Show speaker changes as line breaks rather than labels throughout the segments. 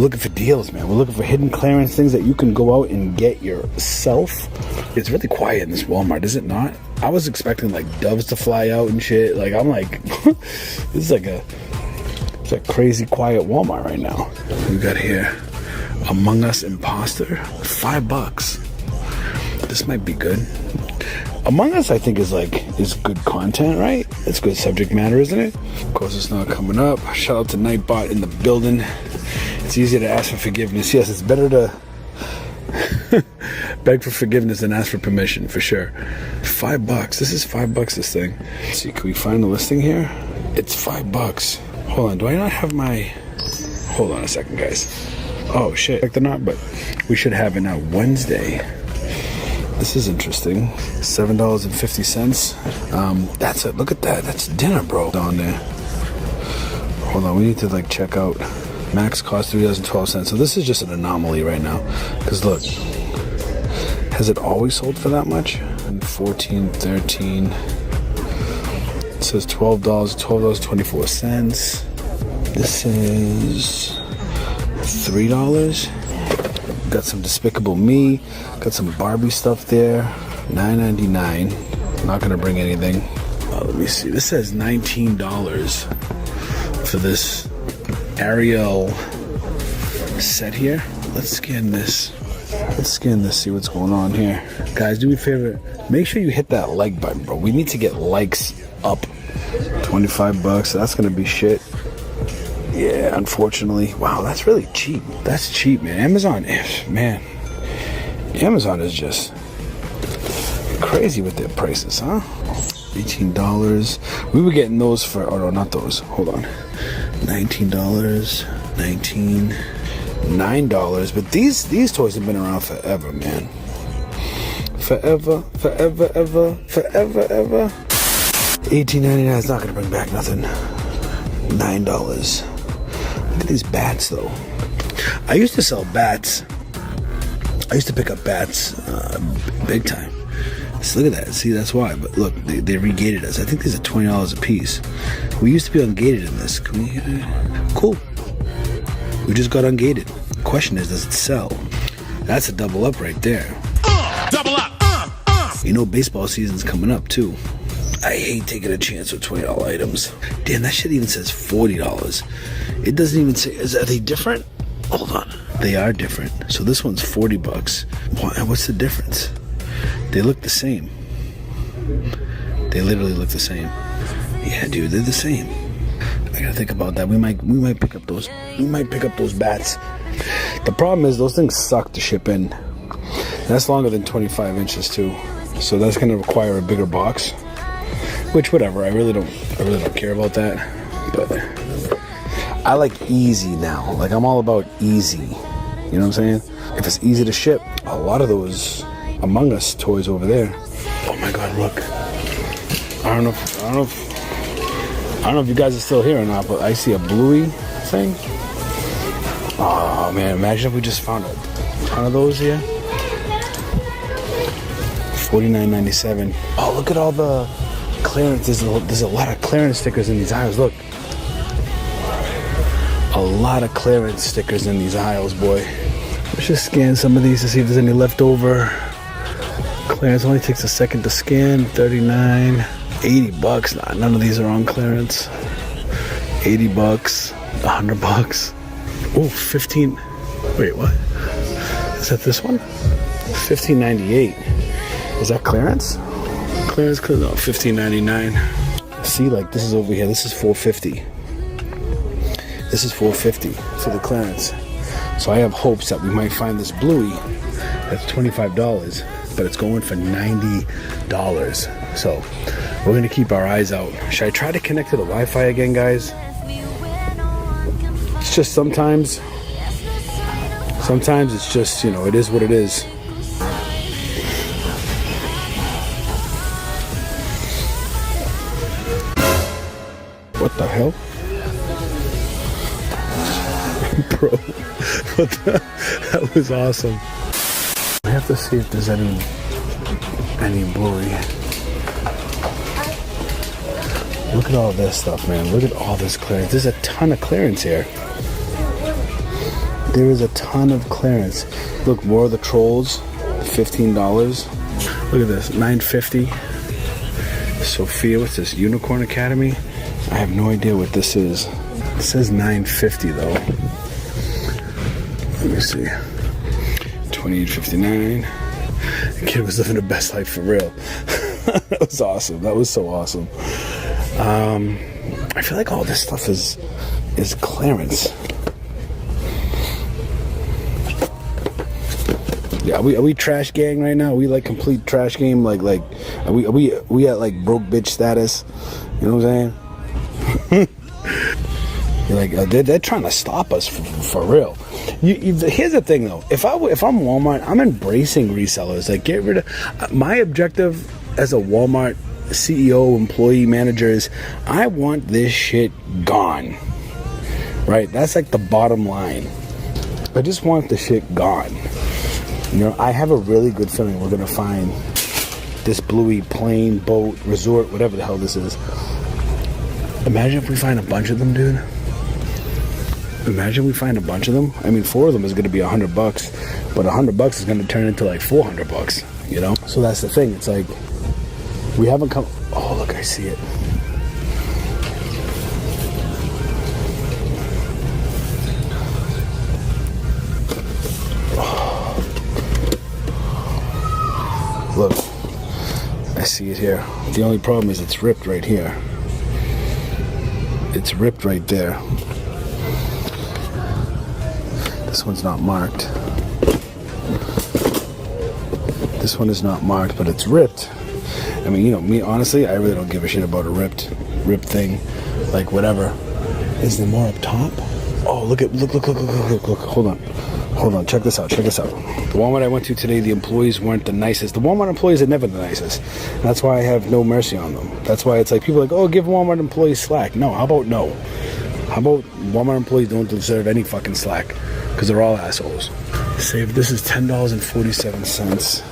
looking for deals, man. We're looking for hidden clearance, things that you can go out and get yourself. It's really quiet in this Walmart, is it not? I was expecting like doves to fly out and shit. Like, I'm like, this is like it's a crazy quiet Walmart right now. We got here Us Impostor, $5. This might be good. Among Us, I think, is good content, right? It's good subject matter, isn't it? Of course, it's not coming up. Shout out to Nightbot in the building. It's easier to ask for forgiveness. Yes, it's better to beg for forgiveness than ask for permission, for sure. $5. This is $5, this thing. Let's see, can we find the listing here? It's $5. Hold on, do I not have my... Hold on a second, guys. Oh, shit. Like they're not, but we should have it now. Wednesday. This is interesting. $7.50. That's it. Look at that. That's dinner, bro. On there. Hold on. We need to like check out. Max cost $3.12. So this is just an anomaly right now. Because look, has it always sold for that much? And 14, 13. It says $12. $12.24. This is $3. Got some Despicable Me. Got some Barbie stuff there. $9.99. Not gonna bring anything. Let me see. This says $19 for this Ariel set here. Let's scan this. See what's going on here. Guys, do me a favor. Make sure you hit that like button, bro. We need to get likes up. $25. That's gonna be shit. Yeah, unfortunately. Wow, that's really cheap. That's cheap, man. Amazon is just crazy with their prices, huh? $18. We were getting those for, oh no, not those. Hold on. $19, $19, $9. But these toys have been around forever, man. Forever. $18.99 is not gonna bring back nothing. $9. Look at these bats, though. I used to sell bats. I used to pick up bats big time. So look at that. See, that's why. But look, they regated us. I think these are $20 a piece. We used to be ungated in this. Can we? Cool. We just got ungated. The question is, does it sell? That's a double up right there. Double up. You know, baseball season's coming up too. I hate taking a chance with $20 items. Damn, that shit even says $40. It doesn't even say, are they different? Hold on. They are different. So this one's $40. What's the difference? They look the same. They literally look the same. Yeah, dude, they're the same. I gotta think about that. We might pick up those. We might pick up those bats. The problem is those things suck to ship in. That's longer than 25 inches too. So that's gonna require a bigger box. Which, whatever, I really don't care about that. But I like easy now. Like, I'm all about easy. You know what I'm saying? If it's easy to ship, a lot of those Among Us toys over there. Oh my God, look. I don't know if you guys are still here or not, but I see a Bluey thing. Oh man, imagine if we just found a ton of those here. $49.97. Oh, look at all the clearance. There's a lot of clearance stickers in these aisles. Look, a lot of clearance stickers in these aisles, boy. Let's just scan some of these to see if there's any leftover. Clearance only takes a second to scan. $39, $80. Nah, none of these are on clearance. $80, $100. Oh, 15. Wait, what? Is that this one? $15.98. Is that clearance? Clearance, no, $15.99. See, like this is over here. This is $4.50. This is $4.50 for the clearance. So I have hopes that we might find this Bluey that's $25, but it's going for $90. So we're gonna keep our eyes out. Should I try to connect to the Wi-Fi again, guys? It's just sometimes it's just, you know, it is what it is. What the hell? Bro, that was awesome. I have to see if there's any Bluey. Look at all this stuff, man. Look at all this clearance. There's a ton of clearance here. There is a ton of clearance. Look, more of the trolls, $15. Look at this, $9.50. Sophia, what's this? Unicorn Academy? I have no idea what this is. It says $9.50 though. Let me see. $28.59. The kid was living the best life for real. That was awesome. That was so awesome. I feel like all this stuff is clearance. Yeah, are we trash gang right now? Are we like complete trash game? Like are we at like broke bitch status? You know what I'm saying? You're like they're trying to stop us for real. Here's the thing though. If I'm Walmart, I'm embracing resellers. Like get rid of my objective as a Walmart CEO, employee, manager is I want this shit gone. Right? That's like the bottom line. I just want the shit gone. You know, I have a really good feeling we're gonna find this Bluey plane, boat, resort, whatever the hell this is. Imagine if we find a bunch of them, dude. Imagine we find a bunch of them. I mean, 4 of them is gonna be $100, but $100 is gonna turn into like $400, you know? So that's the thing. It's like we haven't come. Oh, look, I see it. Look, I see it here. The only problem is it's ripped right here. It's ripped right there. This one's not marked. This one is not marked, but it's ripped. I mean, you know, me, honestly, I really don't give a shit about a ripped thing. Like, whatever. Is there more up top? Oh, look, hold on, check this out. The Walmart I went to today, the employees weren't the nicest. The Walmart employees are never the nicest. And that's why I have no mercy on them. That's why it's like, people are like, oh, give Walmart employees slack. No, how about no? How about Walmart employees don't deserve any fucking slack? Because they're all assholes. Save, this is $10.47.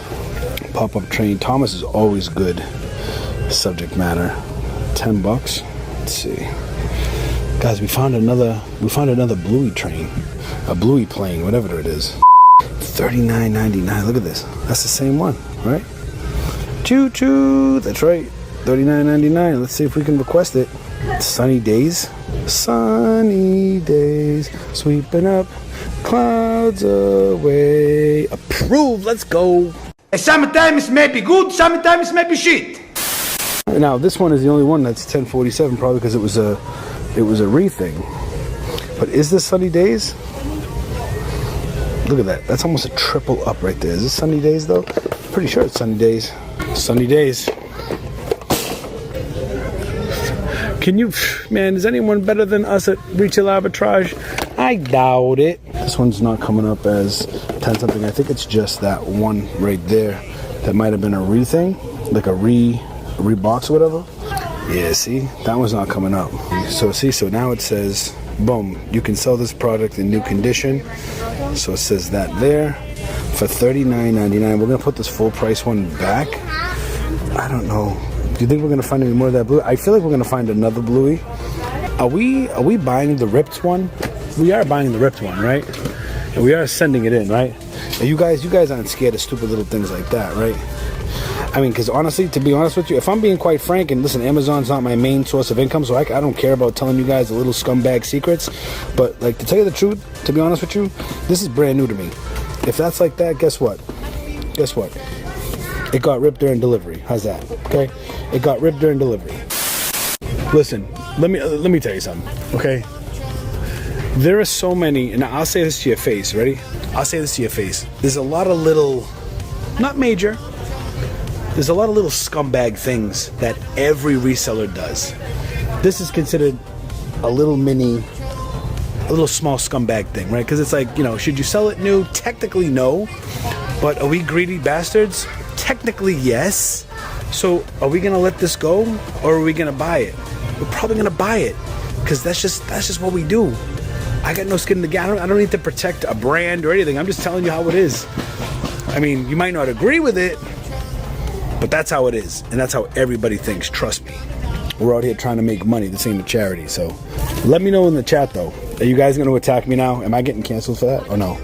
Pop-up train. Thomas is always good. Subject matter. $10. Let's see. Guys, we found another Bluey train. A Bluey plane, whatever it is. $39.99. Look at this. That's the same one, right? Choo choo. That's right. $39.99. Let's see if we can request it. Sunny days. Sunny days. Sweeping up clouds away. Approved. Let's go.
Sometimes it may be good, sometimes it may be shit.
Now this one is the only one that's $10.47, probably because it was a re-thing. But is this Sunny Days? Look at that. That's almost a triple up right there. Is this Sunny Days though? Pretty sure it's Sunny Days. Sunny Days. Can you, man, is anyone better than us at retail arbitrage? I doubt it. This one's not coming up as 10 something. I think it's just that one right there. That might have been a re-thing, like a re-box or whatever. Yeah, see, that one's not coming up. So see, so now it says, boom, you can sell this product in new condition. So it says that there for $39.99. We're gonna put this full price one back. I don't know. Do you think we're gonna find any more of that blue? I feel like we're gonna find another Bluey. Are we buying the ripped one? We are buying the ripped one, right? And we are sending it in, right? And you guys aren't scared of stupid little things like that, right? I mean, because honestly, to be honest with you, if I'm being quite frank, and listen, Amazon's not my main source of income, so I don't care about telling you guys the little scumbag secrets. But, like, to tell you the truth, to be honest with you, this is brand new to me. If that's like that, guess what? Guess what? It got ripped during delivery. How's that? Okay? It got ripped during delivery. Listen, let me tell you something, okay? There are so many, and I'll say this to your face, ready? I'll say this to your face. There's a lot of little, not major, there's a lot of little scumbag things that every reseller does. This is considered a little small scumbag thing, right? Because it's like, you know, should you sell it new? Technically, no. But are we greedy bastards? Technically, yes. So are we gonna let this go, or are we gonna buy it? We're probably gonna buy it, because that's just what we do. I got no skin in the game. I don't need to protect a brand or anything. I'm just telling you how it is. I mean, you might not agree with it, but that's how it is, and that's how everybody thinks. Trust me. we're out here trying to make money. This ain't a charity. So let me know in the chat though. Are you guys gonna attack me now? Am I getting canceled for that or no?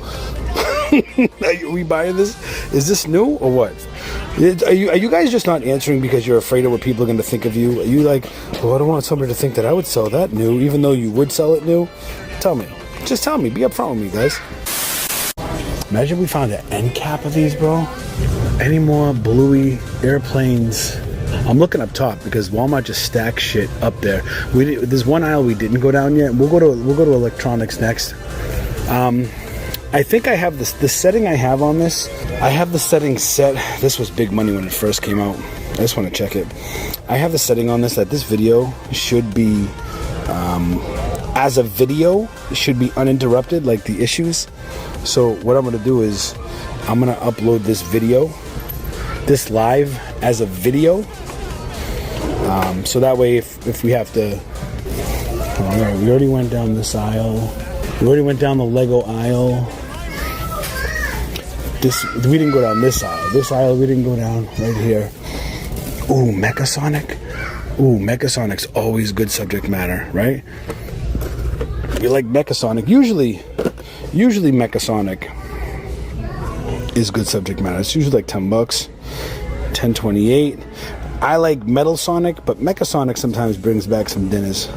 Are we buying this? Is this new or what? Are you guys just not answering because you're afraid of what people are going to think of you? Are you like, well, I don't want somebody to think that I would sell that new, even though you would sell it new? Tell me. Just tell me. Be upfront with me, guys. Imagine we found an end cap of these, bro. Any more Bluey airplanes? I'm looking up top because Walmart just stacks shit up there. There's one aisle we didn't go down yet. We'll go to electronics next. I think I have the setting I have on this. I have the setting set. This was big money when it first came out. I just want to check it. I have the setting on this that this video should be, as a video, it should be uninterrupted, like the issues. So what I'm going to do is I'm going to upload this video, this live as a video. So that way if we have to, all right, we already went down this aisle. We already went down the Lego aisle. We didn't go down this aisle. This aisle we didn't go down. Right here. Ooh, Mechasonic. Ooh, Mechasonic's always good subject matter, right? You like Mechasonic. Usually Mechasonic is good subject matter. It's usually like $10, $10.28. I like Metal Sonic, but Mechasonic sometimes brings back some dinners.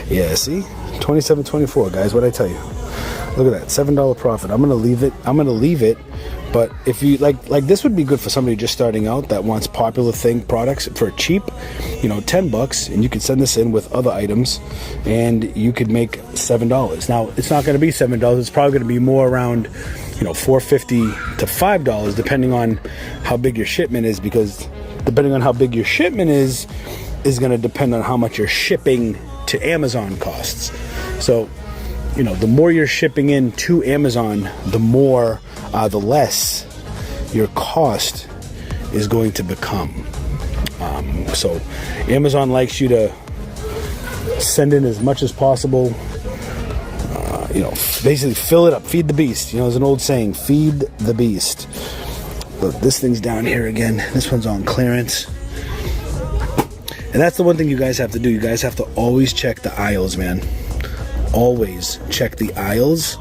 Yeah, see? $27.24, guys. What'd I tell you? Look at that, $7 profit. I'm gonna leave it. But if you like this would be good for somebody just starting out that wants popular thing products for cheap, you know, $10, and you could send this in with other items, and you could make $7. Now it's not gonna be $7. It's probably gonna be more around, you know, $4.50 to $5, depending on how big your shipment is. Because depending on how big your shipment is gonna depend on how much your shipping to Amazon costs. So, you know, the more you're shipping in to Amazon, the less your cost is going to become. So Amazon likes you to send in as much as possible. You know, basically fill it up, feed the beast. You know, there's an old saying, feed the beast. Look, this thing's down here again. This one's on clearance. And that's the one thing you guys have to do. You guys have to always check the aisles, man. Always check the aisles.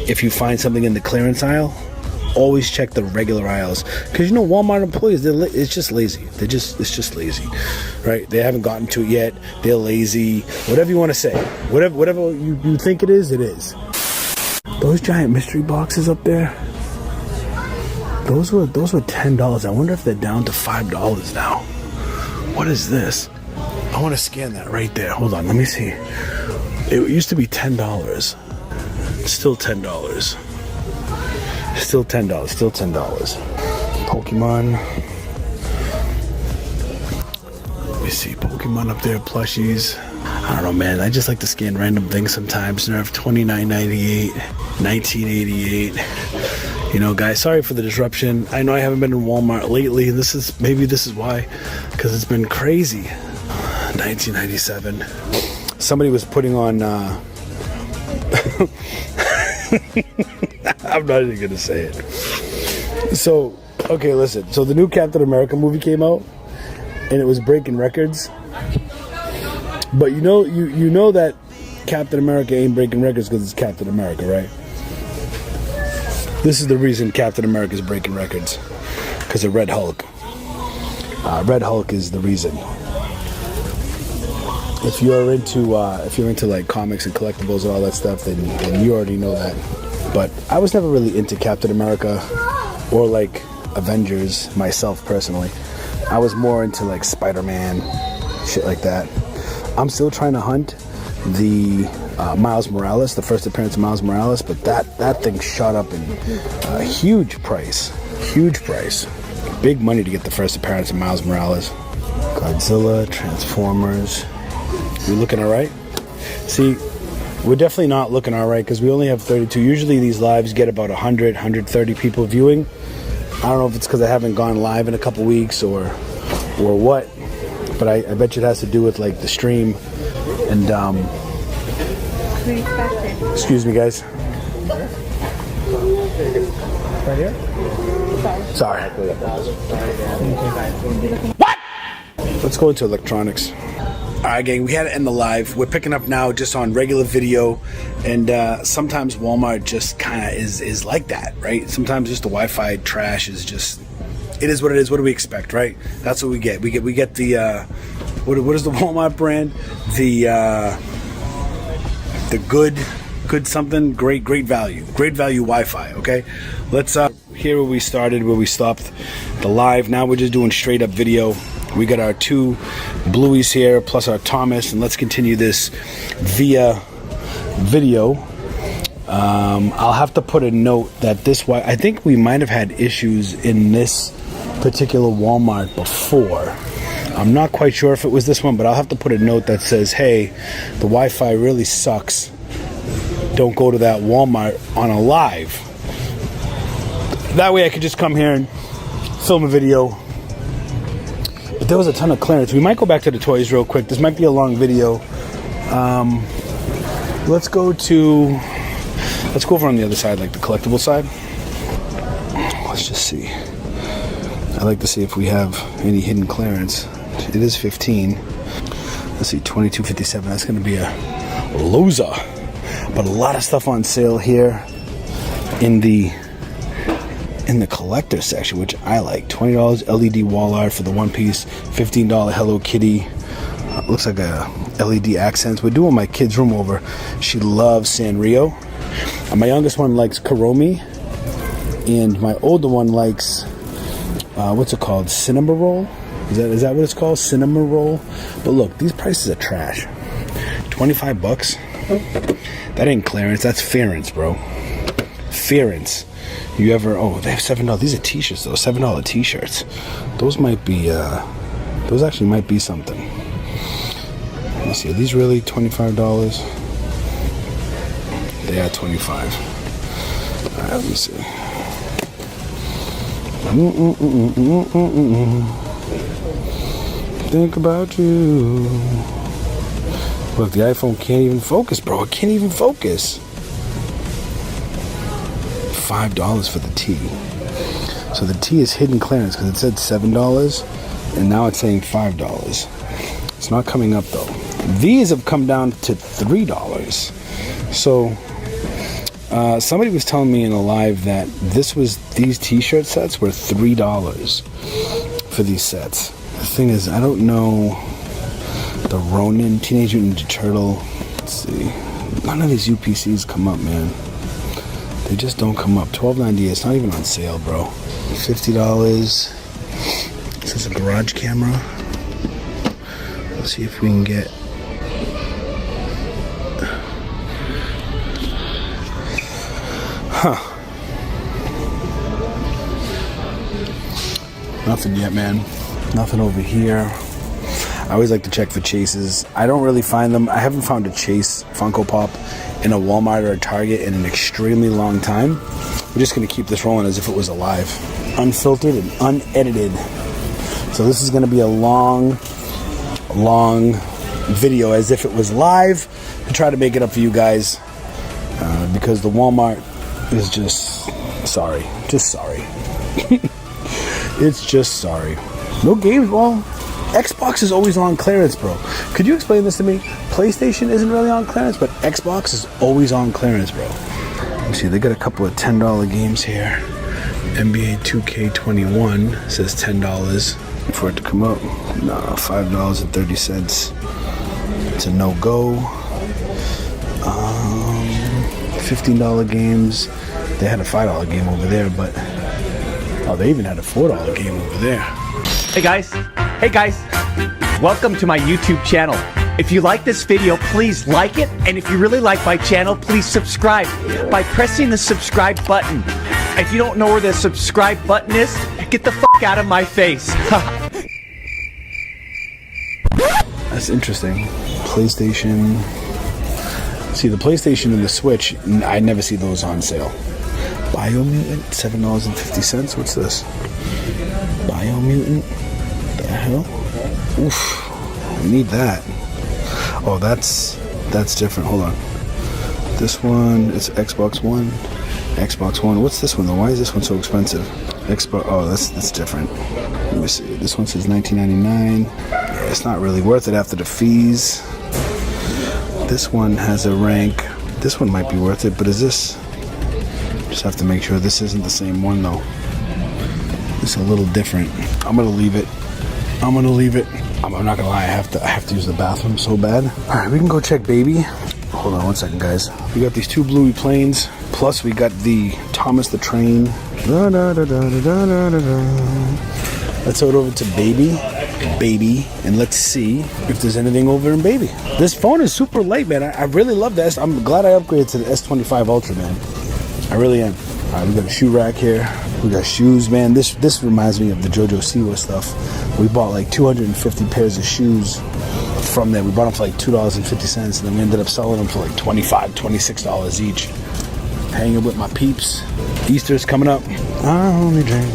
If you find something in the clearance aisle, always check the regular aisles. Because, you know, Walmart employees, it's just lazy. It's just lazy, right? They haven't gotten to it yet. They're lazy. Whatever you want to say. Whatever you think it is, it is. Those giant mystery boxes up there, those were $10. I wonder if they're down to $5 now. What is this? I want to scan that right there. Hold on, let me see. It used to be $10. Still $10. Still $10. Still $10. Pokemon. Let me see. Pokemon up there. Plushies. I don't know, man. I just like to scan random things sometimes. Nerf $29.98. $19.88. You know, guys, sorry for the disruption. I know I haven't been in Walmart lately. Maybe this is why. Because it's been crazy. 1997. Somebody was putting on I'm not even gonna say it. So, okay, listen. So the new Captain America movie came out, and it was breaking records. But you know that Captain America ain't breaking records because it's Captain America, right? This is the reason Captain America is breaking records, because of Red Hulk. Red Hulk is the reason. If you're into like comics and collectibles and all that stuff, then you already know that. But I was never really into Captain America or like Avengers myself personally. I was more into like Spider-Man, shit like that. I'm still trying to hunt the Miles Morales, the first appearance of Miles Morales, but that thing shot up in a huge price. Big money to get the first appearance of Miles Morales. Godzilla, Transformers. We looking all right? See, we're definitely not looking all right because we only have 32. Usually these lives get about 100, 130 people viewing. I don't know if it's because I haven't gone live in a couple weeks or what, but I bet you it has to do with like the stream and excuse me, guys. Right here? Sorry. What? Let's go into electronics. Alright gang, we had to end the live. We're picking up now just on regular video, and sometimes Walmart just kind of is like that, right? Sometimes just the Wi-Fi trash is just, it is what it is. What do we expect, right? That's what we get. We get the what is the Walmart brand? The good something, great value Wi-Fi. Okay, let's here where we started, where we stopped the live. Now we're just doing straight up video. We got our two Blueys here, plus our Thomas, and let's continue this via video. I'll have to put a note that I think we might have had issues in this particular Walmart before. I'm not quite sure if it was this one, but I'll have to put a note that says, hey, the Wi-Fi really sucks. Don't go to that Walmart on a live. That way I could just come here and film a video. But there was a ton of clearance. We might go back to the toys real quick. This might be a long video. Let's go over on the other side, like the collectible side. Let's just see. I like to see if we have any hidden clearance. It is 15. Let's see, 22.57. That's going to be a loser. But a lot of stuff on sale here in the collector section, which I like. $20 LED wall art for the one piece. $15 Hello Kitty. Looks like a LED accents. We're doing my kid's room over. She loves Sanrio. My youngest one likes Karomi, and my older one likes what's it called? Cinema roll. Is that what it's called? Cinema roll. But look, these prices are trash. $25. That ain't clearance. That's fearance, bro. Fearance. You ever? Oh, they have $7. These are t-shirts though. $7 t-shirts. Those might be. Those actually might be something. Let me see. Are these really $25? They are $25. All right. Let me see. Think about you. Look, the iPhone can't even focus, bro. It can't even focus. $5 for the T. So the T is hidden clearance because it said $7 and now it's saying $5. It's not coming up though. These have come down to $3. So somebody was telling me in a live that these t-shirt sets were $3 for these sets. The thing is, I don't know the Ronin, Teenage Mutant Ninja Turtle. Let's see. None of these UPCs come up, man. They just don't come up. $12.98. It's not even on sale, bro. $50. This is a garage camera. Let's see if we can get. Huh. Nothing yet, man. Nothing over here. I always like to check for chases. I don't really find them. I haven't found a Chase Funko Pop in a Walmart or a Target in an extremely long time. We're just going to keep this rolling as if it was alive. Unfiltered and unedited. So this is going to be a long video as if it was live to try to make it up for you guys. Because the Walmart is just sorry. Just sorry. It's just sorry. No games, ball. Xbox is always on clearance, bro. Could you explain this to me? PlayStation isn't really on clearance, but Xbox is always on clearance, bro. Let's see, they got a couple of $10 games here. NBA 2K21 says $10 for it to come up. No, $5.30. It's a no-go. $15 games. They had a $5 game over there, but they even had a $4 game over there.
Hey guys, welcome to my YouTube channel. If you like this video, please like it, and if you really like my channel, please subscribe by pressing the subscribe button. If you don't know where the subscribe button is, get the fuck out of my face.
That's interesting. PlayStation. See, the PlayStation and the Switch, I never see those on sale. Biomutant, $7.50. What's this? Biomutant? The hell? Oof. I need that. Oh, that's different. Hold on. This one is Xbox One. Xbox One. What's this one though? Why is this one so expensive? Xbox. Oh, that's different. Let me see. This one says $19.99. Yeah, it's not really worth it after the fees. This one has a rank. This one might be worth it, but is this? Just have to make sure this isn't the same one though. It's a little different. I'm gonna leave it. I'm not gonna lie, I have to use the bathroom so bad. Alright, we can go check baby. Hold on one second, guys. We got these 2 Bluey planes, plus we got the Thomas the Train. Let's head over to baby, and let's see if there's anything over in baby. This phone is super light, man. I really love this. I'm glad I upgraded to the S25 Ultra, man. I really am. Alright, we got a shoe rack here. We got shoes, man. This reminds me of the JoJo Siwa stuff. We bought like 250 pairs of shoes from there. We bought them for like $2.50, and then we ended up selling them for like $25, $26 each. Hanging with my peeps. Easter's coming up. I only drink.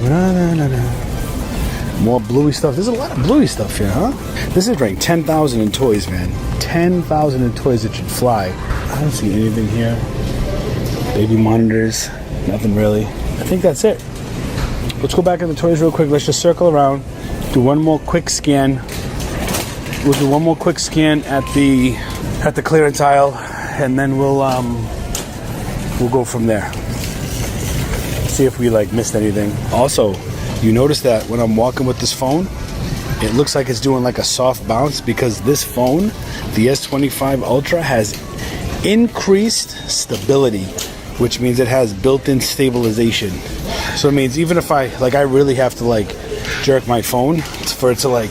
More Bluey stuff. There's a lot of Bluey stuff here, huh? This is ranked 10,000 in toys, man. 10,000 in toys that should fly. I don't see anything here. Baby monitors. Nothing really. I think that's it. Let's go back in the toys real quick. Let's just circle around. Do one more quick scan. We'll do one more quick scan at the clearance aisle, and then we'll go from there. See if we like missed anything. Also, you notice that when I'm walking with this phone, it looks like it's doing like a soft bounce because this phone, the S25 Ultra, has increased stability, which means it has built-in stabilization. So it means even if I really have to like jerk my phone for it to like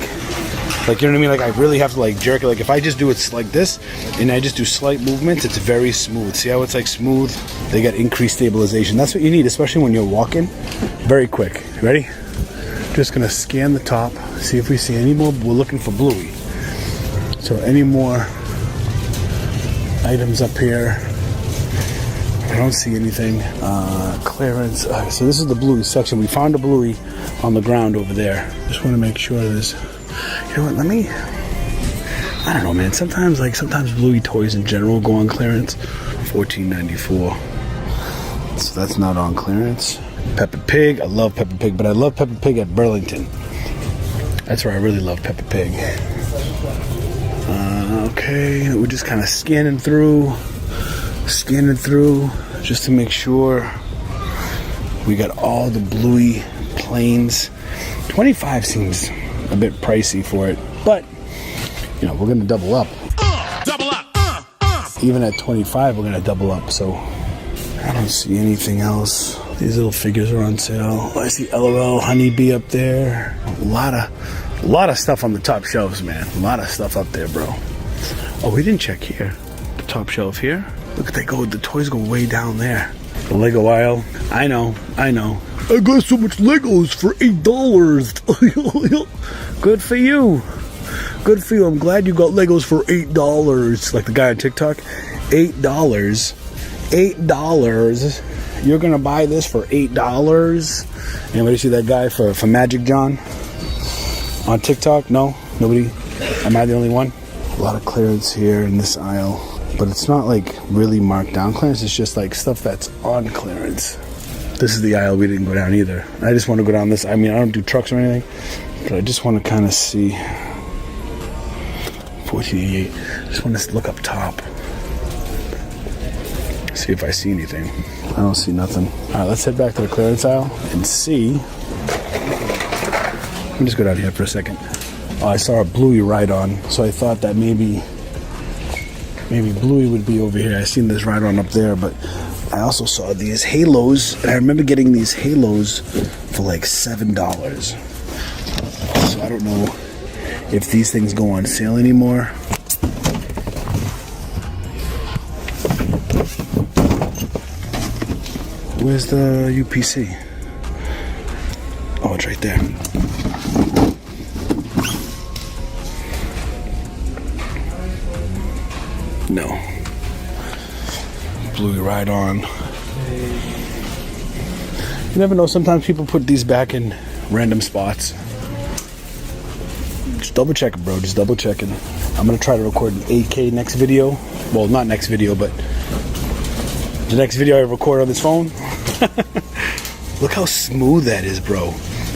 you know what I mean? Like I really have to like jerk it. Like if I just do it like this and I just do slight movements, it's very smooth. See how it's like smooth? They got increased stabilization. That's what you need, especially when you're walking. Very quick. Ready? Just gonna scan the top, see if we see any more. We're looking for Bluey. So any more items up here? I don't see anything. Clearance. So this is the Bluey section. We found a Bluey on the ground over there. Just want to make sure there's. You know what? I don't know, man. Sometimes Bluey toys in general go on clearance. $14.94. So that's not on clearance. Peppa Pig. I love Peppa Pig, but I love Peppa Pig at Burlington. That's where I really love Peppa Pig. Okay, we're just kind of scanning through just to make sure we got all the Bluey planes. 25 seems a bit pricey for it, but you know, we're gonna double up. Even at 25 we're gonna double up. So I don't see anything else. These little figures are on sale. I see LOL Honeybee up there. A lot of stuff on the top shelves, man. A lot of stuff up there, bro. Oh, we didn't check here. The top shelf here. Look at the toys go way down there. The Lego aisle. I know. I got so much Legos for $8. Good for you. Good for you. I'm glad you got Legos for $8. Like the guy on TikTok. $8. $8. You're gonna buy this for $8. Anybody see that guy for Magic John on TikTok? No? Nobody? Am I the only one? A lot of clearance here in this aisle. But it's not like really marked down clearance. It's just like stuff that's on clearance. This is the aisle we didn't go down either. I just want to go down this. I mean, I don't do trucks or anything, but I just want to kind of see. $14.88. Just want to look up top. See if I see anything. I don't see nothing. All right, let's head back to the clearance aisle and see. Let me just go down here for a second. Oh, I saw a Bluey ride-on, so I thought that maybe Bluey would be over here. I seen this ride-on up there, but I also saw these halos, and I remember getting these halos for like $7. So I don't know if these things go on sale anymore. Where's the UPC? Oh, it's right there. No. Bluey ride-on. You never know, sometimes people put these back in random spots. Just double check it, bro. Just double checking. I'm gonna try to record an 8K next video. Well, not next video, but the next video I record on this phone. Look how smooth that is, bro.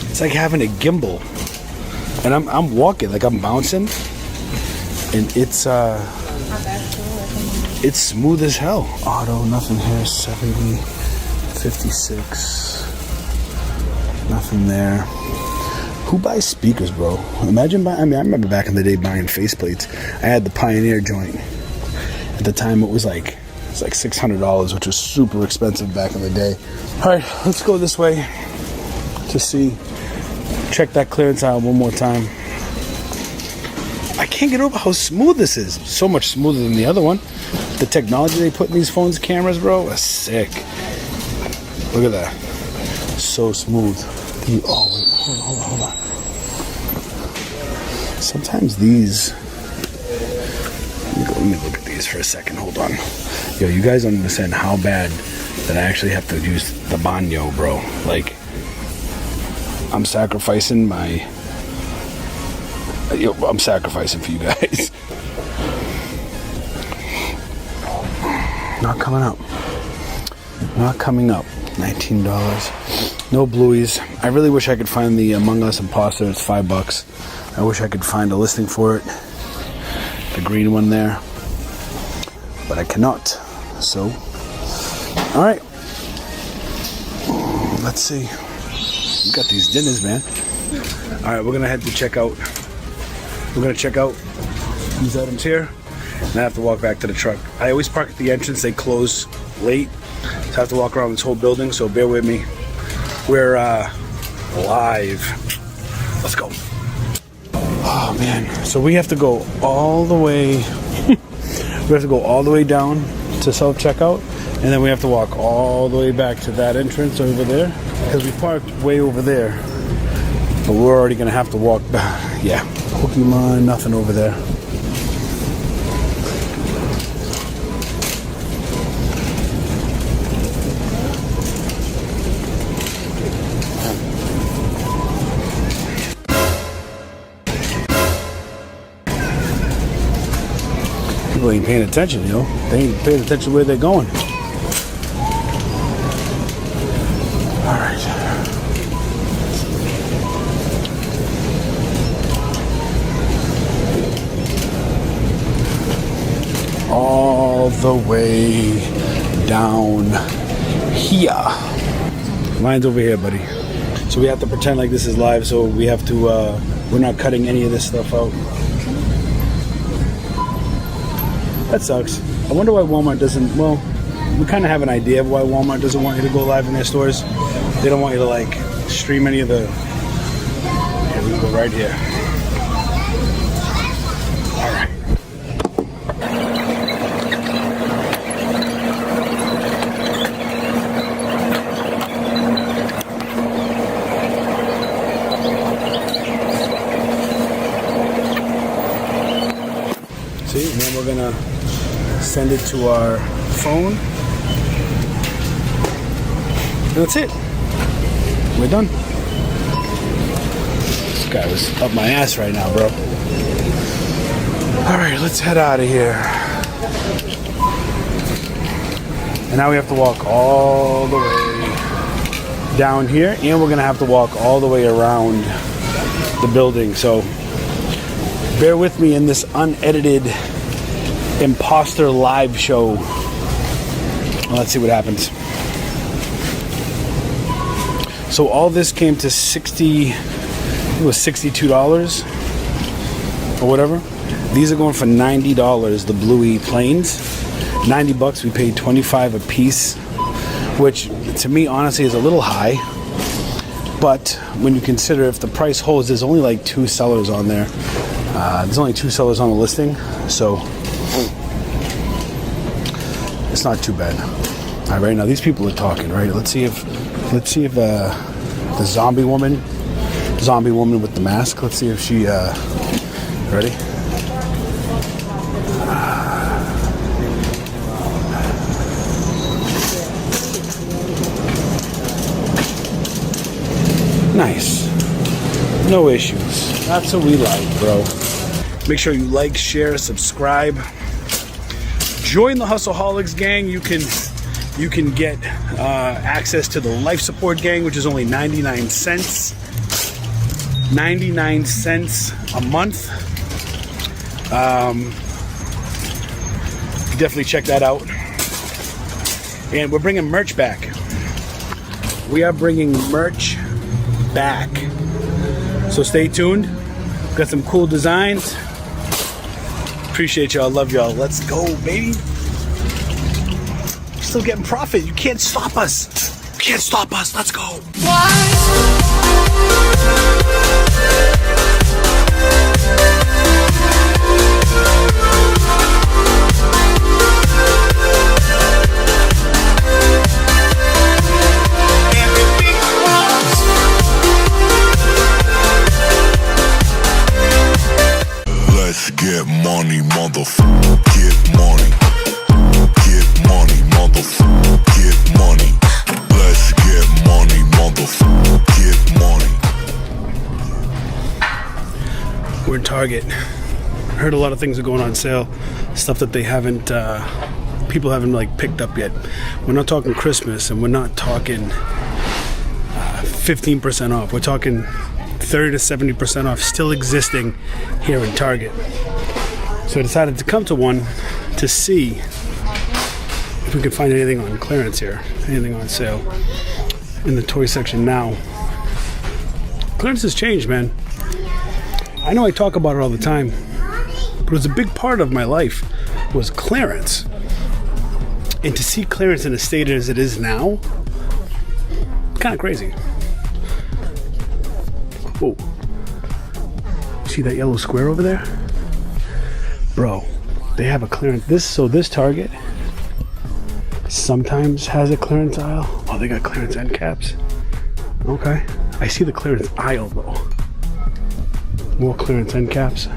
It's like having a gimbal. And I'm walking, like I'm bouncing, and it's smooth as hell. Auto, nothing here. 70, 56, nothing there. Who buys speakers, bro? Imagine buying. I mean, I remember back in the day buying faceplates. I had the Pioneer joint. At the time, it was like $600, which was super expensive back in the day. All right, let's go this way to see. Check that clearance aisle one more time. I can't get over how smooth this is. So much smoother than the other one. The technology they put in these phones' cameras, bro, is sick. Look at that. So smooth. Oh, wait, hold on. Sometimes these... Let me look at these for a second. Hold on. Yo, you guys don't understand how bad that I actually have to use the banyo, bro. Like... I'm sacrificing my... I'm sacrificing for you guys. Not coming up. Not coming up. $19. No Blueys. I really wish I could find the Us Impostor. It's $5. I wish I could find a listing for it. The green one there. But I cannot. So. Alright. Let's see. We got these dinners, man. Alright, we're going to head to check out. We're going to check out these items here. And I have to walk back to the truck. I always park at the entrance. They close late. So I have to walk around this whole building. So bear with me. We're live. Let's go. Oh, man. So we have to go all the way. We have to go all the way down to self-checkout. And then we have to walk all the way back to that entrance over there. Because we parked way over there. But we're already going to have to walk back. Yeah. Pokemon, nothing over there. People ain't paying attention, you know? They ain't paying attention where they're going. Alright. All the way down here. Line's over here, buddy. So we have to pretend like this is live, so we have to, we're not cutting any of this stuff out. That sucks. I wonder why Walmart doesn't, well, we kind of have an idea of why Walmart doesn't want you to go live in their stores. They don't want you to, like, stream any of the, here, we can go right here. Alright. See, and then we're gonna send it to our phone. And that's it. We're done. This guy was up my ass right now, bro. Alright, let's head out of here. And now we have to walk all the way down here, and we're gonna have to walk all the way around the building. So bear with me in this unedited imposter live show. Well, let's see what happens. So all this came to $62 or whatever. These are going for $90, the Bluey planes. $90, we paid $25 a piece, which to me honestly is a little high. But when you consider if the price holds, there's only like 2 sellers on there. There's only 2 sellers on the listing, so it's not too bad. All right, right now these people are talking. Right, let's see if the zombie woman with the mask. Let's see if she ready. Nice. No issues. That's what we like, bro. Make sure you like, share, subscribe. Join the Hustleaholics gang. You can get access to the life support gang, which is only 99 cents. 99 cents a month. Definitely check that out. And we're bringing merch back. We are bringing merch back. So stay tuned. Got some cool designs. Appreciate y'all. Love y'all. Let's go, baby. We're still getting profit. You can't stop us. You can't stop us. Let's go.
Let's get money, motherfucker. Get money. Get money, motherfucker. Get money. Let's get money, motherfucker. Get money.
We're in Target. Heard a lot of things are going on sale. Stuff that they haven't, people haven't like picked up yet. We're not talking Christmas, and we're not talking 15% off. We're talking 30 to 70% off, still existing here in Target. So I decided to come to one to see if we could find anything on clearance here, anything on sale in the toy section now. Clearance has changed, man. I know I talk about it all the time, but it was a big part of my life was clearance. And to see clearance in a state as it is now, it's kind of crazy. Whoa. See that yellow square over there? Bro, they have a clearance. This Target sometimes has a clearance aisle. Oh, they got clearance end caps. Okay. I see the clearance aisle though. More clearance end caps.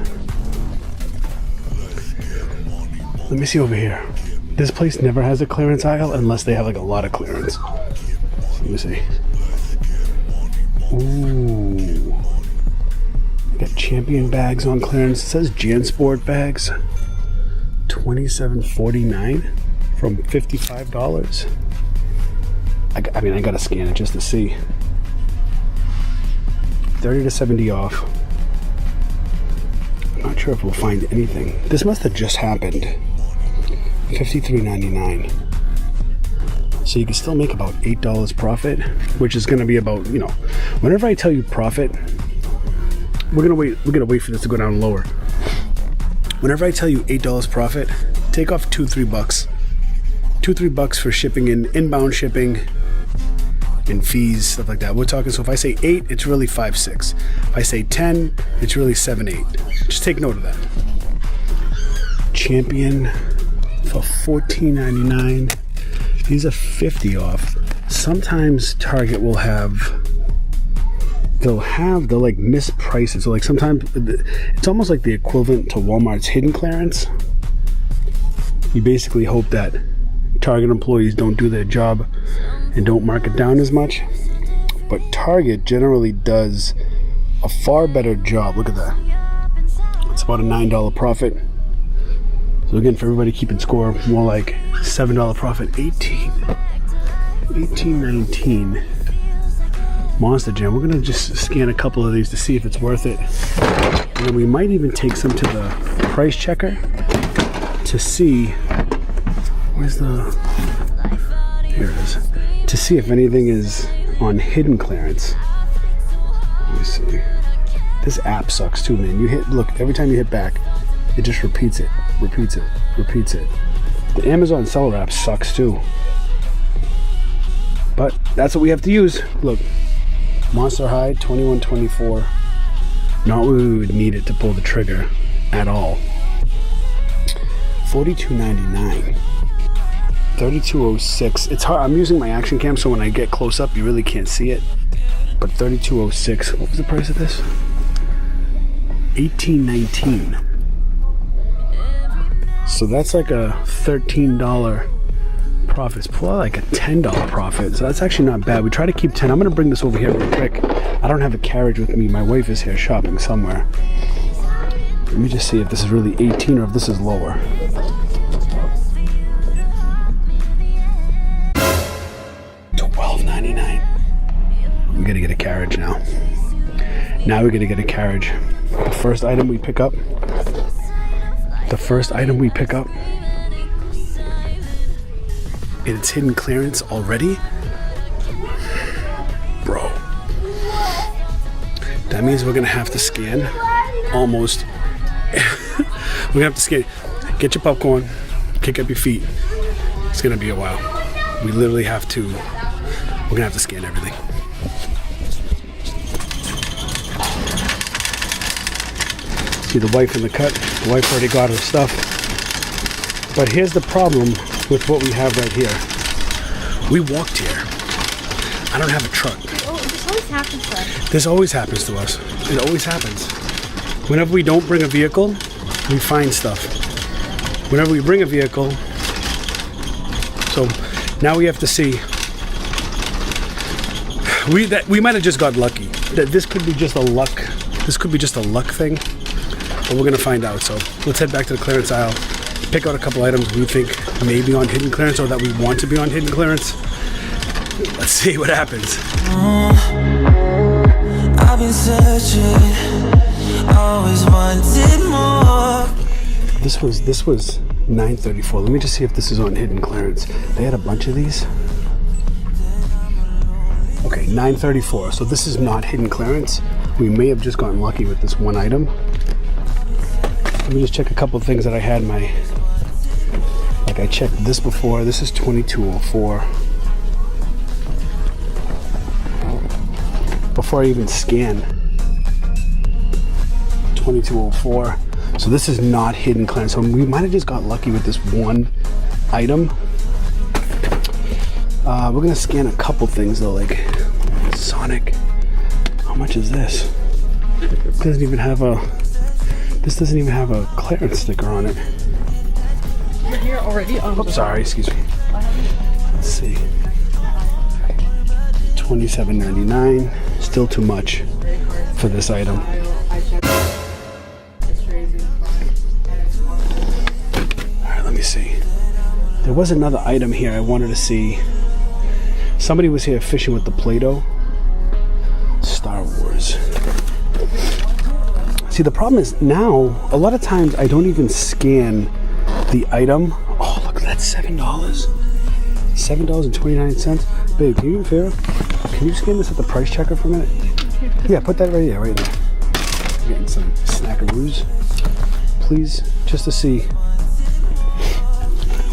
Let me see over here. This place never has a clearance aisle unless they have like a lot of clearance. So let me see. Ooh. Got champion bags on clearance. It says JanSport bags. $27.49 from $55. I mean, I gotta scan it just to see. 30 to 70 off. I'm not sure if we'll find anything. This must have just happened. $53.99. So you can still make about $8 profit, which is going to be about, you know, whenever I tell you profit, we're gonna wait for this to go down lower. Whenever I tell you $8 profit, take off $2-3 bucks. $2-3 bucks for shipping and inbound shipping and fees, stuff like that. We're talking, so if I say 8, it's really 5-6. If I say 10, it's really 7-8. Just take note of that. Champion for $14.99. These are 50 off. Sometimes Target will have, they'll like miss prices. So like sometimes it's almost like the equivalent to Walmart's hidden clearance. You basically hope that Target employees don't do their job and don't mark it down as much. But Target generally does a far better job. Look at that. It's about a $9 profit. So again, for everybody keeping score, more like $7 profit. $18.19. Monster Jam. We're gonna just scan a couple of these to see if it's worth it. And then we might even take some to the price checker to see, where's the, here it is, to see if anything is on hidden clearance. Let me see. This app sucks too, man. You hit, look, every time you hit back, it just repeats it. The Amazon seller app sucks too. But that's what we have to use. Look, Monster High, 21.24. Not what we would need it to pull the trigger at all. $42.99. $32.06. It's hard. I'm using my action cam, so when I get close up, you really can't see it. But $32.06. What was the price of this? $18.19. So that's like a $13 profit. It's probably like a $10 profit. So that's actually not bad. We try to keep 10. I'm going to bring this over here real quick. I don't have a carriage with me. My wife is here shopping somewhere. Let me just see if this is really 18 or if this is lower. $12.99. We got to get a carriage now. Now we're gonna get a carriage. The first item we pick up. It's hidden clearance already? Bro. That means we're gonna have to scan almost. We're gonna have to scan. Get your popcorn, kick up your feet. It's gonna be a while. We literally have to, we're gonna have to scan everything. See the wife in the cut? The wife already got her stuff. But here's the problem with what we have right here. We walked here. I don't have a truck.
Oh, this always happens to us.
This always happens to us. It always happens. Whenever we don't bring a vehicle, we find stuff. Whenever we bring a vehicle, so now we have to see. We might have just got lucky. That this could be just a luck. This could be just a luck thing, but we're gonna find out. So let's head back to the clearance aisle, pick out a couple items we think may be on hidden clearance or that we want to be on hidden clearance. Let's see what happens.
I've been searching, always wanted more.
This was $9.34. Let me just see if this is on hidden clearance. They had a bunch of these. Okay, $9.34. So this is not hidden clearance. We may have just gotten lucky with this one item. Let me just check a couple of things that I had in my. Like I checked this before. This is $22.04. Before I even scan. $22.04. So this is not hidden clearance. So we might have just got lucky with this one item. We're gonna scan a couple things though, like Sonic. How much is this? This doesn't even have a clearance sticker on it.
You're here already.
Oops, sorry, excuse me. Let's see. $27.99. Still too much for this item. Alright, let me see. There was another item here I wanted to see. Somebody was here fishing with the Play-Doh. Star Wars. See, the problem is now, a lot of times I don't even scan the item. Oh, look, that's $7. $7.29. Babe, can you scan this at the price checker for a minute? Yeah, put that right there, right there. I'm getting some snackaroos. Please, just to see.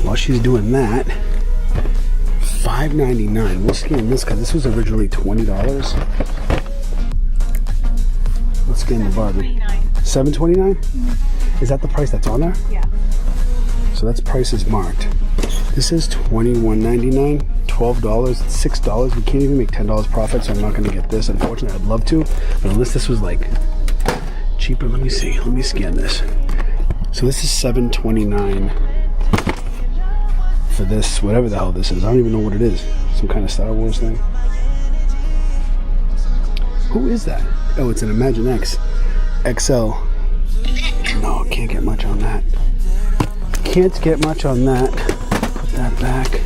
While she's doing that, $5.99. We'll scan this because this was originally $20. Let's scan the Barbie. $7.29? Is that the price that's on there?
Yeah.
So that's prices marked. This is $21.99, $12, $6. We can't even make $10 profit, so I'm not going to get this. Unfortunately, I'd love to, but unless this was like cheaper, let me see. Let me scan this. So this is $7.29 for this, whatever the hell this is. I don't even know what it is. Some kind of Star Wars thing. Who is that? Oh, it's an Imagine X XL. No, can't get much on that. Can't get much on that. Put that back.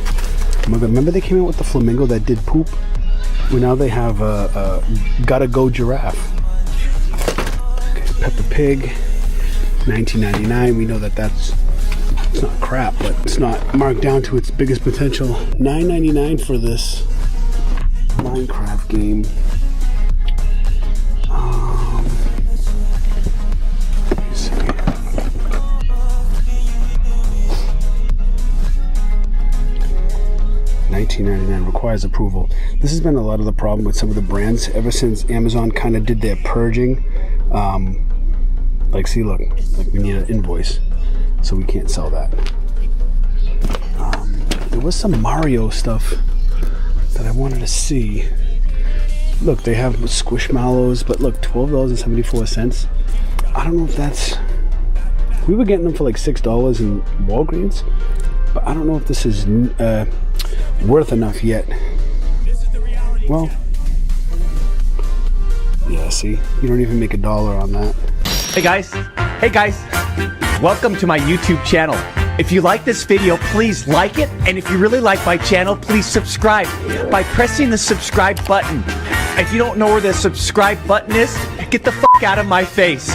Remember they came out with the flamingo that did poop? Well, now they have a Gotta Go giraffe. Okay, Peppa Pig, $19.99. We know that's it's not crap, but it's not marked down to its biggest potential. $9.99 for this Minecraft game. Let me see. $19.99 requires approval. This has been a lot of the problem with some of the brands ever since Amazon kind of did their purging. Like, see, look, like we need an invoice, so we can't sell that. There was some Mario stuff that I wanted to see. Look, they have Squishmallows, but look, $12.74. I don't know if that's. We were getting them for like $6 in Walgreens, but I don't know if this is worth enough yet. Well, yeah, see, you don't even make $1 on that.
Hey guys, welcome to my YouTube channel. If you like this video, please like it, and if you really like my channel, please subscribe by pressing the subscribe button. If you don't know where the subscribe button is, get the fuck out of my face.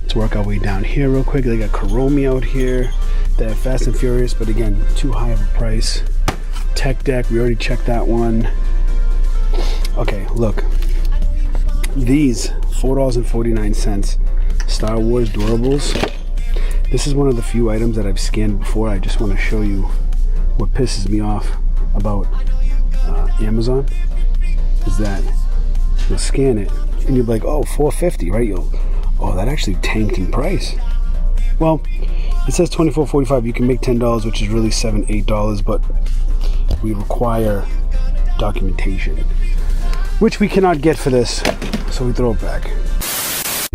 Let's work our way down here real quick. They got Karomi out here. They have Fast and Furious, but again, too high of a price. Tech Deck, we already checked that one. Okay, look. These $4.49 Star Wars Durables. This is one of the few items that I've scanned before. I just want to show you what pisses me off about Amazon is that you'll scan it and you'll be like, oh, $4.50, right? Oh, that actually tanked in price. Well, it says $24.45. You can make $10, which is really $7, $8, but we require documentation, which we cannot get for this, so we throw it back.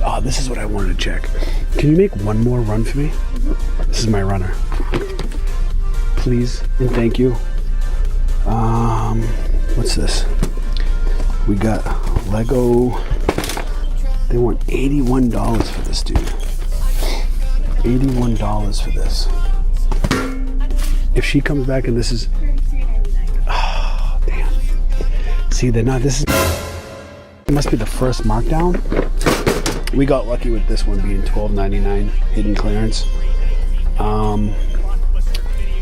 Oh, this is what I wanted to check. Can you make one more run for me? This is my runner. Please and thank you. What's this? We got Lego. They want $81 for this, dude. $81 for this. If she comes back and this is, oh damn. See, they're not. This is. It must be the first markdown. We got lucky with this one being $12.99 hidden clearance.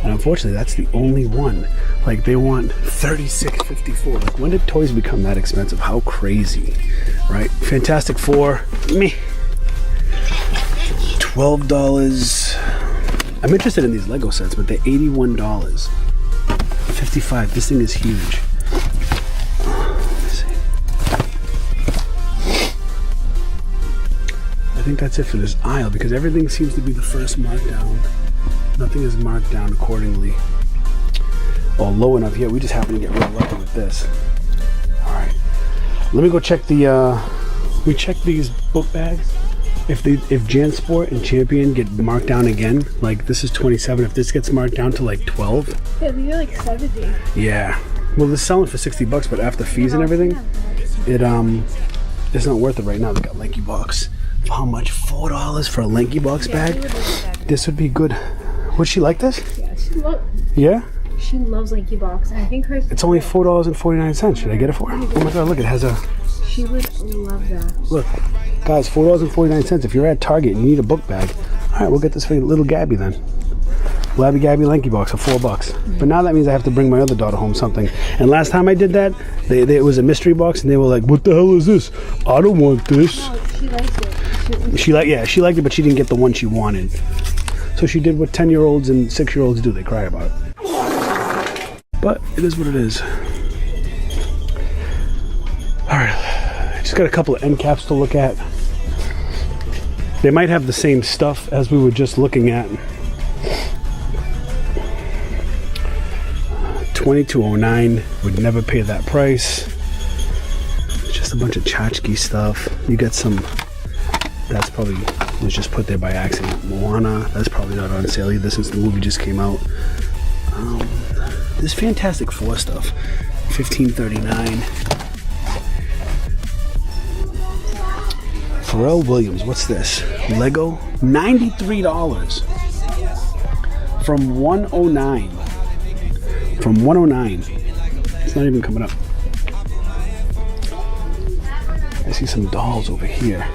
And unfortunately, that's the only one. Like, they want $36.54. Like, when did toys become that expensive? How crazy, right? Fantastic Four, meh. $12. I'm interested in these Lego sets, but they're $81. $55. This thing is huge. Let's see. I think that's it for this aisle because everything seems to be the first markdown. Nothing is marked down accordingly or low enough yet. We just happen to get real lucky with this. All right, let me go check the. We checked these book bags. If JanSport and Champion get marked down again, like this is 27. If this gets marked down to like 12,
yeah, these are like 70.
Yeah, well, they're selling for $60, but after fees and everything, it's not worth it right now. They got LankyBox. How much? $4 for a LankyBox bag? This would be good. Would she like this?
Yeah,
She
loves LankyBox. And I think hers.
It's only $4.49. Should I get it for her? Oh my god, look, it has a.
She would love that.
Look, guys, $4.49. If you're at Target and you need a book bag, all right, we'll get this for little Gabby then. Labby Gabby LankyBox for $4. But now that means I have to bring my other daughter home something. And last time I did that, it was a mystery box, and they were like, "What the hell is this? I don't want this."
No, she likes it.
She liked it, but she didn't get the one she wanted. So she did what 10-year-olds and 6-year-olds do. They cry about it. But it is what it is. All right, I just got a couple of end caps to look at. They might have the same stuff as we were just looking at. $22.09 would never pay that price. Just a bunch of tchotchke stuff. You got some. That's probably was just put there by accident. Moana, that's probably not on sale either since the movie just came out. This Fantastic Four stuff, $15.39. Pharrell Williams, what's this? Lego, $93 from 109. From 109. It's not even coming up. I see some dolls over here.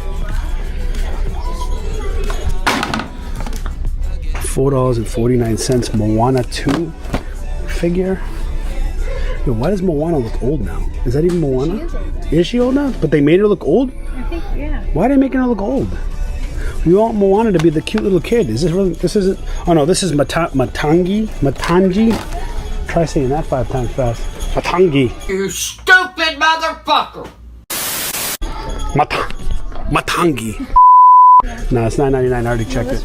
$4.49 Moana 2 figure. Yo, why does Moana look old now? Is that even Moana? Is she old now? But they made her look old?
I think, yeah.
Why are they making her look old? We want Moana to be the cute little kid. Is this really? This isn't. Oh no, this is Matangi. Try saying that 5 times fast. Matangi.
You stupid motherfucker!
Matangi. No, it's $9.99. I already checked it.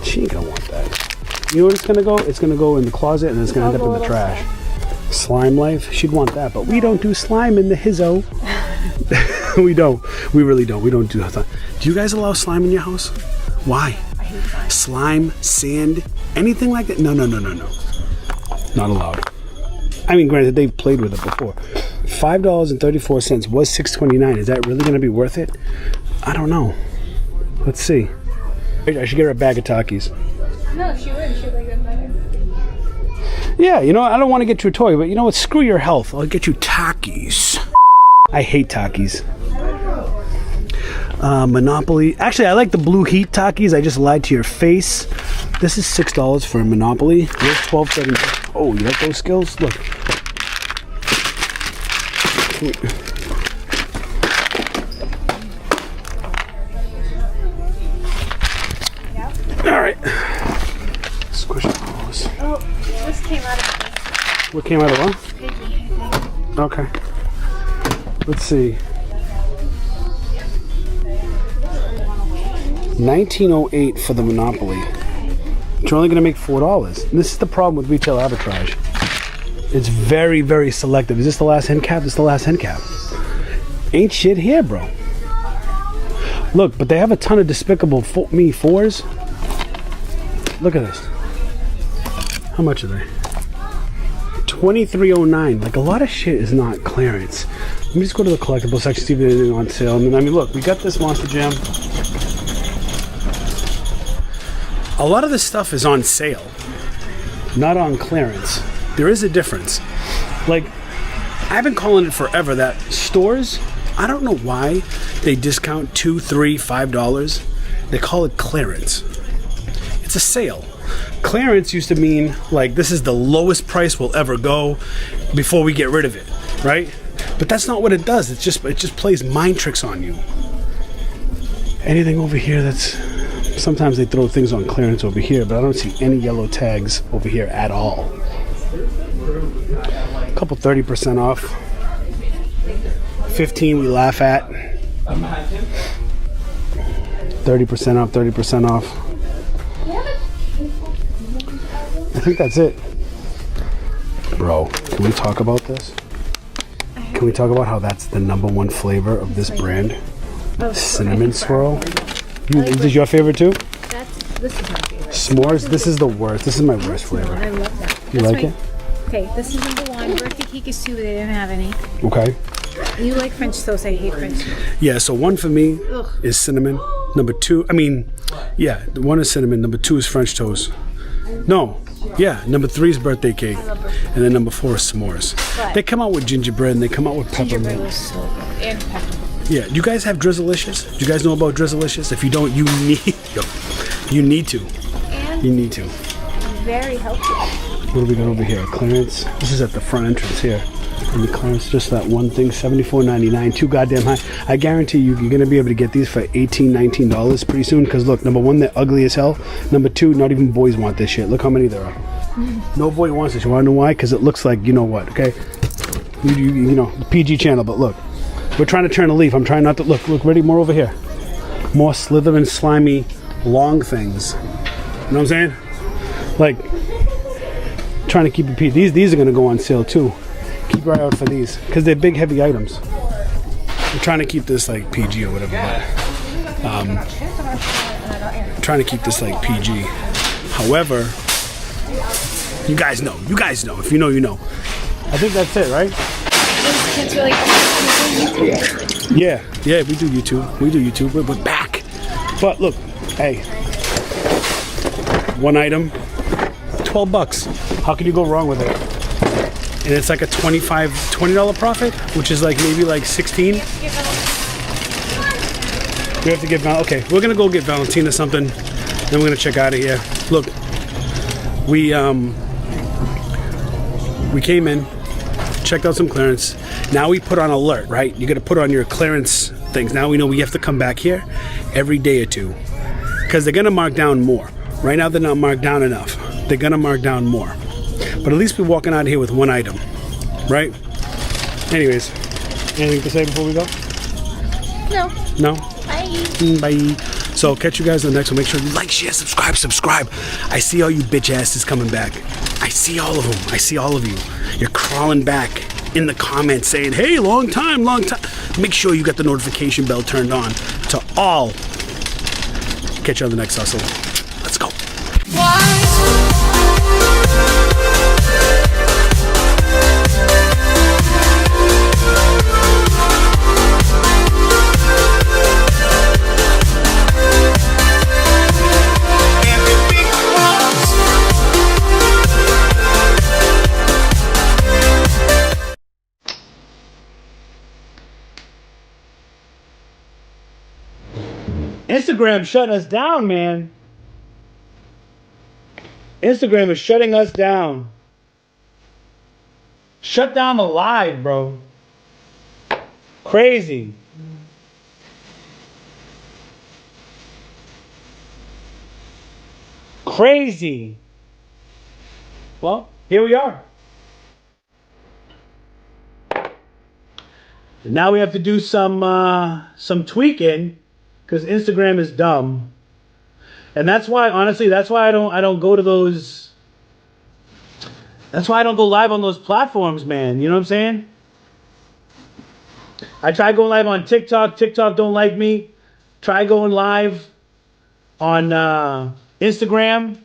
She ain't gonna want that. You know where it's gonna go? It's gonna go in the closet and it's gonna end up in the trash. Slime Life. She'd want that, but we don't do slime in the hizzo. We don't. We really don't. We don't do that. Do you guys allow slime in your house? Why?
I hate slime.
Slime, sand, anything like that? No. Not allowed. I mean, granted, they've played with it before. $5.34 was $6.29. Is that really going to be worth it? I don't know. Let's see. I should get her a bag of Takis.
No, she would. She'd like that better.
Yeah, you know, I don't want to get you a toy, but you know what? Screw your health. I'll get you Takis. I hate Takis. Monopoly. Actually, I like the blue heat Takis. I just lied to your face. This is $6 for a Monopoly. Here's $12.30. Oh, you like those skills? Look. All right. Squishmallows.
Oh, this came out of
What came out of what?
Piggy, I think.
Okay. Let's see. 1908 for the Monopoly. You're only going to make $4. And this is the problem with retail arbitrage. It's very, very selective. Is this the last end cap? This is the last end cap. Ain't shit here, bro. Look, but they have a ton of Despicable Me 4s. Look at this. How much are they? $23.09. Like, a lot of shit is not clearance. Let me just go to the collectible section, see if there's anything on sale. And then, I mean, look, we got this Monster Jam. A lot of this stuff is on sale, not on clearance. There is a difference. Like, I've been calling it forever that stores, I don't know why they discount $2, $3, $5. They call it clearance. It's a sale. Clearance used to mean like this is the lowest price we'll ever go before we get rid of it, right? But that's not what it does. It just plays mind tricks on you. Anything over here that's sometimes they throw things on clearance over here, but I don't see any yellow tags over here at all. A couple 30% off. 15 we laugh at. 30% off, 30% off. I think that's it. Bro, can we talk about this? Can we talk about how that's the #1 flavor of this brand? Cinnamon swirl. Is this your favorite too?
This is my favorite.
S'mores? This is the worst. This is my worst flavor.
I love that.
You like it?
Okay, this is #1. Birthday cake is 2, but they didn't have any.
Okay.
You like French toast, I hate French toast.
Yeah, so 1 for me is cinnamon. Number 2, I mean, yeah, 1 is cinnamon. Number 2 is French toast. No, yeah, number 3 is birthday cake. And then number 4 is s'mores.
But
they come out with gingerbread and they come out with
gingerbread
peppermint.
was so good. And peppermint.
Yeah, do you guys have Drizzlicious? Do you guys know about Drizzlicious? If you don't, you need, you need to.
And
You need to.
very healthy.
What do we got over here? Clearance. This is at the front entrance here. And the clearance, just that one thing, $74.99, too goddamn high. I guarantee you're gonna be able to get these for $18, $19 pretty soon. Because look, number 1, they're ugly as hell. Number 2, not even boys want this shit. Look how many there are. No boy wants this. You wanna know why? Because it looks like, you know what? Okay, you know, the PG channel. But look, we're trying to turn a leaf. I'm trying not to look. Ready? More over here. More Slytherin slimy long things. You know what I'm saying? Like, trying to keep it PG. These are gonna go on sale too. Keep your eye out for these because they're big, heavy items. I'm trying to keep this like PG or whatever. But, trying to keep this like PG. However, you guys know. You guys know. If you know, you know. I think that's it, right?
It's really cool.
Yeah, we do YouTube. We do YouTube. We're back. But look, hey, 1 item, $12. How can you go wrong with it? And it's like a $20 profit, which is like maybe like 16. We have to get okay, we're gonna go get Valentina something, then we're gonna check out of here. Look, we came in, checked out some clearance. Now we put on alert, right? You gotta put on your clearance things. Now we know we have to come back here every day or two because they're gonna mark down more. Right now they're not marked down enough. They're gonna mark down more. But at least we're walking out of here with 1 item, right? Anyways, anything to say before we go?
No.
No?
Bye.
Bye. So catch you guys in the next one. Make sure you like, share, subscribe. I see all you bitch asses coming back. I see all of them. I see all of you. You're crawling back in the comments saying, hey, long time. Make sure you got the notification bell turned on to all. Catch you on the next hustle. Let's go. Instagram shutting us down, man. Instagram is shutting us down. Shut down the live, bro. Crazy. Crazy. Well, here we are. Now we have to do some tweaking because Instagram is dumb. And that's why, honestly, that's why I don't go to those. That's why I don't go live on those platforms, man. You know what I'm saying? I try going live on TikTok. TikTok don't like me. Try going live on Instagram.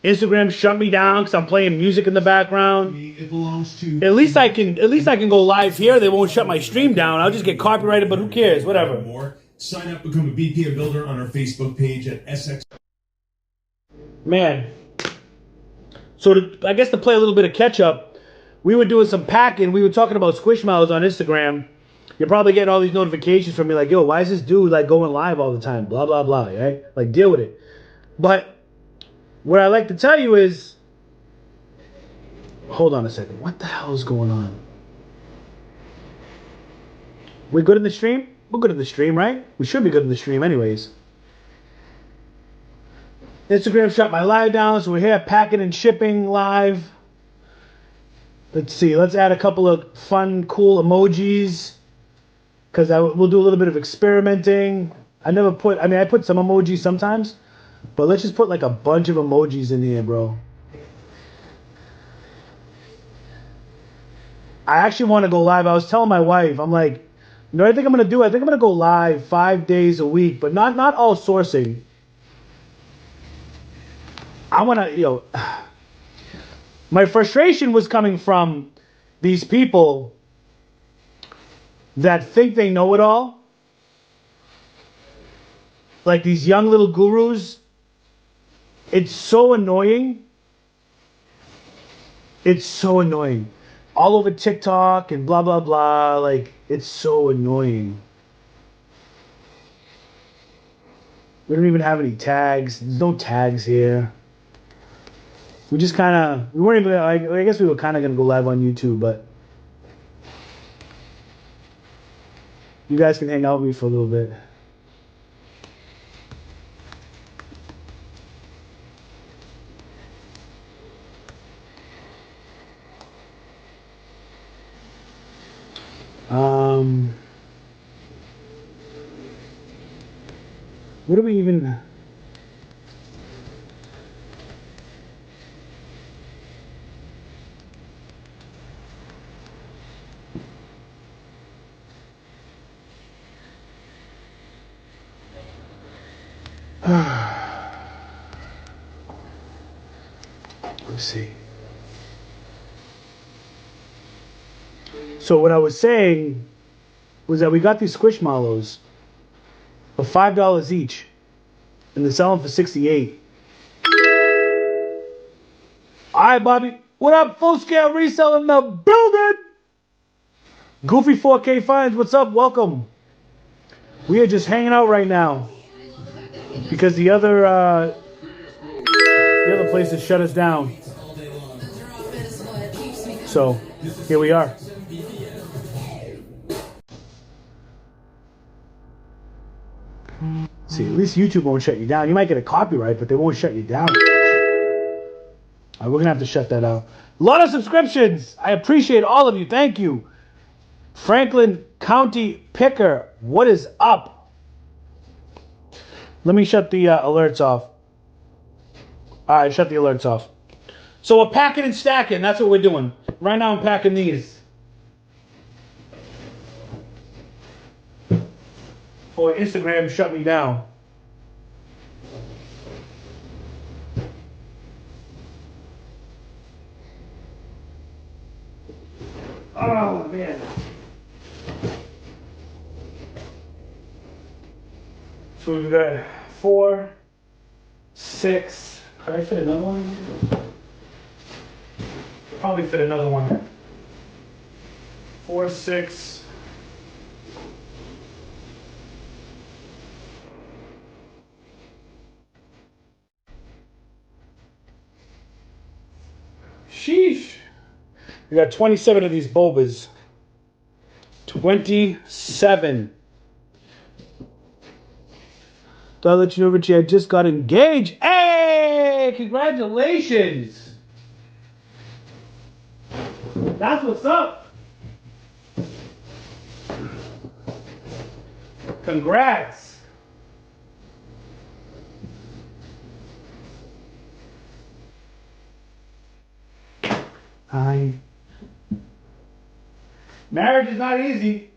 Instagram shut me down because I'm playing music in the background.
It belongs to.
At least I can go live here. They won't shut my stream down. I'll just get copyrighted, but who cares? Whatever.
More. Sign up, become a BPA builder on our Facebook page at SX.
Man. So I guess to play a little bit of catch up, we were doing some packing. We were talking about Squishmallows on Instagram. You're probably getting all these notifications from me like, yo, why is this dude like going live all the time? Blah, blah, blah, right? Like, deal with it. But what I like to tell you is, hold on a second. What the hell is going on? We good in the stream? We're good in the stream, right? We should be good in the stream anyways. Instagram shut my live down, so we're here packing and shipping live. Let's see. Let's add a couple of fun, cool emojis. Because we'll do a little bit of experimenting. I put some emojis sometimes. But let's just put like a bunch of emojis in here, bro. I actually want to go live. I was telling my wife, I'm like, you know what I think I'm going to do? I think I'm going to go live 5 days a week, but not all sourcing. I want to, my frustration was coming from these people that think they know it all. Like these young little gurus. It's so annoying. It's so annoying. All over TikTok and blah, blah, blah. Like, it's so annoying. We don't even have any tags. There's no tags here. We just we weren't even, I guess we were kind of going to go live on YouTube, but you guys can hang out with me for a little bit. What do we even... Let's see. So what I was saying was that we got these Squishmallows for $5 each, and they're selling for $68. All right, Bobby. What up, full scale reselling the building? Goofy 4K Finds, what's up? Welcome. We are just hanging out right now because the other place has shut us down. So here we are. See, at least YouTube won't shut you down. You might get a copyright, but they won't shut you down. All right, we're gonna have to shut that out. A lot of subscriptions. I appreciate all of you. Thank you. Franklin County Picker, what is up? Let me shut the alerts off. All right, shut the alerts off. So we're packing and stacking. That's what we're doing. Right now I'm packing these. Or Instagram shut me down. Oh, man. So we've got 4, 6. Can I fit another one? Probably fit another one. 4, 6. Sheesh. We got 27 of these Bulbas. 27. So I'll let you know, Richie, I just got engaged. Hey! Congratulations! That's what's up. Congrats. Marriage is not easy.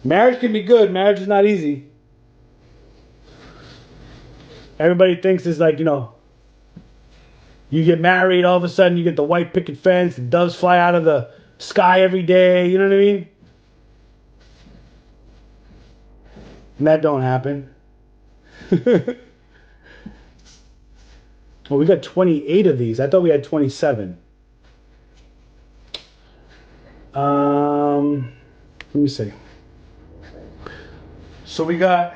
Marriage can be good. Marriage is not easy. Everybody thinks it's like, you know, you get married, all of a sudden you get the white picket fence, and doves fly out of the sky every day, you know what I mean? And that don't happen. Well, we got 28 of these. I thought we had 27. Let me see. So we got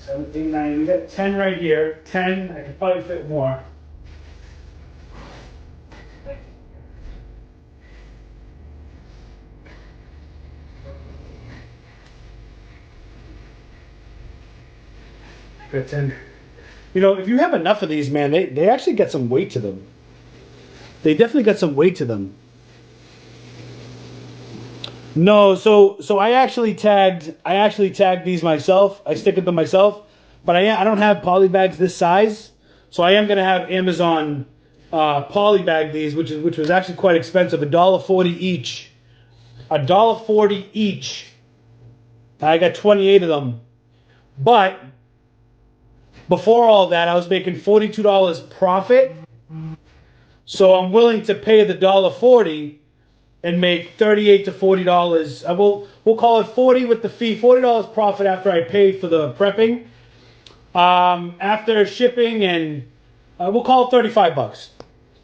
17, 9. We got 10 right here. 10. I could probably fit more. Got 10. You know, if you have enough of these, man, they actually get some weight to them. They definitely got some weight to them. No, so I actually tagged these myself. I stick them myself, but I don't have poly bags this size, so I am gonna have Amazon poly bag these, which was actually quite expensive, $1.40 each. $1.40 each. I got 28 of them, but before all that, I was making $42 profit, so I'm willing to pay the $1.40 and make $38 to $40. We'll call it 40 with the fee, $40 profit after I pay for the prepping. After shipping, and we'll call it 35 bucks.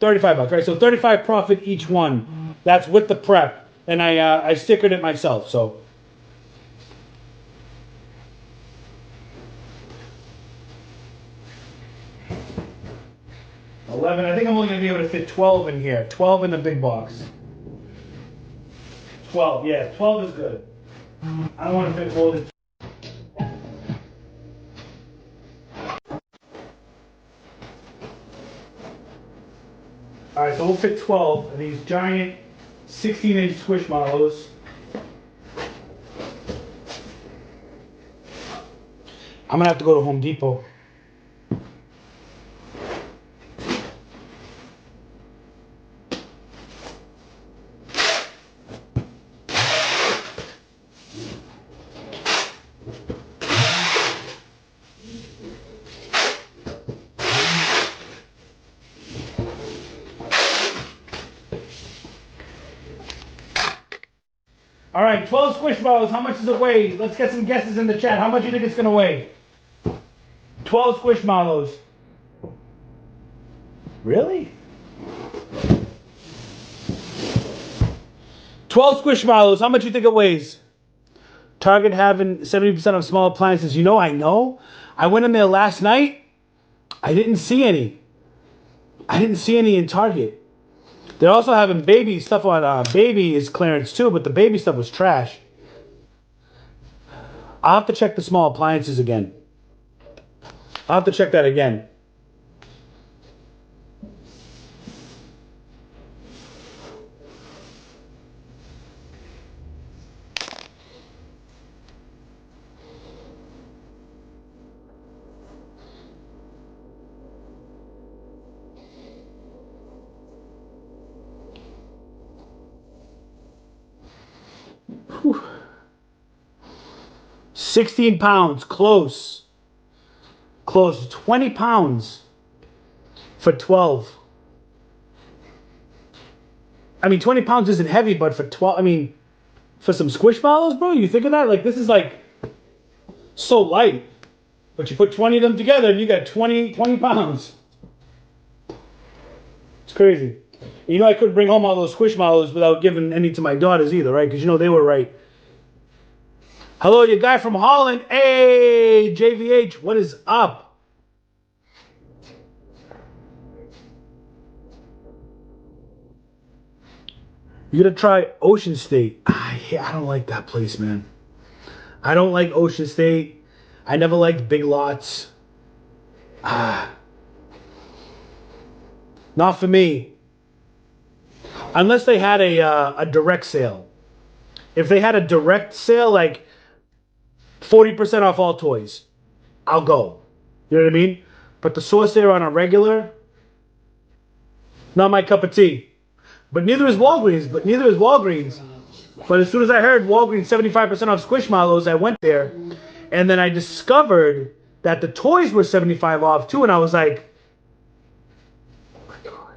35 bucks, right? So 35 profit each one. That's with the prep, and I stickered it myself. So. $11. I think I'm only gonna be able to fit 12 in here. 12 in the big box. 12, yeah, 12 is good. I don't want to fit more than. Alright, so we'll fit 12 of these giant 16-inch Squishmallows. I'm gonna have to go to Home Depot. All right, 12 Squishmallows. How much does it weigh? Let's get some guesses in the chat. How much do you think it's going to weigh? 12 Squishmallows. Really? 12 Squishmallows. How much do you think it weighs? Target having 70% of small appliances. You know, I know. I went in there last night. I didn't see any. I didn't see any in Target. They're also having baby stuff on baby is clearance too, but the baby stuff was trash. I'll have to check the small appliances again. I'll have to check that again. Whew. 16 pounds, close. Close, 20 pounds for 12. I mean, 20 pounds isn't heavy, but for 12, I mean, for some Squishmallows, bro, you think of that? Like, this is like so light. But you put 20 of them together and you got 20 pounds. It's crazy. You know, I couldn't bring home all those Squishmallows without giving any to my daughters either, right? Because, you know, they were right. Hello, you guy from Holland. Hey, JVH, what is up? You gotta try Ocean State. Yeah, I don't like that place, man. I don't like Ocean State. I never liked Big Lots. Not for me. Unless they had a direct sale. If they had a direct sale, like 40% off all toys, I'll go. You know what I mean? But the source there on a regular, not my cup of tea. But neither is Walgreens. But as soon as I heard Walgreens 75% off Squishmallows, I went there. And then I discovered that the toys were 75 off too. And I was like, oh my God.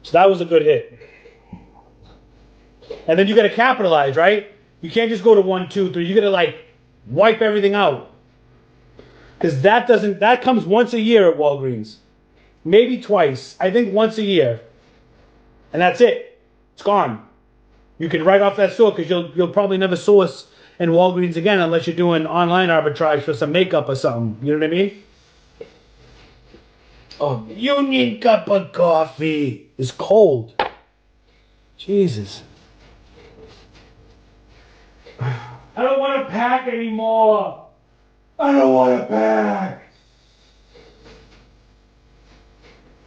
So that was a good hit. And then you got to capitalize, right? You can't just go to 1, 2, 3. You got to like wipe everything out. Because that comes once a year at Walgreens. Maybe twice. I think once a year. And that's it. It's gone. You can write off that store because you'll probably never source in Walgreens again unless you're doing online arbitrage for some makeup or something. You know what I mean? Oh, Union cup of coffee. It's cold. Jesus. I don't want to pack anymore. I don't want to pack.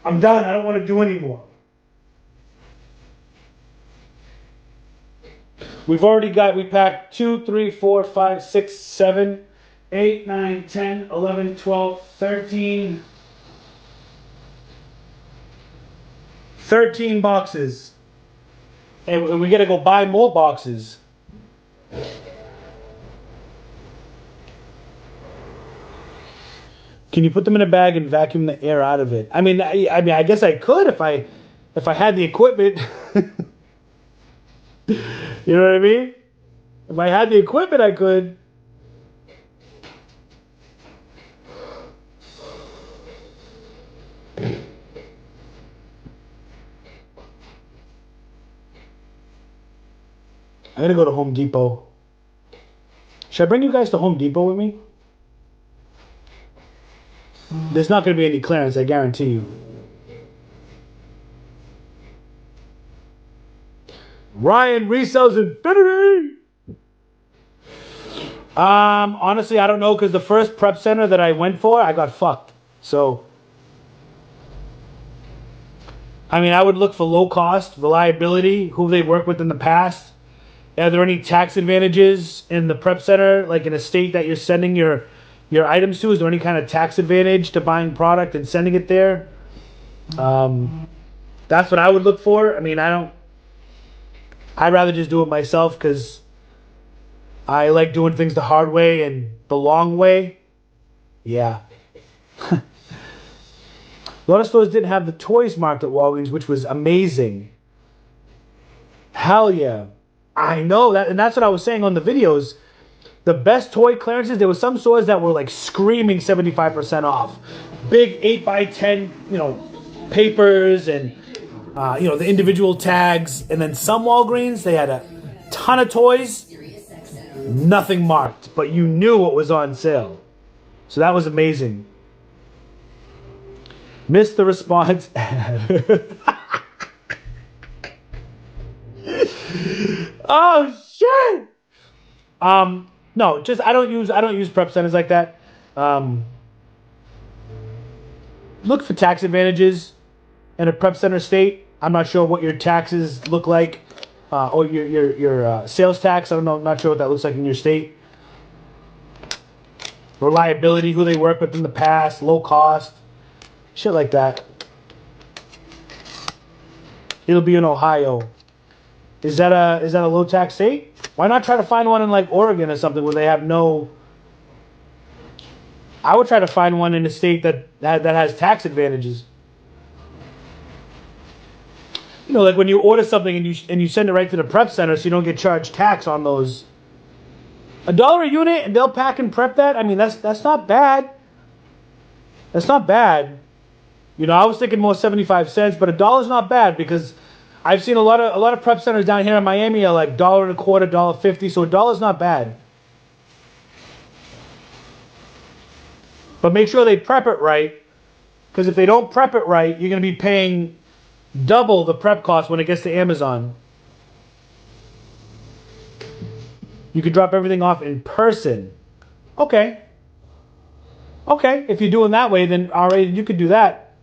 I'm done. I don't want to do anymore. We packed 2, 3, 4, 5, 6, 7, 8, 9, 10, 11, 12, 13. 13 boxes. And we got to go buy more boxes. Can you put them in a bag and vacuum the air out of it? I mean, I guess I could if I had the equipment. You know what I mean? If I had the equipment, I could. I'm gonna go to Home Depot. Should I bring you guys to Home Depot with me? There's not going to be any clearance, I guarantee you. Ryan resells Infinity! Honestly, I don't know, because the first prep center that I went for, I got fucked. So, I mean, I would look for low cost, reliability, who they worked with in the past. Are there any tax advantages in the prep center, like in a state that you're sending your items to? Is there any kind of tax advantage to buying product and sending it there? That's what I would look for. I mean, I'd rather just do it myself because I like doing things the hard way and the long way. Yeah. A lot of stores didn't have the toys marked at Walgreens, which was amazing. Hell yeah. I know that, and that's what I was saying on the videos. The best toy clearances, there were some stores that were like screaming 75% off. Big 8x10, papers and, the individual tags. And then some Walgreens, they had a ton of toys, nothing marked, but you knew what was on sale. So that was amazing. Missed the response ad. Oh shit! No, just I don't use prep centers like that. Look for tax advantages in a prep center state. I'm not sure what your taxes look like, or your sales tax. I don't know. I'm not sure what that looks like in your state. Reliability, who they work with in the past, low cost, shit like that. It'll be in Ohio. Is that a low tax state? Why not try to find one in like Oregon or something where they have no... I would try to find one in a state that has tax advantages. You know, like when you order something and you send it right to the prep center so you don't get charged tax on those. $1 a unit and they'll pack and prep that? I mean, that's not bad. That's not bad. You know, I was thinking more 75 cents, but $1 is not bad because I've seen a lot of prep centers down here in Miami are like $1.25, $1.50, so $1 is not bad. But make sure they prep it right, because if they don't prep it right, you're going to be paying
double the prep cost when it gets to Amazon. You could drop everything off in person. Okay. Okay, if you're doing that way, then already you could do that.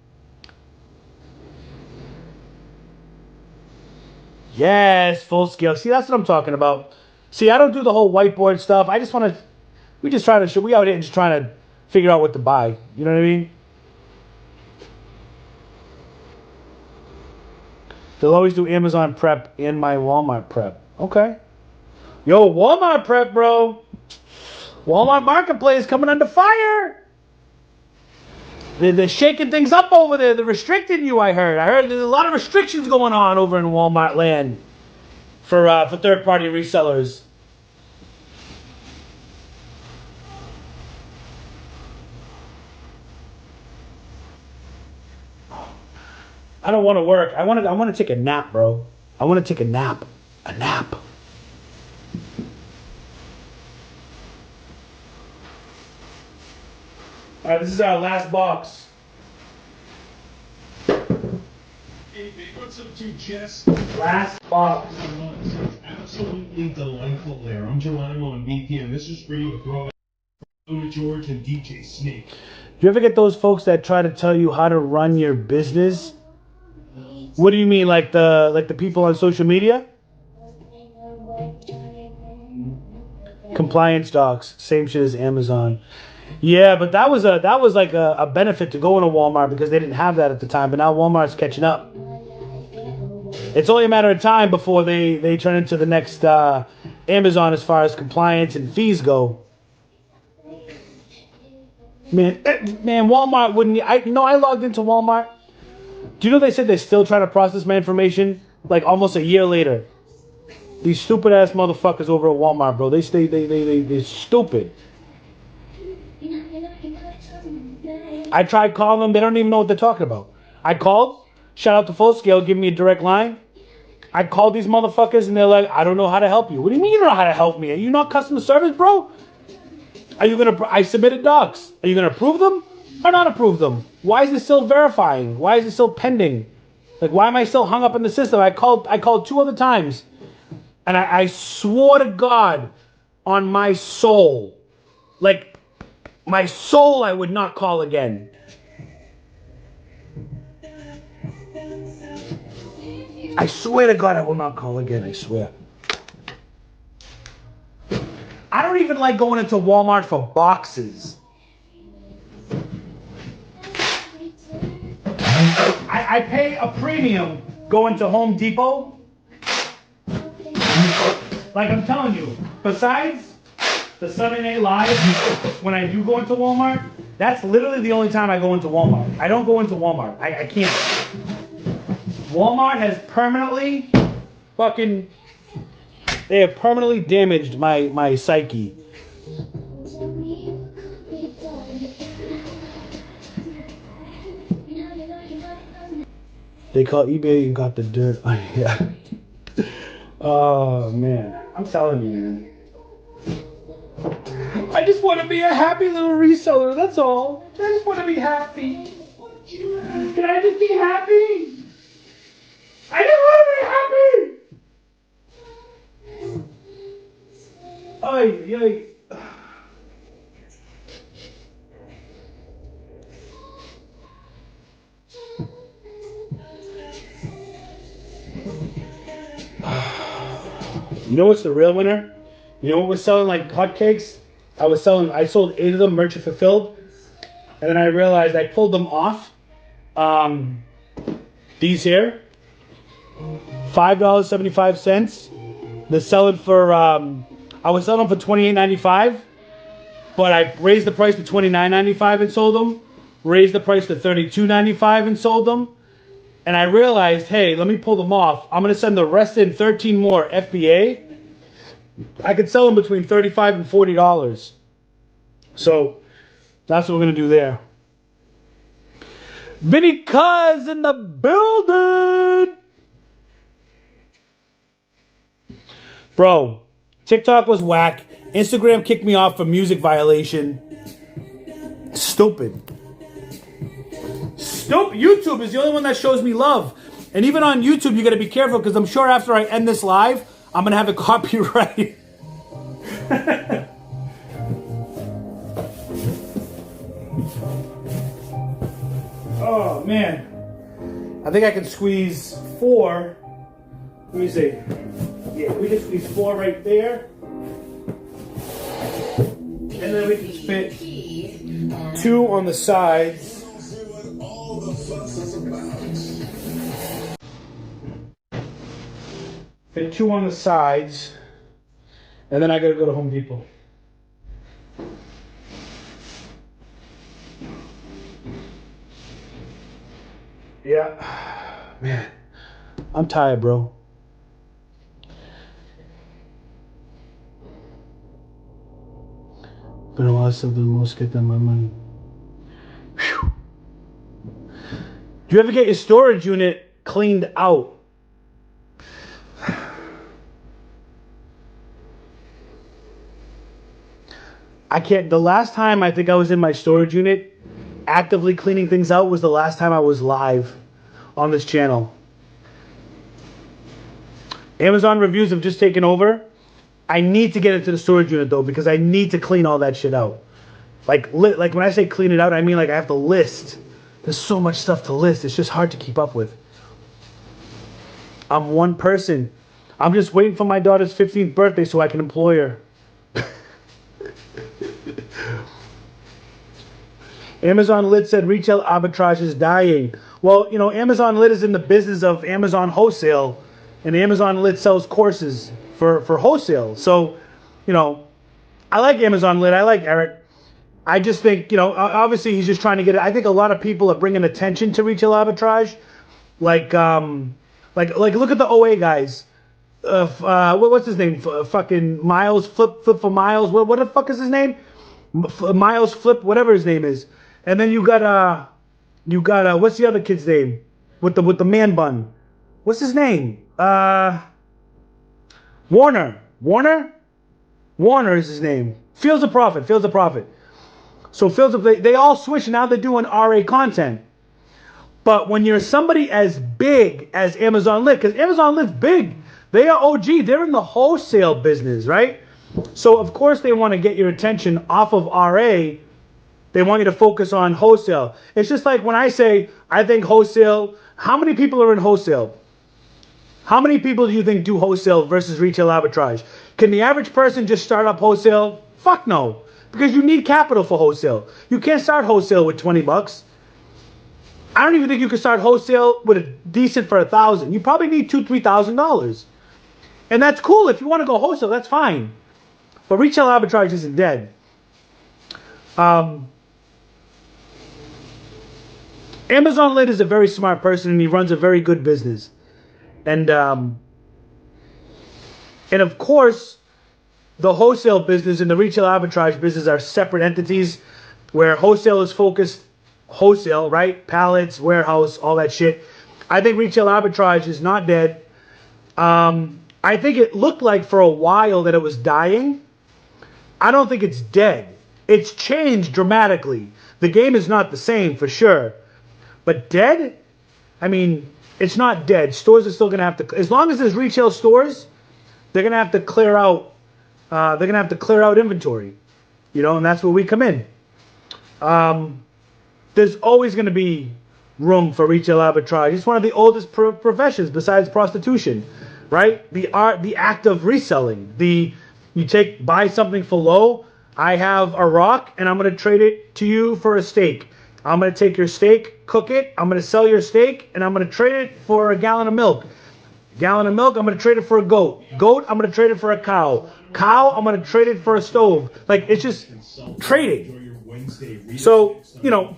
Yes, full scale. See, that's what I'm talking about. See, I don't do the whole whiteboard stuff. I just want to, we out here just trying to figure out what to buy. You know what I mean? They'll always do Amazon prep in my Walmart prep. Okay. Yo, Walmart prep, bro. Walmart Marketplace coming under fire. They're shaking things up over there. They're restricting you, I heard. I heard there's a lot of restrictions going on over in Walmart land for third-party resellers. I don't want to work. I want to take a nap, bro. I want to take a nap. A nap. All right, this is our last box.
Hey, what's up to Jess?
Last box.
Absolutely delightful there. I'm Geronimo and BP, and this is for you to throw out George and DJ Snake.
Do you ever get those folks that try to tell you how to run your business? What do you mean, like the people on social media? Compliance docs, same shit as Amazon. Yeah, but that was like a benefit to going to Walmart because they didn't have that at the time. But now Walmart's catching up. It's only a matter of time before they turn into the next Amazon as far as compliance and fees go. Man, Walmart wouldn't. I logged into Walmart. Do you know they said they're still trying to process my information like almost a year later? These stupid ass motherfuckers over at Walmart, bro. They're stupid. I tried calling them. They don't even know what they're talking about. I called. Shout out to Full Scale. Give me a direct line. I called these motherfuckers and they're like, I don't know how to help you. What do you mean you don't know how to help me? Are you not customer service, bro? I submitted docs. Are you going to approve them or not approve them? Why is it still verifying? Why is it still pending? Like, why am I still hung up in the system? I called 2 other times. And I swore to God on my soul. Like, my soul I would not call again. I swear to God I will not call again, I swear. I don't even like going into Walmart for boxes. I pay a premium going to Home Depot. Like I'm telling you, besides the Sunday Night Live, when I do go into Walmart, that's literally the only time I go into Walmart. I don't go into Walmart. I can't. Walmart has permanently they have permanently damaged my psyche. They call eBay and got the dirt. Oh, yeah. Oh, man. I'm telling you, man. I just want to be a happy little reseller, that's all. I just want to be happy. Can I just be happy? I just want to be happy! Ay, ay. You know what's the real winner? You know what we're selling like hotcakes? I sold 8 of them, merchant fulfilled. And then I realized I pulled them off. These here. $5.75. They're selling for, I was selling them for $28.95. But I raised the price to $29.95 and sold them. Raised the price to $32.95 and sold them. And I realized, hey, let me pull them off. I'm going to send the rest in 13 more FBA. I could sell them between $35 and $40. So that's what we're going to do there. Vinny Cuz in the building. Bro, TikTok was whack. Instagram kicked me off for music violation. Stupid. YouTube is the only one that shows me love. And even on YouTube, you got to be careful because I'm sure after I end this live, I'm going to have a copyright. Oh, man. I think I can squeeze 4. Let me see. Yeah, we can squeeze 4 right there. And then we can fit 2 on the sides. Fit 2 on the sides. And then I gotta go to Home Depot. Yeah. Man. I'm tired, bro. Been a while since the most get done my money. Whew. Do you ever get your storage unit cleaned out? I can't. The last time I think I was in my storage unit actively cleaning things out was the last time I was live on this channel. Amazon reviews have just taken over. I need to get into the storage unit though because I need to clean all that shit out. Like when I say clean it out, I mean like I have to list. There's so much stuff to list. It's just hard to keep up with. I'm one person. I'm just waiting for my daughter's 15th birthday so I can employ her. Amazon Lit said retail arbitrage is dying. Well, you know, Amazon Lit is in the business of Amazon wholesale, and Amazon Lit sells courses for wholesale. So, you know, I like Amazon Lit. I like Eric. I just think, you know, obviously he's just trying to get it. I think a lot of people are bringing attention to retail arbitrage. Like look at the OA guys. What's his name? Fucking Miles Flip for Miles. What the fuck is his name? Miles Flip, whatever his name is. And then you got what's the other kid's name with the man bun? What's his name? Warner is his name. Fields of Profit. So they all switch and now they're doing RA content. But when you're somebody as big as Amazon Lit, because Amazon Lit's big, they are OG. They're in the wholesale business, right? So of course they want to get your attention off of RA. They want you to focus on wholesale. It's just like when I say, I think wholesale, how many people are in wholesale? How many people do you think do wholesale versus retail arbitrage? Can the average person just start up wholesale? Fuck no. Because you need capital for wholesale. You can't start wholesale with 20 bucks. I don't even think you can start wholesale with a decent for $1,000. You probably need $2,000, $3,000. And that's cool. If you want to go wholesale, that's fine. But retail arbitrage isn't dead. Amazon Lit is a very smart person and he runs a very good business. And of course, the wholesale business and the retail arbitrage business are separate entities where wholesale is focused wholesale, right? Pallets, warehouse, all that shit. I think retail arbitrage is not dead. I think it looked like for a while that it was dying. I don't think it's dead. It's changed dramatically. The game is not the same for sure. But dead? I mean, it's not dead. Stores are still going to have to, as long as there's retail stores, they're going to have to clear out, inventory. You know, and that's where we come in. There's always going to be room for retail arbitrage. It's one of the oldest professions besides prostitution, right? The act of reselling. You buy something for low. I have a rock and I'm going to trade it to you for a steak. I'm going to take your steak, cook it. I'm going to sell your steak and I'm going to trade it for a gallon of milk. Gallon of milk, I'm going to trade it for a goat. Goat, I'm going to trade it for a cow. Cow, I'm going to trade it for a stove. Like, it's just trading. So, you know,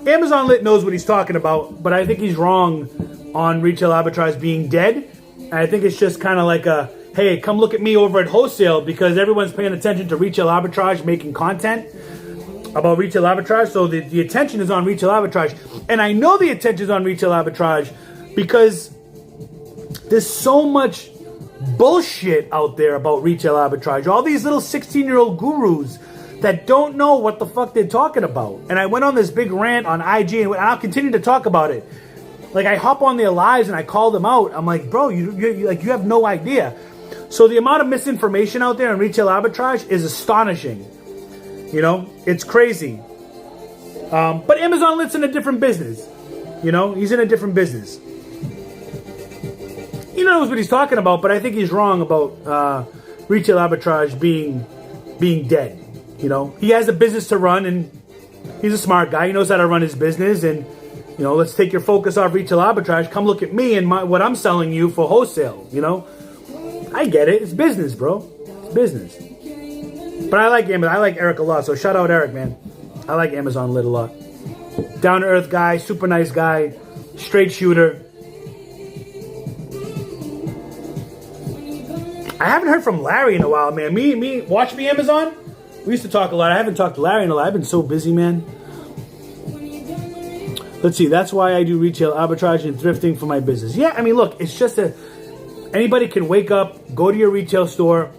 Amazon Lit knows what he's talking about, but I think he's wrong on retail arbitrage being dead. And I think it's just kind of like a, hey, come look at me over at wholesale because everyone's paying attention to retail arbitrage, making content about retail arbitrage. So the attention is on retail arbitrage. And I know the attention is on retail arbitrage because there's so much bullshit out there about retail arbitrage. All these little 16-year-old gurus that don't know what the fuck they're talking about. And I went on this big rant on IG, and I'll continue to talk about it. Like, I hop on their lives and I call them out. I'm like, bro, you have no idea. So the amount of misinformation out there in retail arbitrage is astonishing. You know, it's crazy. But Amazon Lit's in a different business. You know, he's in a different business. He knows what he's talking about, but I think he's wrong about retail arbitrage being dead. You know, he has a business to run, and he's a smart guy. He knows how to run his business, and you know, let's take your focus off retail arbitrage. Come look at me and what I'm selling you for wholesale. You know, I get it. It's business, bro. It's business. But I like Amazon. I like Eric a lot. So shout out Eric, man. I like Amazon Lit a lot. Down to earth guy, super nice guy, straight shooter. I haven't heard from Larry in a while, man. Watch me, Amazon. We used to talk a lot. I haven't talked to Larry in a lot. I've been so busy, man. Let's see. That's why I do retail arbitrage and thrifting for my business. Yeah, I mean, look, it's just anybody can wake up, go to your retail store,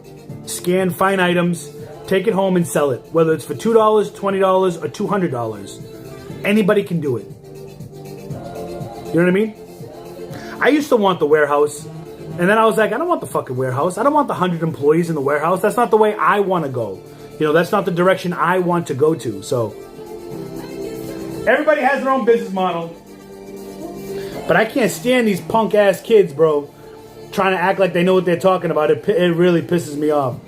scan fine items, take it home and sell it. Whether it's for $2, $20, or $200. Anybody can do it. You know what I mean? I used to want the warehouse. And then I was like, I don't want the fucking warehouse. I don't want the 100 employees in the warehouse. That's not the way I want to go. You know, that's not the direction I want to go to. So, everybody has their own business model. But I can't stand these punk-ass kids, bro, trying to act like they know what they're talking about. It really pisses me off.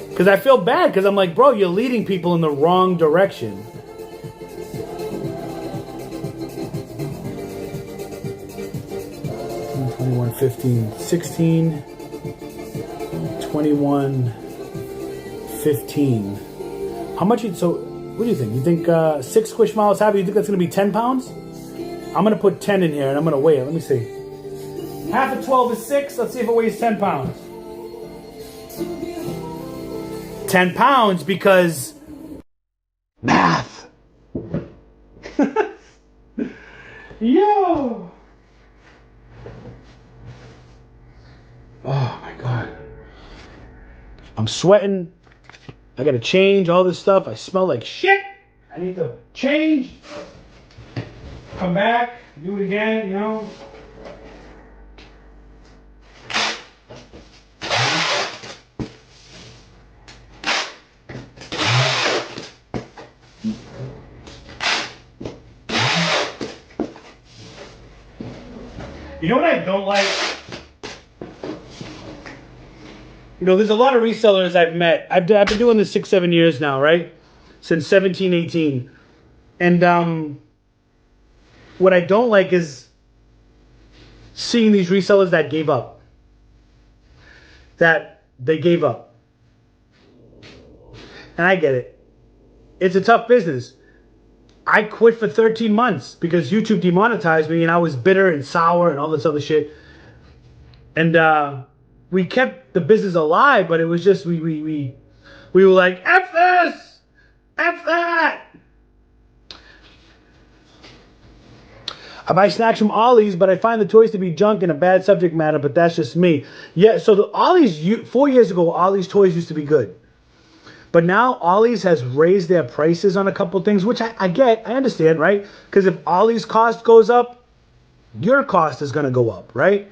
Because I feel bad, because I'm like, bro, you're leading people in the wrong direction. $21, $15, $16, $21, $15. How much? So, what do you think? You think 6 Squishmallows happy? You think that's going to be 10 pounds? I'm going to put 10 in here and I'm going to weigh it. Let me see. Half of 12 is 6. Let's see if it weighs 10 pounds. 10 pounds because math. Yo. Oh my God. I'm sweating. I gotta change all this stuff. I smell like shit. I need to change. Come back. Do it again, you know. You know what I don't like? You know, there's a lot of resellers I've met. I've been doing this 6-7 years now, right? Since 17, 18. And what I don't like is seeing these resellers that gave up. That they gave up. And I get it. It's a tough business. I quit for 13 months because YouTube demonetized me and I was bitter and sour and all this other shit. And we kept the business alive, but it was just we were like, F this! F that! I buy snacks from Ollie's, but I find the toys to be junk and a bad subject matter, but that's just me. Yeah, so the Ollie's, 4 years ago, Ollie's toys used to be good. But now Ollie's has raised their prices on a couple things, which I get, I understand, right? Because if Ollie's cost goes up, your cost is going to go up, right?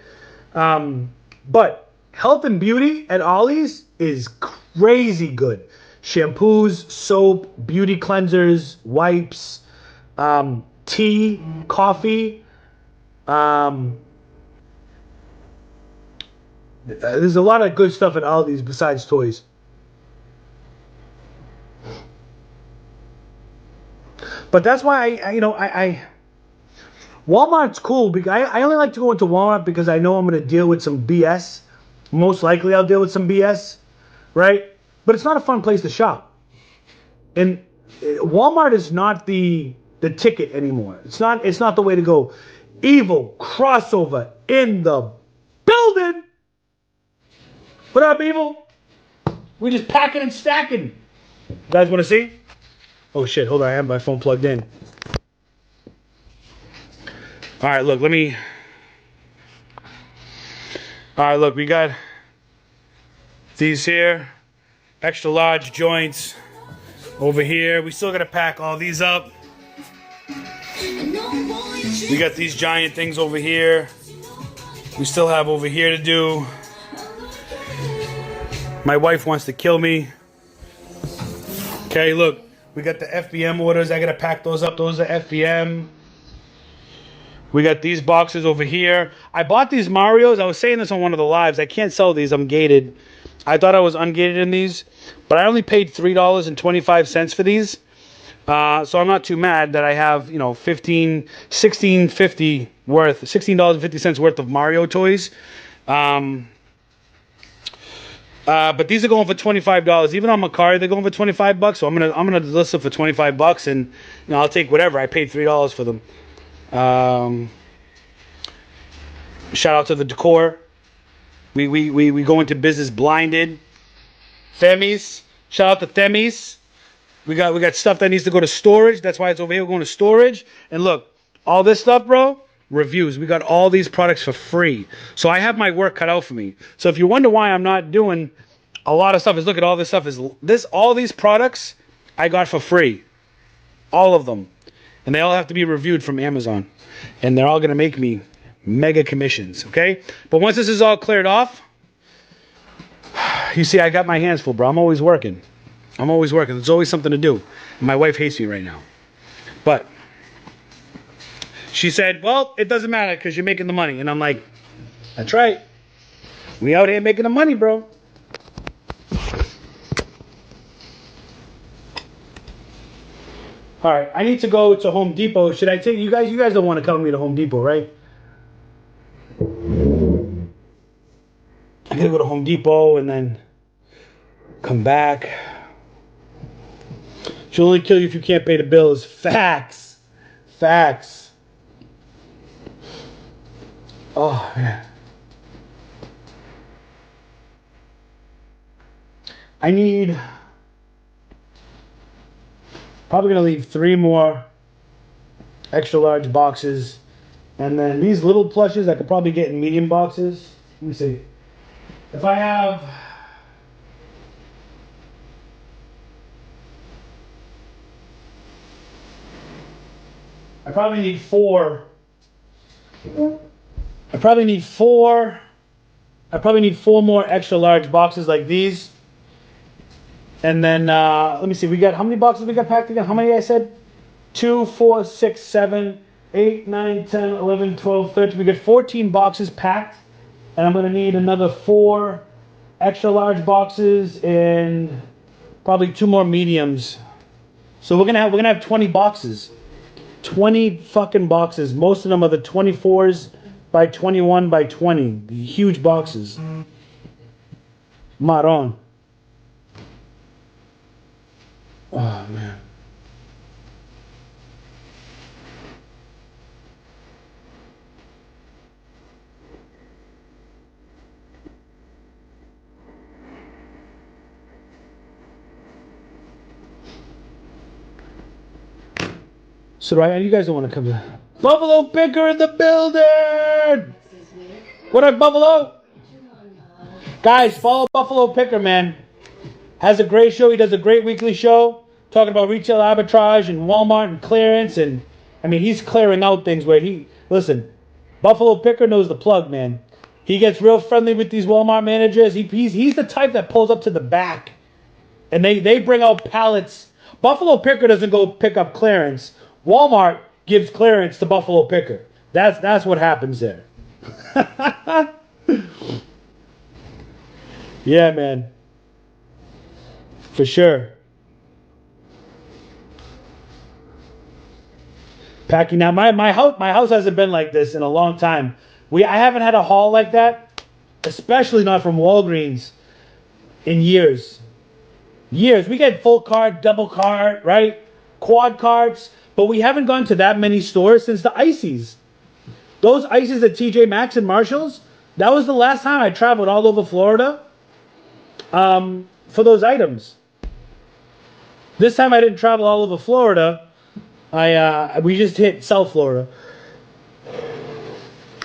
But health and beauty at Ollie's is crazy good. Shampoos, soap, beauty cleansers, wipes, tea, coffee. There's a lot of good stuff at Ollie's besides toys. But that's why I Walmart's cool because I only like to go into Walmart because I know I'm going to deal with some BS. Most likely I'll deal with some BS, right? But it's not a fun place to shop. And Walmart is not the ticket anymore. It's not the way to go. Evil crossover in the building. What up, Evil? We just packing and stacking. You guys want to see? Oh shit, hold on, I have my phone plugged in. Alright, look, we got these here, extra large joints over here. We still gotta pack all these up.
We got these giant things over here. We still have over here to do. My wife wants to kill me. Okay, look. We got the FBM orders. I gotta pack those up. Those are FBM. We got these boxes over here. I bought these Marios. I was saying this on one of the lives. I can't sell these. I'm gated. I thought I was ungated in these, but I only paid $3.25 for these. So I'm not too mad that I have, you know, $16.50 worth of Mario toys. But these are going for $25. Even on Macari, they're going for $25. So I'm gonna list them for $25, and you know, I'll take whatever. I paid $3 for them. Shout out to the decor. We go into business blinded. Themis. Shout out to Themis. We got stuff that needs to go to storage. That's why it's over here. We're going to storage. And look, all this stuff, bro. Reviews. We got all these products for free. So I have my work cut out for me. So if you wonder why I'm not doing a lot of stuff, is look at all this stuff. All these products I got for free. All of them. And they all have to be reviewed from Amazon. And they're all going to make me mega commissions, okay? But once this is all cleared off, you see, I got my hands full, bro. I'm always working. There's always something to do. And my wife hates me right now. But she said, well, it doesn't matter because you're making the money. And I'm like, that's right. We out here making the money, bro. All right, I need to go to Home Depot. Should I take you guys? You guys don't want to come with me to Home Depot, right? I gotta go to Home Depot and then come back. She'll only kill you if you can't pay the bills. Facts. Oh man. I need. Probably gonna leave 3 more extra large boxes, and then these little plushes I could probably get in medium boxes. Let me see. If I have, I probably need 4. I probably need 4 more extra large boxes like these. And then, let me see, we got, how many boxes we got packed again? How many I said? 2, 4, 6, 7, 8, 9, 10, 11, 12, 13. We got 14 boxes packed. And I'm going to need another 4 extra large boxes and probably 2 more mediums. So we're going to have 20 boxes. 20 fucking boxes. Most of them are the 24s by 21 by 20. The huge boxes. Maron. Oh, man. So you guys don't want to come to Buffalo Picker in the building. What up, Buffalo? Guys, follow Buffalo Picker, man. Has a great show. He does a great weekly show talking about retail arbitrage and Walmart and clearance. And I mean, he's clearing out things where listen, Buffalo Picker knows the plug, man. He gets real friendly with these Walmart managers. He's the type that pulls up to the back and they bring out pallets. Buffalo Picker doesn't go pick up clearance. Walmart gives clearance to Buffalo Picker. That's what happens there. Yeah, man. For sure. Packing now. My house hasn't been like this in a long time. I haven't had a haul like that, especially not from Walgreens, in years. Years. We get full cart, double cart, right? Quad carts, but we haven't gone to that many stores since the Ices. Those Ices at TJ Maxx and Marshalls, that was the last time I traveled all over Florida for those items. This time I didn't travel all over Florida. We just hit South Florida.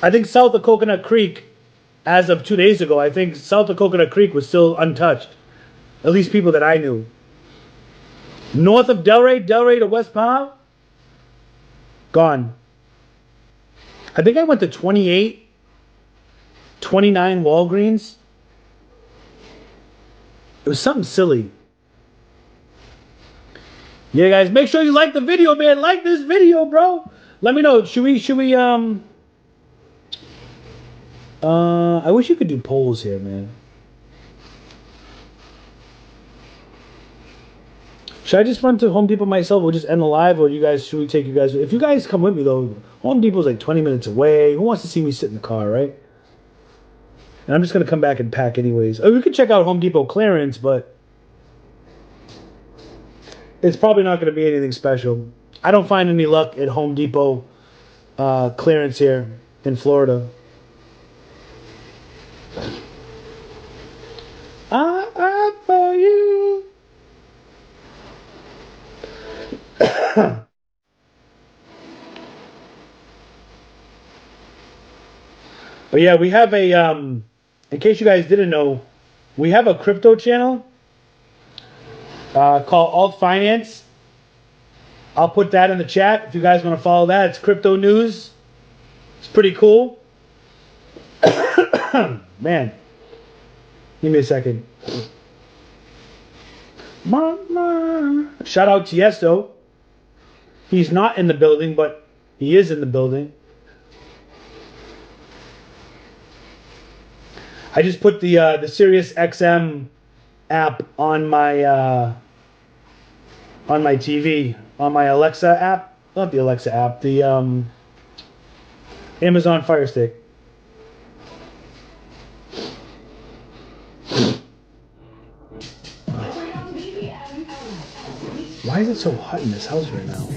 I think south of Coconut Creek, as of 2 days ago, I think south of Coconut Creek was still untouched. At least people that I knew. North of Delray to West Palm,
Gone. I think I went to 28, 29 Walgreens. It was something silly. Yeah, guys, make sure you like the video, man. Like this video, bro. Let me know. Should we, I wish you could do polls here, man. Should I just run to Home Depot myself? We'll just end the live, or should we take you guys? If you guys come with me, though, Home Depot's like 20 minutes away. Who wants to see me sit in the car, right? And I'm just going to come back and pack anyways. Oh, we could check out Home Depot clearance, but it's probably not going to be anything special. I don't find any luck at Home Depot clearance here in Florida. I for you. But yeah, we have a in case you guys didn't know, we have a crypto channel called Alt Finance. I'll put that in the chat if you guys want to follow that. It's crypto news. It's pretty cool. Man, give me a second. Shout out to Yesto. He's not in the building, but he is in the building. I just put the Sirius XM app on my TV, on my Alexa app. Not the Alexa app, the Amazon Fire Stick. Why is it so hot in this house right now?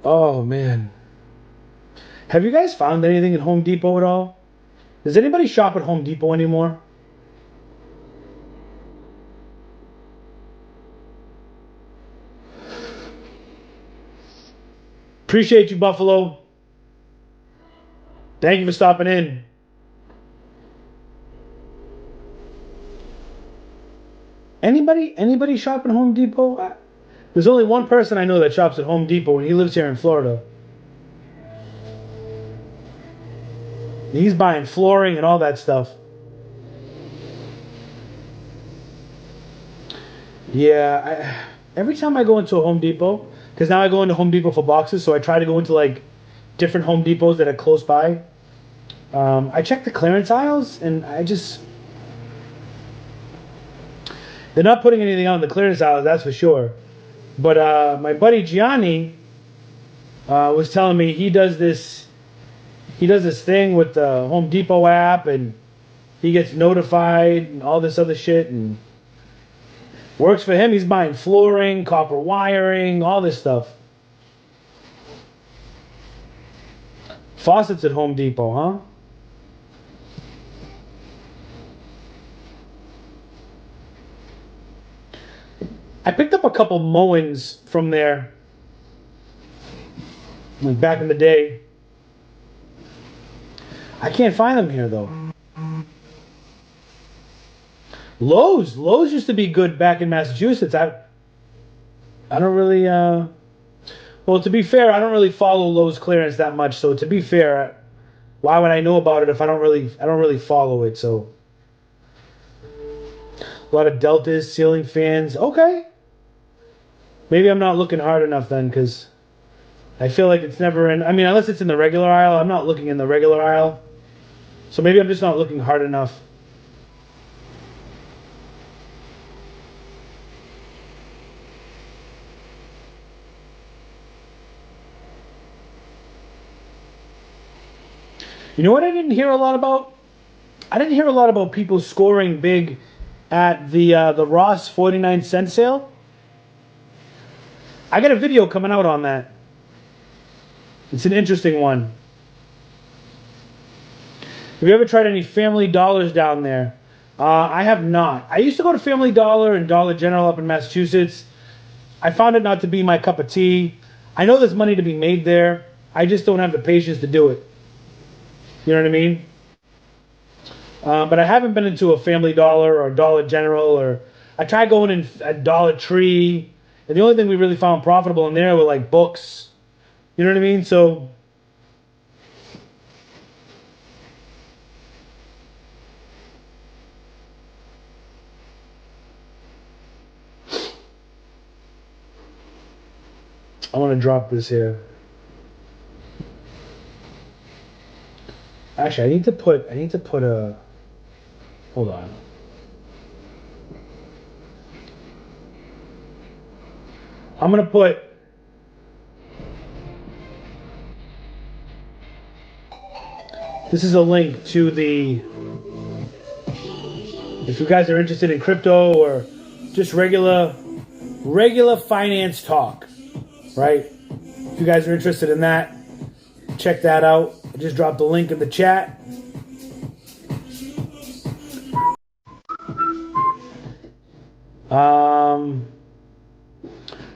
Oh man, have you guys found anything at Home Depot at all? Does anybody shop at Home Depot anymore? Appreciate you, Buffalo. Thank you for stopping in. Anybody shop at Home Depot? There's only one person I know that shops at Home Depot, and he lives here in Florida. He's buying flooring and all that stuff. Yeah, every time I go into a Home Depot, because now I go into Home Depot for boxes, so I try to go into like different Home Depots that are close by. I check the clearance aisles, and they're not putting anything on the clearance aisles, that's for sure. But my buddy Gianni was telling me he does this thing with the Home Depot app, and he gets notified and all this other shit, and works for him. He's buying flooring, copper wiring, all this stuff. Faucets at Home Depot, huh? I picked up a couple Moans from there, like back in the day. I can't find them here though. Lowe's used to be good back in Massachusetts. I don't really well, to be fair, I don't really follow Lowe's clearance that much, so to be fair, why would I know about it if I don't really follow it? So a lot of Deltas, ceiling fans. Okay. Maybe I'm not looking hard enough then, because I feel like it's never in. I mean, unless it's in the regular aisle, I'm not looking in the regular aisle. So maybe I'm just not looking hard enough. You know what I didn't hear a lot about? I didn't hear a lot about people scoring big at the Ross 49-cent sale. I got a video coming out on that. It's an interesting one. Have you ever tried any Family Dollars down there? I have not. I used to go to Family Dollar and Dollar General up in Massachusetts. I found it not to be my cup of tea. I know there's money to be made there. I just don't have the patience to do it. You know what I mean? But I haven't been into a Family Dollar or Dollar General, or I tried going in a Dollar Tree, and the only thing we really found profitable in there were like books. You know what I mean? So I want to drop this here. Actually, I need to put a, hold on. I'm going to put, this is a link to the, if you guys are interested in crypto or just regular finance talk, right? If you guys are interested in that, check that out. I just dropped the link in the chat.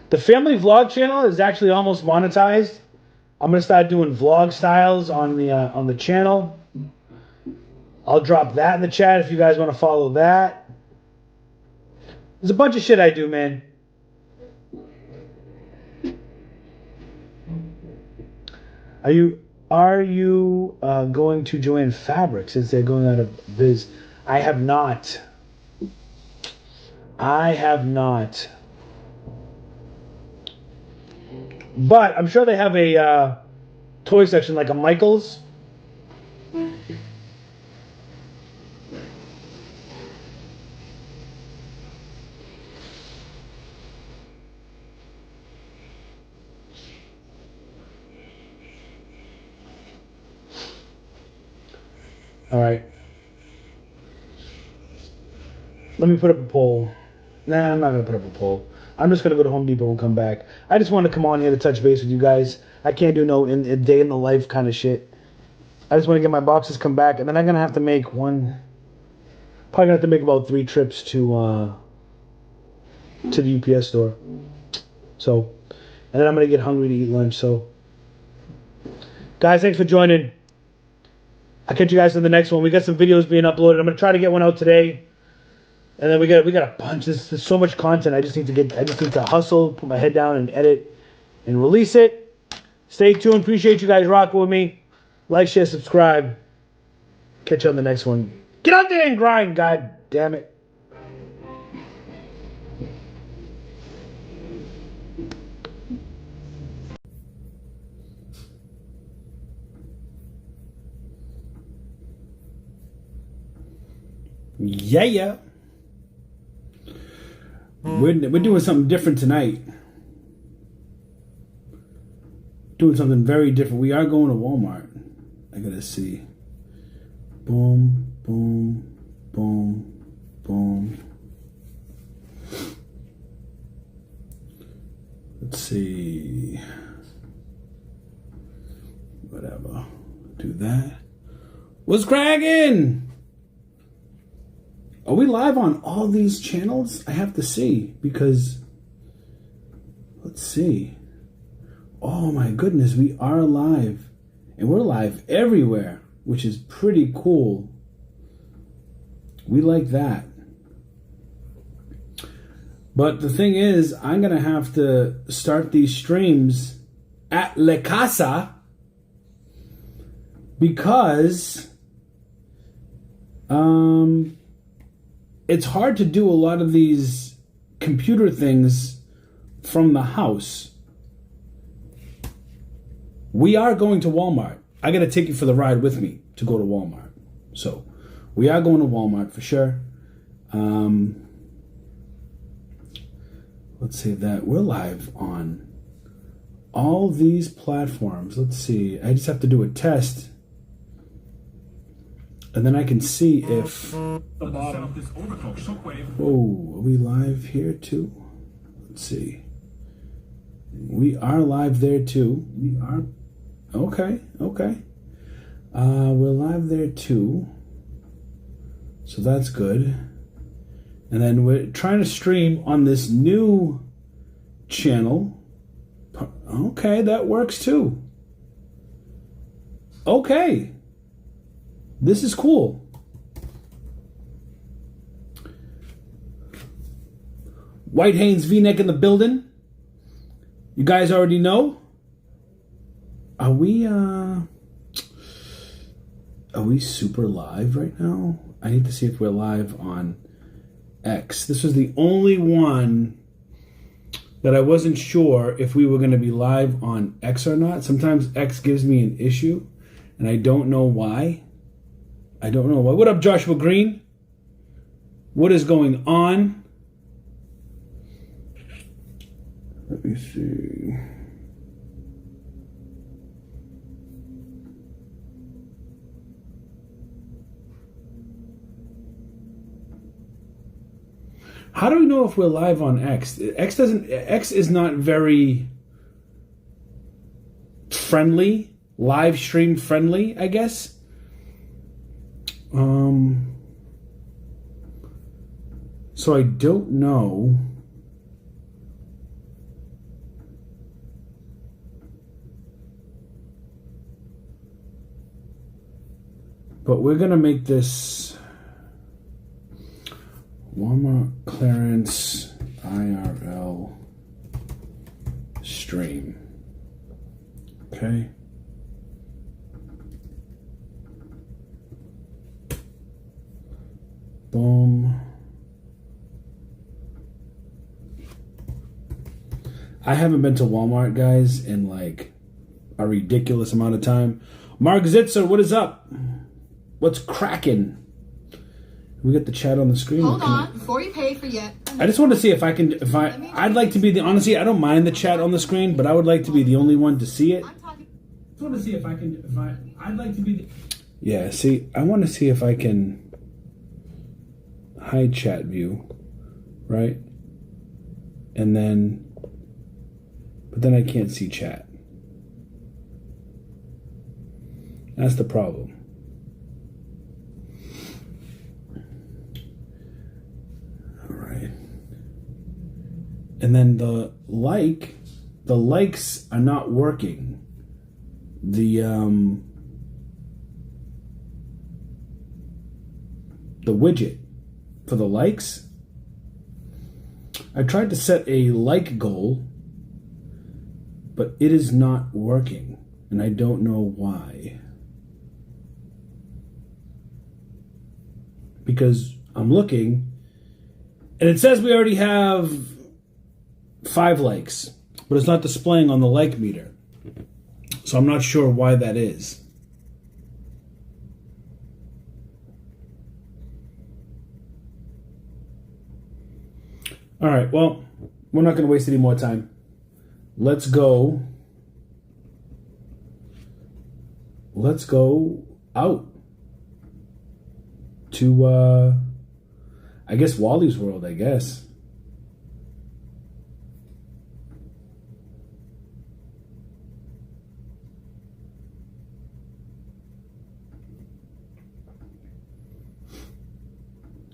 The family vlog channel is actually almost monetized. I'm gonna start doing vlog styles on the channel. I'll drop that in the chat if you guys want to follow that. There's a bunch of shit I do, man. Are you going to join Fabric since they're going out of biz? I have not. But I'm sure they have a toy section like a Michaels. All right. Let me put up a poll. Nah, I'm not going to put up a poll. I'm just going to go to Home Depot and come back. I just want to come on here to touch base with you guys. I can't do no in a day in the life kind of shit. I just want to get my boxes come back, and then I'm going to have to make probably going to have to make about 3 trips to the UPS store. So, and then I'm going to get hungry to eat lunch. So, guys, thanks for joining. I'll catch you guys in the next one. We got some videos being uploaded. I'm going to try to get one out today. And then we got a bunch. There's so much content. I just need to hustle, put my head down and edit and release it. Stay tuned. Appreciate you guys rocking with me. Like, share, subscribe. Catch you on the next one. Get out there and grind, god damn it.
Yeah. We're doing something different tonight. Doing something very different. We are going to Walmart. I gotta see. Boom, boom, boom, boom. Let's see. Whatever. Do that. What's cracking? Are we live on all these channels? I have to see, because let's see. Oh my goodness, we are live. And we're live everywhere, which is pretty cool. We like that. But the thing is, I'm going to have to start these streams at La Casa because it's hard to do a lot of these computer things from the house. We are going to Walmart. I got to take you for the ride with me to go to Walmart. So we are going to Walmart for sure. Let's see that. We're live on all these platforms. Let's see. I just have to do a test. And then I can see if... Oh, are we live here too? Let's see. We are live there too. We are... Okay. We're live there too. So that's good. And then we're trying to stream on this new channel. Okay, that works too. Okay. This is cool. White Haynes V-neck in the building. You guys already know. Are we super live right now? I need to see if we're live on X. This was the only one that I wasn't sure if we were going to be live on X or not. Sometimes X gives me an issue, and I don't know why. I don't know why. What up, Joshua Green? What is going on? Let me see. How do we know if we're live on X? X is not very friendly, live stream friendly, I guess. So I don't know. But we're gonna make this Walmart clearance IRL stream. Okay. Boom. I haven't been to Walmart, guys, in like a ridiculous amount of time. Mark Zitzer, what is up? What's cracking? We get the chat on the screen.
Hold on, before you pay for yet.
I just want to see if I can. I'd like to be the. Honestly, I don't mind the chat on the screen, but I would like to be the only one to see it. I just want to see if I can. I'd like to be the. Yeah. See, I want to see if I can hide chat view, right? And then, but then I can't see chat. That's the problem. And then the likes are not working. The widget for the likes. I tried to set a like goal, but it is not working, and I don't know why. Because I'm looking, and it says we already have 5 likes, but it's not displaying on the like meter. So I'm not sure why that is. All right, well, we're not going to waste any more time. Let's go out to, I guess, Wally's World, I guess.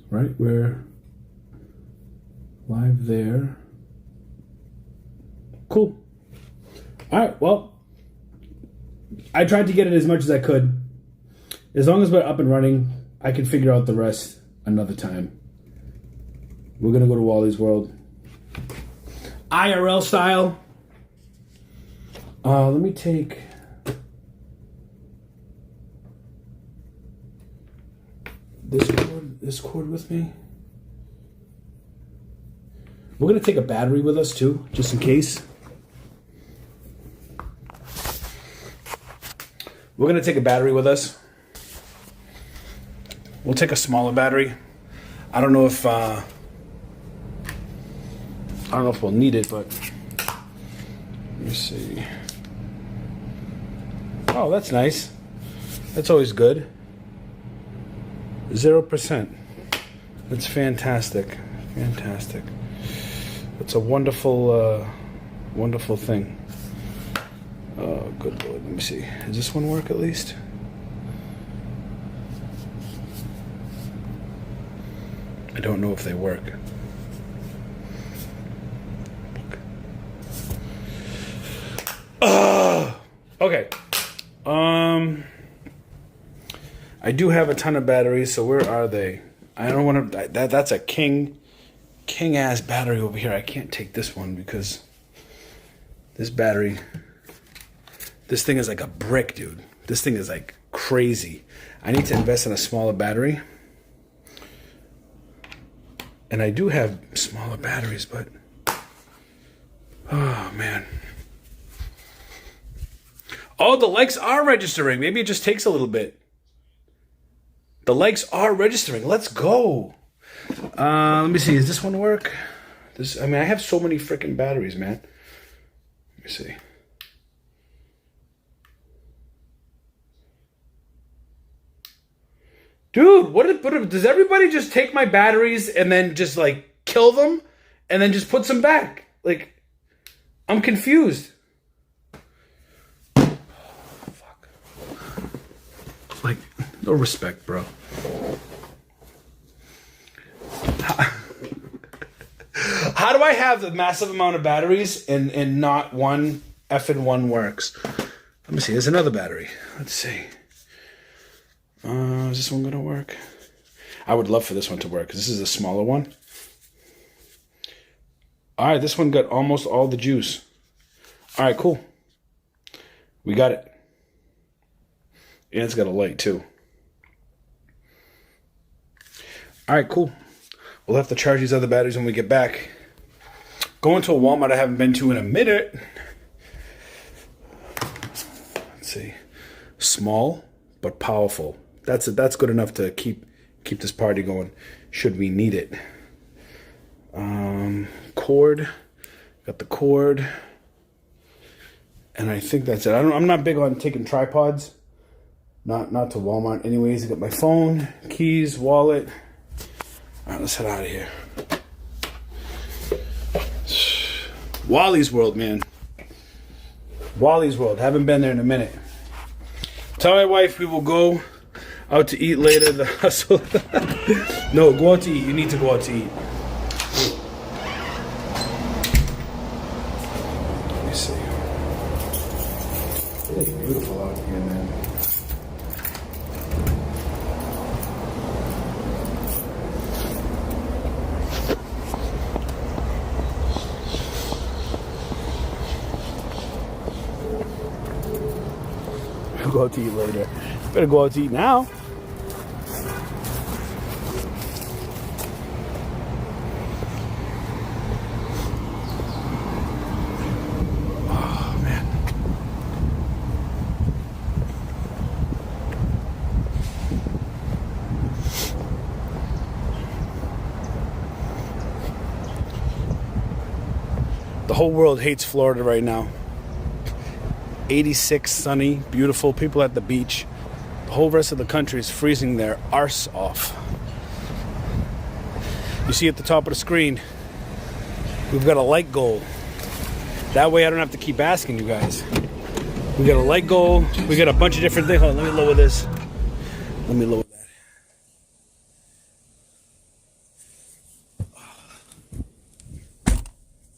Right, we're live there. Cool. All right, well, I tried to get it as much as I could. As long as we're up and running, I can figure out the rest another time. We're going to go to Wally's World. IRL style. Let me take... this cord with me. We're going to take a battery with us too, just in case. We're going to take a battery with us. We'll take a smaller battery. I don't know if we'll need it, but let me see. Oh, that's nice. That's always good. 0%. That's fantastic. Fantastic. That's a wonderful, wonderful thing. Oh, good Lord. Let me see. Does this one work at least? I don't know if they work. Okay. I do have a ton of batteries, so where are they? I don't want to. That's a king ass battery over here. I can't take this one because this battery. This thing is like a brick, dude. This thing is like crazy. I need to invest in a smaller battery. And I do have smaller batteries, but oh man. Oh, the likes are registering. Maybe it just takes a little bit. The likes are registering. Let's go. Let me see. Does this one work? I mean, I have so many freaking batteries, man. Let me see. Dude, what does everybody just take my batteries and then just like kill them and then just put some back? Like, I'm confused. Oh, fuck. Like, no respect, bro. How do I have the massive amount of batteries and not one effing one works? Let me see. There's another battery. Let's see. Is this one gonna work? I would love for this one to work because this is a smaller one. All right, this one got almost all the juice. All right, cool. We got it. And it's got a light too. All right, cool. We'll have to charge these other batteries when we get back. Going to a Walmart I haven't been to in a minute. Let's see. Small but powerful. That's good enough to keep this party going should we need it. Cord. Got the cord. And I think that's it. I'm not big on taking tripods. Not to Walmart anyways. I got my phone, keys, wallet. All right, let's head out of here. Wally's World, man. Wally's World. Haven't been there in a minute. Tell my wife we will go out to eat later. The hustle. No, go out to eat. You need to go out to eat. Let me see. It's beautiful out here, man. We'll go out to eat later. Better go out to eat now. Oh, man. The whole world hates Florida right now. 86, sunny, beautiful, people at the beach. The whole rest of the country is freezing their arse off. You see at the top of the screen, we've got a light goal. That way I don't have to keep asking you guys. We got a light goal. We got a bunch of different things. Hold on, let me lower this. Let me lower that.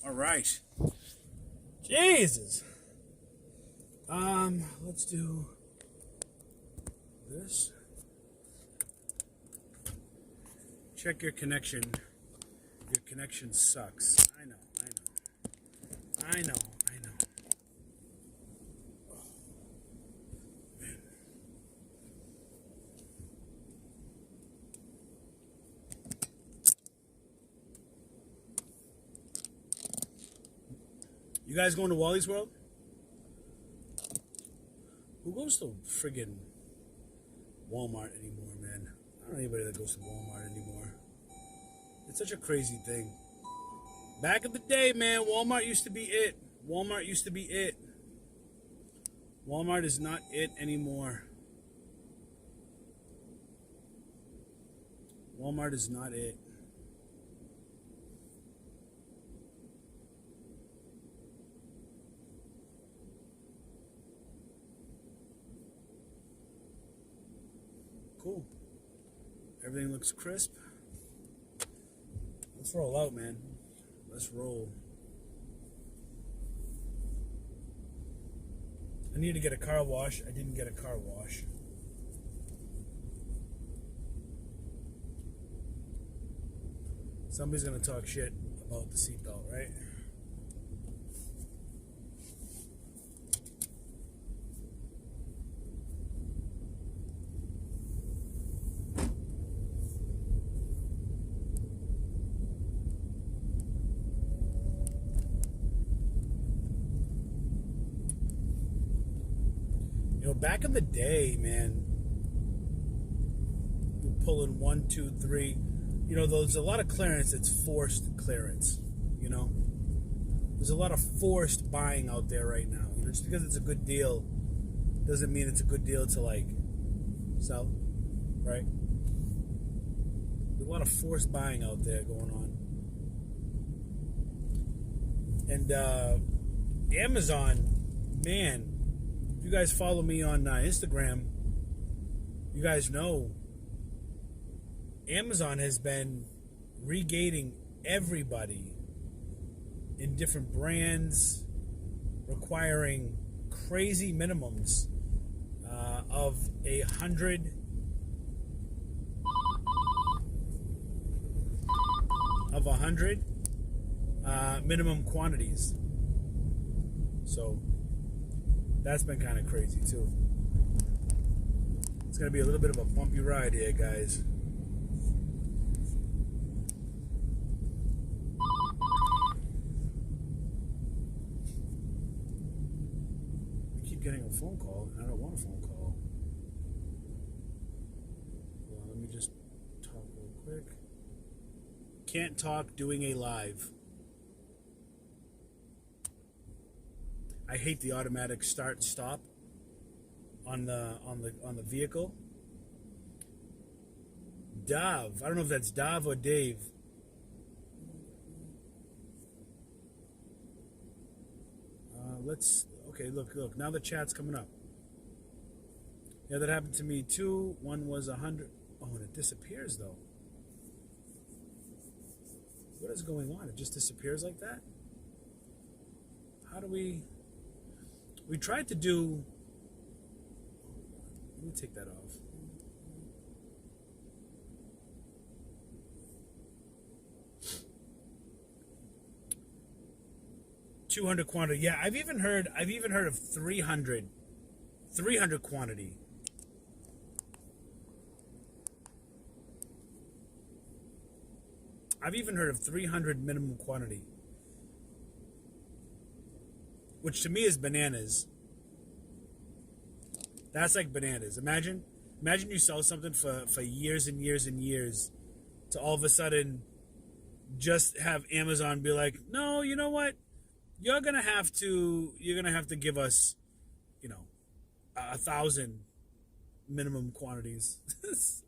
All right. Jesus. Let's do this. Check your connection. Your connection sucks. I know. Oh, man. You guys going to Wally's World? Who goes to friggin' Walmart anymore, man? I don't know anybody that goes to Walmart anymore. It's such a crazy thing. Back in the day, man, Walmart used to be it. Walmart used to be it. Walmart is not it anymore. Walmart is not it. Cool. Everything looks crisp. Let's roll out, man. Let's roll. I need to get a car wash. I didn't get a car wash. Somebody's gonna talk shit about the seatbelt, right? You know, back in the day, man, we're pulling 1, 2, 3. You know, there's a lot of clearance that's forced clearance, you know? There's a lot of forced buying out there right now. You know, just because it's a good deal doesn't mean it's a good deal to, like, sell, right? There's a lot of forced buying out there going on. And Amazon, man, if you guys follow me on Instagram, you guys know Amazon has been regating everybody in different brands, requiring crazy minimums of 100 minimum quantities. So that's been kind of crazy too. It's gonna be a little bit of a bumpy ride here, guys. Getting a phone call, and I don't want a phone call. Well, let me just talk real quick. Can't talk doing a live. I hate the automatic start stop on the vehicle. Dav, I don't know if that's Dav or Dave. Okay, look, now the chat's coming up. Yeah, that happened to me too. One was 100. Oh, and it disappears though. What is going on? It just disappears like that? How do we tried to do, let me take that off. $200 quantity. Yeah, I've even heard of 300 quantity. I've even heard of 300 minimum quantity, which to me is bananas. That's like bananas. Imagine you sell something for years and years and years to all of a sudden just have Amazon be like, no, you know what? You're gonna have to give us, 1,000 minimum quantities.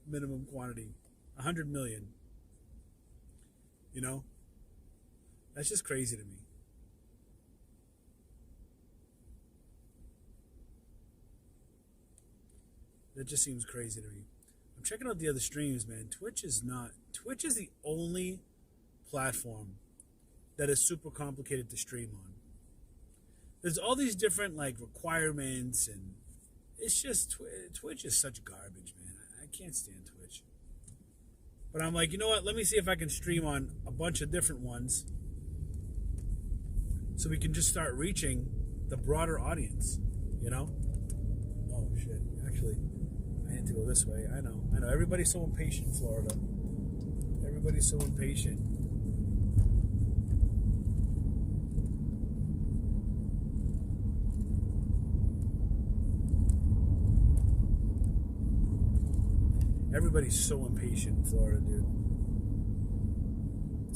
Minimum quantity. 100 million. You know? That's just crazy to me. That just seems crazy to me. I'm checking out the other streams, man. Twitch is the only platform that is super complicated to stream on. There's all these different requirements, and it's just Twitch is such garbage, man. I can't stand Twitch. But I'm like, you know what? Let me see if I can stream on a bunch of different ones, so we can just start reaching the broader audience. You know? Oh shit! Actually, I need to go this way. I know. Everybody's so impatient, Florida. Everybody's so impatient. Everybody's so impatient in Florida, dude.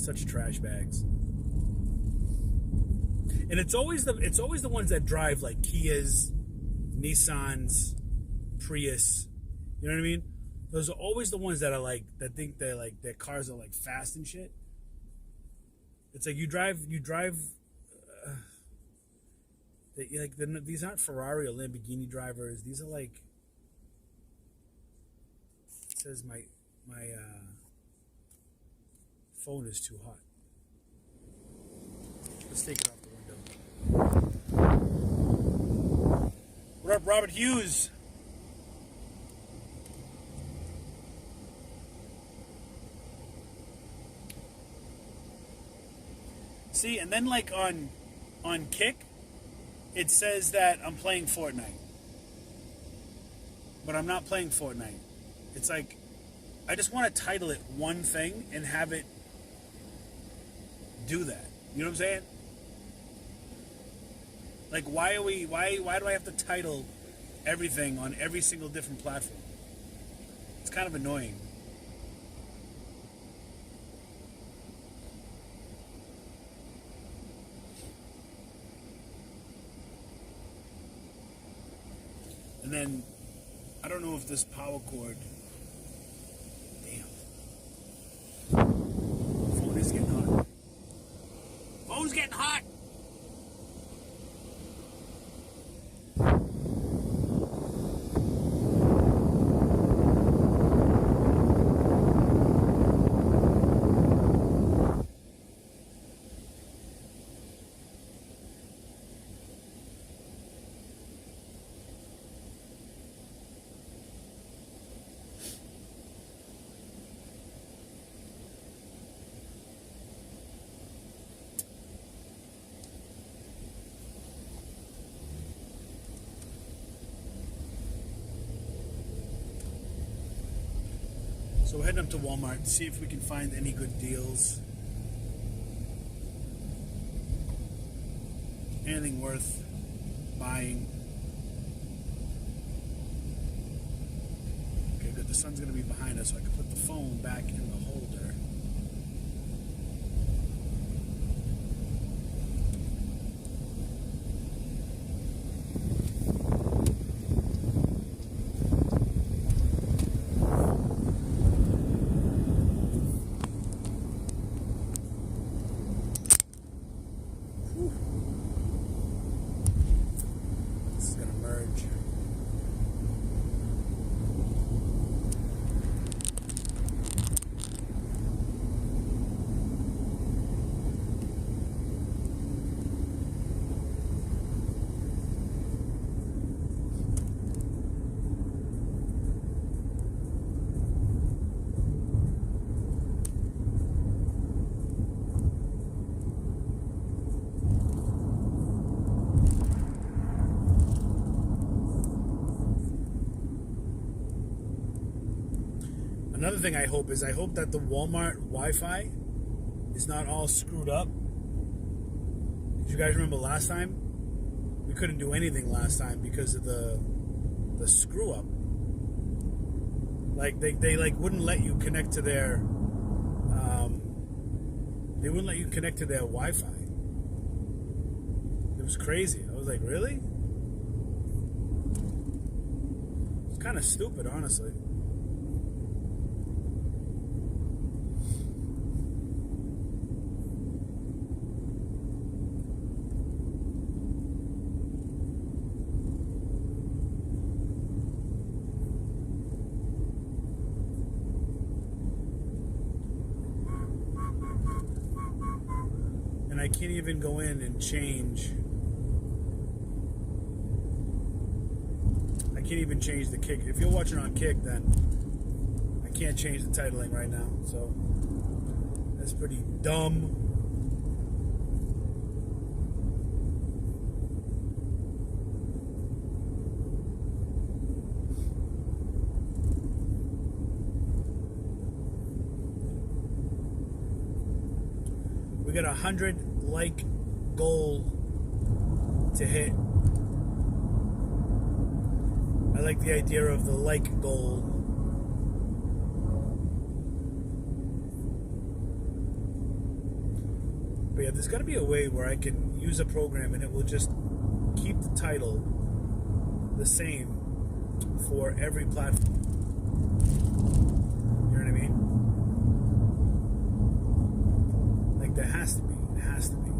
Such trash bags. And it's always the ones that drive like Kias, Nissans, Prius. You know what I mean? Those are always the ones that are that think they're their cars are fast and shit. It's like you drive. These aren't Ferrari or Lamborghini drivers. These are it says my phone is too hot. Let's take it off the window. What up, Robert Hughes? See, and then like on Kick, it says that I'm playing Fortnite. But I'm not playing Fortnite. It's like, I just want to title it one thing and have it do that. You know what I'm saying? Like, why do I have to title everything on every single different platform? It's kind of annoying. And then, I don't know if this power cord... Damn. Phone is getting hot. Phone's getting hot! So we're heading up to Walmart to see if we can find any good deals. Anything worth buying. Okay, good. The sun's going to be behind us, so I can put the phone back in the holder. Another thing I hope that the Walmart Wi-Fi is not all screwed up. Did you guys remember last time? We couldn't do anything last time because of the screw up. Like they like wouldn't let you connect to their Wi-Fi. It was crazy. I was like, really? It's kind of stupid, honestly. I can't even go in and change. I can't even change the Kick. If you're watching on Kick, then I can't change the titling right now. So that's pretty dumb. We got 100 like goal to hit. I like the idea of the like goal. But yeah, there's got to be a way where I can use a program and it will just keep the title the same for every platform. You know what I mean? Like there has to be. It has to be.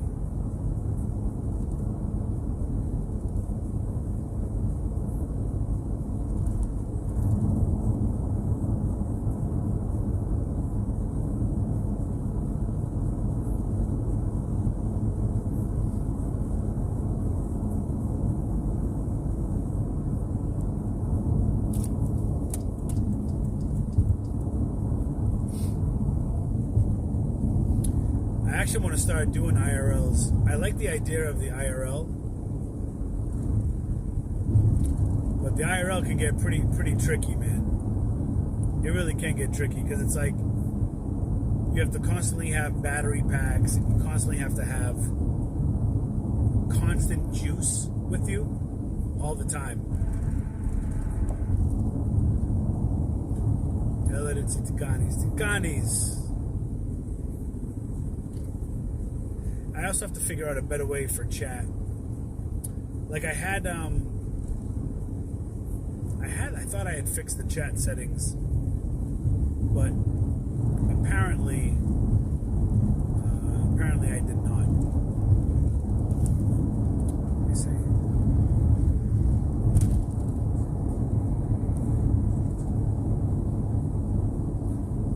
actually want to start doing IRLs. I like the idea of the IRL, but the IRL can get pretty tricky, man. It really can get tricky because it's like you have to constantly have battery packs, and you constantly have to have constant juice with you all the time. Tiganis. I also have to figure out a better way for chat. Like I thought I had fixed the chat settings, but apparently I did not. Let me see.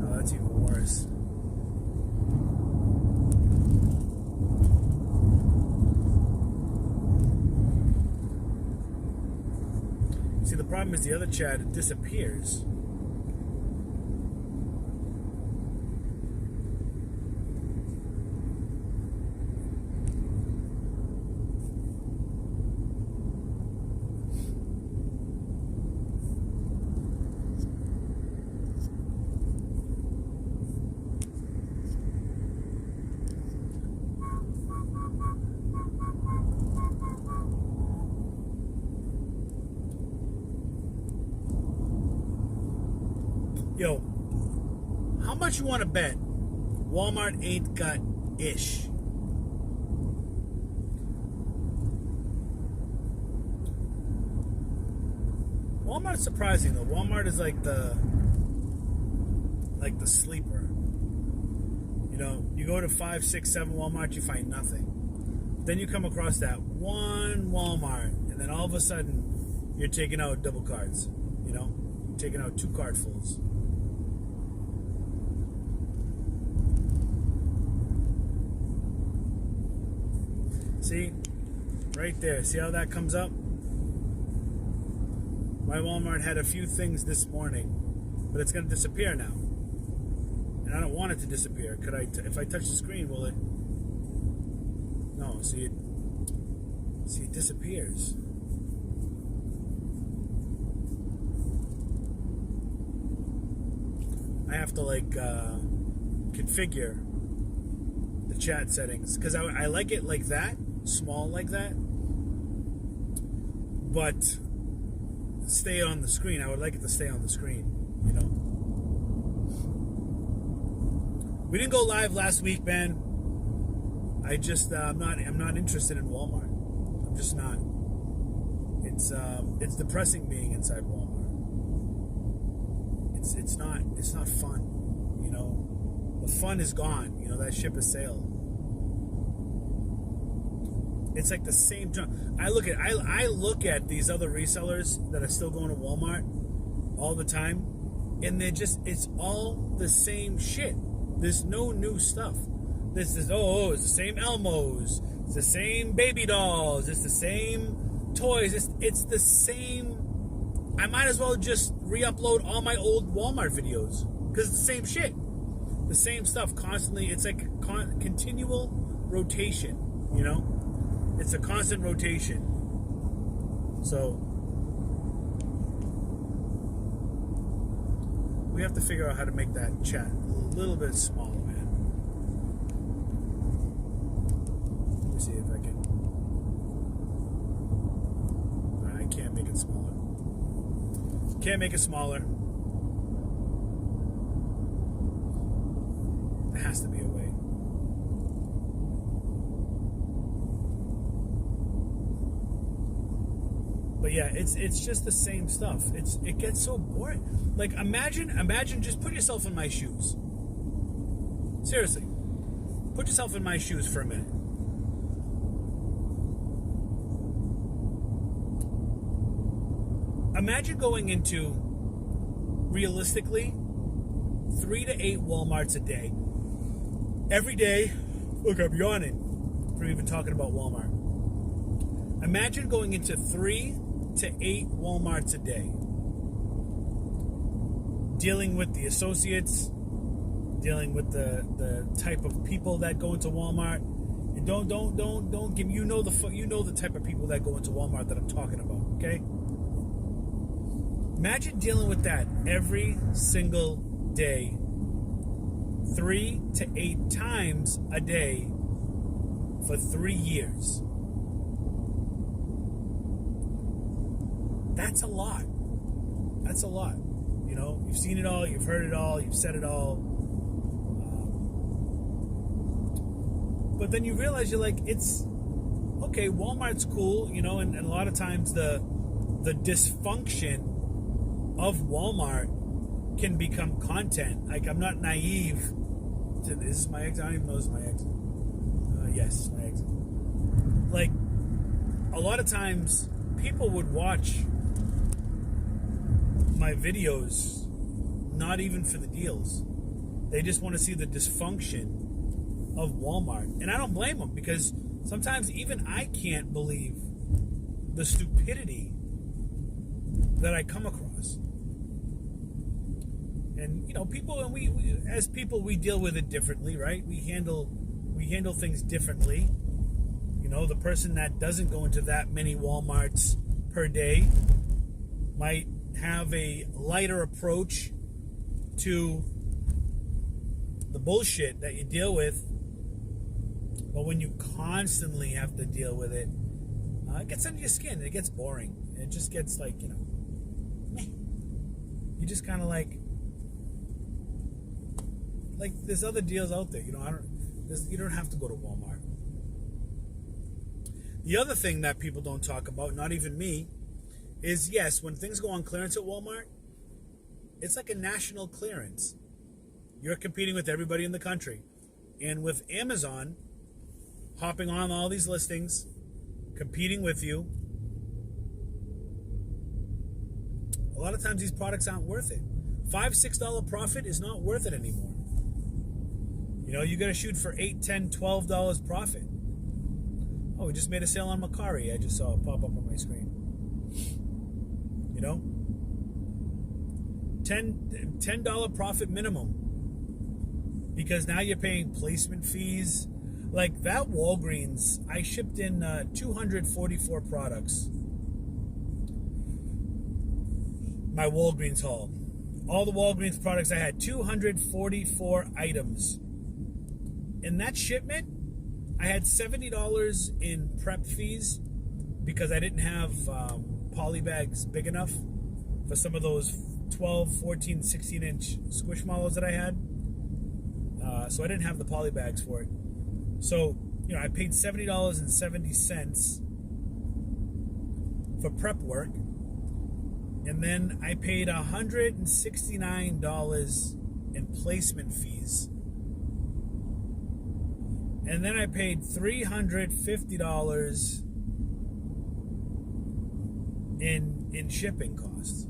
No, that's even worse. See, the problem is the other chat disappears. Yo, how much you want to bet Walmart ain't got ish? Walmart's surprising though. Walmart is like the sleeper. You know, you go to 5, 6, 7 Walmart, you find nothing. Then you come across that one Walmart, and then all of a sudden you're taking out double cards. You know, taking out 2 cardfuls. See? Right there. See how that comes up? My Walmart had a few things this morning, but it's going to disappear now. And I don't want it to disappear. Could I, if I touch the screen, will it? No, see, it disappears. I have to like configure the chat settings because I like it like that, small like that, but stay on the screen. I would like it to stay on the screen, you know. We didn't go live last week, man. I just I'm not interested in Walmart. I'm just not. It's depressing being inside Walmart. It's not fun, you know. The fun is gone, you know. That ship has sailed. It's like the same junk. I look at these other resellers that are still going to Walmart all the time, and it's all the same shit. There's no new stuff. This is it's the same Elmos, it's the same baby dolls, it's the same toys. It's the same. I might as well just re-upload all my old Walmart videos because it's the same shit, the same stuff constantly. It's like continual rotation, you know. It's a constant rotation. So we have to figure out how to make that chat a little bit smaller, man. Let me see if I can. I can't make it smaller. Can't make it smaller. There has to be a way. But yeah, it's just the same stuff. It gets so boring. Like imagine just put yourself in my shoes. Seriously. Put yourself in my shoes for a minute. Imagine going into, realistically, 3 to 8 Walmarts a day. Every day, look, I'm yawning for even talking about Walmart. Imagine going into 3 to 8 Walmarts a day. Dealing with the associates,
dealing with the type of people that go into Walmart. And don't give me, you know the type of people that go into Walmart that I'm talking about, okay? Imagine dealing with that every single day, 3 to 8 times a day for 3 years. That's a lot. That's a lot. You know, you've seen it all, you've heard it all, you've said it all. But then you realize you're like, it's okay, Walmart's cool, you know, and a lot of times the dysfunction of Walmart can become content. Like, I'm not naive to this. Is my exit? I don't even know this is my exit. Yes, it's my exit. Like, a lot of times people would watch my videos not even for the deals. They just want to see the dysfunction of Walmart. And I don't blame them, because sometimes even I can't believe the stupidity that I come across. And, you know, people, and we as people, we deal with it differently, right? We handle things differently. You know, the person that doesn't go into that many Walmarts per day might have a lighter approach to the bullshit that you deal with. But when you constantly have to deal with it, it gets under your skin. It gets boring. It just gets like, you know, meh. You just kind of like there's other deals out there. You know, you don't have to go to Walmart. The other thing that people don't talk about, not even me, is yes, when things go on clearance at Walmart, it's like a national clearance. You're competing with everybody in the country. And with Amazon hopping on all these listings, competing with you, a lot of times these products aren't worth it. $5-6 profit is not worth it anymore. You know, you got to shoot for $8, $10, $12 profit. Oh, we just made a sale on Macari. I just saw it pop up on my screen. You know, $10 profit minimum, because now you're paying placement fees. Like that Walgreens, I shipped in 244 products. My Walgreens haul. All the Walgreens products I had, 244 items. In that shipment, I had $70 in prep fees because I didn't have poly bags big enough for some of those 12, 14, 16-inch Squishmallows that I had. So I didn't have the poly bags for it. So, you know, I paid $70.70 for prep work. And then I paid $169 in placement fees. And then I paid $350 in shipping costs.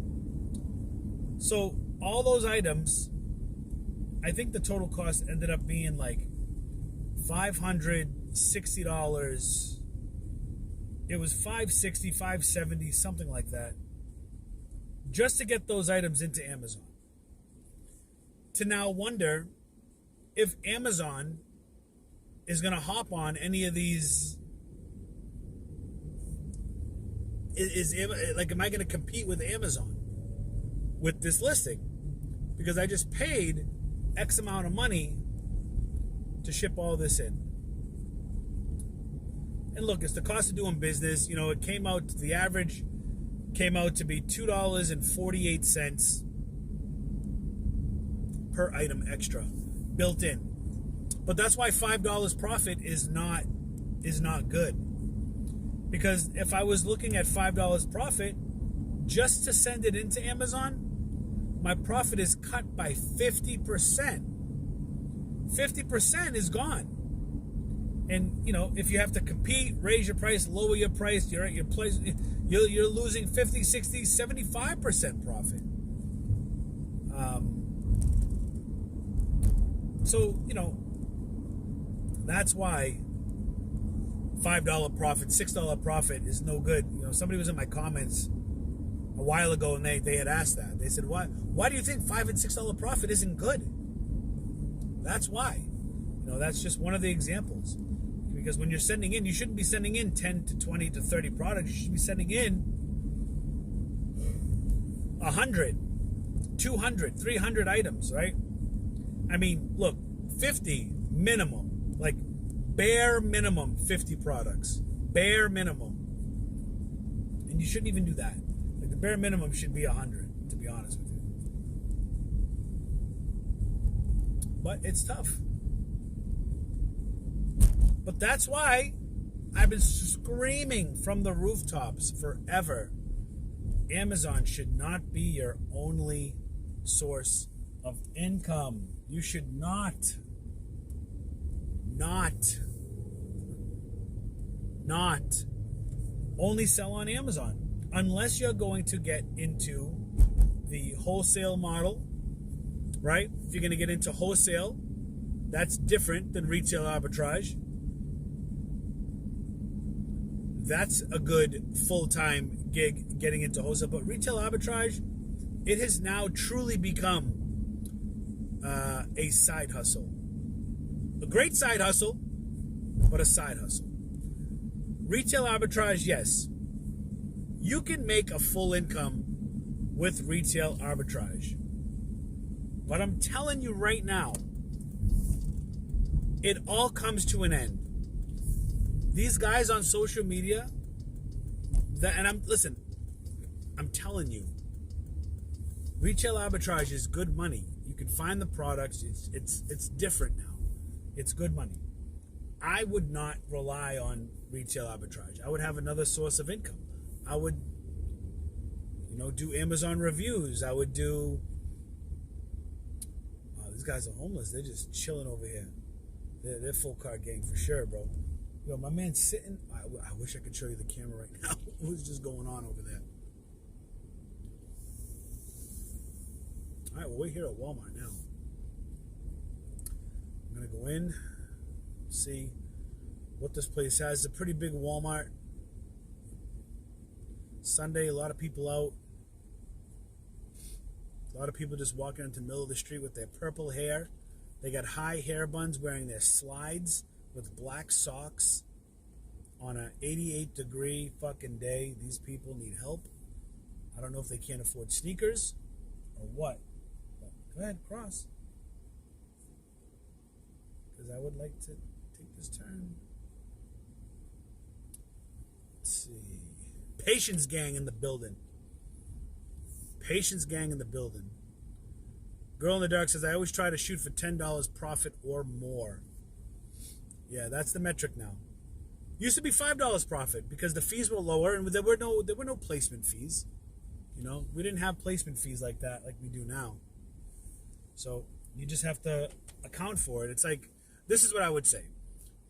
So all those items, I think the total cost ended up being like $560. It was $560, $570, something like that, just to get those items into Amazon. To now wonder if Amazon is going to hop on any of these. Am I going to compete with Amazon with this listing? Because I just paid X amount of money to ship all this in. And look, it's the cost of doing business. You know, it came out, the average came out to be $2.48 per item extra built in. But that's why $5 profit is not good. Because if I was looking at $5 profit just to send it into Amazon, my profit is cut by 50%. 50% is gone. And, you know, if you have to compete, raise your price, lower your price, you're at your place, you're losing 50, 60, 75% profit. So, you know, that's why $5 profit, $6 profit is no good. You know, somebody was in my comments a while ago and they had asked that. They said, why do you think $5 and $6 profit isn't good? That's why. You know, that's just one of the examples. Because when you're sending in, you shouldn't be sending in 10 to 20 to 30 products. You should be sending in 100, 200, 300 items, right? I mean, look, 50 minimum, like bare minimum 50 products. Bare minimum. And you shouldn't even do that. Like the bare minimum should be 100, to be honest with you. But it's tough. But that's why I've been screaming from the rooftops forever. Amazon should not be your only source of income. You should not only sell on Amazon unless you're going to get into the wholesale model, right? If you're going to get into wholesale, that's different than retail arbitrage. That's a good full-time gig getting into wholesale. But retail arbitrage, it has now truly become a side hustle. A great side hustle, but a side hustle. Retail arbitrage, yes. You can make a full income with retail arbitrage. But I'm telling you right now, it all comes to an end. These guys on social media, I'm telling you, retail arbitrage is good money. You can find the products. It's different now. It's good money. I would not rely on retail arbitrage. I would have another source of income. I would, do Amazon reviews. I would do. Wow, these guys are homeless. They're just chilling over here. They're full card gang for sure, bro. Yo, my man's sitting. I wish I could show you the camera right now. What's just going on over there? All right, well, we're here at Walmart now. I'm going to go in, see what this place has. It's a pretty big Walmart. Sunday, a lot of people out. A lot of people just walking into the middle of the street with their purple hair. They got high hair buns wearing their slides with black socks on an 88-degree fucking day. These people need help. I don't know if they can't afford sneakers or what. But go ahead, cross. Because I would like to take this turn. Let's see. Patience gang in the building. Patience gang in the building. Girl in the dark says, I always try to shoot for $10 profit or more. Yeah, that's the metric now. Used to be $5 profit because the fees were lower and there were no placement fees. We didn't have placement fees like that like we do now. So you just have to account for it. It's like, this is what I would say.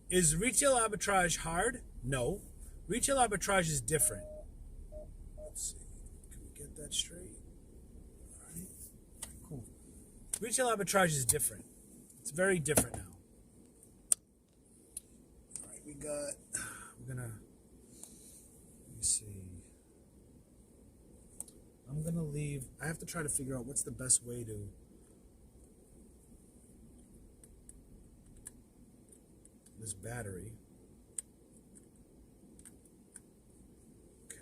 Is retail arbitrage hard? No. Retail arbitrage is different. Let's see. Can we get that straight? All right. Cool. Retail arbitrage is different. It's very different now. All right, let me see. I'm going to leave. I have to try to figure out what's the best way to this battery.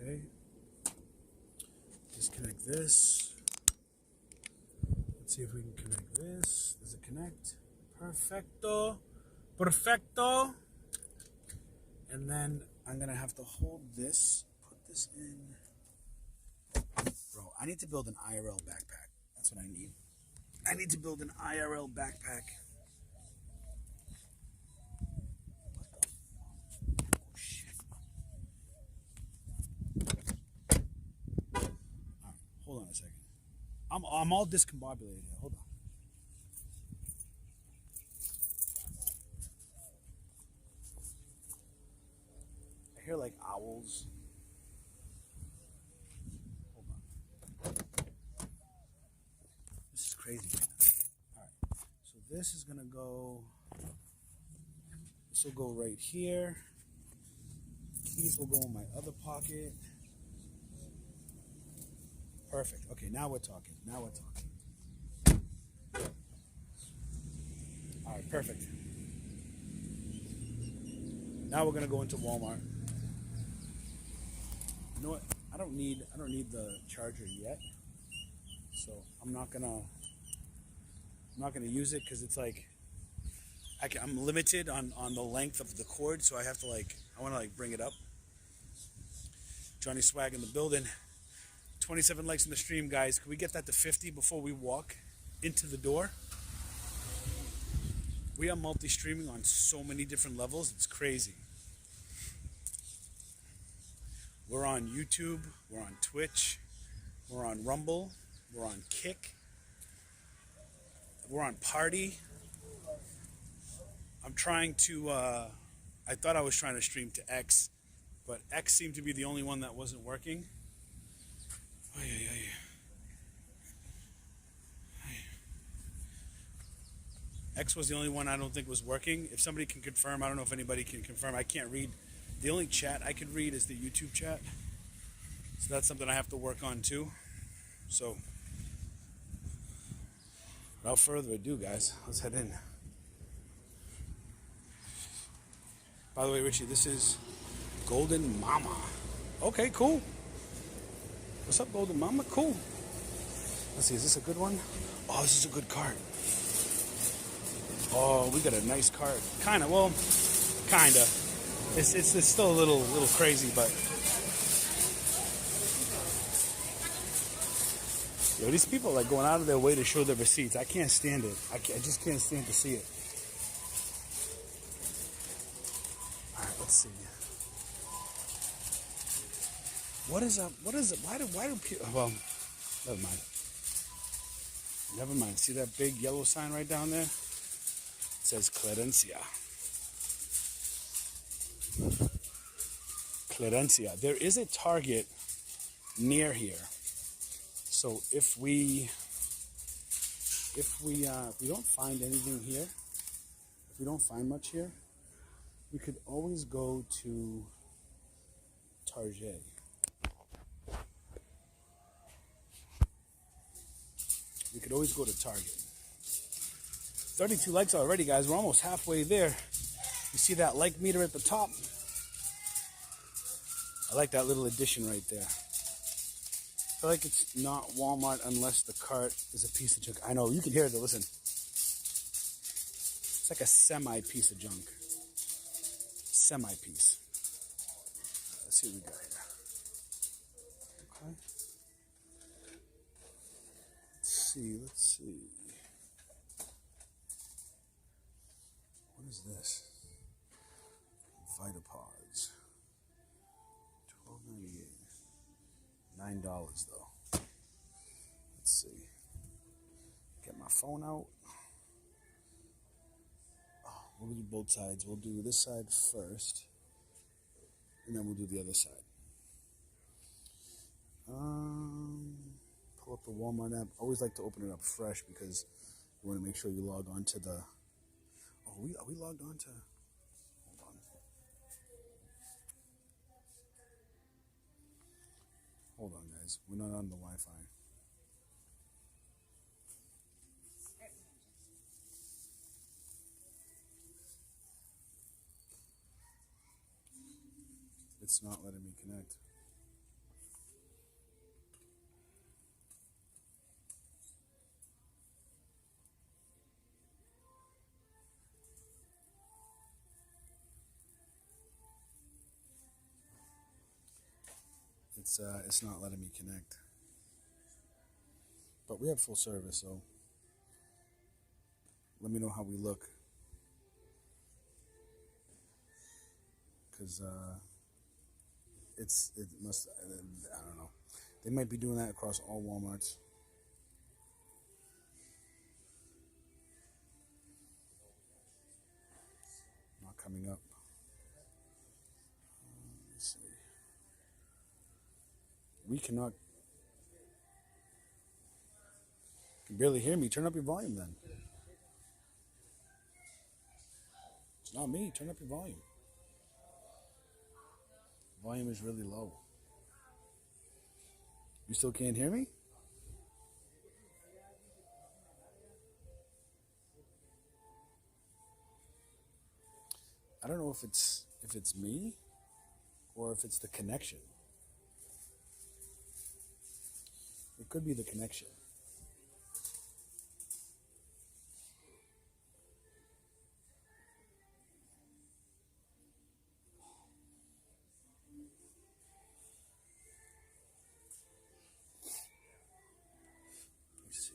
Okay. Disconnect this. Let's see if we can connect this. Does it connect? Perfecto. Perfecto. And then I'm going to have to hold this, put this in. Bro, I need to build an IRL backpack. That's what I need. I need to build an IRL backpack. Hold on a second. I'm all discombobulated here. Hold on. I hear like owls. Hold on. This is crazy right now. Alright. So this is gonna go. This will go right here. Keys will go in my other pocket. Perfect. Okay, now we're talking. All All right, perfect. Now we're gonna go into Walmart. You know what? I don't need the charger yet, so I'm not gonna use it because it's like I'm limited on the length of the cord, so I have to I want to bring it up. Johnny Swag in the building. 27 likes in the stream, guys. Can we get that to 50 before we walk into the door? We are multi-streaming on so many different levels. It's crazy. We're on YouTube. We're on Twitch. We're on Rumble. We're on Kick. We're on Party. I'm trying to, I thought I was trying to stream to X, but X seemed to be the only one that wasn't working. X was the only one I don't think was working. If somebody can confirm, I don't know if anybody can confirm. I can't read. The only chat I could read is the YouTube chat. So that's something I have to work on too. So, without further ado, guys, let's head in. By the way, Richie, this is Golden Mama. Okay, cool. What's up, Golden Mama? Cool. Let's see, is this a good one? Oh, this is a good card. Oh, we got a nice card. Kinda. It's still a little crazy, but yo, these people are going out of their way to show their receipts. I can't stand it. I just can't stand to see it. All right, let's see. What is up? What is it? Why do people? Well, never mind. Never mind. See that big yellow sign right down there? It says Clarencia. Clarencia. There is a Target near here. So if we don't find anything here, if we don't find much here, we could always go to Target. We could always go to Target. 32 likes already, guys. We're almost halfway there. You see that like meter at the top? I like that little addition right there. I feel like it's not Walmart unless the cart is a piece of junk. I know, you can hear it though, listen. It's like a semi-piece of junk. Semi-piece. Let's see what we got here. Okay. Let's see. What is this? Vitapods. $12.98. $9 though. Let's see. Get my phone out. Oh, we'll do both sides. We'll do this side first, and then we'll do the other side. Pull up the Walmart app. Always like to open it up fresh because you want to make sure you log on to the. Oh, are we logged on to? Hold on. Hold on, guys. We're not on the Wi-Fi. It's not letting me connect. It's not letting me connect. But we have full service, so let me know how we look. Because it must, I don't know. They might be doing that across all Walmarts. Not coming up. Let's see. We cannot. You can barely hear me. Turn up your volume then. It's not me. Turn up your volume. Volume is really low. You still can't hear me?
I don't know if it's me or if it's the connection. It could be the connection. Let's see.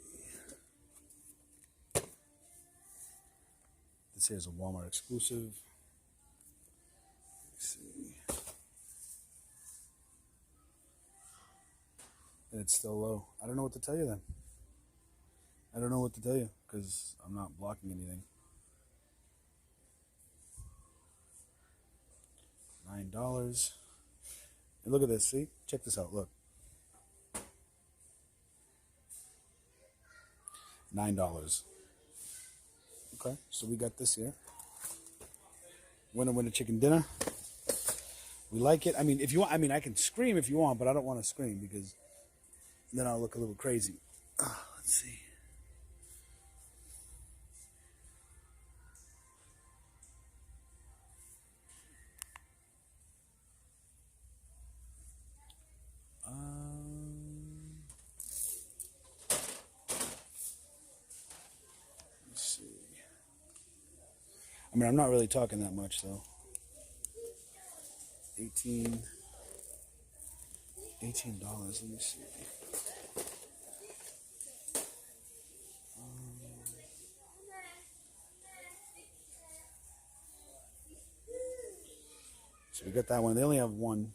This here is a Walmart exclusive. Let's see. And it's still low. I don't know what to tell you then. I don't know what to tell you because I'm not blocking anything. $9. And look at this. See? Check this out. Look. $9. Okay, so we got this here. Winner chicken dinner. We like it. I mean, if you want, I mean, I can scream if you want, but I don't want to scream because then I'll look a little crazy. Let's see. Let's see. I mean, I'm not really talking that much, though. $18. Let me see. So we got that one. They only have one.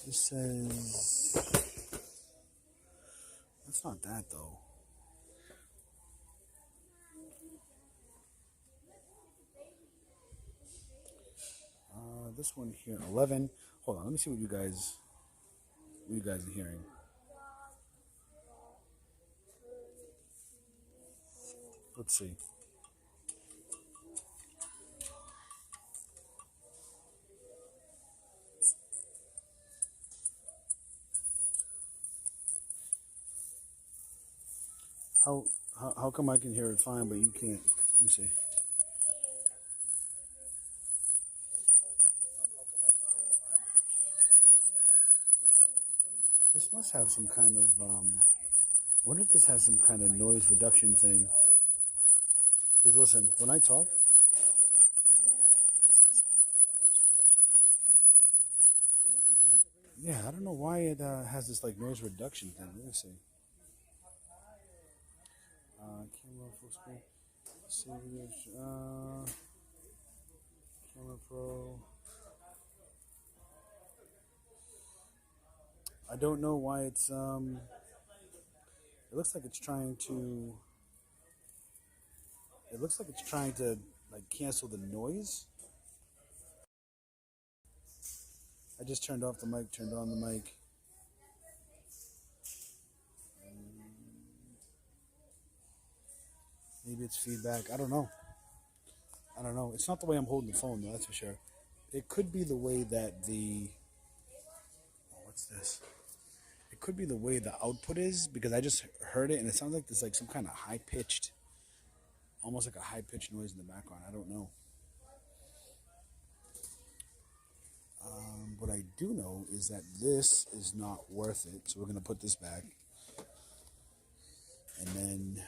This says that's not that though. This one here, 11. Hold on, let me see what you guys are hearing. Let's see. How come I can hear it fine, but you can't? Let me see. This must have some kind of, I wonder if this has some kind of noise reduction thing. Because listen, when I talk, yeah, I don't know why it has this like noise reduction thing. Let me see. Camera full screen. Camera pro. I don't know why it's it looks like it's trying to like cancel the noise. I just turned off the mic, turned on the mic. Maybe it's feedback. I don't know. It's not the way I'm holding the phone though, that's for sure. It could be the way that the what's this? It could be the way the output is because I just heard it and it sounds like there's like some kind of high-pitched, almost like a high-pitched noise in the background. I don't know. What I do know is that this is not worth it, so we're going to put this back and then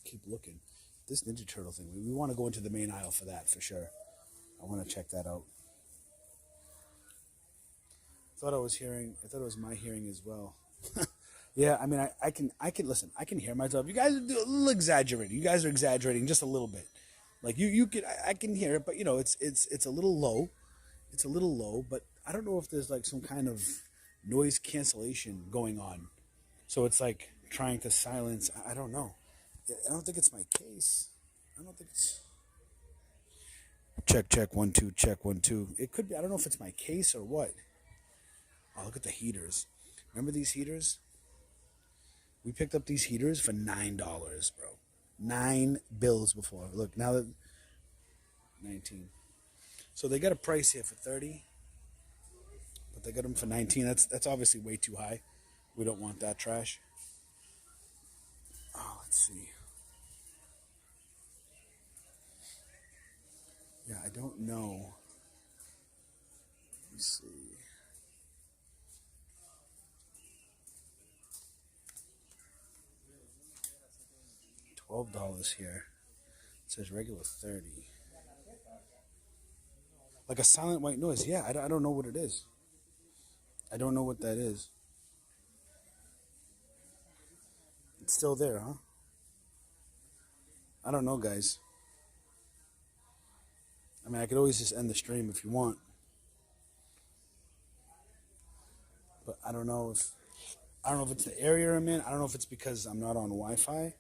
keep looking. This Ninja Turtle thing, we want to go into the main aisle for that for sure. I want to check that out. I thought it was my hearing as well. Yeah, I mean, I can listen. I can hear myself. You guys are a little exaggerating. You guys are exaggerating just a little bit. Like I can hear it, but you know, it's a little low. It's a little low, but I don't know if there's like some kind of noise cancellation going on. So it's like trying to silence. I don't know. I don't think it's my case. I don't think it's. Check 1 2 check 1 2. It could be. I don't know if it's my case or what. Oh, look at the heaters. Remember these heaters? We picked up these heaters for $9, bro. $9 before. Look, now that 19. So they got a price here for 30, but they got them for 19. That's obviously way too high. We don't want that trash. Let's see. Yeah, I don't know. Let me see. $12 here. It says regular 30. Like a silent white noise. Yeah, I don't know what it is. I don't know what that is. It's still there, huh? I don't know, guys. I mean, I could always just end the stream if you want. But I don't know if it's the area I'm in. I don't know if it's because I'm not on Wi-Fi.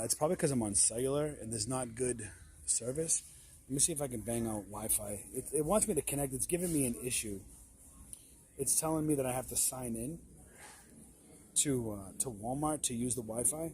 It's probably because I'm on cellular and there's not good service. Let me see if I can bang out Wi-Fi. It wants me to connect. It's giving me an issue. It's telling me that I have to sign in to Walmart to use the Wi-Fi.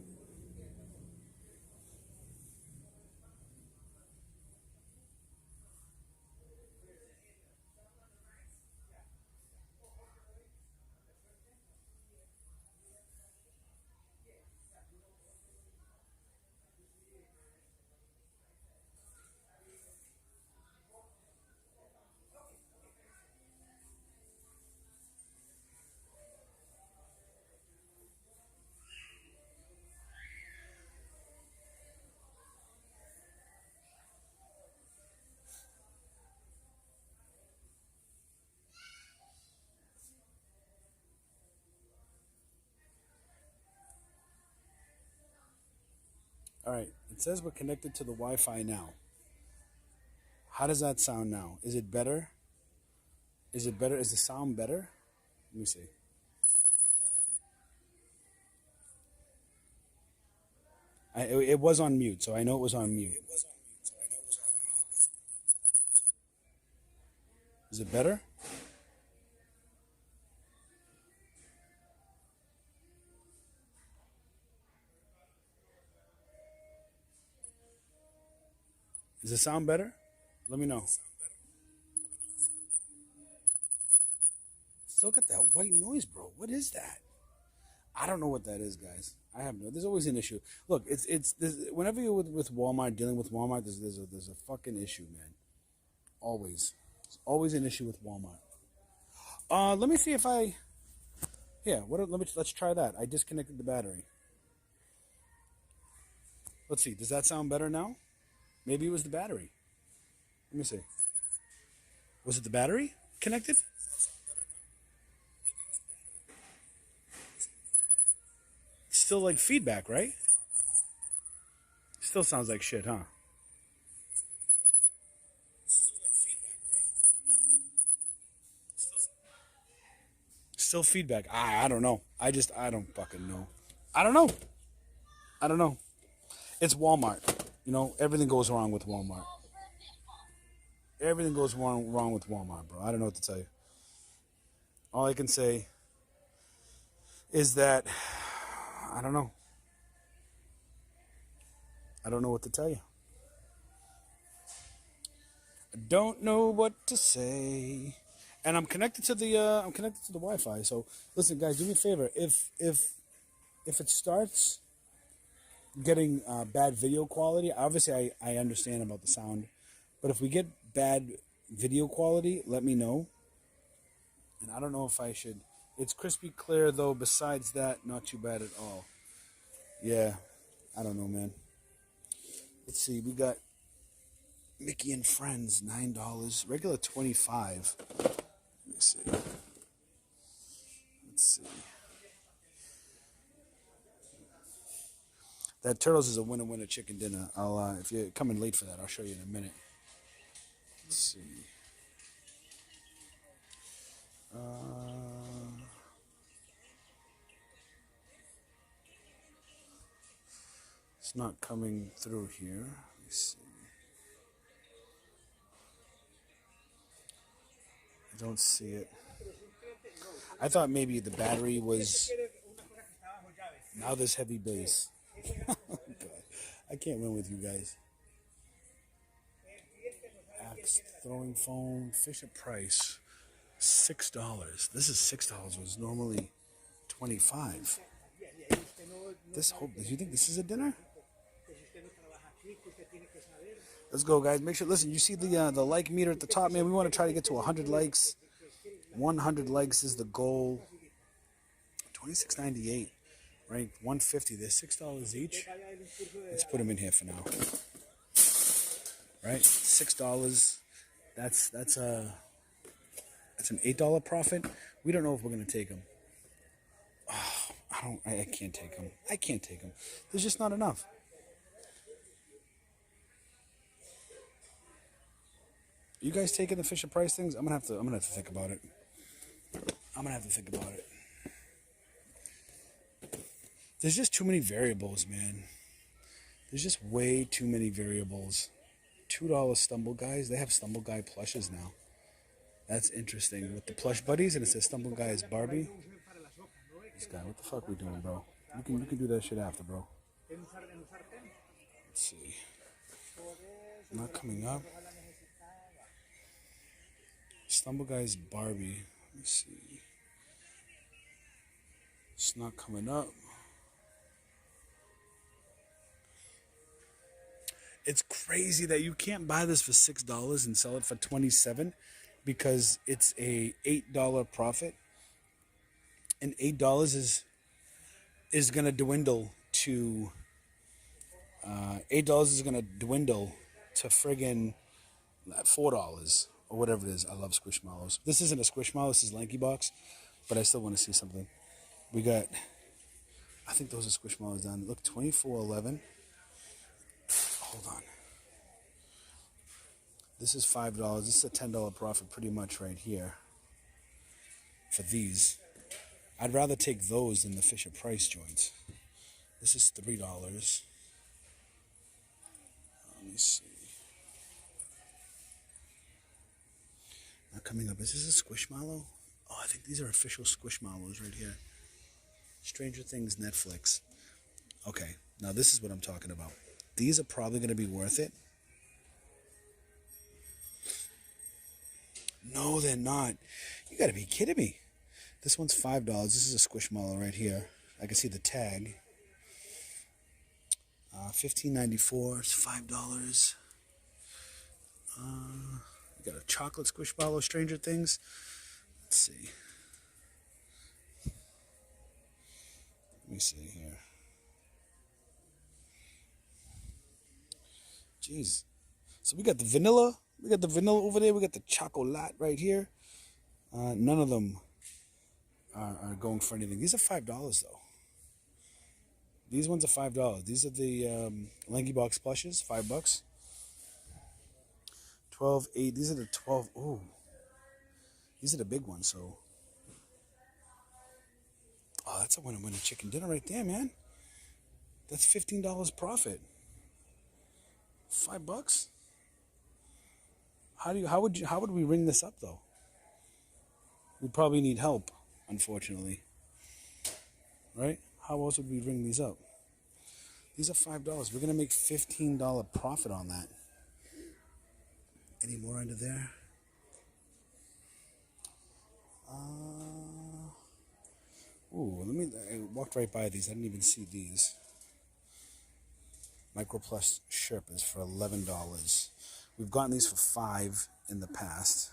All right, it says we're connected to the Wi-Fi now. How does that sound now? Is it better? Is it better? Is the sound better? Let me see. It was on mute, so I know it was on mute. Is it better? Does it sound better? Let me know. Still got that white noise, bro. What is that? I don't know what that is, guys. I have no. There's always an issue. Look, whenever you're with Walmart, dealing with Walmart, there's a fucking issue, man. Always. There's always an issue with Walmart. Let me see if I. Yeah. Let's try that. I disconnected the battery. Let's see. Does that sound better now? Maybe it was the battery. Let me see. Was it the battery connected? Still like feedback, right? Still sounds like shit, huh? Still feedback. I don't know. I don't fucking know. I don't know. It's Walmart. You know, everything goes wrong with Walmart. Everything goes wrong with Walmart, bro. I don't know what to tell you. All I can say is that I don't know. I don't know what to tell you. I don't know what to say. And I'm connected to the Wi-Fi. So listen, guys, do me a favor. If it starts getting bad video quality, obviously I understand about the sound, but if we get bad video quality, let me know. And I don't know if I should. It's crispy clear though. Besides that, not too bad at all. Yeah, I don't know, man. Let's see. We got Mickey and Friends, $9. Regular $25. Let me see. Let's see. That Turtles is a winner chicken dinner. I'll if you're coming late for that, I'll show you in a minute. Let's see. It's not coming through here. Let me see. I don't see it. I thought maybe the battery was. Now this heavy bass. I can't win with you guys. Axe throwing foam, Fisher Price, $6. This is $6. It was normally $25. This whole, do you think this is a dinner? Let's go, guys. Make sure, listen, you see the like meter at the top, man. We want to try to get to 100 likes. 100 likes is the goal. $26.98. Ranked 150. They're $6 each. Let's put them in here for now. Right? $6. That's an $8 profit. We don't know if we're gonna take them. Oh, I can't take them. I can't take them. There's just not enough. You guys taking the Fisher Price things? I'm gonna have to think about it. There's just too many variables, man. There's just way too many variables. $2 Stumble Guys. They have Stumble Guy plushes now. That's interesting. With the plush buddies, and it says Stumble Guys Barbie. This guy, what the fuck we doing, bro? You can do that shit after, bro. Let's see. Not coming up. Stumble Guys Barbie. Let me see. It's not coming up. It's crazy that you can't buy this for $6 and sell it for $27 because it's a $8 profit, and $8 is gonna dwindle to $8 is gonna dwindle to friggin' $4 or whatever it is. I love Squishmallows. This isn't a Squishmallow. This is LankyBox, but I still want to see something. We got, I think those are Squishmallows down. Look, $24.11. Hold on. This is $5. This is a $10 profit pretty much right here for these. I'd rather take those than the Fisher Price joints. This is $3. Let me see. Not coming up. Is this a Squishmallow? Oh, I think these are official Squishmallows right here. Stranger Things Netflix. Okay, now this is what I'm talking about. These are probably going to be worth it. No, they're not. You got to be kidding me. This one's $5. This is a Squishmallow right here. I can see the tag. $15.94. It's $5. We got a chocolate Squishmallow, Stranger Things. Let's see. Let me see here. Jeez. So we got the vanilla. We got the vanilla over there. We got the chocolate right here. None of them are going for anything. These are $5 though. These ones are $5. These are the LankyBox plushes, $5. 12.8. These are the 12. Oh, these are the big ones. So, oh, that's a winner chicken dinner right there, man. That's $15 profit. $5. How would we ring this up though? We probably need help, unfortunately. Right? How else would we ring these up? These are $5. We're gonna make $15 profit on that. Any more under there? I walked right by these. I didn't even see these. Micro Plus Sherpas for $11. We've gotten these for $5 in the past.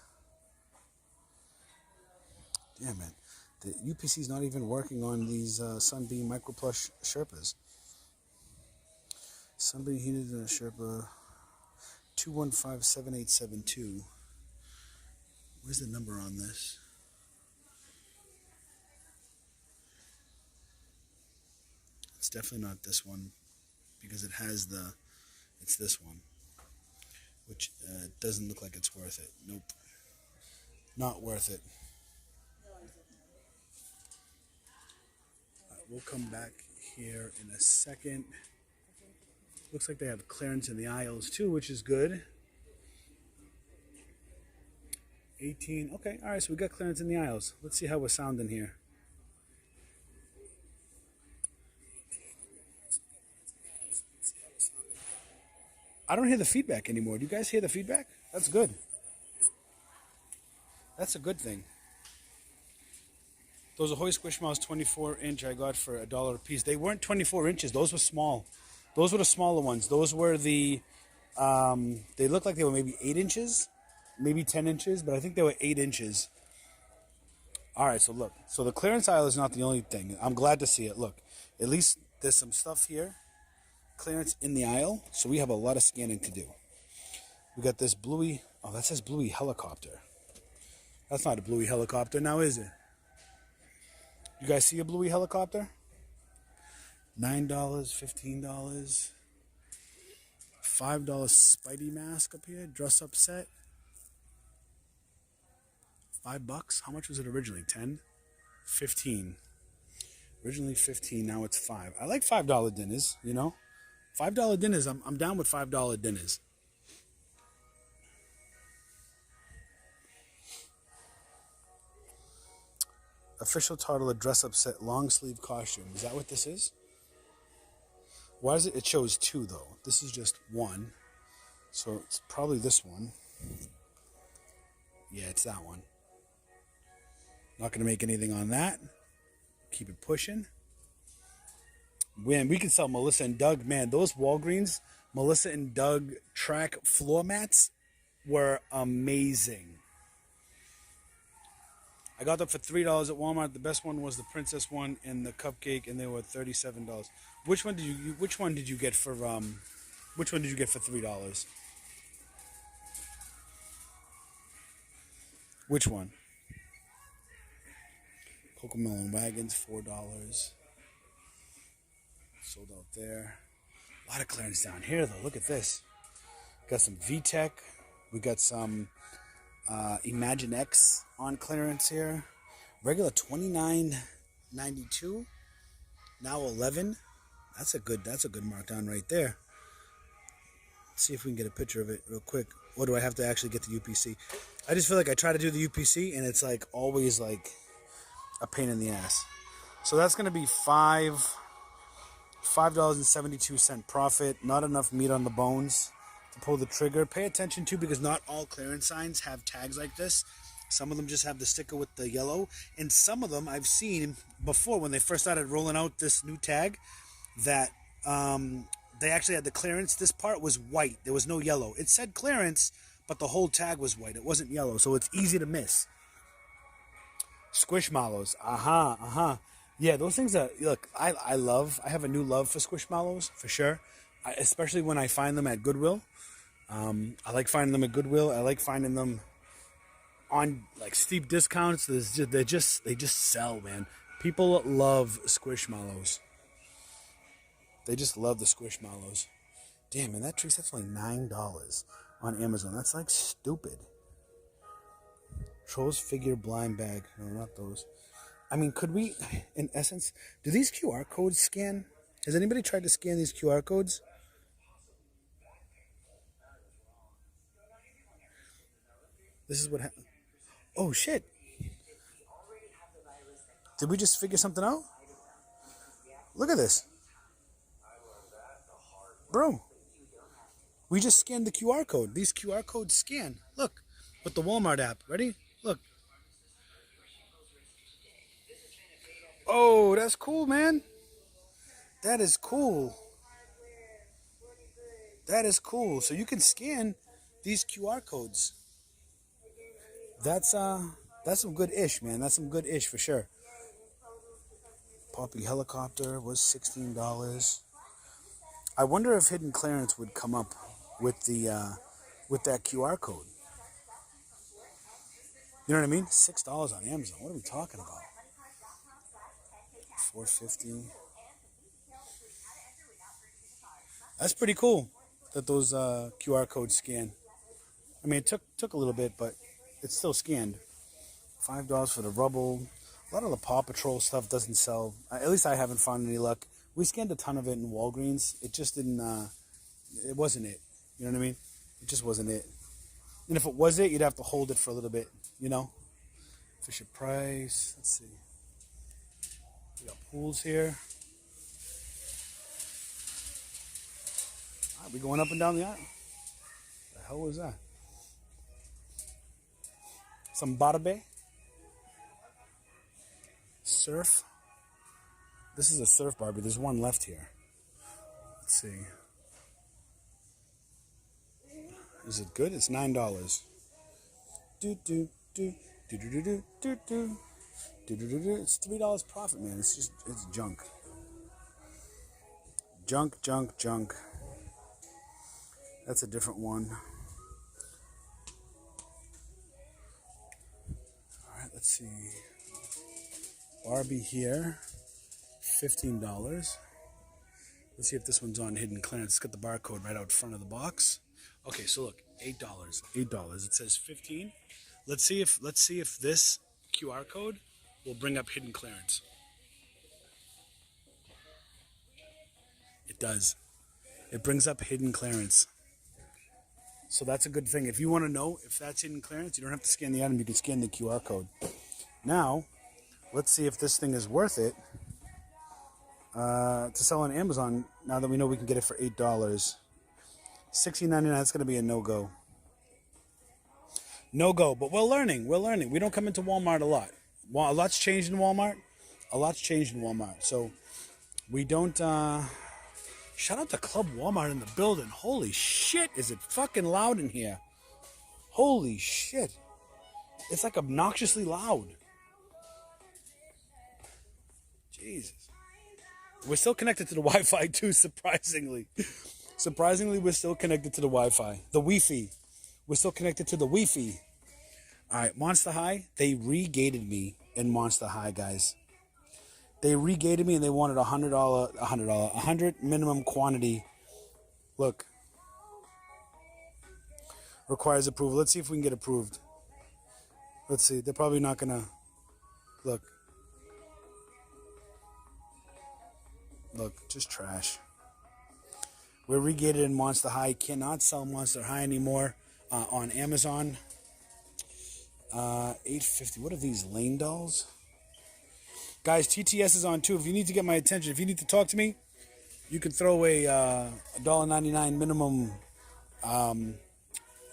Yeah, man. The UPC is not even working on these Sunbeam Micro Plus Sherpas. Sunbeam Heated Sherpa 2157872. Where's the number on this? It's definitely not this one because it has it's this one, which doesn't look like it's worth it. Nope. Not worth it. We'll come back here in a second. Looks like they have clearance in the aisles too, which is good. 18. Okay, all right, so we got clearance in the aisles. Let's see how we're sounding here. I don't hear the feedback anymore. Do you guys hear the feedback? That's good. That's a good thing. Those Ahoy Squishmallows 24-inch I got for $1 a piece. They weren't 24 inches. Those were small. Those were the smaller ones. Those were the, they looked like they were maybe 8 inches, maybe 10 inches, but I think they were 8 inches. All right, so look. So the clearance aisle is not the only thing. I'm glad to see it. Look, at least there's some stuff here. Clearance in the aisle. So we have a lot of scanning to do. We got this Bluey. Oh, that says Bluey helicopter. That's not a Bluey helicopter now, is it? You guys see a Bluey helicopter? $9, $15, $5 Spidey mask up here, dress up set. $5. How much was it originally? 10? 15. Originally 15, now it's 5. I like $5 dinners, you know? $5 dinners, I'm down with $5 dinners. Official toddler dress-up set long sleeve costume. Is that what this is? Why is it? It shows 2 though. This is just 1. So it's probably this one. Yeah, it's that one. Not going to make anything on that. Keep it pushing. Man, we can sell Melissa and Doug. Man, those Walgreens, Melissa and Doug track floor mats were amazing. I got them for $3 at Walmart. The best one was the princess one and the cupcake, and they were $37. Which one did you get for $3? Which one? Pokémon wagons, $4. Sold out there. A lot of clearance down here though. Look at this. Got some VTech. We got some Imagine X on clearance here. Regular $29.92. Now $11. That's a good markdown right there. Let's see if we can get a picture of it real quick. Or do I have to actually get the UPC? I just feel like I try to do the UPC and it's like always like a pain in the ass. So that's gonna be $5.72 profit. Not enough meat on the bones to pull the trigger. Pay attention to, because not all clearance signs have tags like this. Some of them just have the sticker with the yellow, and some of them I've seen before when they first started rolling out this new tag that they actually had the clearance. This part was white. There was no yellow. It said clearance, but the whole tag was white. It wasn't yellow, so it's easy to miss. Squishmallows. Yeah, those things are, look, I have a new love for Squishmallows, for sure. Especially when I find them at Goodwill. I like finding them at Goodwill. I like finding them on like steep discounts. They just sell, man. People love Squishmallows. They just love the Squishmallows. Damn, man, that tree set's only $9 on Amazon. That's like stupid. Trolls figure blind bag. No, not those. I mean, could we, in essence, do these QR codes scan? Has anybody tried to scan these QR codes? This is what happened. Oh, shit. Did we just figure something out? Look at this. Bro. We just scanned the QR code. These QR codes scan. Look. With the Walmart app. Ready? Look. Oh, that's cool, man. That is cool. That is cool. So you can scan these QR codes. That's some good ish, man. That's some good ish for sure. Poppy helicopter was $16. I wonder if hidden clearance would come up with the with that QR code. You know what I mean? $6 on Amazon. What are we talking about? $4.50. That's pretty cool that those QR codes scan. I mean, it took a little bit, but it's still scanned. $5 for the rubble. A lot of the Paw Patrol stuff doesn't sell. At least I haven't found any luck. We scanned a ton of it in Walgreens. It just didn't. It wasn't it. You know what I mean? It just wasn't it. And if it was it, you'd have to hold it for a little bit. You know. Fisher Price. Let's see. We got pools here. All right, we going up and down the aisle. The hell was that? Some Barbie. Surf. This is a surf Barbie. There's one left here. Let's see. Is it good? It's $9. Do do do do do do do do do do do do. It's $3 profit, man. It's junk. Junk. That's a different one. All right, let's see. Barbie here, $15. Let's see if this one's on hidden clearance. It's got the barcode right out front of the box. Okay, so look, $8. $8. It says 15. Let's see if this QR code will bring up hidden clearance. It does. It brings up hidden clearance. So that's a good thing. If you want to know if that's hidden clearance, you don't have to scan the item. You can scan the QR code. Now, let's see if this thing is worth it to sell on Amazon. Now that we know we can get it for $8, $16.99. That's going to be a no-go. No-go. But we're learning. We don't come into Walmart a lot. A lot's changed in Walmart. So we don't. Shout out to Club Walmart in the building. Holy shit, is it fucking loud in here? Holy shit. It's like obnoxiously loud. Jesus. We're still connected to the Wi-Fi too, surprisingly. Surprisingly, we're still connected to the Wi-Fi. The Wi-Fi. We're still connected to the Wi-Fi. All right, Monster High. They re-gated me in Monster High, guys. They re-gated me and they wanted $100 minimum quantity. Look. Requires approval. Let's see if we can get approved. Let's see. They're probably not going to. Look. Look, just trash. We're re-gated in Monster High. Cannot sell Monster High anymore on Amazon. $8.50. What are these, Lane dolls? Guys, TTS is on too. If you need to get my attention, if you need to talk to me, you can throw a $1.99 minimum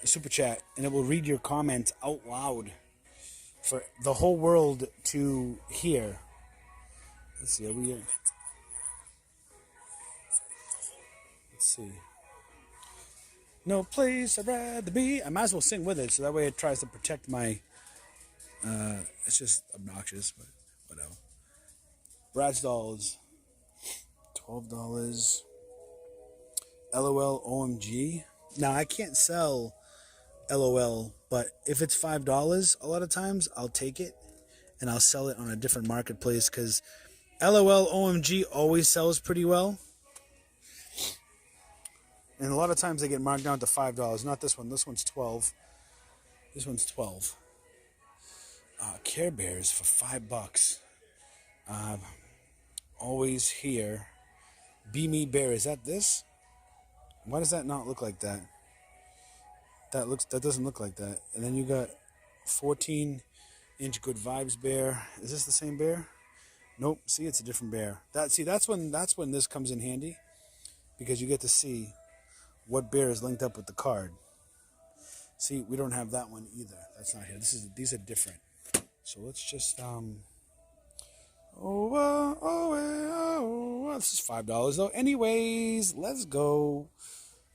super chat, and it will read your comments out loud for the whole world to hear. Let's see, are we here? Let's see. No place I'd rather be. I might as well sing with it, so that way it tries to protect my. It's just obnoxious, but whatever. Bratz dolls, $12. LOL OMG. Now I can't sell LOL, but if it's $5, a lot of times I'll take it and I'll sell it on a different marketplace because LOL OMG always sells pretty well. And a lot of times they get marked down to $5. Not this one. This one's $12. This one's $12. Care Bears for $5. Always here. Be Me Bear. Is that this? Why does that not look like that? That doesn't look like that. And then you got 14-inch Good Vibes Bear. Is this the same bear? Nope. See, it's a different bear. That's when this comes in handy, because you get to see what bear is linked up with the card. See, we don't have that one either. That's not here. These are different. So let's just this is $5 though. Anyways, let's go.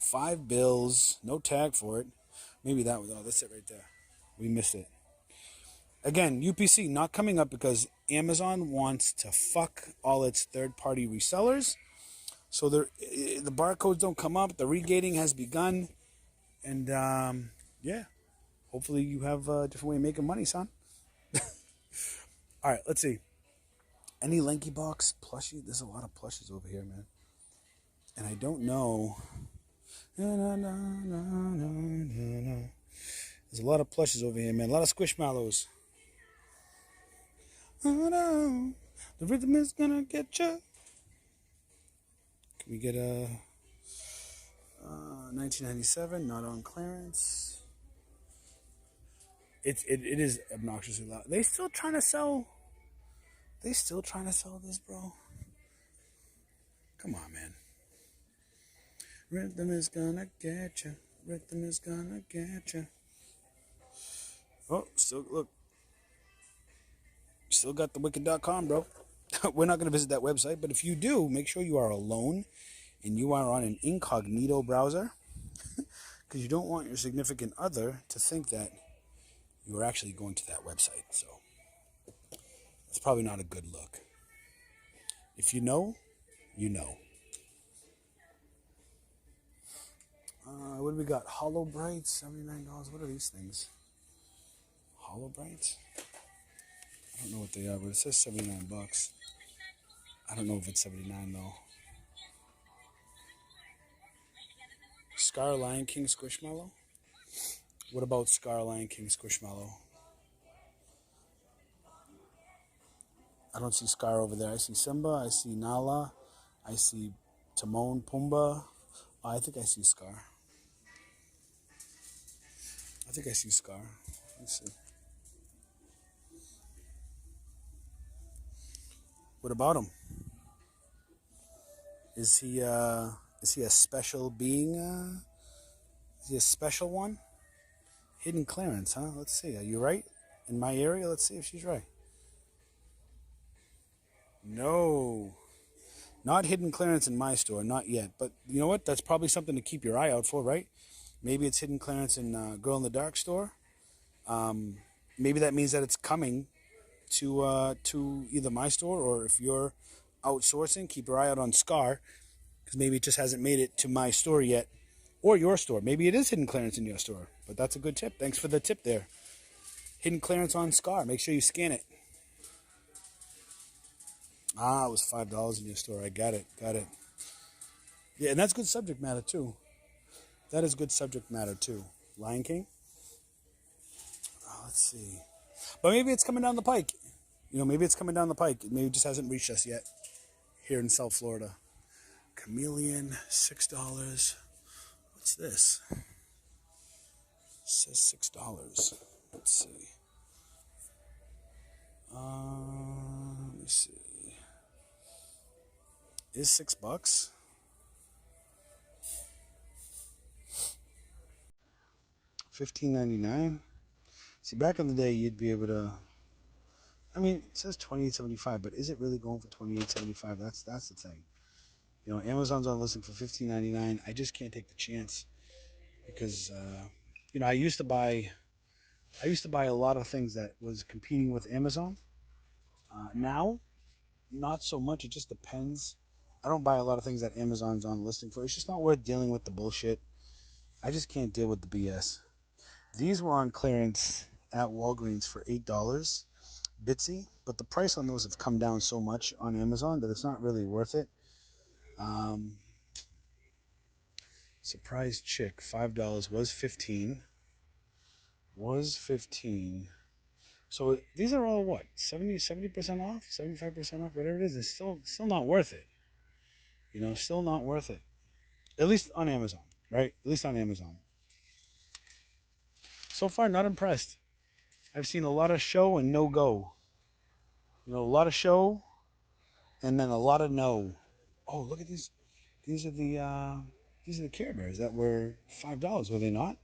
$5. No tag for it. Maybe that was. Oh, that's it right there. We missed it. Again, UPC not coming up because Amazon wants to fuck all its third-party resellers. So the barcodes don't come up. The regating has begun. And, yeah. Hopefully you have a different way of making money, son. All right, let's see. Any LankyBox plushie? There's a lot of plushes over here, man. And I don't know. There's a lot of plushes over here, man. A lot of Squishmallows. Oh, no. The rhythm is gonna get you. Can we get a 1997? Not on clearance. It is obnoxiously loud. They still trying to sell this, bro? Come on, man. Rhythm is gonna get you. Rhythm is gonna get you. Oh, still look. still got thewicked.com, bro. We're not going to visit that website, but if you do, make sure you are alone and you are on an incognito browser, because you don't want your significant other to think that you are actually going to that website. So it's probably not a good look. If you know, you know. What do we got? Hollow Brights, $79. What are these things? Hollow Brights? I don't know what they are, but it says 79 bucks. I don't know if it's 79 though. Scar Lion King Squishmallow? What about Scar Lion King Squishmallow? I don't see Scar over there. I see Simba, I see Nala, I see Timon, Pumbaa. Oh, I think I see Scar. I think I see Scar. Let's see. What about him? Is he a special being? Is he a special one? Hidden clearance, huh? Let's see. Are you right? In my area? Let's see if she's right. No. Not hidden clearance in my store. Not yet. But you know what? That's probably something to keep your eye out for, right? Maybe it's hidden clearance in Girl in the Dark store. Maybe that means that it's coming to either my store, or if you're outsourcing, keep your eye out on Scar, because maybe it just hasn't made it to my store yet, or your store. Maybe it is hidden clearance in your store, but that's a good tip. Thanks for the tip there. Hidden clearance on Scar. Make sure you scan it. Ah, it was $5 in your store. I got it. Yeah, and that's good subject matter too. That is good subject matter too. Lion King. Oh, let's see. But maybe it's coming down the pike. Maybe it's coming down the pike. Maybe it just hasn't reached us yet here in South Florida. Chameleon, $6. What's this? It says $6. Let's see. Let me see. Is $6? $15.99. See, back in the day, you'd be able to. I mean, it says $28.75, but is it really going for $28.75? That's the thing. Amazon's on listing for $15.99. I just can't take the chance because I used to buy a lot of things that was competing with Amazon. Now, not so much. It just depends. I don't buy a lot of things that Amazon's on listing for. It's just not worth dealing with the bullshit. I just can't deal with the BS. These were on clearance at Walgreens for $8, Bitsy, but the price on those have come down so much on Amazon that it's not really worth it. Surprise chick, $5 was $15. Was $15. So these are all what? 70% off, 75% off, whatever it is. It's still not worth it. Still not worth it. At least on Amazon, right? At least on Amazon. So far, not impressed. I've seen a lot of show and no go. A lot of show and then a lot of no. Oh, look at these. These are the Care Bears that were $5, were they not?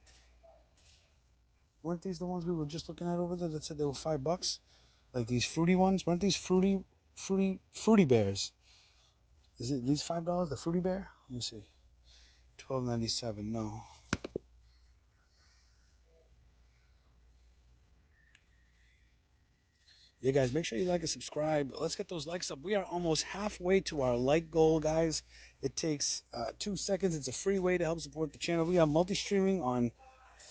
Weren't these the ones we were just looking at over there that said they were $5? Like these fruity ones? Weren't these fruity bears? Is it these $5? The fruity bear? Let me see. $12.97. No. Yeah, guys, make sure you like and subscribe. Let's get those likes up. We are almost halfway to our like goal, guys. It takes 2 seconds. It's a free way to help support the channel. We are multi-streaming on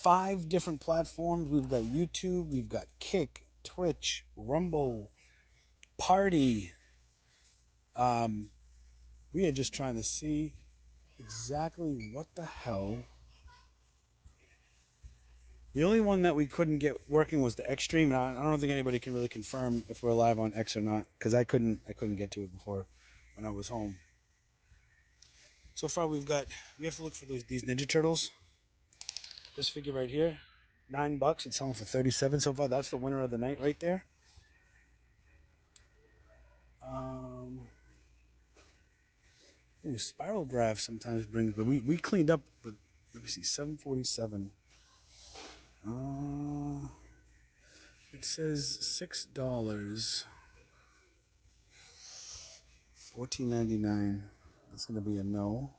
5 different platforms. We've got YouTube, we've got Kick, Twitch, Rumble, Party. We are just trying to see exactly what the hell. The only one that we couldn't get working was the X stream. I don't think anybody can really confirm if we're live on X or not, because I couldn't get to it before when I was home. So far we have to look for these Ninja Turtles. This figure right here, $9. It's selling for $37 so far. That's the winner of the night right there. Spiral Graph sometimes brings, but we cleaned up. But let me see, $7.47. It says $6. $14.99. That's gonna be a no.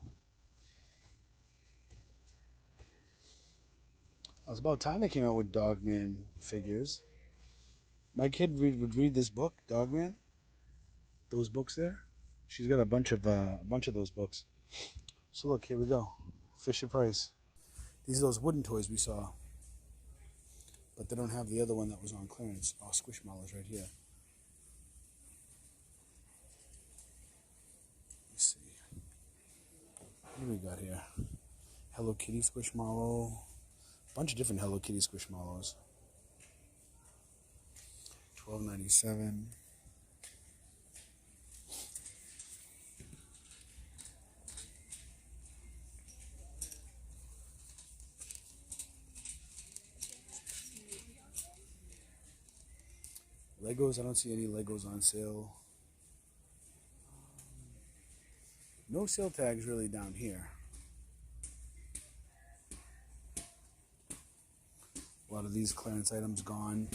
It was about time they came out with Dogman figures. My kid would read this book, Dogman. Those books there. She's got a bunch of those books. So look, here we go. Fisher Price. These are those wooden toys we saw. But they don't have the other one that was on clearance. Oh, Squishmallows right here. Let's see. What do we got here? Hello Kitty Squishmallow. Bunch of different Hello Kitty Squishmallows. $12.97. Legos, I don't see any Legos on sale. No sale tags really down here. A lot of these clearance items gone.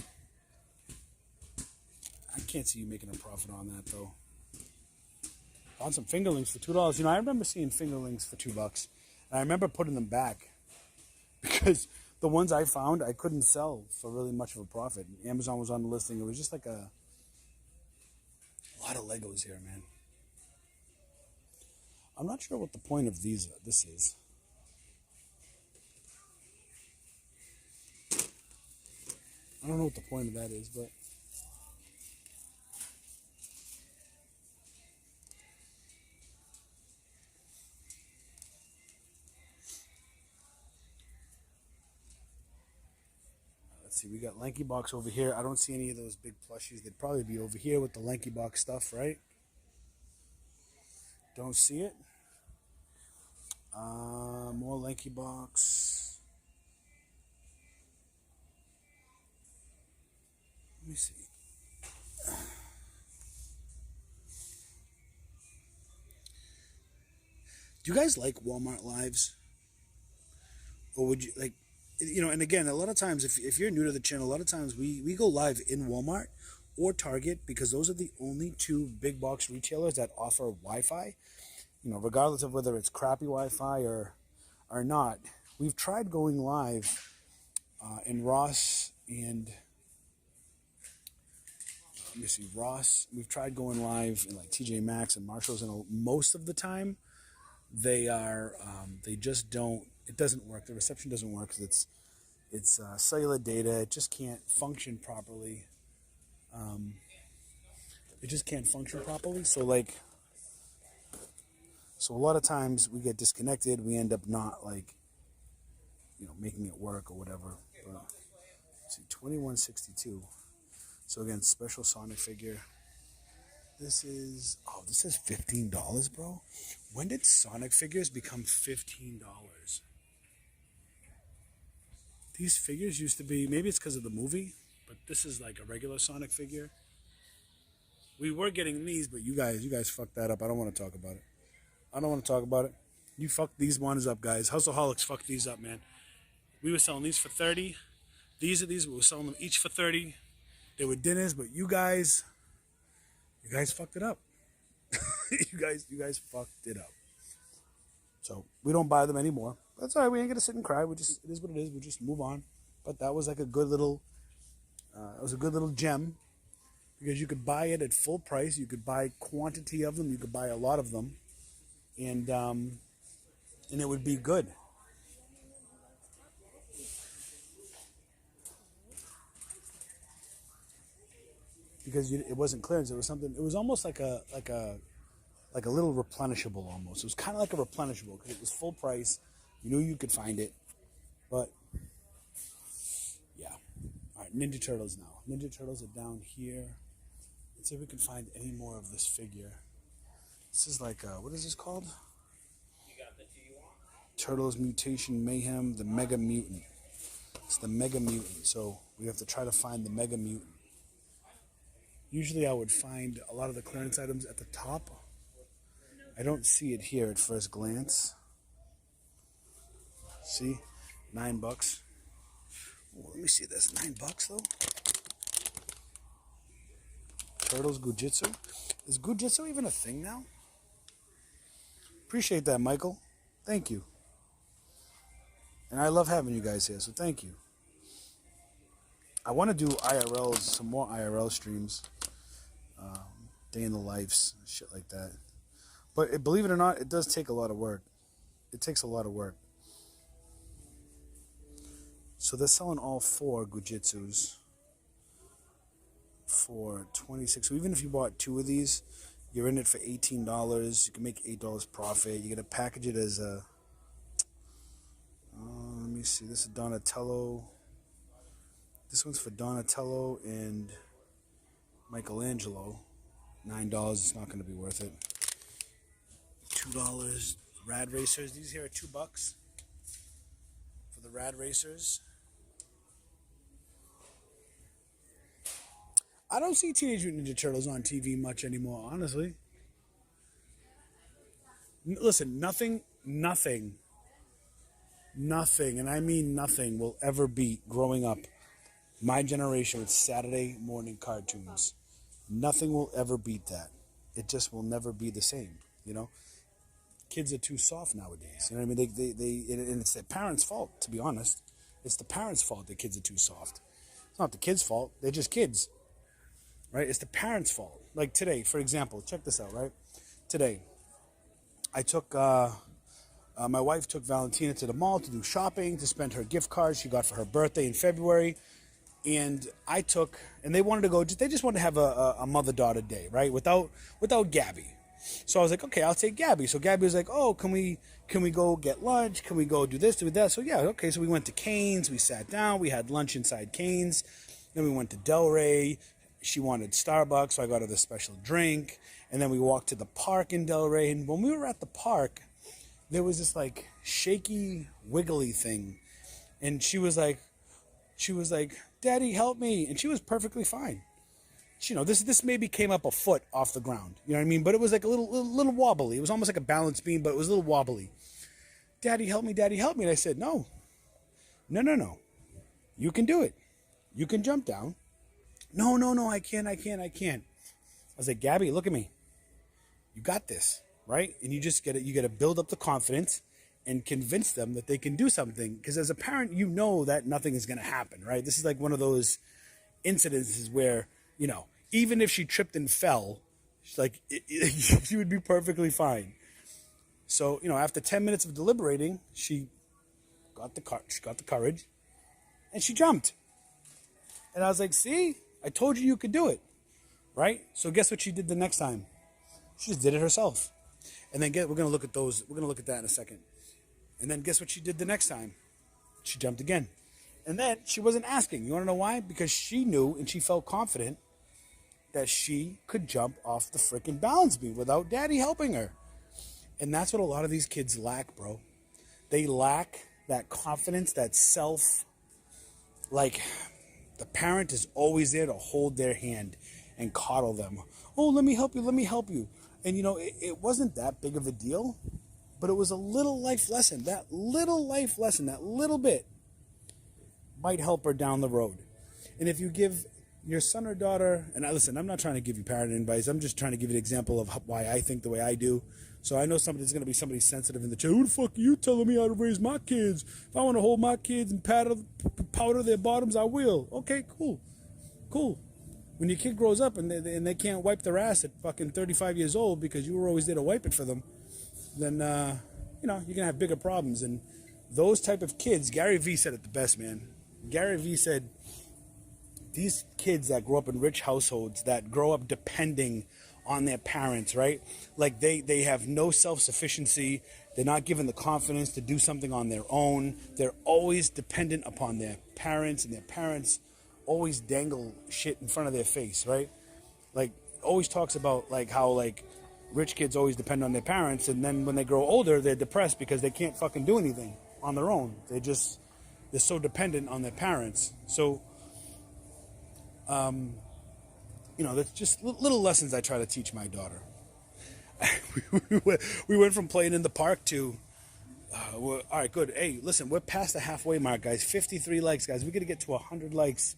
I can't see you making a profit on that though. Found some fingerlings for $2. You know, I remember seeing fingerlings for $2, and I remember putting them back because the ones I found I couldn't sell for really much of a profit. Amazon was on the listing. It was just like a lot of Legos here, man. I'm not sure what the point of this is. I don't know what the point of that is, but let's see, we got LankyBox over here. I don't see any of those big plushies. They'd probably be over here with the LankyBox stuff, right? Don't see it. More LankyBox. Let me see. Do you guys like Walmart Lives? Or would you like, you know, and again, a lot of times, if you're new to the channel, a lot of times we go live in Walmart or Target because those are the only two big box retailers that offer Wi-Fi. You know, regardless of whether it's crappy Wi-Fi or not. We've tried going live in Ross and let me see, Ross. We've tried going live in like TJ Maxx and Marshalls, and most of the time they just don't. It doesn't work. The reception doesn't work because it's cellular data. It just can't function properly. It just can't function properly. So a lot of times we get disconnected. We end up not like, you know, making it work or whatever. But let's see, $21.62. So again, special Sonic figure. This is $15, bro. When did Sonic figures become $15? These figures used to be, maybe it's because of the movie, but this is like a regular Sonic figure. We were getting these, but you guys fucked that up. I don't want to talk about it. You fucked these ones up, guys. Hustleaholics fucked these up, man. We were selling these for $30. These we were selling them each for $30. They were dinners, but you guys fucked it up. you guys fucked it up. So we don't buy them anymore. That's all right. We ain't gonna sit and cry. It is what it is. We just move on. But that was like a good little, gem because you could buy it at full price. You could buy quantity of them. You could buy a lot of them, and it would be good. Because it wasn't clearance. It was something. It was almost like a little replenishable almost. It was kind of like a replenishable because it was full price. You knew you could find it, but yeah. All right, Ninja Turtles now. Ninja Turtles are down here. Let's see if we can find any more of this figure. This is like what is this called? Turtles Mutation Mayhem, the Mega Mutant. It's the Mega Mutant. So we have to try to find the Mega Mutant. Usually I would find a lot of the clearance items at the top. I don't see it here at first glance. See? $9. Oh, let me see this. $9 though? Turtles Gujitsu. Is Gujitsu even a thing now? Appreciate that, Michael. Thank you. And I love having you guys here, so thank you. I want to do IRLs, some more IRL streams. Day in the lives, shit like that. But believe it or not, it does take a lot of work. It takes a lot of work. So they're selling all 4 Gujitsus for $26. So even if you bought 2 of these, you're in it for $18. You can make $8 profit. You're going to package it as a... let me see. This is Donatello. This one's for Donatello and Michelangelo. $9. It's not going to be worth it. $2. Rad Racers. These here are $2 for the Rad Racers. I don't see Teenage Mutant Ninja Turtles on TV much anymore, honestly. Listen, nothing, and I mean nothing, will ever beat growing up my generation with Saturday morning cartoons. Nothing will ever beat that. It just will never be the same, you know? Kids are too soft nowadays. You know what I mean? And it's their parents' fault, to be honest. It's the parents' fault that kids are too soft. It's not the kids' fault. They're just kids. Right? It's the parents' fault. Like today, for example, check this out, right? Today, I took, my wife took Valentina to the mall to do shopping, to spend her gift cards she got for her birthday in February. And and they wanted to go, they just wanted to have a mother-daughter day, right? Without Gabby. So I was like, okay, I'll take Gabby. So Gabby was like, oh, can we go get lunch? Can we go do this, do that? So yeah, okay. So we went to Cane's. We sat down. We had lunch inside Cane's. Then we went to Delray. She wanted Starbucks, so I got her the special drink. And then we walked to the park in Delray. And when we were at the park, there was this like shaky, wiggly thing. And she was like, Daddy, help me. And she was perfectly fine. You know, this maybe came up a foot off the ground. You know what I mean? But it was like a little wobbly. It was almost like a balance beam, but it was a little wobbly. Daddy, help me. Daddy, help me. And I said, no. You can do it. You can jump down. No, I can't. I was like, Gabby, look at me. You got this, right? And you just got to build up the confidence and convince them that they can do something. Because as a parent, you know that nothing is going to happen, right? This is like one of those incidences where, you know, even if she tripped and fell, she would be perfectly fine. So, you know, after 10 minutes of deliberating, she got the courage and she jumped. And I was like, see, I told you could do it, right? So guess what she did the next time? She just did it herself. And then we're going to look at those. We're going to look at that in a second. And then guess what she did the next time? She jumped again. And then she wasn't asking. You want to know why? Because she knew and she felt confident that she could jump off the freaking balance beam without Daddy helping her. And that's what a lot of these kids lack, bro. They lack that confidence, that self, like... The parent is always there to hold their hand and coddle them. Oh, let me help you. And, you know, it wasn't that big of a deal, but it was a little life lesson. That little bit might help her down the road. And if you give your son or daughter, and listen, I'm not trying to give you parenting advice. I'm just trying to give you an example of why I think the way I do. So I know there's going to be somebody sensitive in the chat. Who the fuck are you telling me how to raise my kids? If I want to hold my kids and powder their bottoms, I will. Okay, cool. When your kid grows up and they can't wipe their ass at fucking 35 years old because you were always there to wipe it for them, then, you know, you're going to have bigger problems. And those type of kids, Gary Vee said it the best, man. Gary Vee said, these kids that grow up in rich households, that grow up depending on their parents, right? Like they have no self-sufficiency. They're not given the confidence to do something on their own. They're always dependent upon their parents, and their parents always dangle shit in front of their face, right? Like always talks about like how like rich kids always depend on their parents, and then when they grow older, they're depressed because they can't fucking do anything on their own. They're so dependent on their parents. So, you know, that's just little lessons I try to teach my daughter. We went from playing in the park to, all right, good. Hey, listen, we're past the halfway mark, guys. 53 likes, guys. We're going to get to 100 likes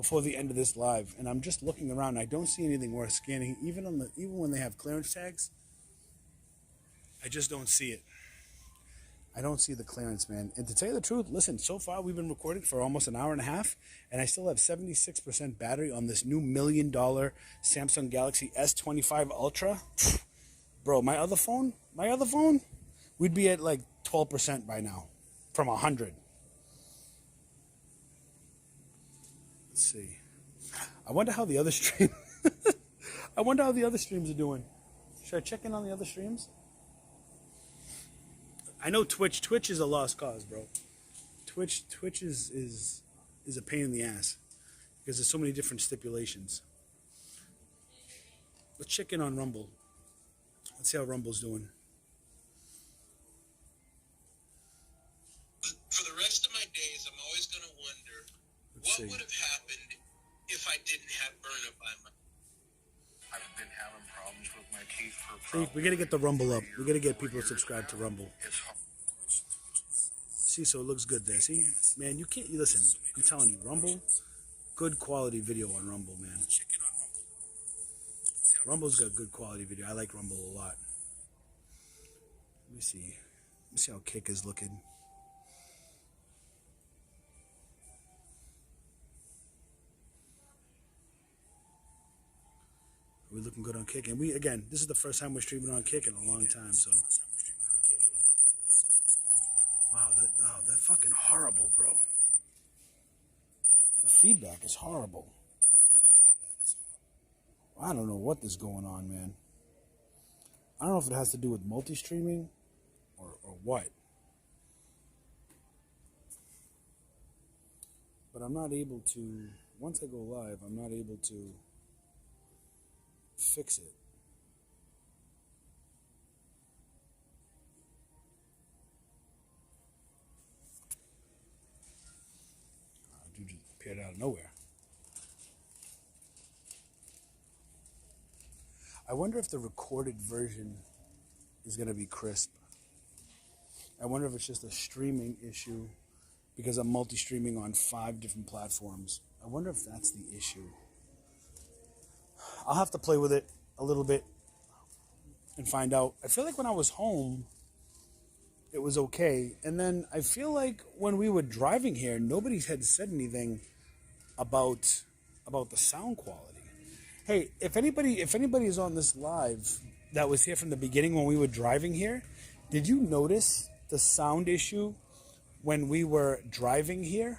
before the end of this live, and I'm just looking around. I don't see anything worth scanning, even when they have clearance tags. I just don't see it. I don't see the clearance, man. And to tell you the truth, listen, so far we've been recording for almost an hour and a half, and I still have 76% battery on this new $1 million Samsung Galaxy S25 Ultra. Bro, my other phone, we'd be at like 12% by now from 100. Let's see. I wonder how the other stream. I wonder how the other streams are doing. Should I check in on the other streams? I know Twitch is a lost cause, bro. Twitch is a pain in the ass because there's so many different stipulations. Let's check in on Rumble. Let's see how Rumble's doing.
For the rest of my days, I'm always going to wonder what would have happened if I didn't have burn up on my. I've been having problems with my teeth for.
See, we got to get the Rumble up. We got to get people to subscribe to Rumble. See, so it looks good there. See, man, you can't. Listen, I'm telling you, Rumble, good quality video on Rumble, man. Rumble's got good quality video. I like Rumble a lot. Let me see. Let me see how Kick is looking. Are we looking good on Kick? And again, this is the first time we're streaming on Kick in a long time, so. Wow, that fucking horrible, bro. The feedback is horrible. I don't know what is going on, man. I don't know if it has to do with multi-streaming or what. But I'm not able to, once I go live, I'm not able to fix it. Dude just appeared out of nowhere. I wonder if the recorded version is going to be crisp. I wonder if it's just a streaming issue because I'm multi-streaming on 5 different platforms. I wonder if that's the issue. I'll have to play with it a little bit and find out. I feel like when I was home, it was okay. And then I feel like when we were driving here, nobody had said anything about the sound quality. Hey, if anybody is on this live that was here from the beginning when we were driving here, did you notice the sound issue when we were driving here?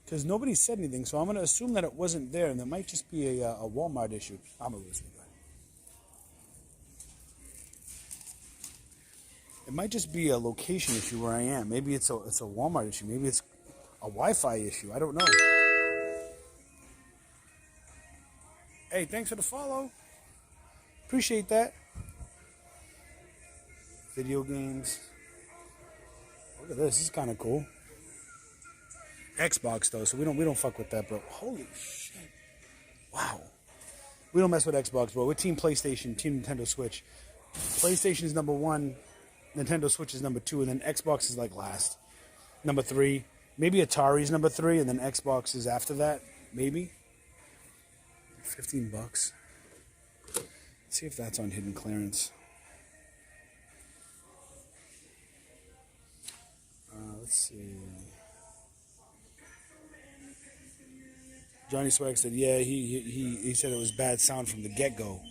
Because nobody said anything, so I'm going to assume that it wasn't there, and that might just be a Walmart issue. I'm going to lose me. It might just be a location issue where I am. Maybe it's a Walmart issue. Maybe it's a Wi-Fi issue. I don't know. Hey, thanks for the follow. Appreciate that. Video games. Look at this. This is kind of cool. Xbox though, so we don't fuck with that, bro. Holy shit! Wow. We don't mess with Xbox, bro. We're Team PlayStation, Team Nintendo Switch. PlayStation is number 1, Nintendo Switch is number 2, and then Xbox is like last. Number 3. Maybe Atari's number 3, and then Xbox is after that. Maybe. $15. Let's see if that's on hidden clearance. Let's see. Johnny Swag said, yeah, he said it was bad sound from the get-go.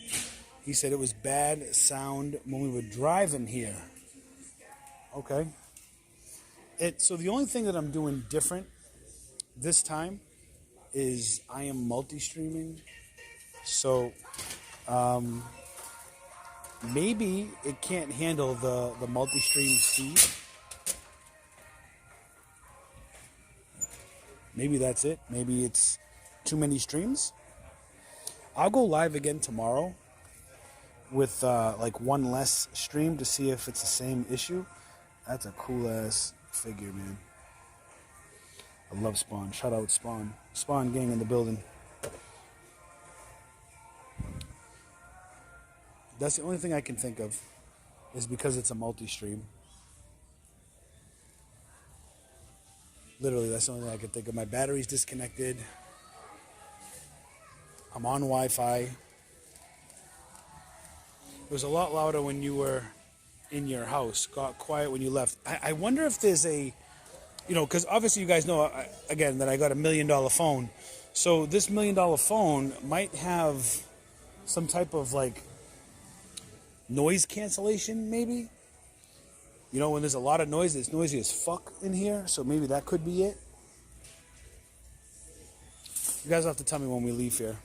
He said it was bad sound when we were driving here. Okay. So the only thing that I'm doing different this time is I am multi-streaming. So maybe it can't handle the multi-stream speed. Maybe that's it. Maybe it's too many streams. I'll go live again tomorrow with like one less stream to see if it's the same issue. That's a cool ass figure, man. I love Spawn. Shout out Spawn. Spawn gang in the building. That's the only thing I can think of is because it's a multi-stream. Literally, that's the only thing I can think of. My battery's disconnected. I'm on Wi-Fi. It was a lot louder when you were in your house. Got quiet when you left. I wonder if there's a, because obviously you guys know, again, that I got $1 million phone. So this $1 million phone might have some type of like noise cancellation, maybe. When there's a lot of noise, it's noisy as fuck in here. So maybe that could be it. You guys will have to tell me when we leave here.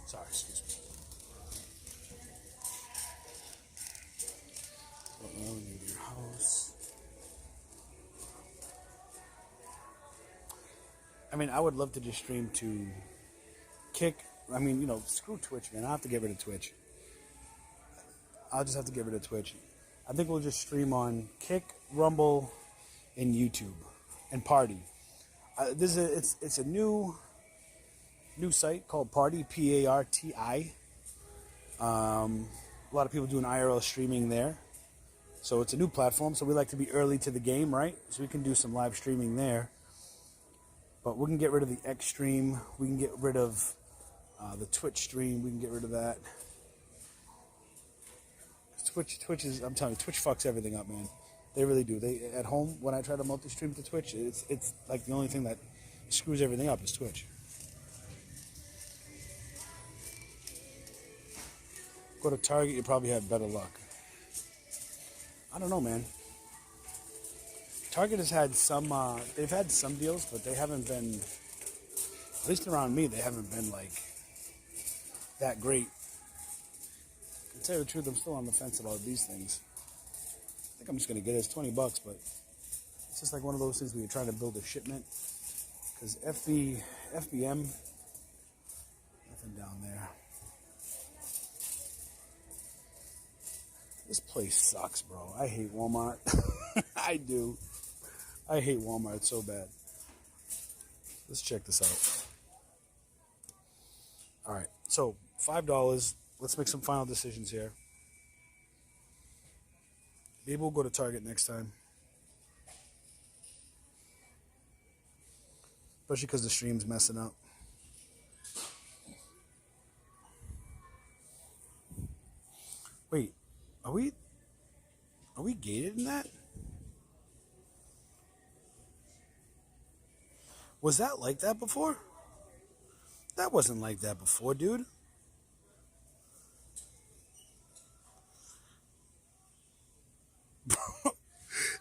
Sorry, excuse me. Leave your house. I mean, I would love to just stream to Kick. I mean, screw Twitch, man. I have to get rid of Twitch. I'll just have to get rid of Twitch. I think we'll just stream on Kick, Rumble, and YouTube, and Party. It's a new site called Party, P-A-R-T-I. A lot of people doing IRL streaming there. So it's a new platform, so we like to be early to the game, right? So we can do some live streaming there. But we can get rid of the X stream. We can get rid of the Twitch stream. We can get rid of that. Twitch is, I'm telling you, Twitch fucks everything up, man. They really do. At home, when I try to multi-stream to Twitch, it's like the only thing that screws everything up is Twitch. Go to Target, you probably have better luck. I don't know, man. Target has had some, they've had some deals, but they haven't been, at least around me, they haven't been like that great. To tell you the truth, I'm still on the fence about these things. I think I'm just going to get it. It's $20, but it's just like one of those things where you're trying to build a shipment. Because FBM, nothing down there. This place sucks, bro. I hate Walmart. I do. I hate Walmart so bad. Let's check this out. All right, so $5. Let's make some final decisions here. Maybe we'll go to Target next time. Especially because the stream's messing up. Wait, are we gated in that? Was that like that before? That wasn't like that before, dude.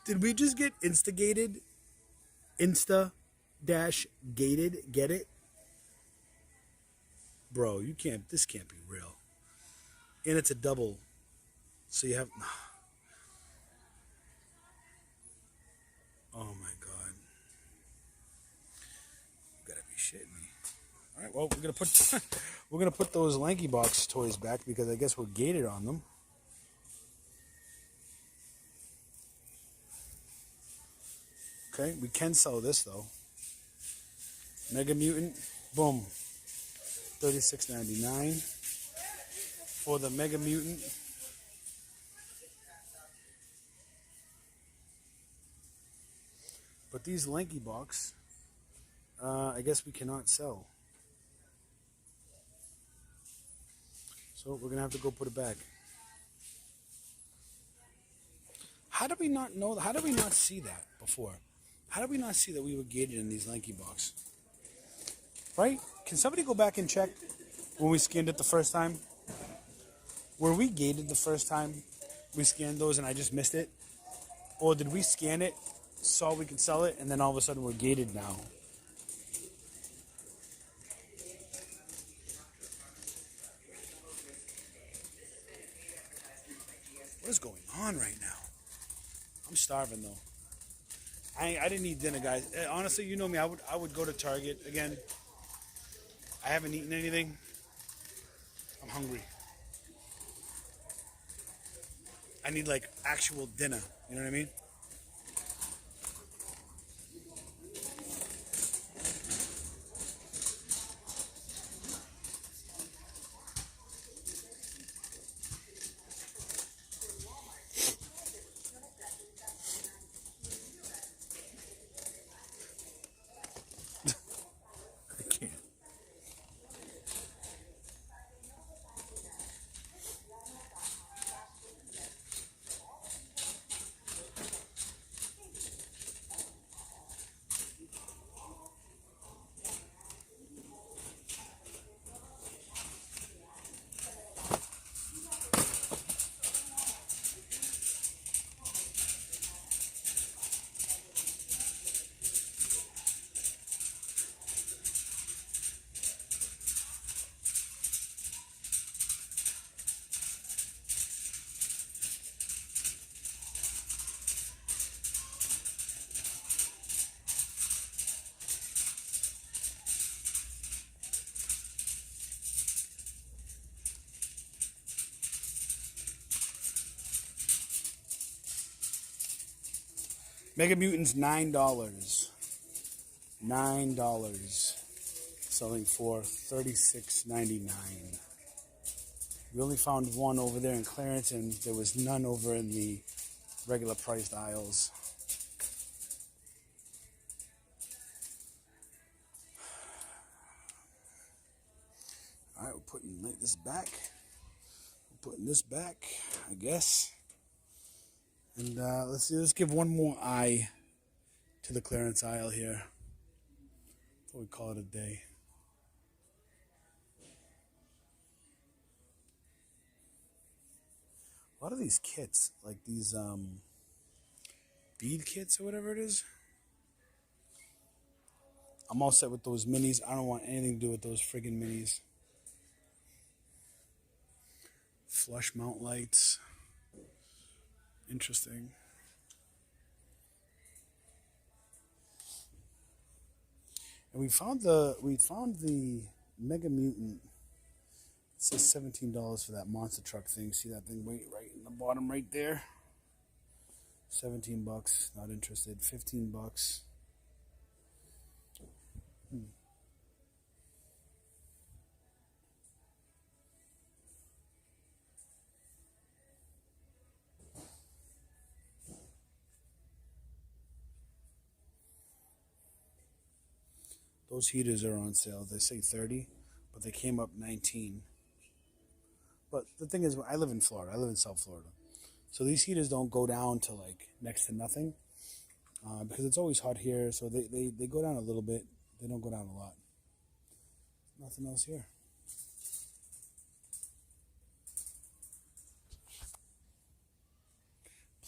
Did we just get instigated? Insta-gated? Get it? Bro, this can't be real. And it's a double. So you have... Oh my God. You gotta be shitting me. Alright, well, we're gonna put those LankyBox toys back because I guess we're gated on them. Okay, we can sell this though. Mega Mutant, boom. $36.99 for the Mega Mutant. But these LankyBox, I guess we cannot sell. So we're gonna have to go put it back. How did we not know? How did we not see that before? How did we not see that we were gated in these LankyBox? Right? Can somebody go back and check when we scanned it the first time? Were we gated the first time we scanned those and I just missed it? Or did we scan it, saw we could sell it, and then all of a sudden we're gated now? What is going on right now? I'm starving though. I didn't eat dinner, guys. Honestly, you know me. I would go to Target again. I haven't eaten anything. I'm hungry. I need like actual dinner. You know what I mean? Mega Mutants, $9. $9. Selling for $36.99. We only found one over there in clearance, and there was none over in the regular priced aisles. All right, we're putting this back. We're putting this back, I guess. And let's give one more eye to the clearance aisle here before we call it a day. A lot of these kits, like these bead kits or whatever it is, I'm all set with those minis. I don't want anything to do with those friggin' minis. Flush mount lights. Interesting. And we found the Mega Mutant. It says $17 for that monster truck thing. See that thing right in the bottom right there? $17. Not interested. $15. Those heaters are on sale. They say 30, but they came up 19. But the thing is, I live in Florida. I live in South Florida. So these heaters don't go down to like next to nothing because it's always hot here. So they go down a little bit. They don't go down a lot. Nothing else here.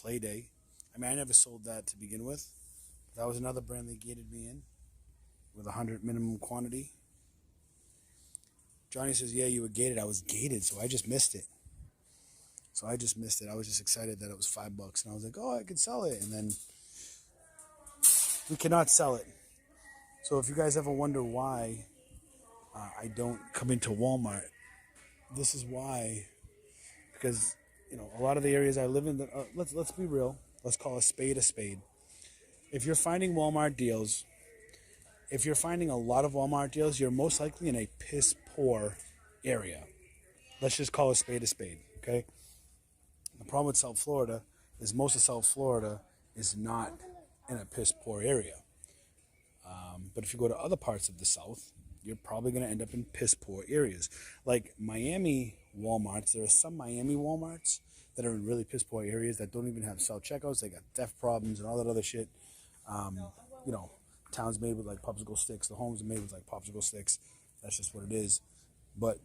Playday. I mean, I never sold that to begin with. That was another brand they gated me in with 100 minimum quantity. Johnny says, yeah, you were gated. I was gated, so I just missed it. I was just excited that it was $5. And I was like, oh, I could sell it. And then we cannot sell it. So if you guys ever wonder why I don't come into Walmart, this is why. Because, you know, a lot of the areas I live in, that let's be real. Let's call a spade a spade. If you're finding Walmart deals, if you're finding a lot of Walmart deals, you're most likely in a piss poor area. Let's just call a spade, okay? The problem with South Florida is most of South Florida is not in a piss poor area. But if you go to other parts of the South, you're probably going to end up in piss poor areas. Like Miami Walmarts, there are some Miami Walmarts that are in really piss poor areas that don't even have self-checkouts. They got theft problems and all that other shit. You know, towns made with like popsicle sticks. The homes are made with like popsicle sticks. That's just what it is. But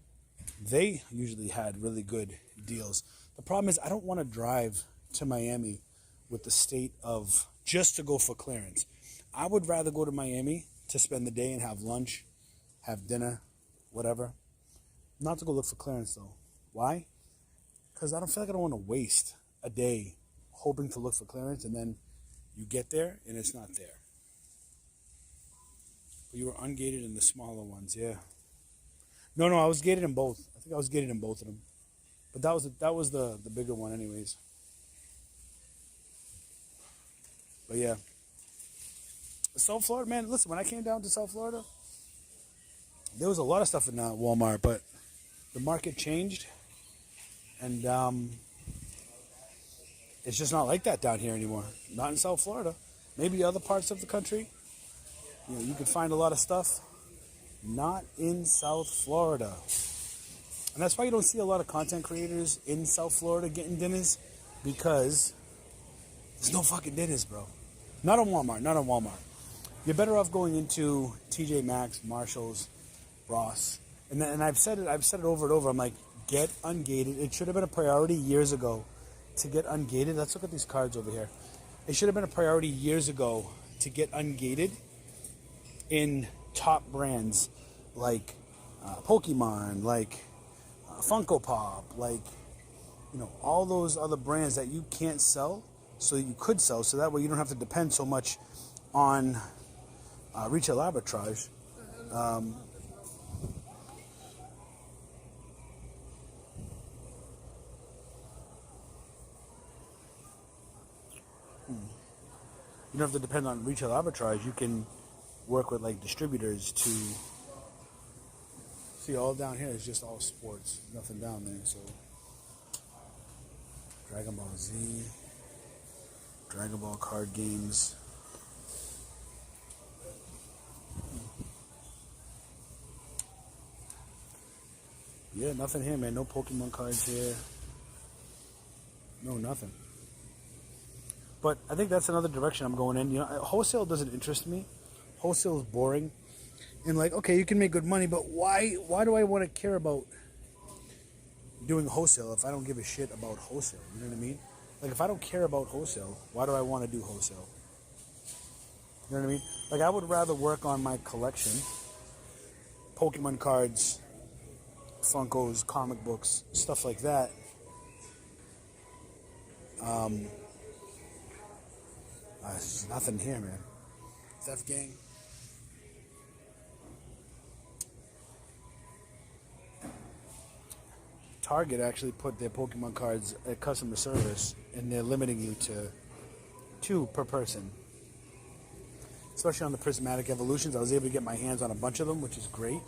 they usually had really good deals. The problem is I don't want to drive to Miami with the state of just to go for clearance. I would rather go to Miami to spend the day and have lunch, have dinner, whatever. Not to go look for clearance though. Why? Because I don't feel like I don't want to waste a day hoping to look for clearance and then you get there and it's not there. But you were ungated in the smaller ones, yeah. No, I was gated in both. I think I was gated in both of them. But that was the bigger one anyways. But yeah. South Florida, man, listen, when I came down to South Florida, there was a lot of stuff in Walmart, but the market changed. And it's just not like that down here anymore. Not in South Florida. Maybe other parts of the country. You know, you can find a lot of stuff. Not in South Florida. And that's why you don't see a lot of content creators in South Florida getting dinners, because there's no fucking dinners, bro. Not on Walmart. You're better off going into TJ Maxx, Marshalls, Ross. And I've said it over and over. I'm like, get ungated. It should have been a priority years ago to get ungated. Let's look at these cards over here. It should have been a priority years ago to get ungated in top brands like Pokemon, like Funko Pop, like, you know, all those other brands that you can't sell, so you could sell, so that way you don't have to depend so much on retail arbitrage. you don't have to depend on retail arbitrage. You can work with like distributors to see. All down here is just all sports, nothing down there. So Dragon Ball Z, Dragon Ball card games. Yeah, nothing here, man. No Pokemon cards here. No, nothing. But I think that's another direction I'm going in. You know, wholesale doesn't interest me. Wholesale is boring. And like, okay, you can make good money, but why do I want to care about doing wholesale if I don't give a shit about wholesale? You know what I mean? Like, if I don't care about wholesale, why do I want to do wholesale? You know what I mean? Like, I would rather work on my collection. Pokemon cards, Funkos, comic books, stuff like that. There's nothing here, man. Theft gang. Target actually put their Pokemon cards at customer service, and they're limiting you to 2 per person. Especially on the prismatic evolutions, I was able to get my hands on a bunch of them, which is great.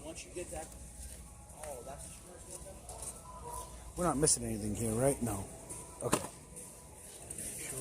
Once you get that, we're not missing anything here, right? No. Okay. Sure.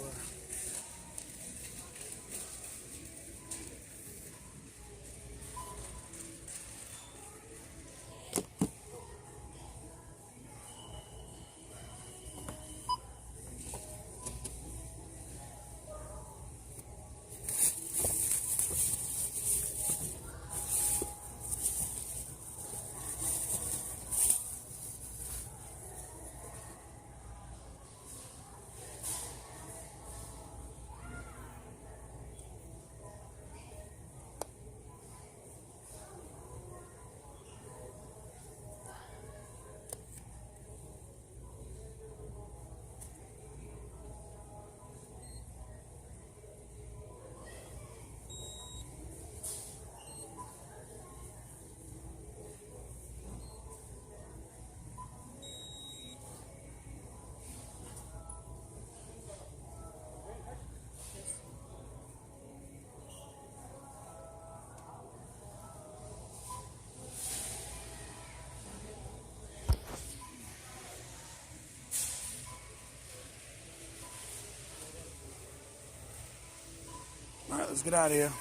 All right, let's get out of here.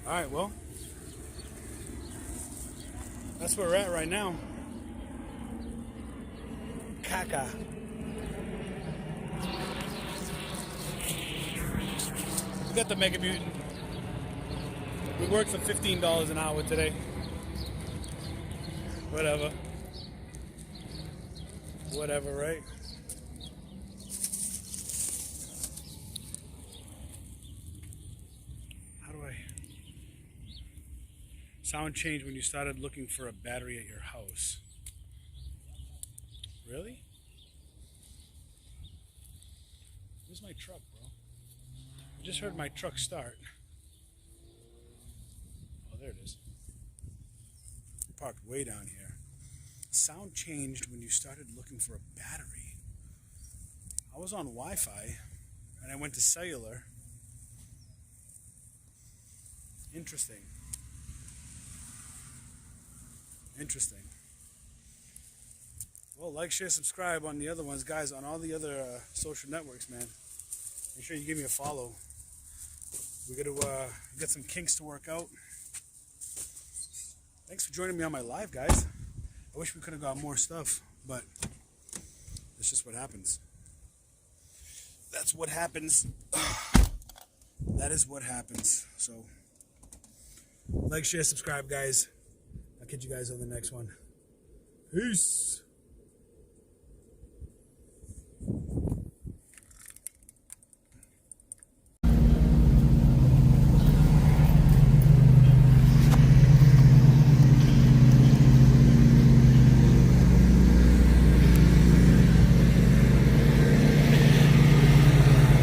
All right, well, that's where we're at right now. Caca. We got the Mega Mutant. We worked for $15 an hour today. Whatever. Whatever, right? Sound changed when you started looking for a battery at your house. Really? Where's my truck, bro? I just heard my truck start. Oh, there it is. Parked way down here. Sound changed when you started looking for a battery. I was on Wi-Fi and I went to cellular. Interesting. Interesting. Well, like, share, subscribe on the other ones, guys, on all the other social networks, man. Make sure you give me a follow. We got to get some kinks to work out. Thanks for joining me on my live, guys. I wish we could have got more stuff, but it's just what happens. that's what happens. That is what happens. So, like, share, subscribe, guys. I'll catch you guys on the next one. Peace.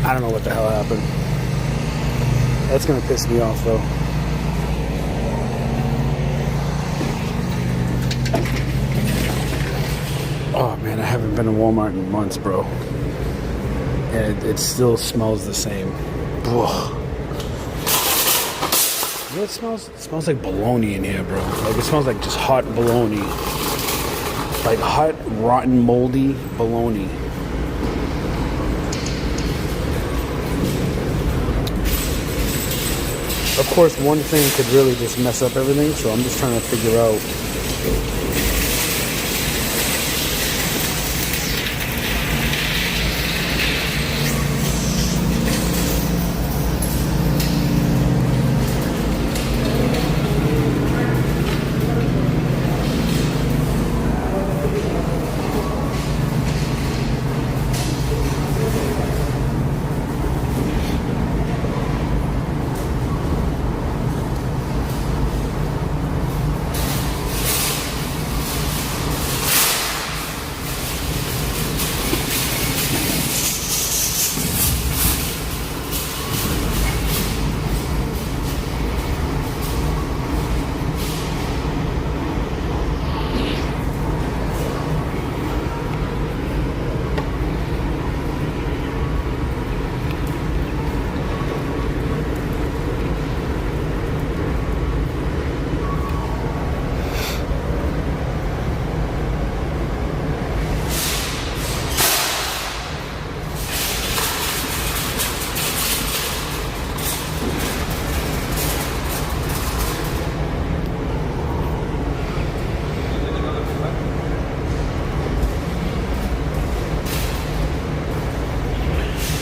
I don't know what the hell happened. That's gonna piss me off though. Oh man, I haven't been to Walmart in months, bro. And it still smells the same. Ugh. You know what it smells? It smells like baloney in here, bro. Like it smells like just hot baloney. Like hot, rotten, moldy baloney. Of course, one thing could really just mess up everything, so I'm just trying to figure out.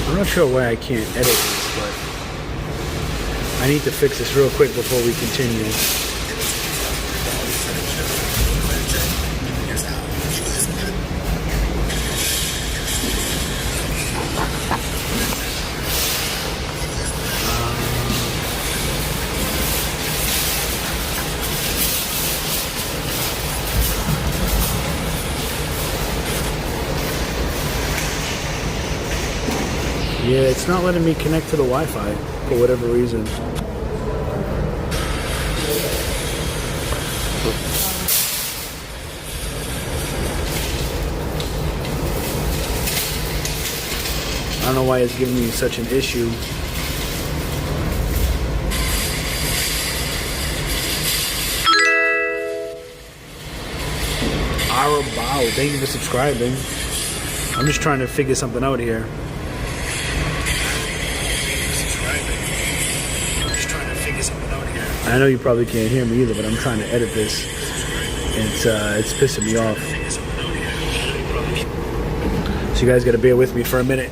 I'm not sure why I can't edit this, but I need to fix this real quick before we continue. Yeah, it's not letting me connect to the Wi-Fi for whatever reason. I don't know why it's giving me such an issue. Arbitrage, thank you for subscribing. I'm just trying to figure something out here. I know you probably can't hear me either, but I'm trying to edit this. It's pissing me off. So you guys gotta bear with me for a minute.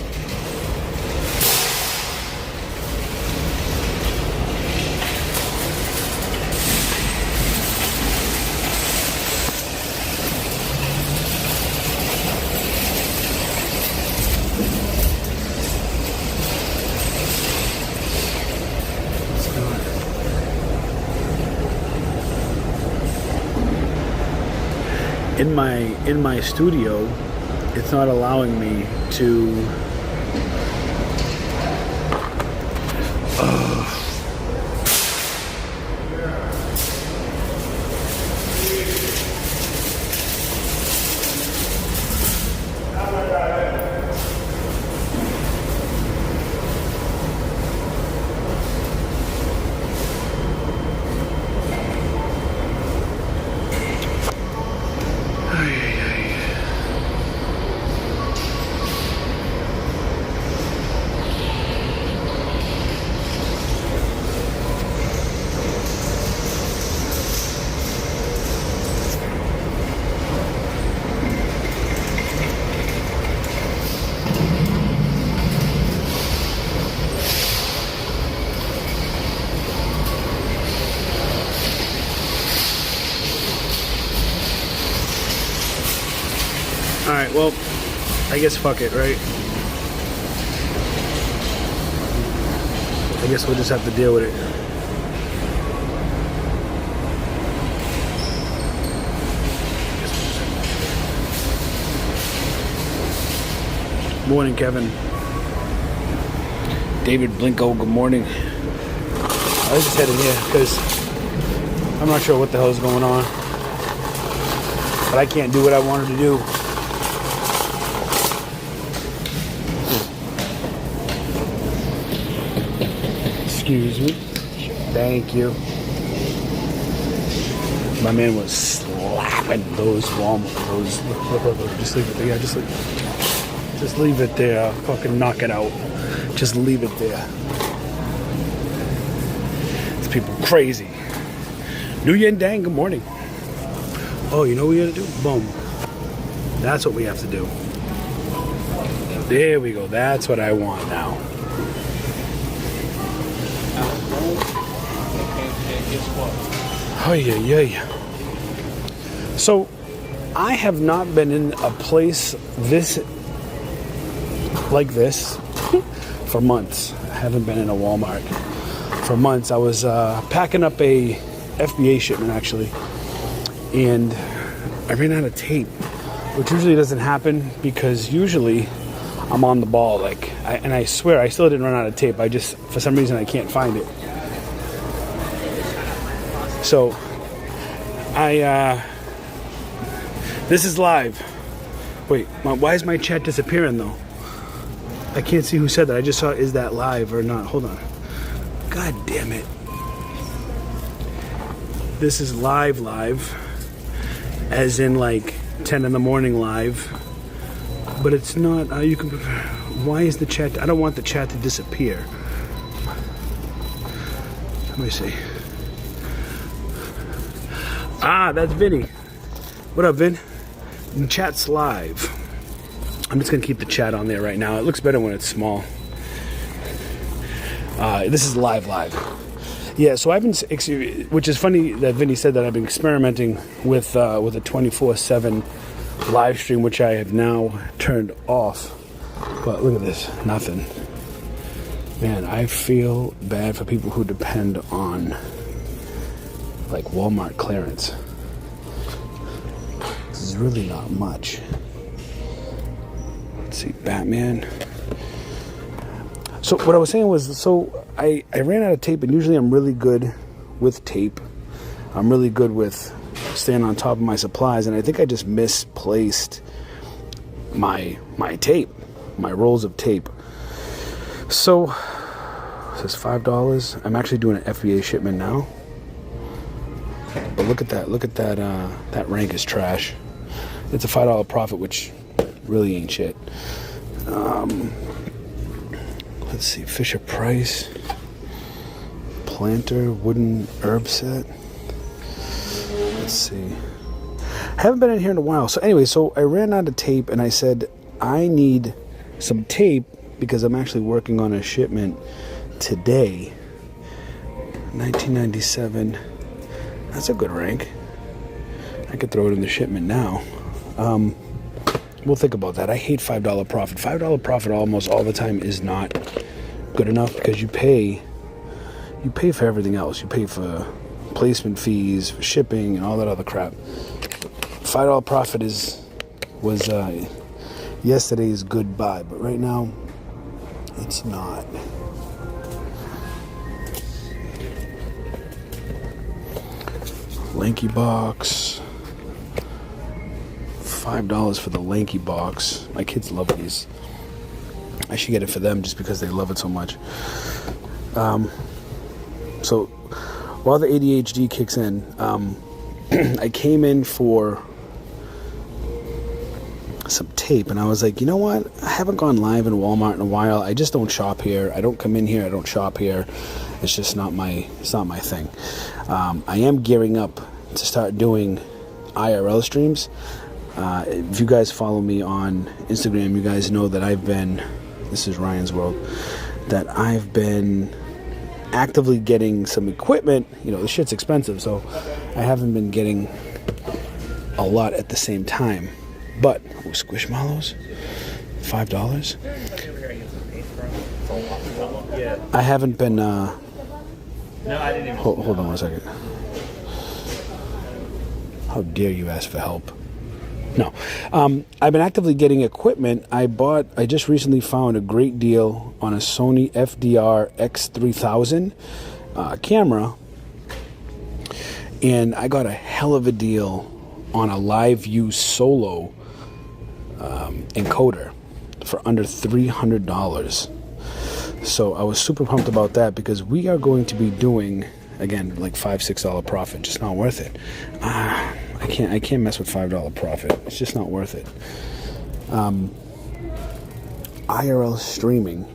In my studio, it's not allowing me to Alright, well, I guess fuck it, right? I guess we'll just have to deal with it. Morning, Kevin. David Blinko, good morning. I was just heading here because I'm not sure what the hell is going on. But I can't do what I wanted to do. Excuse me. Thank you. My man was slapping those Walmart. Just leave it there. Yeah, just leave it there. Fucking knock it out. Just leave it there. These people crazy. New Yen Dang, good morning. Oh, you know what we gotta do? Boom. That's what we have to do. There we go. That's what I want now. Oh, yeah. So, I have not been in a place like this for months. I haven't been in a Walmart for months. I was packing up a FBA shipment, actually, and I ran out of tape, which usually doesn't happen because usually I'm on the ball. And I swear I still didn't run out of tape. I just, for some reason, I can't find it. So this is live. Wait, why is my chat disappearing though? I can't see who said that. I just saw, is that live or not? Hold on. God damn it. This is live, as in like 10 in the morning live, but it's not. You can. Why is the chat? I don't want the chat to disappear. Let me see. Ah, that's Vinny. What up, Vin? The chat's live. I'm just gonna keep the chat on there right now. It looks better when it's small. This is live. Yeah, so I've been, which is funny that Vinny said that I've been experimenting with a 24/7 live stream, which I have now turned off. But look at this, nothing. Man, I feel bad for people who depend on like Walmart clearance. This is really not much. Let's see, Batman. So what I was saying was, so I ran out of tape, and usually I'm really good with tape. I'm really good with staying on top of my supplies, and I think I just misplaced my tape, my rolls of tape. So this is $5. I'm actually doing an FBA shipment now. But look at that, that rank is trash. It's a $5 profit, which really ain't shit. Let's see, Fisher Price, planter, wooden herb set. Let's see. Haven't been in here in a while. So anyway, so I ran out of tape, and I said, I need some tape because I'm actually working on a shipment today. 1997. That's a good rank. I could throw it in the shipment now. We'll think about that. I hate $5 profit. $5 profit almost all the time is not good enough because you pay for everything else. You pay for placement fees, for shipping, and all that other crap. $5 profit was yesterday's goodbye, but right now it's not. LankyBox. $5 for the LankyBox. My kids love these. I should get it for them just because they love it so much. So while the ADHD kicks in, I came in for some tape, and I was like, you know what? I haven't gone live in Walmart in a while. I just don't shop here. I don't come in here. I don't shop here. It's just not my thing. I am gearing up to start doing IRL streams. If you guys follow me on Instagram, you guys know that this is Ryan's World, that I've been actively getting some equipment. You know, the shit's expensive, so I haven't been getting a lot at the same time. But Squishmallows, $5. I haven't been. No, I didn't even. Hold on 1 second. How dare you ask for help? No. I've been actively getting equipment. I just recently found a great deal on a Sony FDR X3000 camera. And I got a hell of a deal on a Live View Solo encoder for under $300. So I was super pumped about that because we are going to be doing, again, like $5-6 profit. Just not worth it. I can't mess with $5 profit. It's just not worth it. IRL streaming.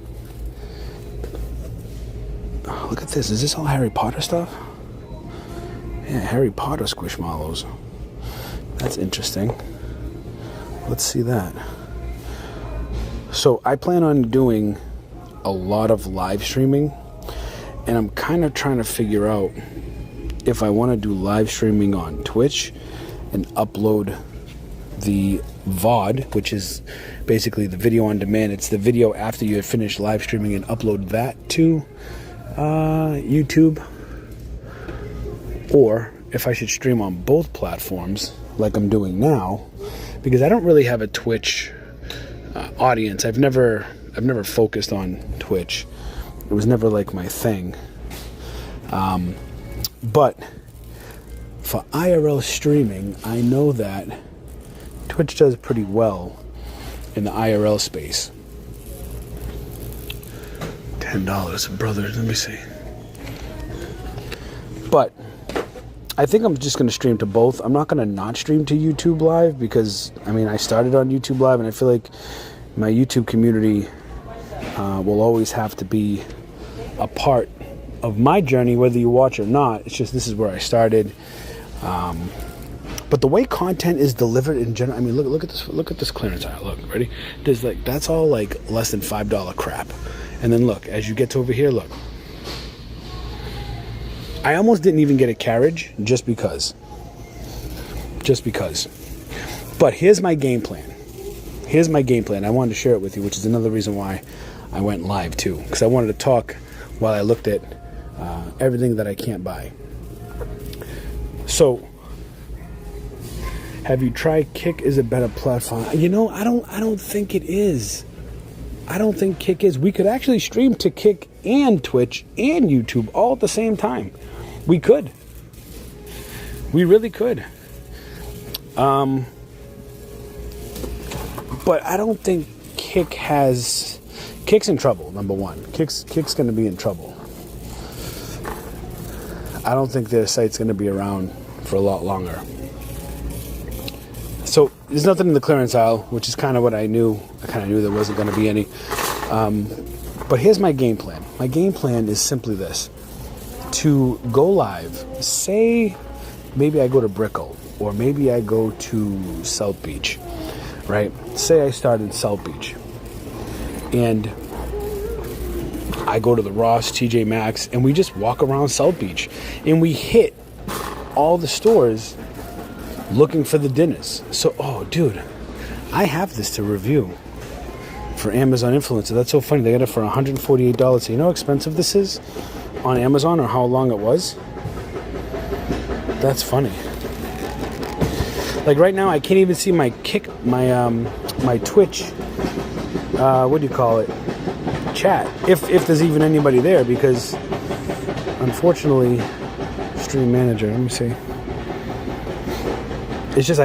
Oh, look at this. Is this all Harry Potter stuff? Yeah, Harry Potter Squishmallows. That's interesting. Let's see that. So I plan on doing a lot of live streaming, and I'm kind of trying to figure out if I want to do live streaming on Twitch and upload the VOD, which is basically the video on demand. It's the video after you have finished live streaming, and upload that to YouTube, or if I should stream on both platforms like I'm doing now, because I don't really have a Twitch audience. I've never focused on Twitch. It was never like my thing. But for IRL streaming, I know that Twitch does pretty well in the IRL space. $10, brother. Let me see. But I think I'm just going to stream to both. I'm not going to not stream to YouTube Live because, I mean, I started on YouTube Live, and I feel like my YouTube community will always have to be a part of my journey, whether you watch or not. It's just, this is where I started. But the way content is delivered in general, I mean, look at this clearance aisle. Look, ready? There's like, that's all like less than $5 crap. And then look, as you get to over here, look. I almost didn't even get a carriage just because. But here's my game plan. I wanted to share it with you, which is another reason why I went live too, because I wanted to talk while I looked at everything that I can't buy. So, have you tried Kick? Is a better platform? You know, I don't think it is. I don't think Kick is. We could actually stream to Kick and Twitch and YouTube all at the same time. We could. We really could. But I don't think Kick's in trouble, number one. Kick's going to be in trouble. I don't think their site's going to be around for a lot longer. So there's nothing in the clearance aisle, which is kind of what I knew. I kind of knew there wasn't going to be any. But here's my game plan. My game plan is simply this. To go live, say maybe I go to Brickell, or maybe I go to South Beach, right? Say I start in South Beach, and I go to the Ross, TJ Maxx, and we just walk around South Beach, and we hit all the stores looking for the dinners. So, oh, dude, I have this to review for Amazon Influencer. That's so funny. They got it for $148. So you know how expensive this is on Amazon, or how long it was? That's funny. Like right now, I can't even see my my Twitch, what do you call it, chat, if there's even anybody there, because unfortunately, Stream Manager, let me see. It's just,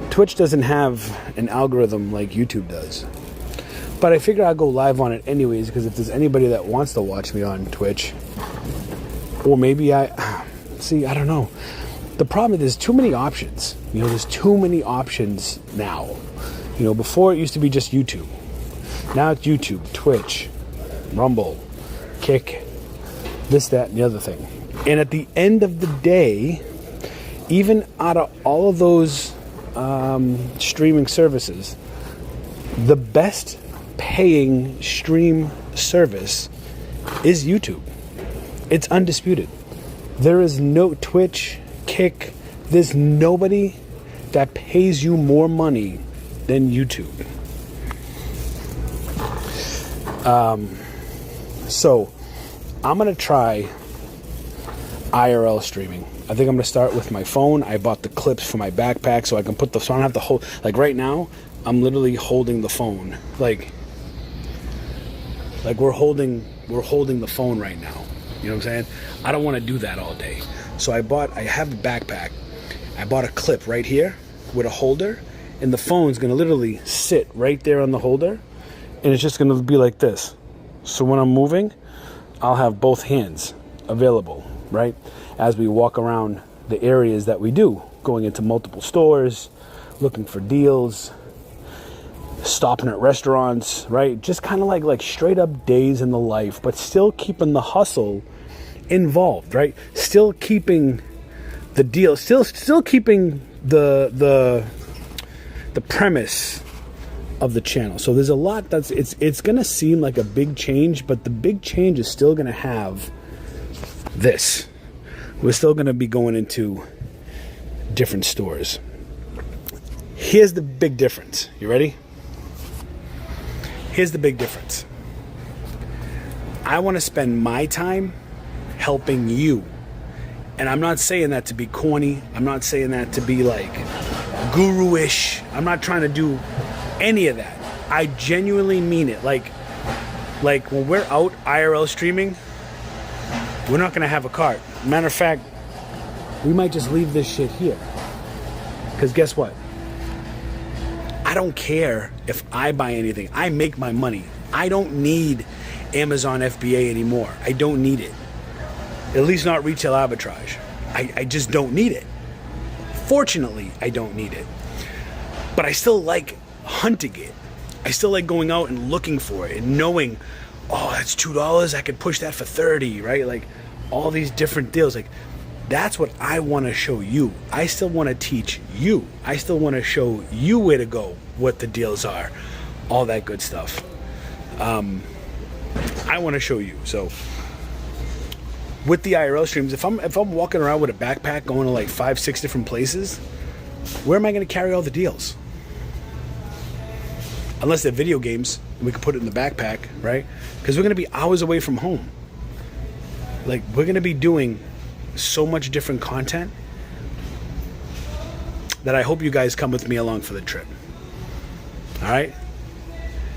Twitch doesn't have an algorithm like YouTube does. But I figure I'll go live on it anyways, because if there's anybody that wants to watch me on Twitch, or maybe I don't know. The problem is there's too many options. You know, there's too many options now. You know, before it used to be just YouTube. Now it's YouTube, Twitch, Rumble, Kick, this, that, and the other thing. And at the end of the day, even out of all of those streaming services, the best paying stream service is YouTube. It's undisputed. There is no Twitch, Kick, there's nobody that pays you more money than YouTube. So I'm gonna try IRL streaming. I think I'm gonna start with my phone. I bought the clips for my backpack so I can put so I don't have to hold, like right now I'm literally holding the phone. Like we're holding the phone right now. You know what I'm saying? I don't want to do that all day. So I have a backpack. I bought a clip right here with a holder, and the phone's gonna literally sit right there on the holder, and it's just gonna be like this. So when I'm moving, I'll have both hands available, right? As we walk around the areas that we do, going into multiple stores, looking for deals, stopping at restaurants, right? Just kind of like straight up days in the life, but still keeping the hustle involved, right? Still keeping the deal, still keeping the premise of the channel. So there's a lot that's it's gonna seem like a big change, but the big change is still gonna have this. We're still gonna be going into different stores. Here's the big difference. You ready? Here's the big difference. I want to spend my time helping you. And I'm not saying that to be corny. I'm not saying that to be like guru-ish. I'm not trying to do any of that. I genuinely mean it. Like when we're out IRL streaming, we're not going to have a cart. Matter of fact, we might just leave this shit here. Because guess what? I don't care if I buy anything. I make my money. I don't need Amazon FBA anymore. I don't need it. At least not retail arbitrage. I just don't need it. Fortunately, I don't need it. But I still like hunting it. I still like going out and looking for it and knowing, oh, that's $2. I could push that for 30, right? Like all these different deals. Like that's what I want to show you. I still want to teach you. I still want to show you where to go, what the deals are, all that good stuff. I want to show you. So with the IRL streams, if I'm walking around with a backpack going to like 5-6 different places, where am I going to carry all the deals? Unless they're video games, we can put it in the backpack, right? Because we're going to be hours away from home. Like we're going to be doing so much different content that I hope you guys come with me along for the trip. All right?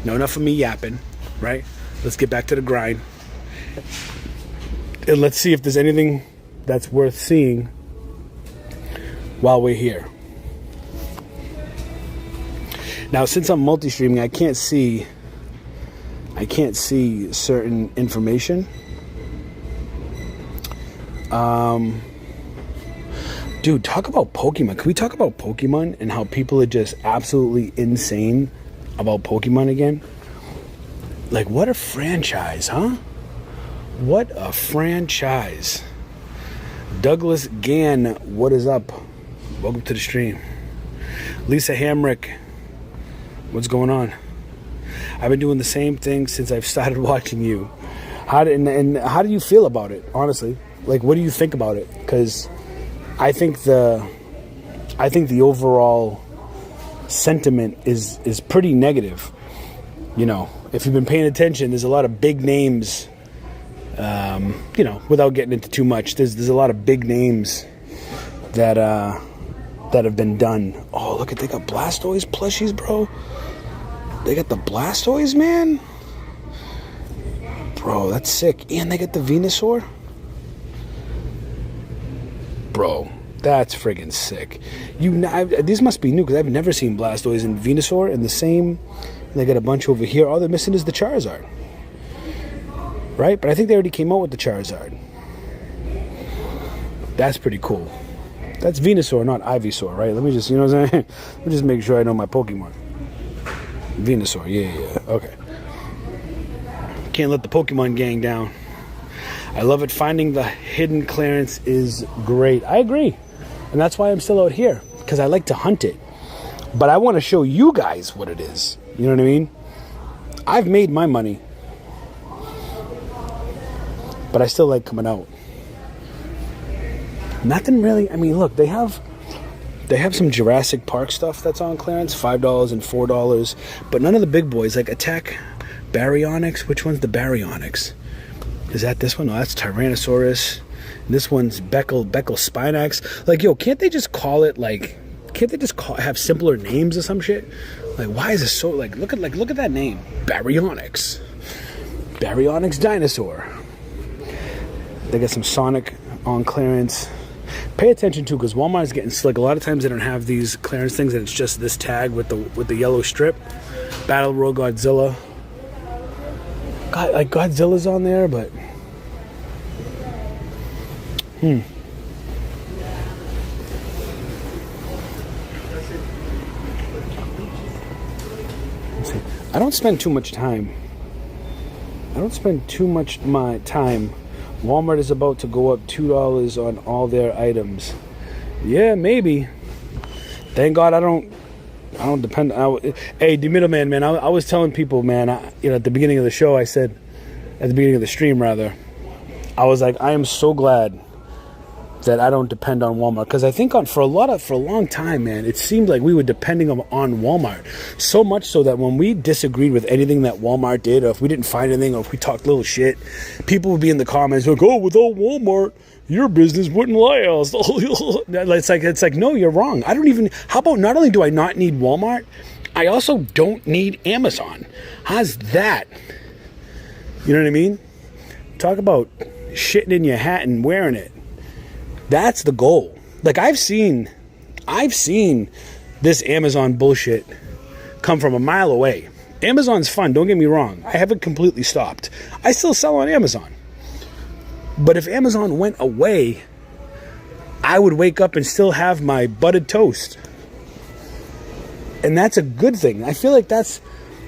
No, enough of me yapping, right? Let's get back to the grind. And let's see if there's anything that's worth seeing while we're here. Now, since I'm multi-streaming, I can't see certain information. Dude, talk about Pokemon. Can we talk about Pokemon and how people are just absolutely insane about Pokemon again? Like, what a franchise, huh? What a franchise. Douglas Gann, what is up? Welcome to the stream. Lisa Hamrick, what's going on? I've been doing the same thing since I've started watching you. How do you feel about it, honestly? Like, what do you think about it? Because I think the overall sentiment is pretty negative. You know, if you've been paying attention, there's a lot of big names. You know, without getting into too much, there's a lot of big names that have been done. Oh, look, they got Blastoise plushies, bro. They got the Blastoise, man. Bro, that's sick. And they got the Venusaur. Bro, that's friggin' sick. These must be new because I've never seen Blastoise and Venusaur in the same. They got a bunch over here. All they're missing is the Charizard. Right? But I think they already came out with the Charizard. That's pretty cool. That's Venusaur, not Ivysaur, right? Let me just, you know what I'm saying? Let me just make sure I know my Pokemon. Venusaur, yeah. Okay. Can't let the Pokemon gang down. I love it. Finding the hidden clearance is great. I agree. And that's why I'm still out here. Because I like to hunt it. But I want to show you guys what it is. You know what I mean? I've made my money. But I still like coming out. Nothing really. I mean, look, they have They have some Jurassic Park stuff that's on clearance, $5 and $4, but none of the big boys, like Attack Baryonyx. Which one's the Baryonyx? Is that this one? No, that's Tyrannosaurus. And this one's Beckel Spinax. Like, yo, can't they just call it, like, can't they just have simpler names or some shit? Like, why is it so, like, look at that name. Baryonyx dinosaur. They got some Sonic on clearance. Pay attention too, because Walmart is getting slick. A lot of times they don't have these clearance things, and it's just this tag with the yellow strip. Battle Royal Godzilla. God, like Godzilla's on there, but Let's see. I don't spend too much time. My time. Walmart is about to go up $2 on all their items. Yeah, maybe. Thank God I don't depend. Hey, the middleman, man. I was telling people, man. At the beginning of the show, I said, at the beginning of the stream, rather, I was like, I am so glad that I don't depend on Walmart, because I think for a long time, man, it seemed like we were depending on Walmart so much so that when we disagreed with anything that Walmart did, or if we didn't find anything, or if we talked little shit, people would be in the comments like, "Oh, without Walmart, your business wouldn't last." It's like, no, you're wrong. I don't even. How about not only do I not need Walmart, I also don't need Amazon. How's that? You know what I mean? Talk about shitting in your hat and wearing it. That's the goal. Like, I've seen this Amazon bullshit come from a mile away. Amazon's fun, don't get me wrong. I haven't completely stopped. I still sell on Amazon. But if Amazon went away, I would wake up and still have my buttered toast. And that's a good thing. I feel like that's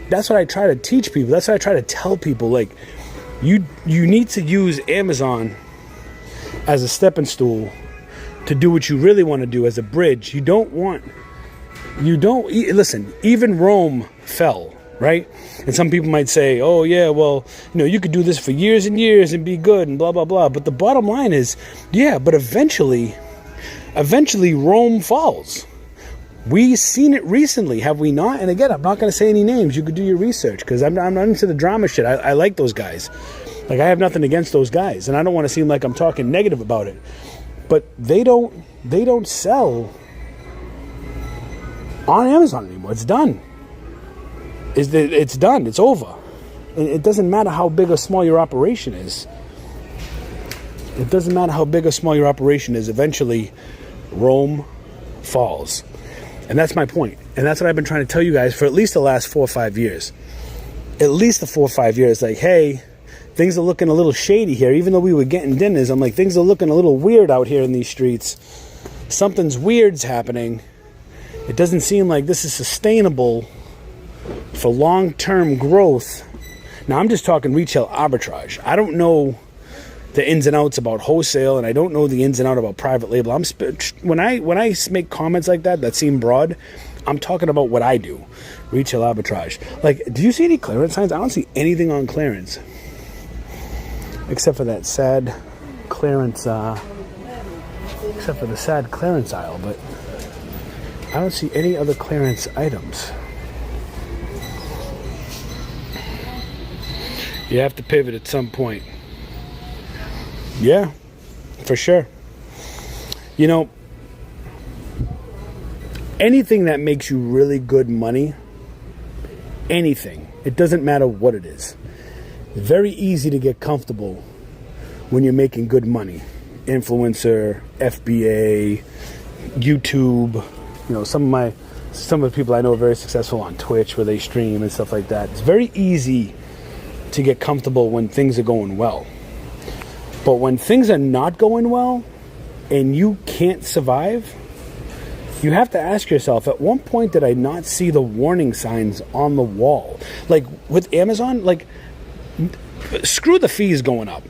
what I try to teach people. That's what I try to tell people. Like, you need to use Amazon as a stepping stool to do what you really want to do, as a bridge. Listen, even Rome fell, right? And some people might say, oh yeah, well, you could do this for years and years and be good and blah, blah, blah. But the bottom line is, yeah, but eventually Rome falls. We've seen it recently, have we not? And again, I'm not going to say any names. You could do your research, because I'm not into the drama shit. I like those guys. Like, I have nothing against those guys, and I don't want to seem like I'm talking negative about it. But they don't sell on Amazon anymore. It's done. It's done. It's over. And it doesn't matter how big or small your operation is. Eventually, Rome falls. And that's my point. And that's what I've been trying to tell you guys for at least the last 4 or 5 years. Like, hey, things are looking a little shady here. Even though we were getting dinners, I'm like, things are looking a little weird out here in these streets. Something's weird's happening. It doesn't seem like this is sustainable for long-term growth. Now, I'm just talking retail arbitrage. I don't know the ins and outs about wholesale, and I don't know the ins and outs about private label. When I make comments like that seem broad, I'm talking about what I do. Retail arbitrage. Like, do you see any clearance signs? I don't see anything on clearance. Except for that sad clearance, except for the sad clearance aisle, but I don't see any other clearance items. You have to pivot at some point. Yeah, for sure. Anything that makes you really good money, anything, it doesn't matter what it is. Very easy to get comfortable when you're making good money. Influencer, FBA, YouTube. Some of the people I know are very successful on Twitch, where they stream and stuff like that. It's very easy to get comfortable when things are going well. But when things are not going well and you can't survive, you have to ask yourself, at one point did I not see the warning signs on the wall? Like with Amazon, like, screw the fees going up.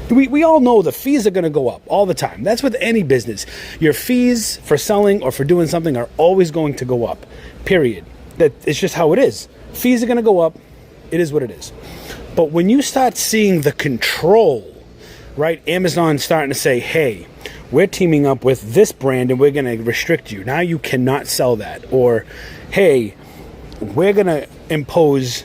We all know the fees are going to go up all the time. That's with any business. Your fees for selling or for doing something are always going to go up, period. It's just how it is. Fees are going to go up. It is what it is. But when you start seeing the control, right? Amazon starting to say, hey, we're teaming up with this brand and we're going to restrict you. Now you cannot sell that. Or, hey, we're going to impose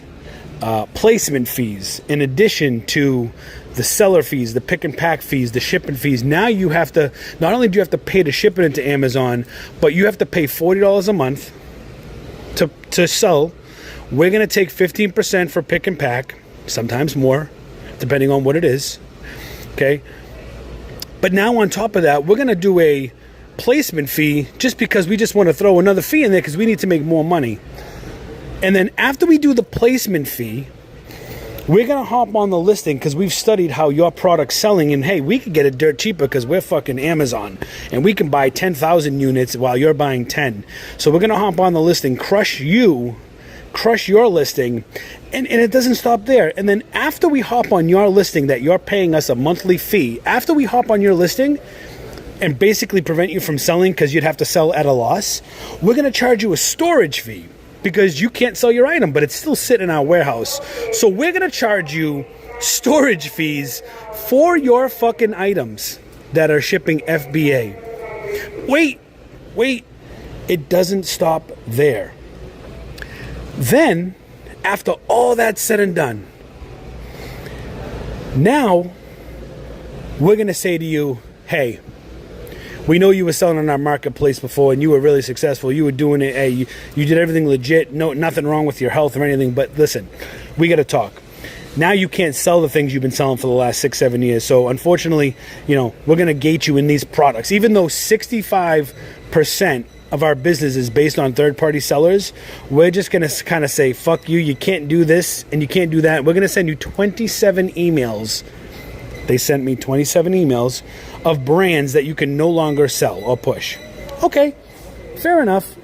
placement fees in addition to the seller fees, the pick and pack fees, the shipping fees. Now you have to, not only do you have to pay to ship it into Amazon, but you have to pay $40 a month to sell. We're going to take 15% for pick and pack, sometimes more, depending on what it is. Okay. But now on top of that, we're going to do a placement fee just because we just want to throw another fee in there because we need to make more money. And then after we do the placement fee, we're going to hop on the listing because we've studied how your product's selling. And hey, we could get it dirt cheaper because we're fucking Amazon. And we can buy 10,000 units while you're buying 10. So we're going to hop on the listing, crush your listing. And it doesn't stop there. And then after we hop on your listing that you're paying us a monthly fee, after we hop on your listing and basically prevent you from selling because you'd have to sell at a loss, we're going to charge you a storage fee. Because you can't sell your item, but it's still sitting in our warehouse. So we're going to charge you storage fees for your fucking items that are shipping FBA. Wait. It doesn't stop there. Then, after all that's said and done, now we're going to say to you, hey, we know you were selling on our marketplace before and you were really successful. You were doing it. Hey, you did everything legit. No, nothing wrong with your health or anything. But listen, we got to talk. Now you can't sell the things you've been selling for the last 6-7 years. So unfortunately, we're going to gate you in these products. Even though 65% of our business is based on third-party sellers, we're just going to kind of say, fuck you. You can't do this and you can't do that. We're going to send you 27 emails. They sent me 27 emails of brands that you can no longer sell or push. Okay, fair enough.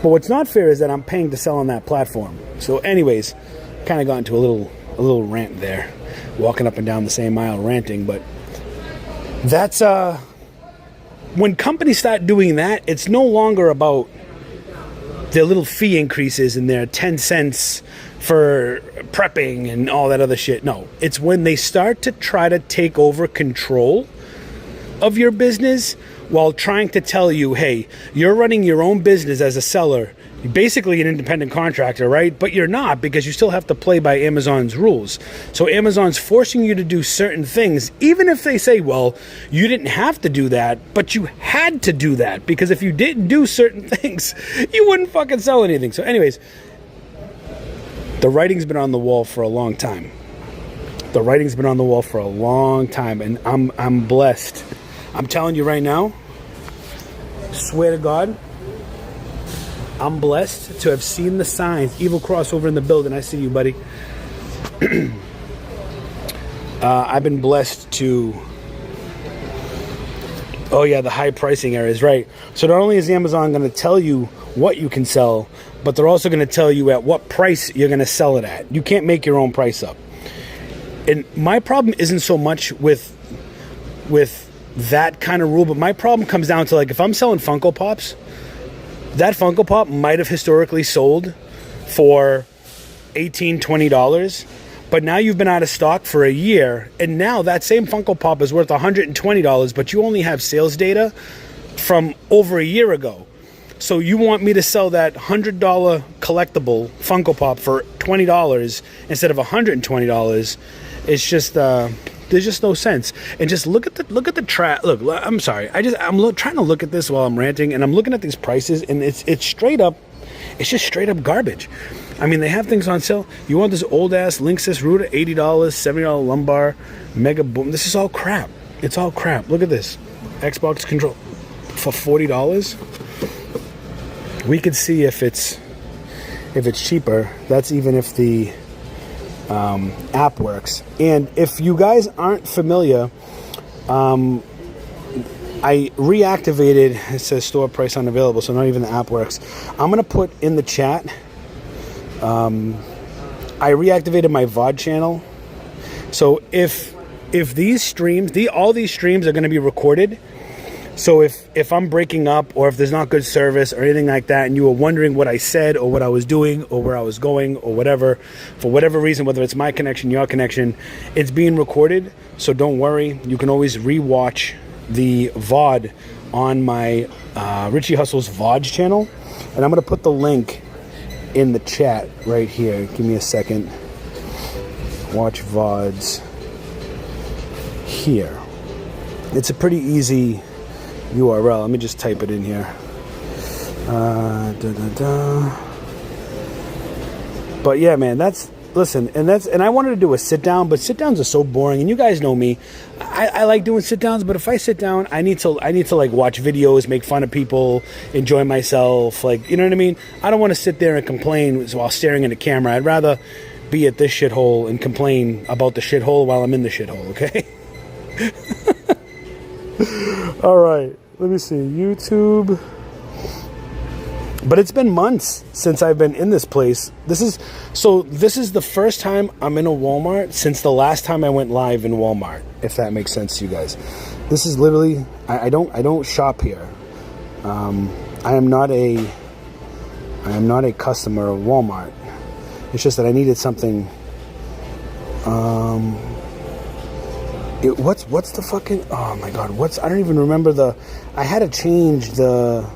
But what's not fair is that I'm paying to sell on that platform. So anyways, kind of got into a little rant there, walking up and down the same aisle ranting. But that's when companies start doing that, it's no longer about their little fee increases and their 10 cents for prepping and all that other shit. No, it's when they start to try to take over control of your business while trying to tell you, hey, you're running your own business as a seller. You're basically an independent contractor, right? But you're not, because you still have to play by Amazon's rules. So Amazon's forcing you to do certain things, even if they say, well, you didn't have to do that, but you had to do that, because if you didn't do certain things, you wouldn't fucking sell anything. So anyways, the writing's been on the wall for a long time. And I'm blessed. I'm telling you right now, swear to God, I'm blessed to have seen the signs. Evil Crossover in the building. I see you, buddy. I've been blessed to... Oh, yeah, the high pricing areas, right. So not only is Amazon going to tell you what you can sell, but they're also going to tell you at what price you're going to sell it at. You can't make your own price up. And my problem isn't so much with that kind of rule, but my problem comes down to, like, if I'm selling Funko Pops, that Funko Pop might have historically sold for $18, $20, but now you've been out of stock for a year, and now that same Funko Pop is worth $120, but you only have sales data from over a year ago. So you want me to sell that $100 collectible Funko Pop for $20 instead of $120? It's just there's just no sense. And just look at the track. Look, I'm sorry. I'm trying to look at this while I'm ranting, and I'm looking at these prices, and it's just straight up garbage. I mean, they have things on sale. You want this old ass Linksys router, $80, $70 lumbar, Mega Boom. This is all crap. It's all crap. Look at this Xbox control for $40. We could see if it's cheaper. That's even if the app works. And if you guys aren't familiar, I reactivated, it says store price unavailable, so not even the app works. I'm going to put in the chat, I reactivated my VOD channel. So if these streams, all these streams are going to be recorded, So if I'm breaking up, or if there's not good service or anything like that, and you were wondering what I said or what I was doing or where I was going or whatever, for whatever reason, whether it's my connection, your connection, it's being recorded. So don't worry. You can always rewatch the VOD on my Richie Hustle's VOD channel. And I'm going to put the link in the chat right here. Give me a second. Watch VODs here. It's a pretty easy URL. Let me just type it in here. But yeah, man, and I wanted to do a sit down, but sit downs are so boring, and you guys know me. I like doing sit downs, but if I sit down, I need to like watch videos, make fun of people, enjoy myself, like, you know what I mean? I don't want to sit there and complain while staring at the camera. I'd rather be at this shithole and complain about the shithole while I'm in the shithole, okay? All right, let me see, YouTube. But it's been months since I've been in this place. This is the first time I'm in a Walmart since the last time I went live in Walmart, if that makes sense to you guys. This is literally, I don't shop here. I am not a customer of Walmart. It's just that I needed something. What's the fucking, oh my god, I don't even remember I had to change the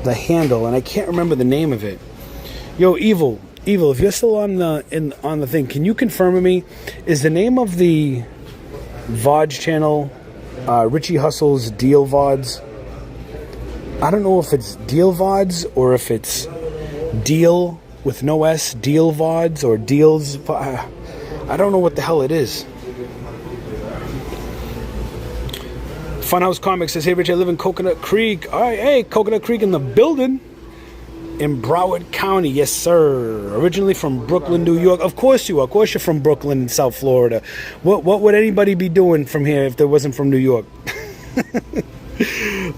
handle, and I can't remember the name of it. Yo, Evil, if you're still on the thing, can you confirm with me, is the name of the VOD channel Richie Hustle's Deal VODs? I don't know if it's Deal VODs or if it's Deal with no S, Deal VODs, or Deals. I don't know what the hell it is. Funhouse Comics says, hey Rich, I live in Coconut Creek. All right, hey, Coconut Creek in the building. In Broward County, yes sir. Originally from Brooklyn, New York. Of course you are. Of course you're from Brooklyn and South Florida. What would anybody be doing from here if there wasn't from New York?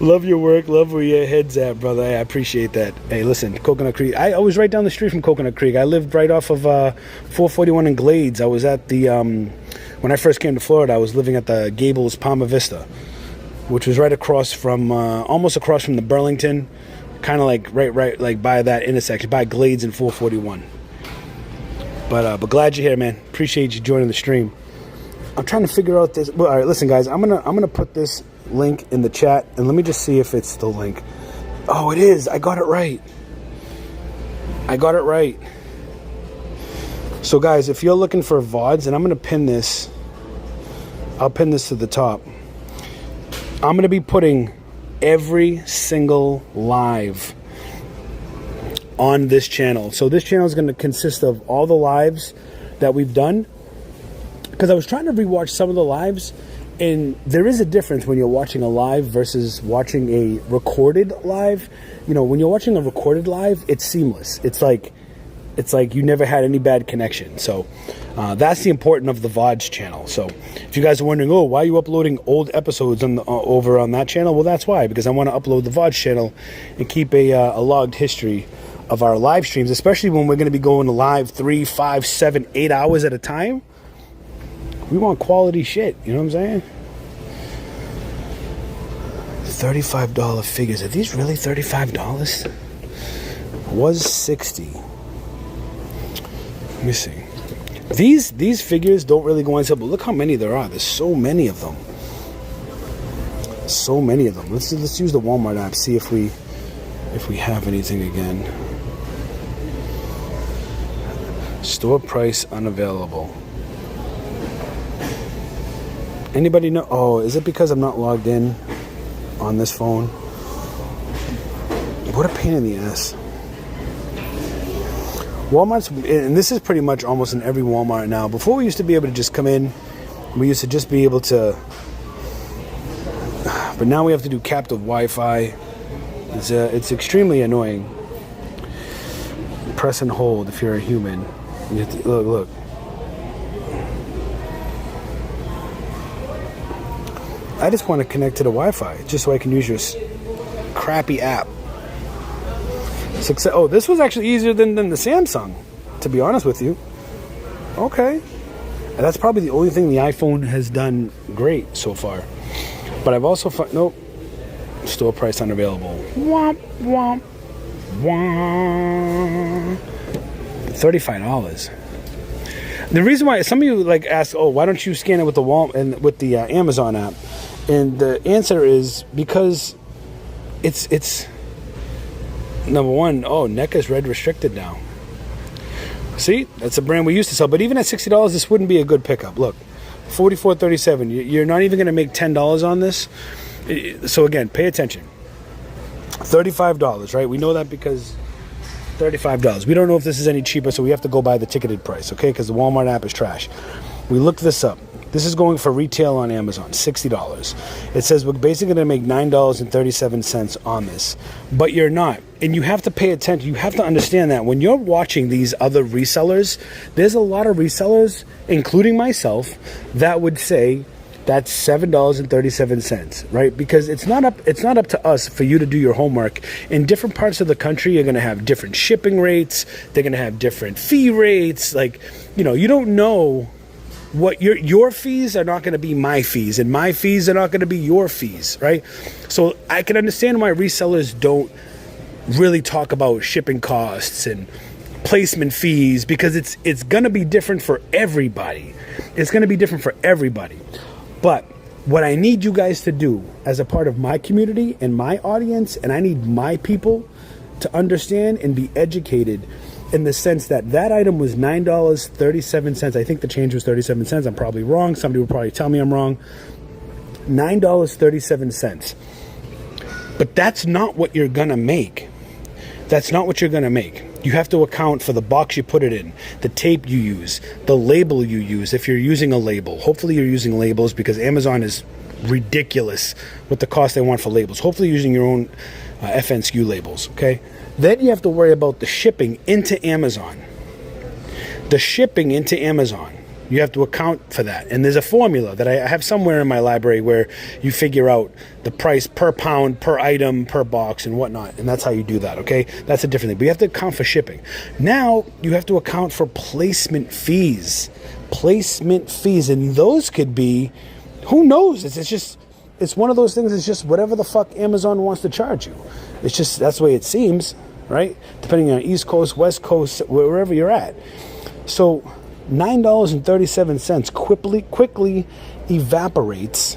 Love your work, love where your head's at, brother. I appreciate that. Hey, listen, Coconut Creek. I was right down the street from Coconut Creek. I lived right off of 441 in Glades. I was at the when I first came to Florida, I was living at the Gables Palma Vista, which was right across from, almost across from the Burlington, kind of like right, like by that intersection, by Glades and 441. But glad you're here, man. Appreciate you joining the stream. I'm trying to figure out this. Well, all right, listen, guys. I'm gonna put this link in the chat, and let me just see if it's the link. Oh, it is. I got it right. So, guys, if you're looking for VODs, and I'm gonna pin this. I'll pin this to the top. I'm going to be putting every single live on this channel. So this channel is going to consist of all the lives that we've done. Because I was trying to rewatch some of the lives, and there is a difference when you're watching a live versus watching a recorded live. You know, when you're watching a recorded live, it's seamless. It's like you never had any bad connection. So that's the importance of the VODs channel. So if you guys are wondering, oh, why are you uploading old episodes over on that channel? Well, that's why, because I want to upload the VODs channel and keep a logged history of our live streams, especially when we're going to be going live 3, 5, 7, 8 hours at a time. We want quality shit, you know what I'm saying? $35 figures. Are these really $35? Was $60. Let me see. These figures don't really go on sale, but look how many there are. There's so many of them. So many of them. Let's use the Walmart app, see if we have anything again. Store price unavailable. Anybody know? Oh, is it because I'm not logged in on this phone? What a pain in the ass. Walmart's, and this is pretty much almost in every Walmart now. Before we used to be able to just come in, we used to just be able to, but now we have to do captive Wi-Fi. It's extremely annoying. Press and hold if you're a human. You have to, look. I just want to connect to the Wi-Fi just so I can use your crappy app. Oh, this was actually easier than the Samsung, to be honest with you. Okay. And that's probably the only thing the iPhone has done great so far. But I've also found, nope, Store price unavailable. Womp, womp, womp. $35. The reason why some of you like ask, oh, why don't you scan it with the Amazon app? And the answer is because it's number one. Oh, NECA's red restricted now. See, that's a brand we used to sell. But even at $60, this wouldn't be a good pickup. Look, $44.37. You're not even going to make $10 on this. So again, pay attention. $35, right? We know that because $35. We don't know if this is any cheaper, so we have to go by the ticketed price, okay? Because the Walmart app is trash. We looked this up. This is going for retail on Amazon, $60. It says we're basically going to make $9.37 on this, but you're not. And you have to pay attention. You have to understand that when you're watching these other resellers, there's a lot of resellers, including myself, that would say that's $7.37, right? Because it's not up to us for you to do your homework. In different parts of the country, you're going to have different shipping rates. They're going to have different fee rates. Like, you know, you don't know what your fees are not going to be my fees, and my fees are not going to be your fees, right? So I can understand why resellers don't really talk about shipping costs and placement fees, because it's going to be different for everybody. It's going to be different for everybody. But what I need you guys to do as a part of my community and my audience, and I need my people to understand and be educated in the sense that that item was $9.37. I think the change was 37 cents. I'm probably wrong. Somebody will probably tell me I'm wrong. $9.37. But that's not what you're going to make. That's not what you're going to make. You have to account for the box you put it in, the tape you use, the label you use if you're using a label. Hopefully you're using labels, because Amazon is ridiculous with the cost they want for labels. Hopefully you're using your own FNSKU labels, okay? Then you have to worry about the shipping into Amazon. The shipping into Amazon. You have to account for that. And there's a formula that I have somewhere in my library where you figure out the price per pound, per item, per box, and whatnot. And that's how you do that, okay? That's a different thing. But you have to account for shipping. Now, you have to account for placement fees. Placement fees. And those could be, who knows? It's one of those things. It's just whatever the fuck Amazon wants to charge you. It's just, that's the way it seems, right? Depending on East Coast, West Coast, wherever you're at. So $9.37 quickly evaporates,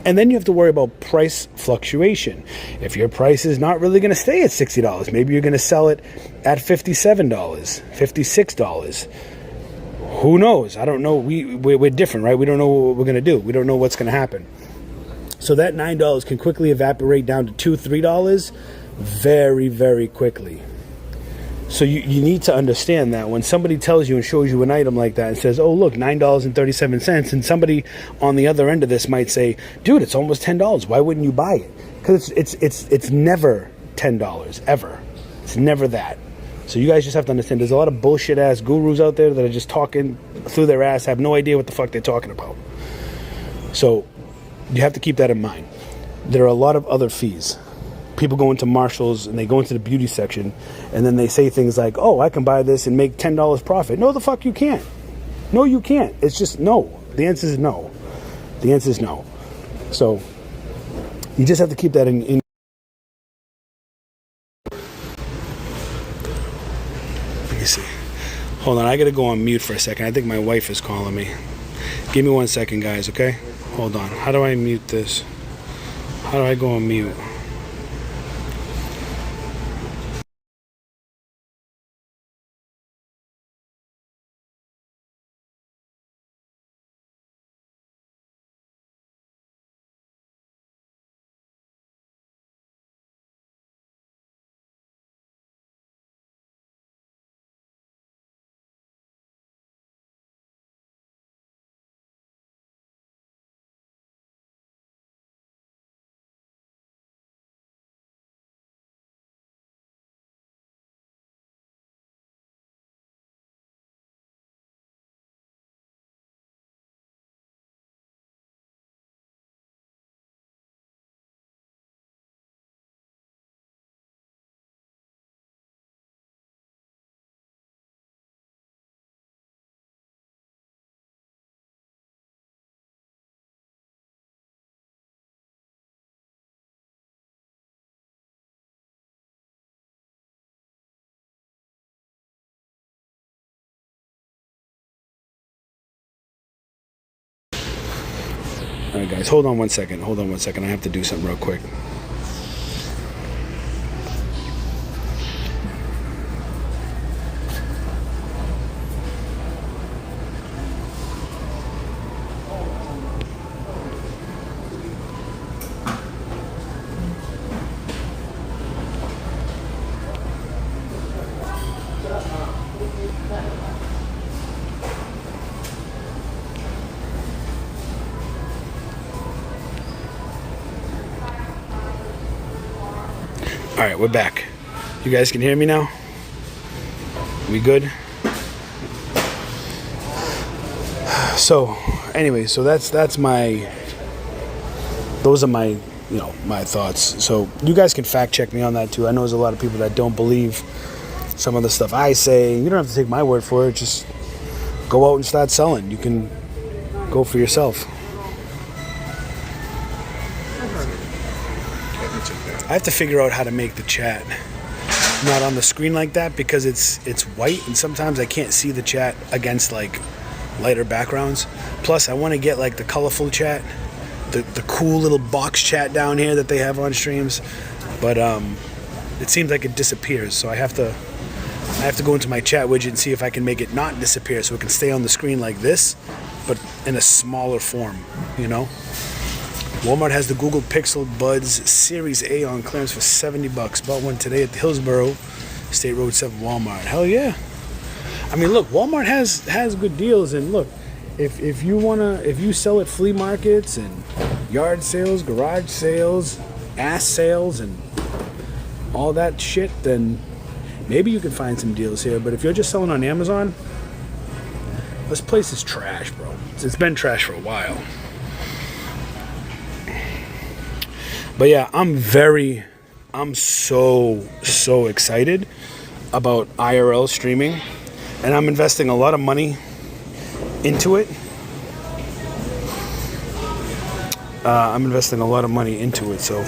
and then you have to worry about price fluctuation. If your price is not really going to stay at $60, maybe you're going to sell it at $57, $56. Who knows? I don't know. We're different, right? We don't know what we're going to do. We don't know what's going to happen. So that $9 can quickly evaporate down to $2, $3 very, very quickly. So you need to understand that when somebody tells you and shows you an item like that and says, oh, look, $9.37, and somebody on the other end of this might say, dude, it's almost $10. Why wouldn't you buy it? Because it's never $10, ever. It's never that. So you guys just have to understand there's a lot of bullshit-ass gurus out there that are just talking through their ass, have no idea what the fuck they're talking about. So you have to keep that in mind. There are a lot of other fees. People go into Marshall's and they go into the beauty section, and then they say things like, oh, I can buy this and make $10 profit. No, the fuck you can't. No, you can't. It's just no. The answer is no. The answer is no. So you just have to keep that in. Let me see. Hold on. I got to go on mute for a second. I think my wife is calling me. Give me 1 second, guys, okay? Hold on. How do I mute this? How do I go on mute? All right, guys, hold on one second. Hold on one second. I have to do something real quick. All right, we're back. You guys can hear me now? We good? So, anyway, so that's my, those are my, my thoughts. So you guys can fact check me on that too. I know there's a lot of people that don't believe some of the stuff I say. You don't have to take my word for it. Just go out and start selling. You can go for yourself. I have to figure out how to make the chat not on the screen like that, because it's white and sometimes I can't see the chat against like lighter backgrounds. Plus I want to get like the colorful chat, the cool little box chat down here that they have on streams, but it seems like it disappears, so I have to go into my chat widget and see if I can make it not disappear so it can stay on the screen like this, but in a smaller form, Walmart has the Google Pixel Buds Series A on clearance for $70. Bought one today at the Hillsborough State Road 7 Walmart. Hell yeah. I mean, look, Walmart has good deals, and look, if you sell at flea markets and yard sales, garage sales, ass sales, and all that shit, then maybe you can find some deals here. But if you're just selling on Amazon, this place is trash, bro. It's been trash for a while. But yeah, I'm so excited about IRL streaming, and I'm investing a lot of money into it. So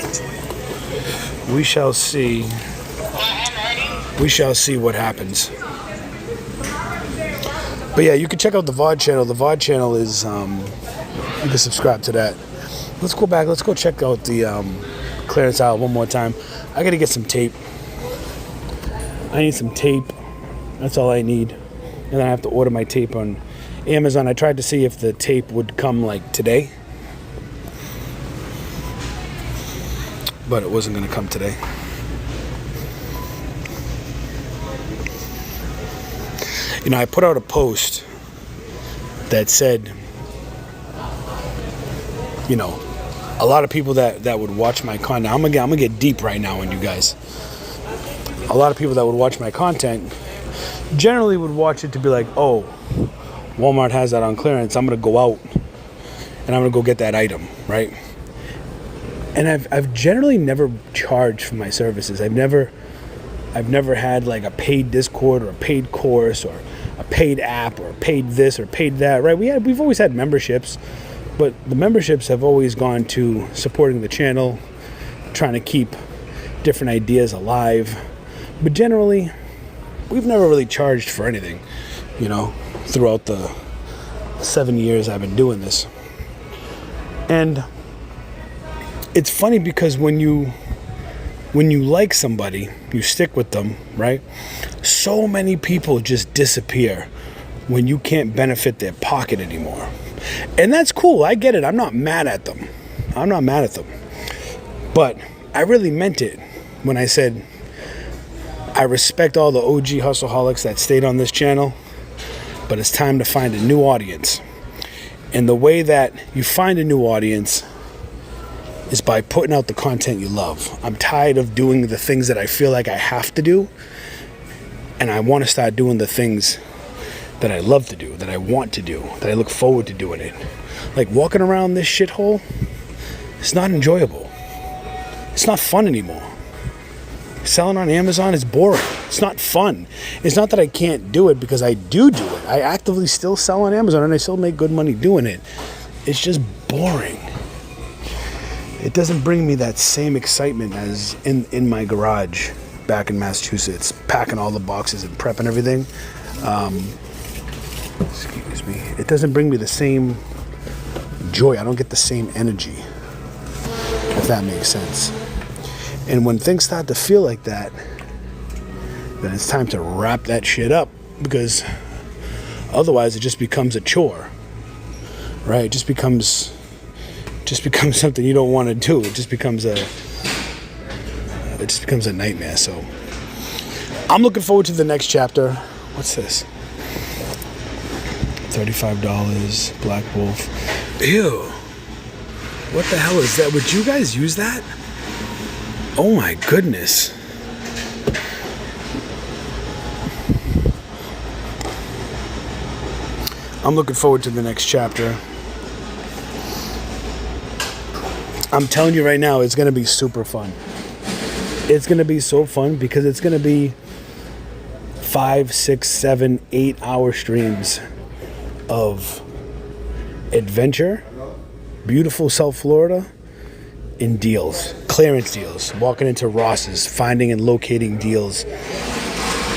we shall see. We shall see what happens. But yeah, you can check out the VOD channel. The VOD channel is, you can subscribe to that. Let's go back. Let's go check out the clearance aisle one more time. I gotta get some tape. I need some tape. That's all I need. And then I have to order my tape on Amazon. I tried to see if the tape would come like today, but it wasn't gonna come today. I put out a post that said, a lot of people that would watch my content, I'm gonna get deep right now on you guys. A lot of people that would watch my content generally would watch it to be like, oh, Walmart has that on clearance, I'm gonna go out and I'm gonna go get that item, right? And I've generally never charged for my services. I've never had like a paid Discord or a paid course or a paid app or paid this or paid that, right? We've always had memberships, but the memberships have always gone to supporting the channel, trying to keep different ideas alive. But generally, we've never really charged for anything, throughout the 7 years I've been doing this. And it's funny because when you like somebody, you stick with them, right? So many people just disappear when you can't benefit their pocket anymore. And that's cool. I get it. I'm not mad at them. But I really meant it when I said I respect all the OG hustleaholics that stayed on this channel, but it's time to find a new audience. And the way that you find a new audience is by putting out the content you love. I'm tired of doing the things that I feel like I have to do, and I want to start doing the things that I love to do, that I want to do, that I look forward to doing it. Like walking around this shithole, it's not enjoyable. It's not fun anymore. Selling on Amazon is boring. It's not fun. It's not that I can't do it, because I do it. I actively still sell on Amazon and I still make good money doing it. It's just boring. It doesn't bring me that same excitement as in my garage back in Massachusetts, packing all the boxes and prepping everything. Excuse me. It doesn't bring me the same joy. I don't get the same energy, if that makes sense. And when things start to feel like that, then it's time to wrap that shit up, because otherwise it just becomes a chore, right? It just becomes something you don't want to do. It just becomes a nightmare. So I'm looking forward to the next chapter. What's this? $35, Black Wolf. Ew. What the hell is that? Would you guys use that? Oh my goodness. I'm looking forward to the next chapter. I'm telling you right now, it's going to be super fun. It's going to be so fun because it's going to be 5, 6, 7, 8 hour streams of adventure, beautiful South Florida, and deals, clearance deals, walking into Ross's, finding and locating deals.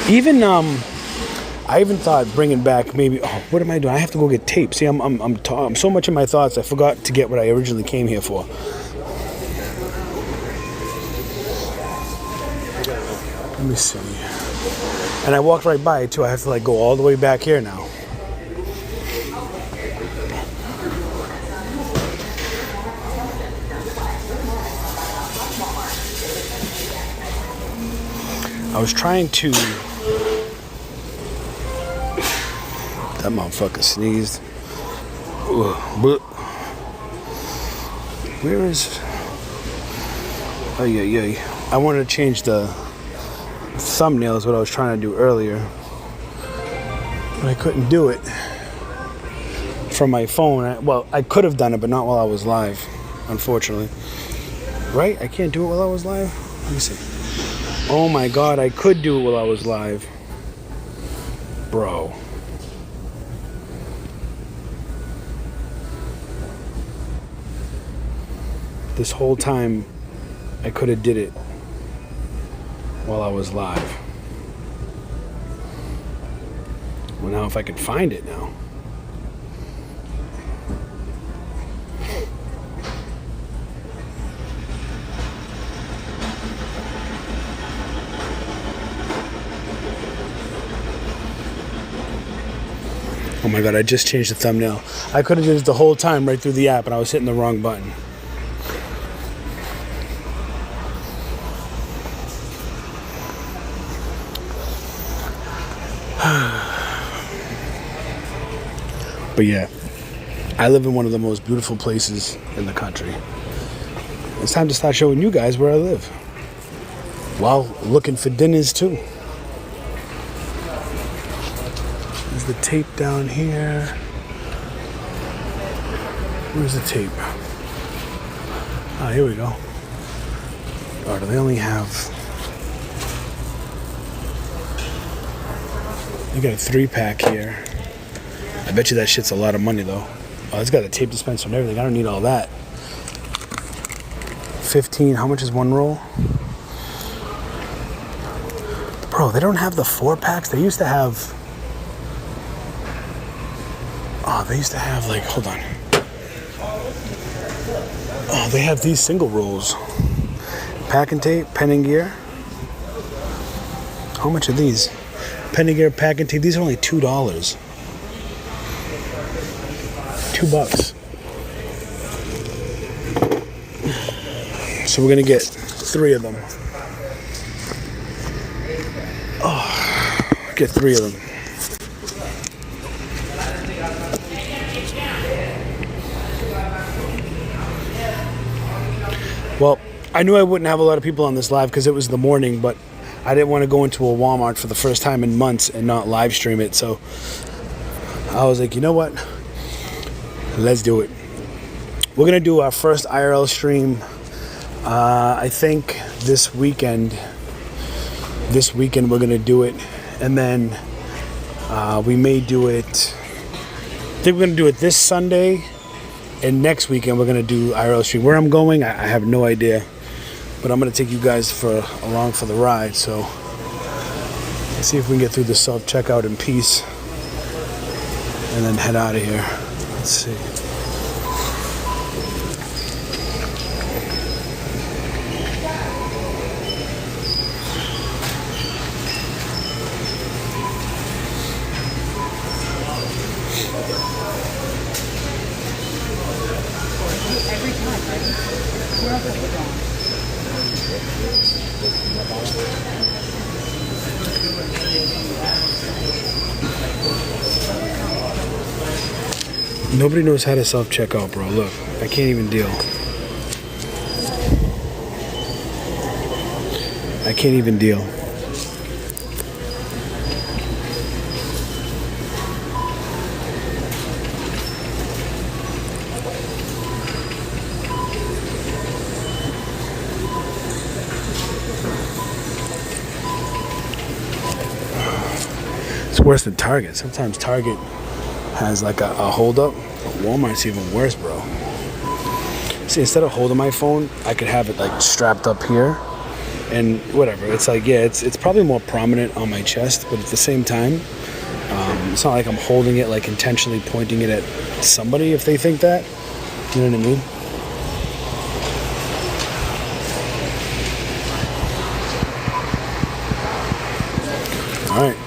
Even I even thought bringing back maybe, what am I doing? I have to go get tape. See, I'm so much in my thoughts, I forgot to get what I originally came here for. Let me see. And I walked right by it too. I have to like go all the way back here now. I was trying to... That motherfucker sneezed. Where is... Oh, yeah. I wanted to change the thumbnails, what I was trying to do earlier. But I couldn't do it from my phone. Well, I could have done it, but not while I was live, unfortunately. Right? I can't do it while I was live? Let me see. Oh my god, I could do it while I was live. Bro. This whole time, I could have did it while I was live. Well, now if I could find it now. Oh my god, I just changed the thumbnail. I could have did it the whole time right through the app and I was hitting the wrong button. But yeah, I live in one of the most beautiful places in the country. It's time to start showing you guys where I live, while looking for dinners too. There's the tape down here. Where's the tape? Ah, here we go. Oh, do they only have... They got a 3-pack here. I bet you that shit's a lot of money though. Oh, it's got a tape dispenser and everything. I don't need all that. 15, how much is one roll? Bro, they don't have the 4-packs. They used to have... Oh, they used to have like, hold on. Oh, they have these single rolls. Pack and tape, pen and gear. How much are these? Pen and gear, pack and tape. These are only $2. $2. So we're gonna get 3 of them. Oh, get 3 of them. Well, I knew I wouldn't have a lot of people on this live because it was the morning, but I didn't want to go into a Walmart for the first time in months and not live stream it. So I was like, you know what? Let's do it. We're going to do our first IRL stream, I think this weekend. This weekend we're going to do it. And then we may do it, I think we're going to do it this Sunday. And next weekend we're going to do IRL stream. Where I'm going, I have no idea. But I'm going to take you guys along for the ride. So let's see if we can get through the self-checkout in peace. And then head out of here. Let's see. Nobody knows how to self-checkout, bro. Look, I can't even deal. I can't even deal. It's worse than Target. Sometimes Target has like a hold up. Walmart's even worse, bro. See, instead of holding my phone, I could have it like strapped up here and whatever. It's like, yeah, it's probably more prominent on my chest, but at the same time, it's not like I'm holding it like intentionally pointing it at somebody if they think that. You know what I mean? All right.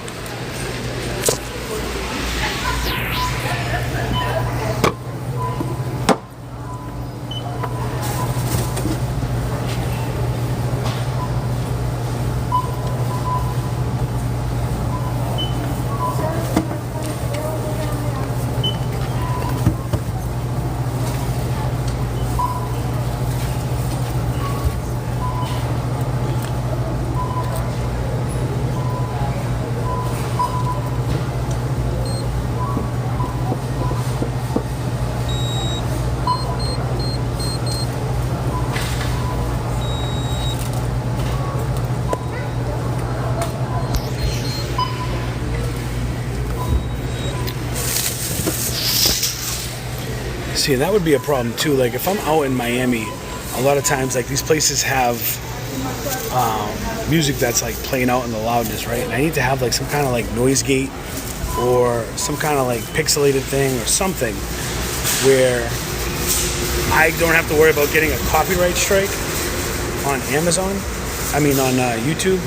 See, that would be a problem too. Like if I'm out in Miami, a lot of times like these places have music that's like playing out in the loudness, right? And I need to have like some kind of like noise gate or some kind of like pixelated thing or something where I don't have to worry about getting a copyright strike on Amazon. I mean on YouTube,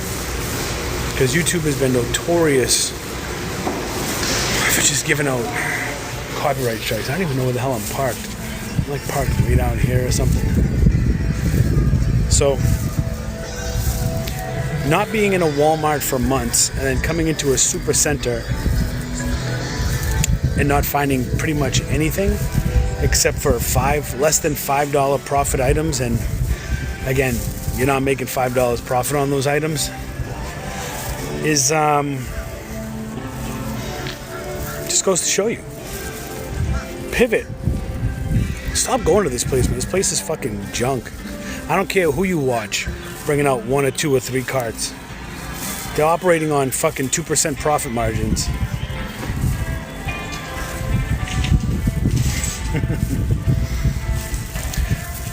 because YouTube has been notorious for just giving out copyright strikes. I don't even know where the hell I'm parked. I'm like parked way down here or something. So, not being in a Walmart for months and then coming into a super center and not finding pretty much anything except for less than $5 profit items, and again, you're not making $5 profit on those items, is just goes to show you. Pivot. Stop going to this place, man. This place is fucking junk. I don't care who you watch bringing out 1 or 2 or 3 carts. They're operating on fucking 2% profit margins.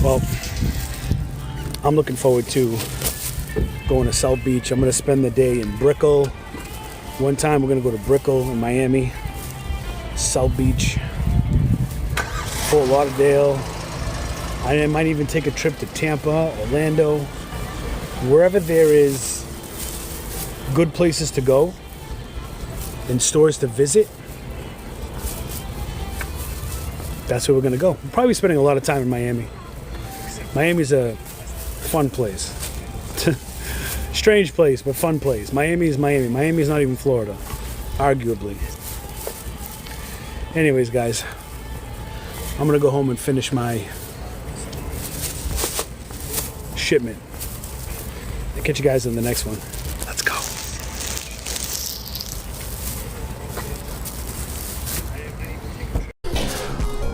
Well, I'm looking forward to going to South Beach. I'm going to spend the day in Brickell. One time we're going to go to Brickell in Miami. South Beach. Fort Lauderdale. I might even take a trip to Tampa, Orlando, wherever there is good places to go and stores to visit. That's where we're gonna go. We're probably spending a lot of time in Miami. Miami's a fun place. Strange place, but fun place. Miami is Miami. Miami is not even Florida, arguably. Anyways, guys, I'm gonna go home and finish my shipment. I'll catch you guys in the next one. Let's go.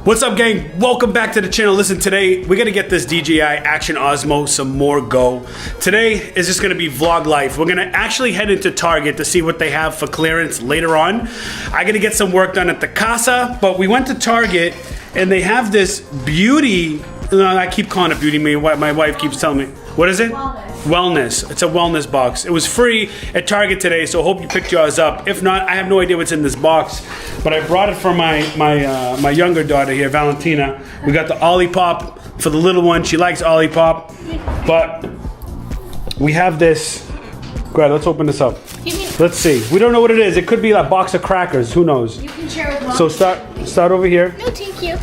What's up, gang? Welcome back to the channel. Listen, today we're gonna get this DJI Action Osmo some more go. Today is just gonna be vlog life. We're gonna actually head into Target to see what they have for clearance later on. I gotta get some work done at the casa, but we went to Target and they have this beauty. I keep calling it beauty. My wife keeps telling me. What is it? Wellness. It's a wellness box. It was free at Target today, so I hope you picked yours up. If not, I have no idea what's in this box, but I brought it for my younger daughter here, Valentina. We got the Olipop for the little one. She likes Olipop, but we have this. Go ahead, let's open this up. Let's see. We don't know what it is. It could be a box of crackers. Who knows?
You can share with Mom.
So start over here.
No, thank you.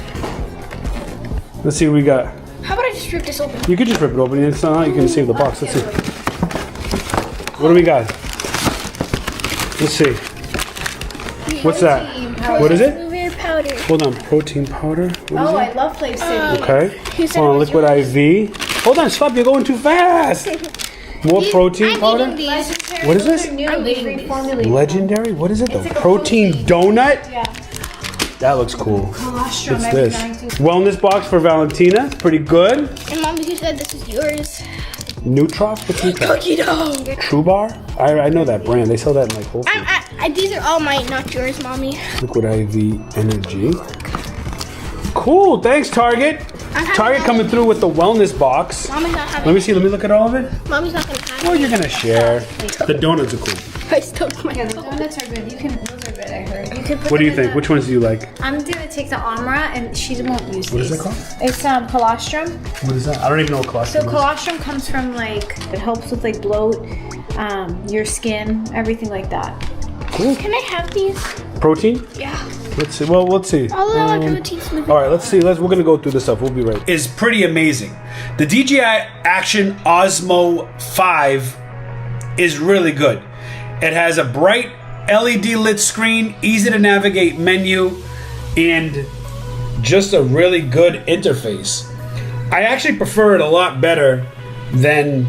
Let's see what we got.
How about I just rip this open?
You could just rip it open. It's not, you can save the box. Let's see. What do we got? Let's see. What's that? What is it?
Blueberry powder.
powder.
Hold on, protein powder.
Oh, I love Flav City.
Okay.
Who said
Hold on,
it was
liquid
yours?
IV. Hold on, stop, you're going too fast. More protein powder.
I'm eating these.
What is this?
I'm eating these.
Legendary? What is it? The
like a
protein donut?
Yeah.
That looks cool.
Colostrum
What's
every
this?
night.
Wellness box for Valentina. Pretty good.
And Mom, who said this is yours?
Nutrof? What's Nutrof?
Cookie dough.
True Bar? I know that brand. They sell that in like Whole Foods.
These are all mine, not yours, Mommy.
Liquid IV Energy. Cool. Thanks, Target. Target coming through with the wellness box.
Mommy's not having
Let me see. Let me look at all of it.
Mommy's not going to have
Well, you're going to share. The donuts are cool.
I stole my
Yeah, the donuts are good. Those are good, I heard.
You can put
What do you
them in
think? Which ones do you like?
I'm gonna take the Amra, and she won't use
What is
these.
it called?
It's colostrum.
What is that? I don't even know what
So
colostrum is.
colostrum comes from like, it helps with like bloat, your skin, everything like that.
Cool.
Can I have these?
Protein?
Yeah.
Let's see. Well, let's see.
All of my protein's moving.
All right, let's see. We're gonna go through this stuff. We'll be right.
Is pretty amazing. The DJI Action Osmo 5 is really good. It has a bright LED lit screen, easy to navigate menu, and just a really good interface. I actually prefer it a lot better than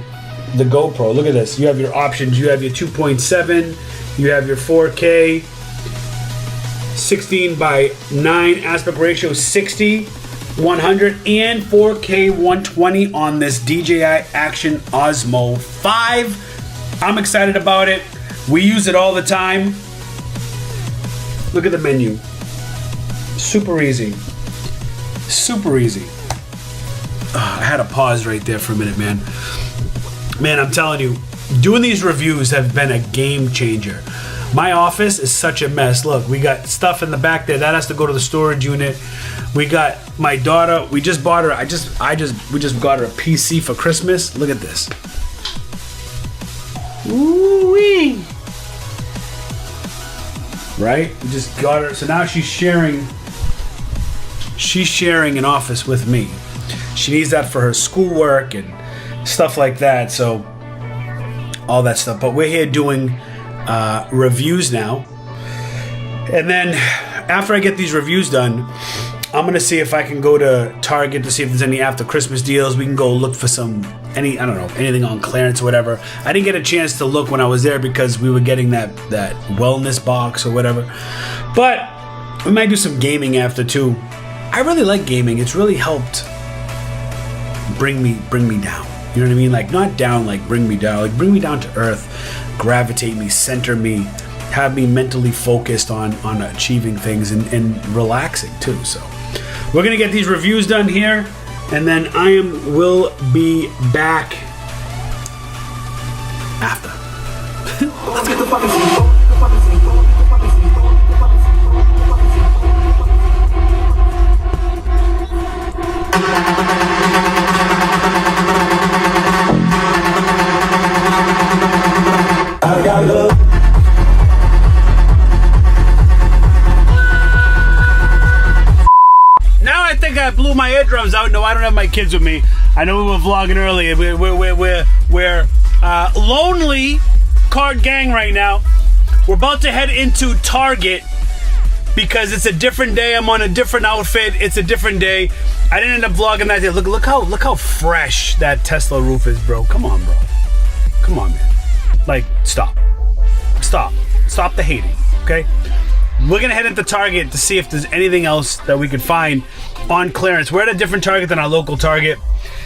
the GoPro. Look at this. You have your options. You have your 2.7, you have your 4K, 16:9 aspect ratio, 60, 100, and 4K 120 on this DJI Action Osmo 5. I'm excited about it. We use it all the time. Look at the menu. Super easy. Super easy. I had to pause right there for a minute, man. Man, I'm telling you, doing these reviews have been a game changer. My office is such a mess. Look, we got stuff in the back there that has to go to the storage unit. We got my daughter. We just bought her. We just got her a PC for Christmas. Look at this. Ooh-wee. Right? We just got her. So now she's sharing an office with me. She needs that for her schoolwork and stuff like that. So all that stuff. But we're here doing reviews now. And then after I get these reviews done, I'm gonna see if I can go to Target to see if there's any after Christmas deals. We can go look for anything on clearance or whatever. I didn't get a chance to look when I was there because we were getting that wellness box or whatever. But we might do some gaming after too. I really like gaming. It's really helped bring me down. You know what I mean? Like not down, like bring me down. Like bring me down to earth, gravitate me, center me, have me mentally focused on achieving things and relaxing too. So we're gonna get these reviews done here, and then will be back after. Let's get the fucking I got love. Now I think I blew my eardrums out. No, I don't have my kids with me. I know we were vlogging earlier. We're lonely card gang right now. We're about to head into Target because it's a different day. I'm on a different outfit. It's a different day. I didn't end up vlogging that day. Look how fresh that Tesla roof is, bro. Come on, bro. Come on, man. Like, stop the hating, okay? We're gonna head into Target to see if there's anything else that we could find on clearance. We're at a different Target than our local Target.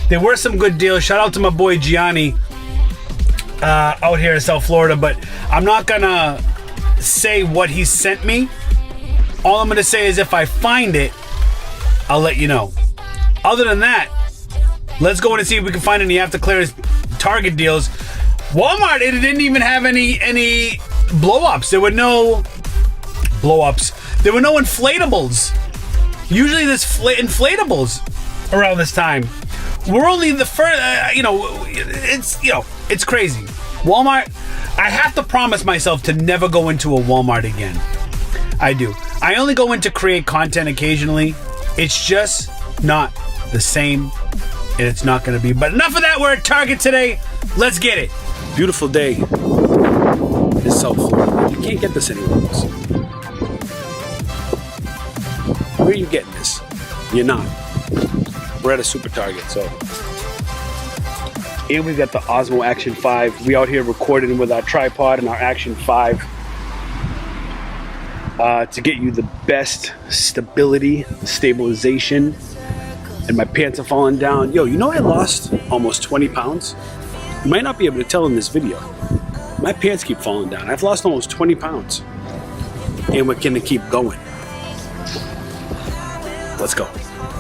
There were some good deals. Shout out to my boy Gianni out here in South Florida, but I'm not gonna say what he sent me. All I'm gonna say is if I find it, I'll let you know. Other than that, let's go in and see if we can find any after clearance Target deals. Walmart, it didn't even have any blow-ups. There were no blow-ups. There were no inflatables. Usually there's inflatables around this time. We're only the first, it's crazy. Walmart, I have to promise myself to never go into a Walmart again. I do. I only go in to create content occasionally. It's just not the same, and it's not going to be. But enough of that. We're at Target today. Let's get it. Beautiful day in South Florida. You can't get this anywhere else. Where are you getting this? You're not. We're at a super Target, so. And we've got the Osmo Action 5. We out here recording with our tripod and our Action 5 to get you the best stabilization. And my pants are falling down. Yo, you know I lost almost 20 pounds? You might not be able to tell in this video. My pants keep falling down. I've lost almost 20 pounds. And we're gonna keep going. Let's go.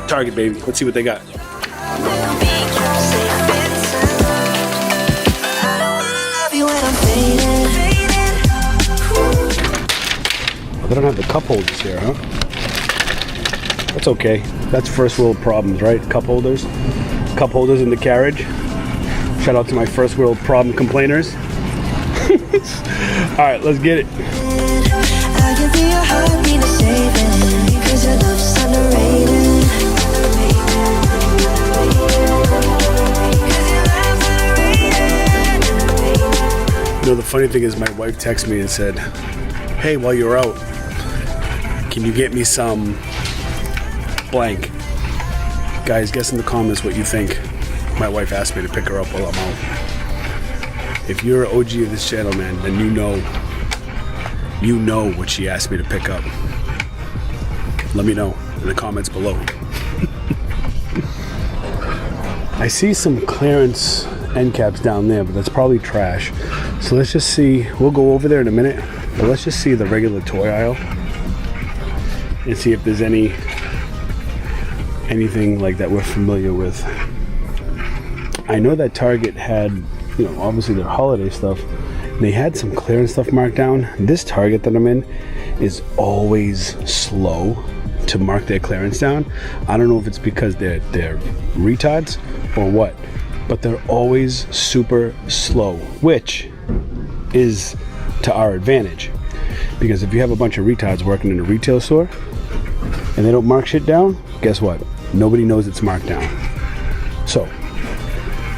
Target, baby. Let's see what they got. They don't have the cup holders here, huh? That's okay. That's first world problems, right? Cup holders. Cup holders in the carriage. Shout out to my first world problem complainers. Alright, let's get it. You know, the funny thing is my wife texted me and said, hey, while you're out, can you get me some blank? Guys, guess in the comments what you think. My wife asked me to pick her up while I'm out. If you're an OG of this channel, man, then you know what she asked me to pick up. Let me know in the comments below. I see some clearance end caps down there, but that's probably trash. So let's just see, we'll go over there in a minute, but let's just see the regular toy aisle and see if there's anything like that we're familiar with. I know that Target had, you know, obviously their holiday stuff. They had some clearance stuff marked down. This Target that I'm in is always slow to mark their clearance down. I don't know if it's because they're retards or what, but they're always super slow, which is to our advantage. Because if you have a bunch of retards working in a retail store and they don't mark shit down, guess what? Nobody knows it's marked down. So,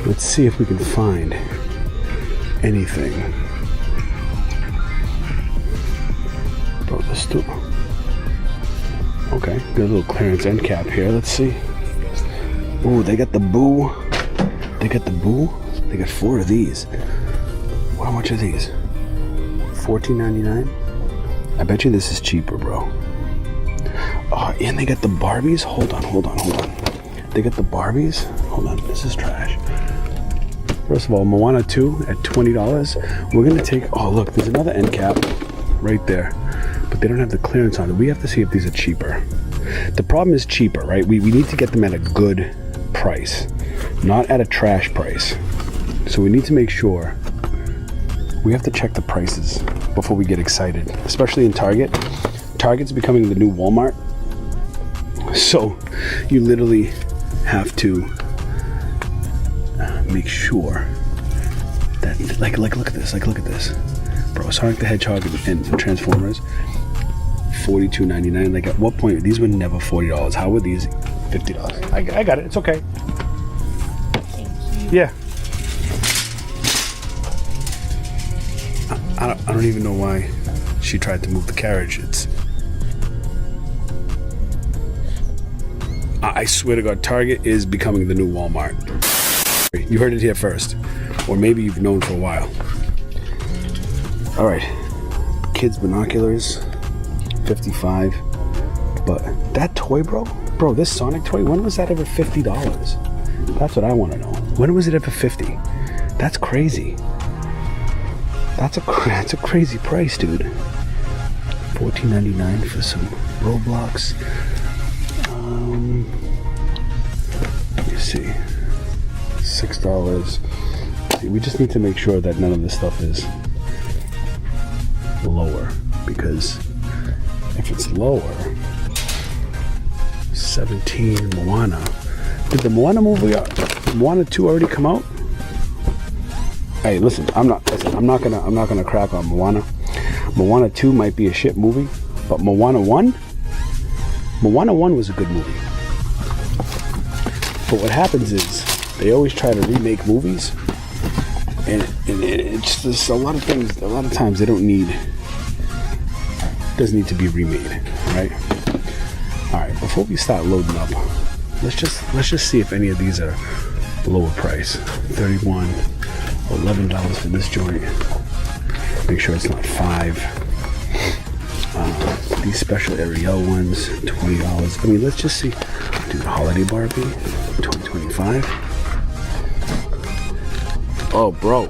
let's see if we can find anything. Bro, this too. Okay, got a little clearance end cap here. Let's see. Ooh, they got the Boo. They got the Boo. They got 4 of these. How much are these? $14.99. I bet you this is cheaper, bro. Oh, and they got the Barbies. Hold on. They got the Barbies. Hold on, this is trash. First of all, Moana 2 at $20. We're gonna take, oh look, there's another end cap right there. But they don't have the clearance on it. We have to see if these are cheaper. The problem is cheaper, right? We need to get them at a good price, not at a trash price. So we need to make sure, we have to check the prices before we get excited, especially in Target. Target's becoming the new Walmart. So you literally have to make sure that, like look at this, bro. Sonic the Hedgehog and Transformers, $42.99. Like at what point, these were never $40. How were these $50? I got it, it's okay. Yeah. I don't even know why she tried to move the carriage. I swear to God, Target is becoming the new Walmart. You heard it here first, or maybe you've known for a while. All right, kids binoculars, $55. But that toy, bro, this Sonic toy, when was that ever $50? That's what I want to know. When was it ever $50? That's crazy. That's a crazy price, dude. $14.99 for some Roblox. Let me see. $6. See, we just need to make sure that none of this stuff is lower, because if it's lower, 17 Moana. Did the Moana movie, Moana 2 already come out? Hey, listen, I'm not gonna crap on Moana. Moana 2 might be a shit movie, but Moana 1 was a good movie. But what happens is they always try to remake movies, and it's just a lot of things. A lot of times they doesn't need to be remade, right? All right, before we start loading up, let's just see if any of these are lower price. $31, $11 for this joint. Make sure it's not $5. These special Ariel ones, $20. I mean, let's just see. Dude, holiday Barbie, $20.25. Oh, bro.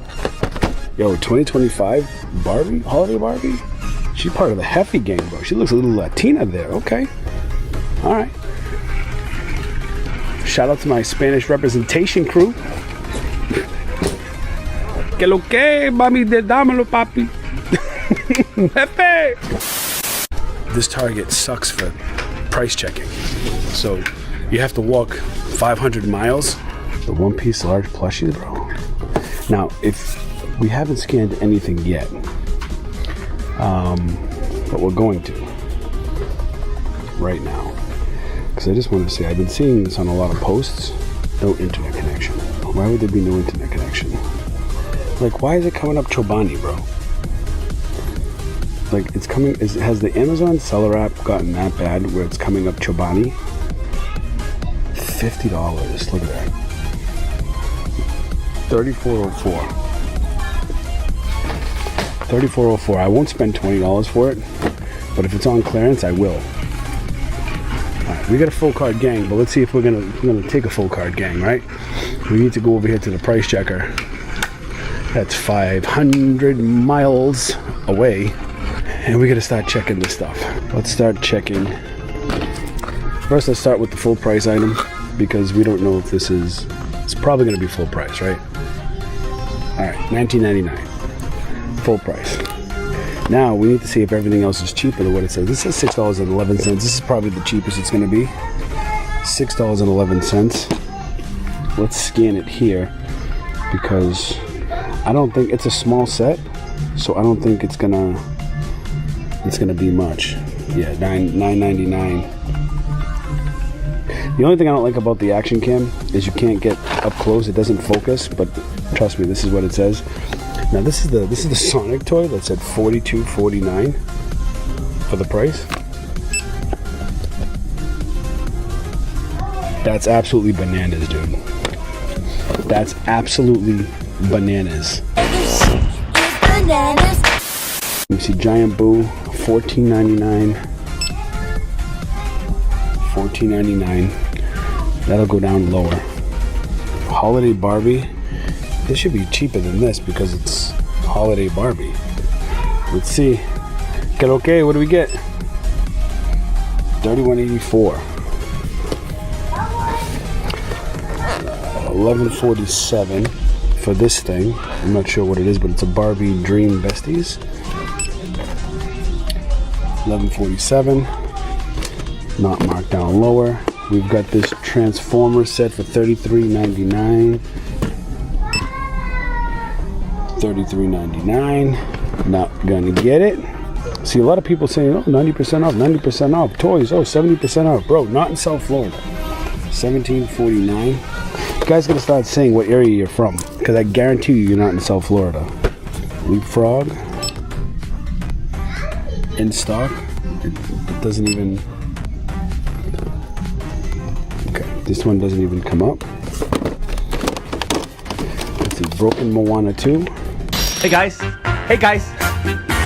Yo, $20.25 Barbie, holiday Barbie. She's part of the Heffy gang, bro. She looks a little Latina there. Okay. All right. Shout out to my Spanish representation crew. Que lo que, mami, de dámelo, papi. Jefe. This Target sucks for price checking. So you have to walk 500 miles. The one piece large plushies, bro. Now, if we haven't scanned anything yet, but we're going to right now. Because I just wanted to say, I've been seeing this on a lot of posts. No internet connection. Why would there be no internet connection? Like, why is it coming up Chobani, bro? Like, it's coming, has the Amazon seller app gotten that bad where it's coming up Chobani? $50, look at that. $34.04. $34.04. I won't spend $20 for it, but if it's on clearance, I will. Alright, we got a full card gang, but let's see if we're gonna take a full card gang, right? We need to go over here to the price checker. That's 500 miles away. And we gotta start checking this stuff. Let's start checking. First, let's start with the full price item because we don't know if this is. It's probably gonna be full price, right? All right, $19.99, full price. Now we need to see if everything else is cheaper than what it says. This says $6.11. This is probably the cheapest it's gonna be. $6.11. Let's scan it here because I don't think it's a small set, so I don't think it's gonna be much. Yeah, $9.99. The only thing I don't like about the action cam is you can't get up close. It doesn't focus, but trust me, this is what it says. Now this is the Sonic toy that said $42.49 for the price. That's absolutely bananas, dude. That's absolutely bananas. You see Giant Boo, $14.99. $14.99. That'll go down lower. Holiday Barbie. This should be cheaper than this because it's Holiday Barbie. Let's see. Get okay. What do we get? $31.84. $11.47 for this thing. I'm not sure what it is, but it's a Barbie Dream Besties. $11.47. Not marked down lower. We've got this Transformer set for $33.99. $33.99. Not gonna get it. See a lot of people saying, oh, 90% off, 90% off. Toys, oh, 70% off. Bro, not in South Florida. $17.49. You guys gotta start saying what area you're from, because I guarantee you you're not in South Florida. Leapfrog. In stock. It doesn't even. Okay, this one doesn't even come up. Let's see, Broken Moana 2.
Hey guys,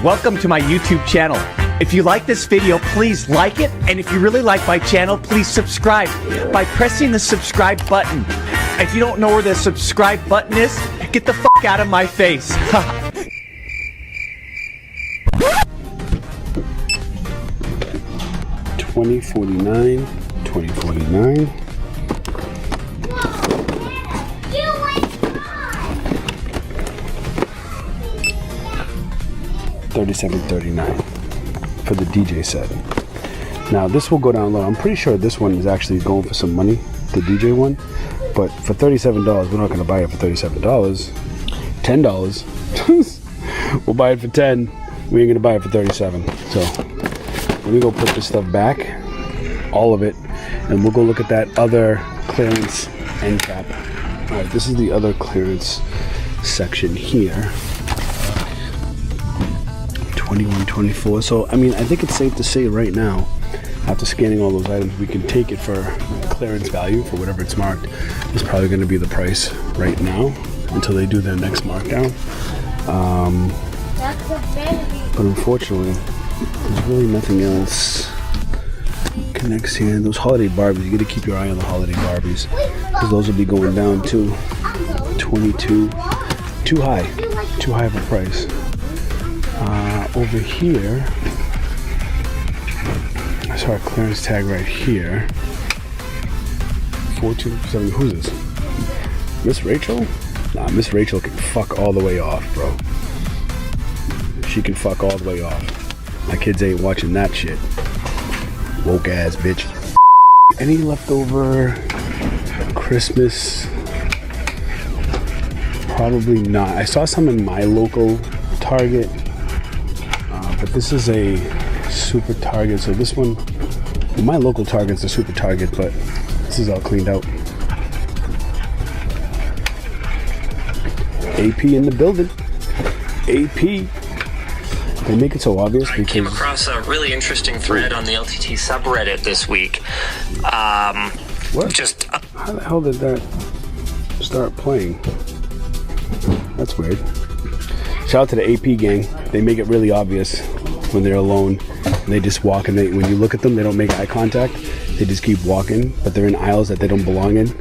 welcome to my YouTube channel. If you like this video, please like it, and if you really like my channel, please subscribe by pressing the subscribe button. If you don't know where the subscribe button is, get the fuck out of my face.
$20.49, $20.49. $37.39 for the DJ set. Now this will go down low. I'm pretty sure this one is actually going for some money, the DJ one. But for $37, we're not going to buy it for $37. $10. We'll buy it for $10. We ain't going to buy it for $37. So let me go put this stuff back, all of it, and we'll go look at that other clearance end cap. All right, this is the other clearance section here. 21, 24. So I mean, I think it's safe to say right now After scanning all those items, we can take it for clearance value for whatever it's marked. It's probably going to be the price right now until they do their next markdown. But unfortunately, there's really nothing else connects here. Those holiday Barbies, you got to keep your eye on the holiday Barbies because those will be going down too. 22, too high of a price. Over here, I saw a clearance tag right here. 427. Who's this? Miss Rachel? Nah, Miss Rachel can fuck all the way off, bro. She can fuck all the way off. My kids ain't watching that shit. Woke ass bitch. Any leftover Christmas? Probably not. I saw some in my local Target, but this is a super Target. So this one, my local Target's a super Target, but this is all cleaned out. AP in the building. AP. They make it so obvious because I
came across a really interesting thread on the LTT subreddit this week.
What? How the hell did that start playing? That's weird. Shout out to the AP gang. They make it really obvious when they're alone. And they just walk and when you look at them, they don't make eye contact. They just keep walking, but they're in aisles that they don't belong in.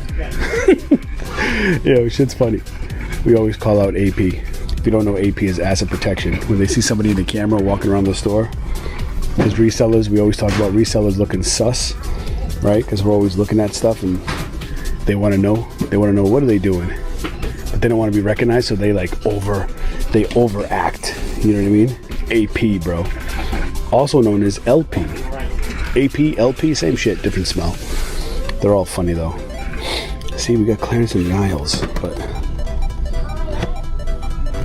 Yeah, shit's funny. We always call out AP. If you don't know, AP is asset protection. When they see somebody in the camera walking around the store, as resellers, we always talk about resellers looking sus, right? Because we're always looking at stuff and they want to know. They want to know what are they doing, but they don't want to be recognized, so they they overact. You know what I mean? AP, bro. Also known as LP. AP, LP, same shit, different smell. They're all funny though. See, we got clearance in the aisles, but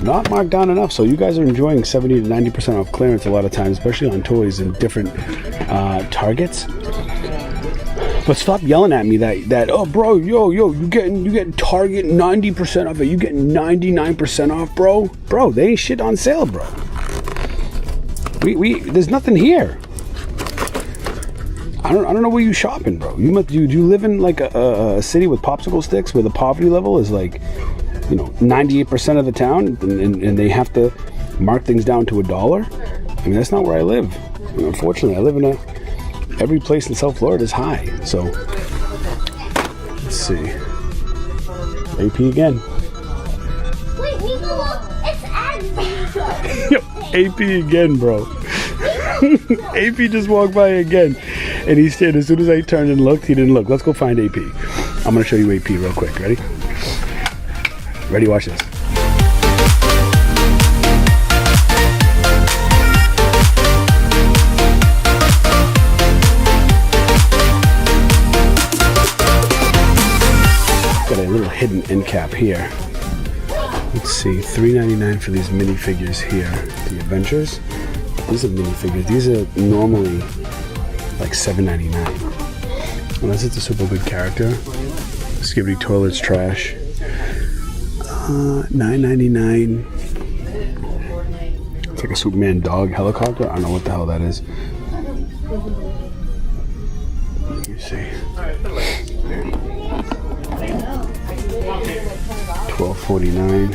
not marked down enough. So you guys are enjoying 70 to 90% off clearance a lot of times, especially on toys and different Targets. But stop yelling at me that oh bro, yo, you getting Target 90% off it. You getting 99% off, bro. Bro, they ain't shit on sale, bro. We there's nothing here. I don't know where you shopping, bro. Do you live in like a city with popsicle sticks where the poverty level is like, 98% of the town, and they have to mark things down to $1? I mean, that's not where I live. Unfortunately, I live in every place in South Florida is high. So let's see. AP again.
Wait, Nico, it's Agnes.
Yo, AP again, bro. AP just walked by again, and he stayed. As soon as I turned and looked, he didn't look. Let's go find AP. I'm gonna show you AP real quick. Ready? Ready? Watch this. Got a little hidden end cap here. Let's see, $3.99 for these minifigures here. The Adventures. These are minifigures. These are normally like $7.99. Unless it's a super good character. Skibidi Toilet's trash. $9.99. It's like a Superman dog helicopter. I don't know what the hell that is. Let me see. $12.49.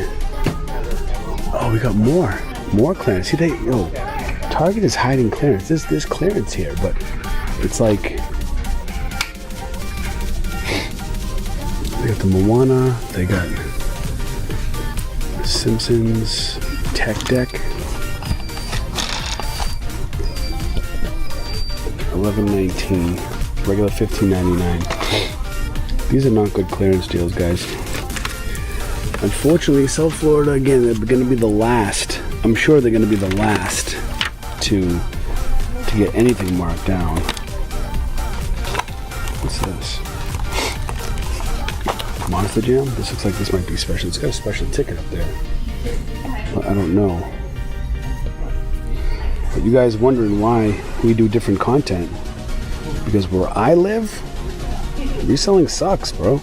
Oh, we got more clearance. See, Target is hiding clearance. There's clearance here, but it's like they got the Moana. They got Simpsons Tech Deck, $11.19, regular $15.99. These are not good clearance deals, guys. Unfortunately, South Florida again, they're going to be the last. I'm sure they're going to be the last to get anything marked down. What's this? Monster Jam? This looks like this might be special. It's got a special ticket up there. But I don't know. But you guys wondering why we do different content. Because where I live, reselling sucks, bro.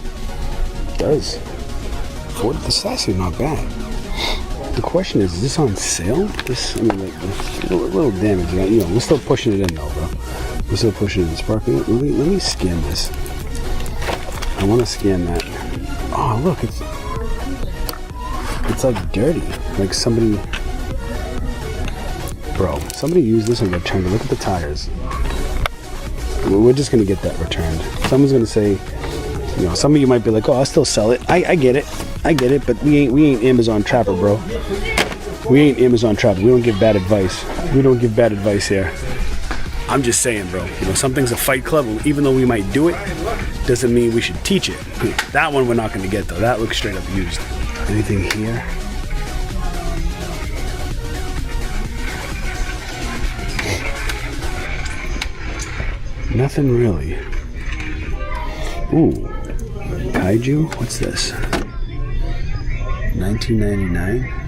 It does. This is actually not bad. The question is this on sale? This, I mean, like, a little damage. We're still pushing it in though, bro. We're still pushing the sparkling. Let me scan this. I want to scan that. Oh, look, it's like dirty. Like somebody, bro, somebody used this and returned it. Look at the tires. We're just gonna get that returned. Someone's gonna say, you know, some of you might be like, oh, I'll still sell it. I get it, but we ain't Amazon Trapper, bro. We ain't Amazon Trapper. We don't give bad advice. We don't give bad advice here. I'm just saying, bro. You know, something's a fight club. Even though we might do it, doesn't mean we should teach it. That one we're not gonna get though. That looks straight up used. Anything here? Nothing really. Ooh, Kaiju. What's this? $19.99.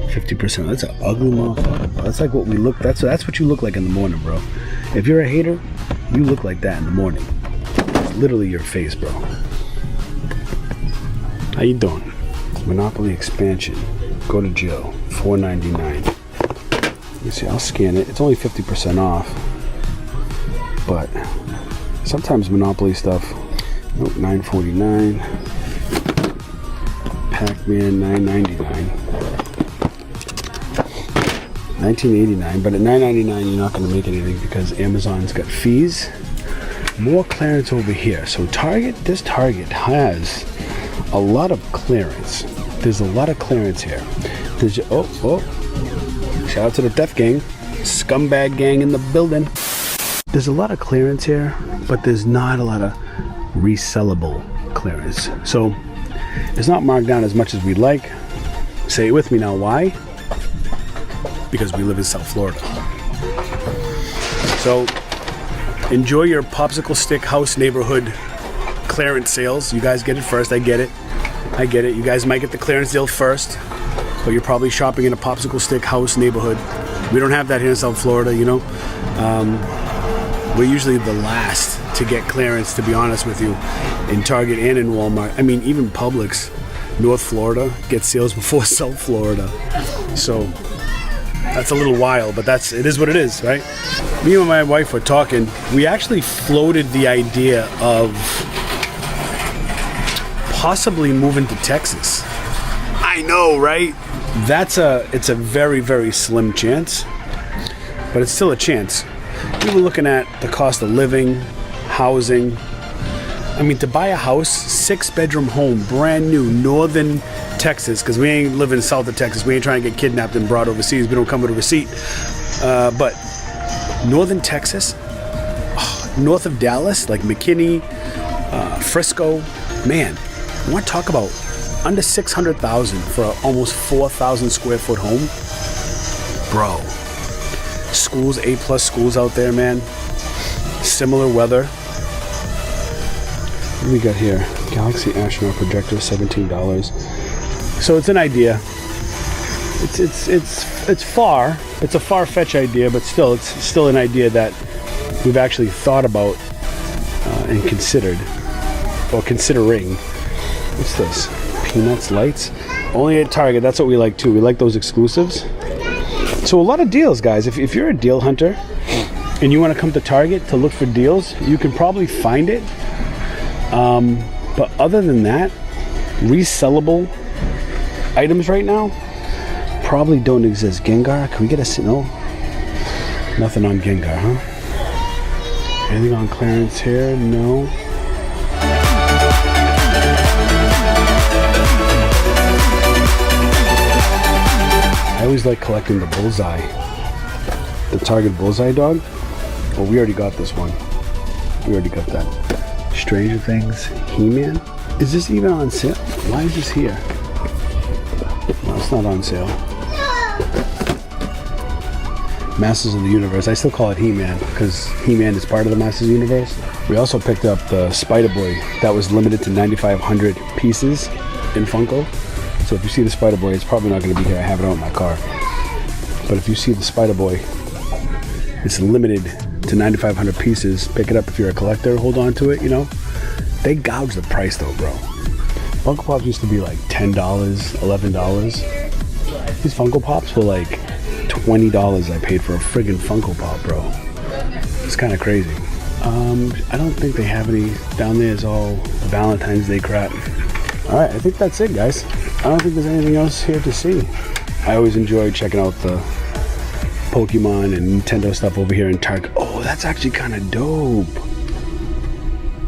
50%. That's an ugly motherfucker, bro. That's like what we look. That's what you look like in the morning, bro. If you're a hater, you look like that in the morning. It's literally your face, bro. How you doing? Monopoly expansion. Go to Joe. $4.99. You see, I'll scan it. It's only 50% off. But sometimes Monopoly stuff. Nope, $9.49. Pac-Man $9.99. $19.89, but at $9.99 you're not going to make anything because Amazon's got fees. More clearance over here. So this Target has a lot of clearance. There's a lot of clearance here. There's shout out to the Theft Gang, scumbag gang in the building. There's a lot of clearance here, but there's not a lot of resellable clearance. So it's not marked down as much as we'd like. Say it with me now. Why? Because we live in South Florida. So enjoy your popsicle stick house neighborhood clearance sales. You guys get it first. I get it. You guys might get the clearance deal first, but you're probably shopping in a popsicle stick house neighborhood. We don't have that here in South Florida, you know. We're usually the last to get clearance, to be honest with you, in Target and in Walmart. I mean, even Publix, North Florida, gets sales before South Florida. So that's a little wild, but it is what it is, right? Me and my wife were talking. We actually floated the idea of possibly moving to Texas. I know, right? It's a very, very slim chance, but it's still a chance. We were looking at the cost of living, housing. I mean, to buy a house, 6-bedroom home, brand new, northern Texas, because we ain't living south of Texas. We ain't trying to get kidnapped and brought overseas. We don't come with a receipt. But northern Texas, north of Dallas, like McKinney, Frisco, man, I want to talk about under $600,000 for an almost 4,000 square foot home, bro. Schools, A+ schools out there, man. Similar weather. What do we got here? Galaxy astronaut projector, $17. So it's an idea. It's far. It's a far-fetched idea, but still, it's still an idea that we've actually thought about and considered, or considering. What's this? Peanuts lights. Only at Target. That's what we like too. We like those exclusives. So a lot of deals, guys. If you're a deal hunter and you want to come to Target to look for deals, you can probably find it. But other than that, resellable items right now probably don't exist. Gengar, can we get a no? Nothing on Gengar, huh? Anything on clearance here? No. I always like collecting the bullseye, the Target bullseye dog. Well, we already got this one. We already got that. Stranger Things, He-Man. Is this even on sale? Why is this here? No, it's not on sale. Masters of the Universe. I still call it He-Man because He-Man is part of the Masters of the Universe. We also picked up the Spider-Boy that was limited to 9,500 pieces in Funko. So if you see the Spider-Boy, it's probably not going to be here. I have it out in my car. But if you see the Spider-Boy, it's limited to 9,500 pieces. Pick it up if you're a collector. Hold on to it, you know. They gouge the price though, bro. Funko Pops used to be like $10, $11. These Funko Pops were like $20 I paid for a friggin' Funko Pop, bro. It's kind of crazy. I don't think they have any down there. Is all Valentine's Day crap. All right, I think that's it, guys. I don't think there's anything else here to see. I always enjoy checking out the Pokemon and Nintendo stuff over here in Target. Oh, that's actually kind of dope.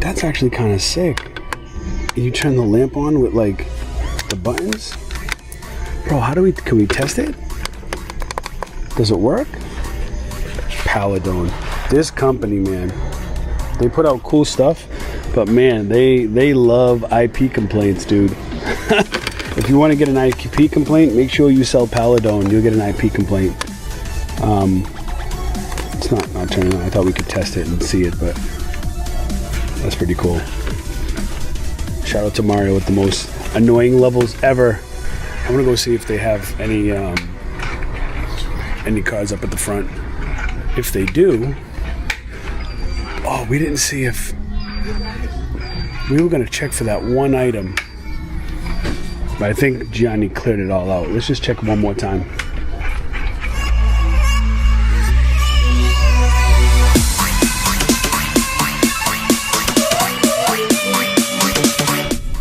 That's actually kind of sick. You turn the lamp on with like the buttons. Bro, can we test it? Does it work? Paladone. This company, man, they put out cool stuff, but man, they love IP complaints, dude. If you want to get an IP complaint, make sure you sell Paladone. You'll get an IP complaint. It's not turning on. I thought we could test it and see it, but that's pretty cool. Shout out to Mario with the most annoying levels ever. I'm gonna go see if they have any cards up at the front. If they do, oh, we didn't see if we were gonna check for that one item, but I think Gianni cleared it all out. Let's just check one more time.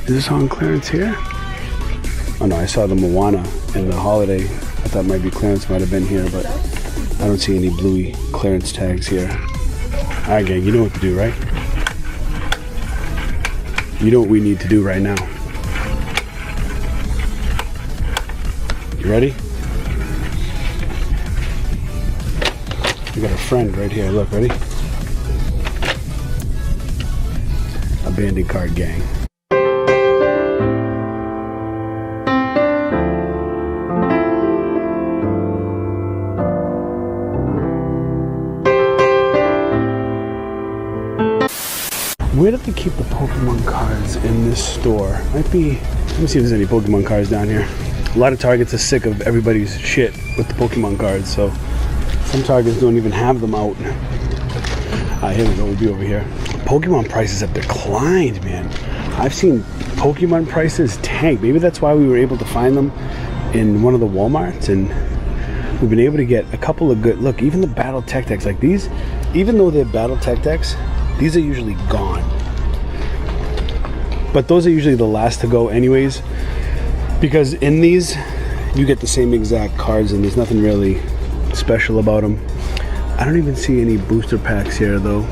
Is this on clearance here? Oh no, I saw the Moana and the Holiday. I thought maybe clearance might have been here, but I don't see any Bluey clearance tags here. Alright gang, you know what to do, right? You know what we need to do right now. You ready? We got a friend right here, look, ready? Abandoned card gang. Where did they keep the Pokemon cards in this store? Might be, let me see if there's any Pokemon cards down here. A lot of Targets are sick of everybody's shit with the Pokemon cards, so some Targets don't even have them out. Here we go, we'll be over here. Pokemon prices have declined, man. I've seen Pokemon prices tank. Maybe that's why we were able to find them in one of the Walmarts, and we've been able to get a couple of good, look, even the Battle Tech Decks, like these, even though they're Battle Tech Decks, these are usually gone. But those are usually the last to go anyways, because in these, you get the same exact cards and there's nothing really special about them. I don't even see any booster packs here though.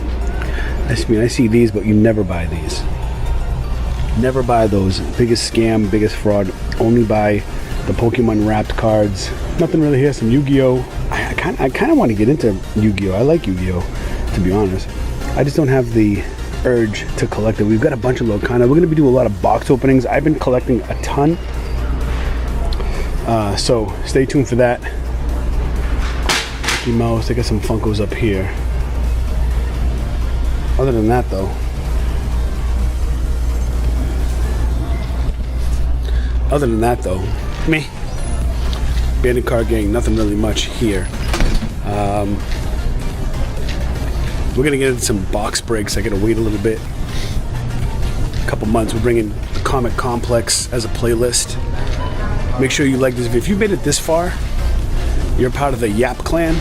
I see these, but you never buy these. Never buy those. Biggest scam, biggest fraud. Only buy the Pokemon wrapped cards. Nothing really here. Some Yu-Gi-Oh! I kind of want to get into Yu-Gi-Oh! I like Yu-Gi-Oh! To be honest. I just don't have the urge to collect it. We've got a bunch of Locana. We're going to be doing a lot of box openings. I've been collecting a ton. So stay tuned for that. Mickey Mouse. They got some Funkos up here. Other than that though, me. Bandit Card Gang, nothing really much here. We're gonna get into some box breaks. I gotta wait a little bit. A couple months. We're bringing the Comic Complex as a playlist. Make sure you like this video. If you've made it this far, you're part of the Yap Clan.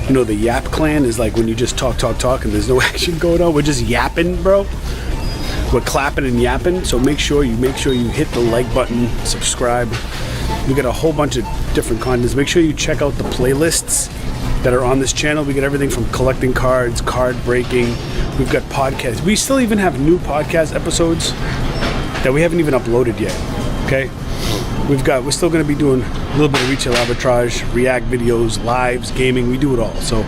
You know, the Yap Clan is like when you just talk and there's no action going on. We're just yapping, bro. We're clapping and yapping. So make sure you hit the like button, subscribe. We got a whole bunch of different contents. Make sure you check out the playlists that are on this channel. We get everything from collecting cards, card breaking. We've got podcasts. We still even have new podcast episodes that we haven't even uploaded yet. Okay, we're still going to be doing a little bit of retail arbitrage, react videos, lives, gaming. We do it all. So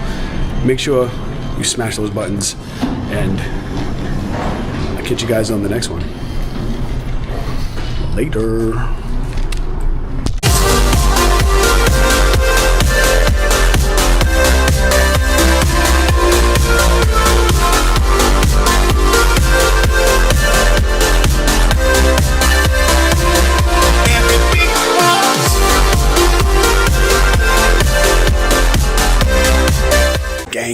make sure you smash those buttons, and I'll catch you guys on the next one. Later.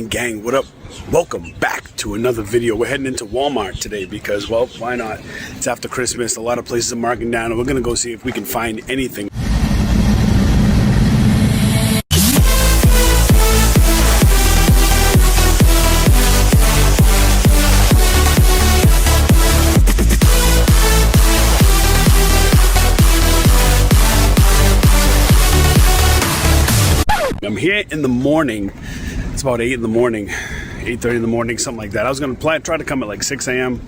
Gang, what up? Welcome back to another video. We're heading into Walmart today because, well, why not? It's after Christmas. A lot of places are marking down, and we're gonna go see if we can find anything. I'm here in the morning. It's about 8 in the morning, 8:30 in the morning, something like that. I was gonna try to come at like 6 a.m.